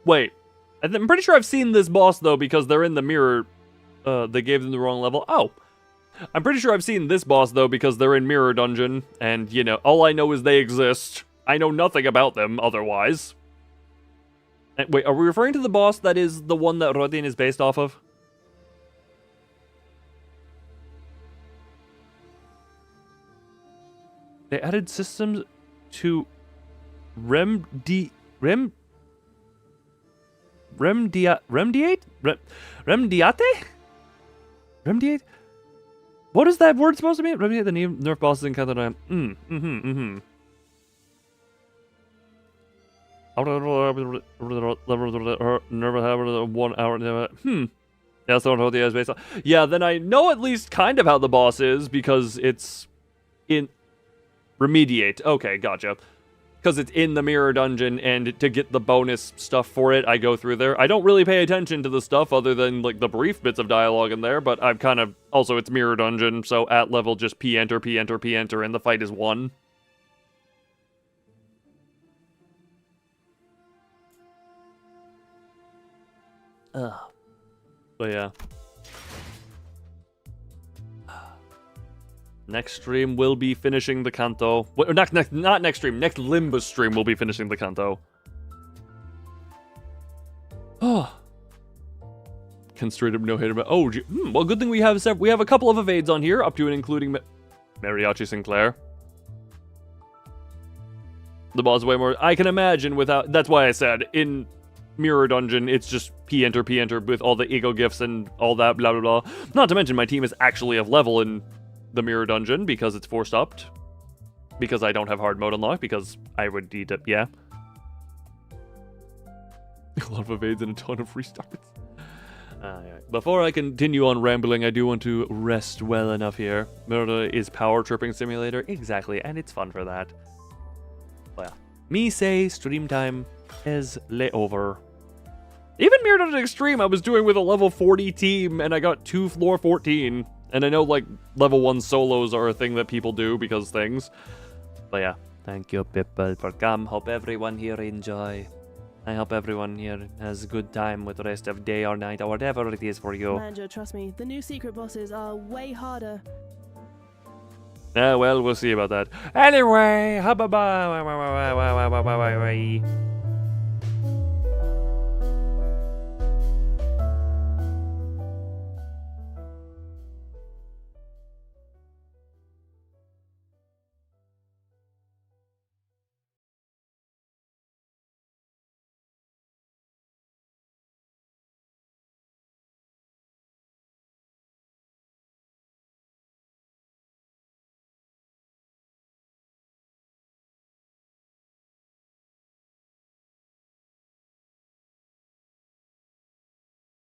Wait. I'm pretty sure I've seen this boss, though, because they're in the mirror. They gave them the wrong level. Oh. I'm pretty sure I've seen this boss, though, because they're in Mirror Dungeon, and, you know, all I know is they exist. I know nothing about them, otherwise. And, wait, are we referring to the boss that is the one that Rodin is based off of? They added systems to Remdiate? What is that word supposed to mean? Remediate the nerf bosses in Canto. Never have 1 hour. That's what the is based on. Yeah, then I know at least kind of how the boss is because it's in Remediate. Okay, gotcha. because it's in the mirror dungeon, and to get the bonus stuff for it, I go through there. I don't really pay attention to the stuff other than like the brief bits of dialogue in there, but I've kind of also it's mirror dungeon, so at level just P enter, and the fight is won. But yeah. Next stream will be finishing the Canto. Well, not next stream. Next Limbus stream will be finishing the Canto. Oh. Can straight up no hate about. Oh, well, good thing we have a couple of evades on here, up to and including Mariachi Sinclair. The boss is way more. I can imagine without. That's why I said in Mirror Dungeon, it's just P enter with all the ego gifts and all that blah blah blah. Not to mention my team is actually of level in the Mirror Dungeon because it's forced upped. Because I don't have hard mode unlocked, because I would need to, yeah. A lot of evades and a ton of restarts. Before I continue on rambling, I do want to rest well enough here. Mirror is power tripping simulator, exactly, and it's fun for that. Well, me say stream time is layover. Even Mirror Dungeon Extreme I was doing with a level 40 team, and I got 2 floor 14. And I know, like, level 1 solos are a thing that people do because things. But yeah, thank you, people, for come. Hope everyone here enjoy. I hope everyone here has a good time with the rest of day or night or whatever it is for you. Manager, trust me, the new secret bosses are way harder. Well, we'll see about that. Anyway, bye-bye.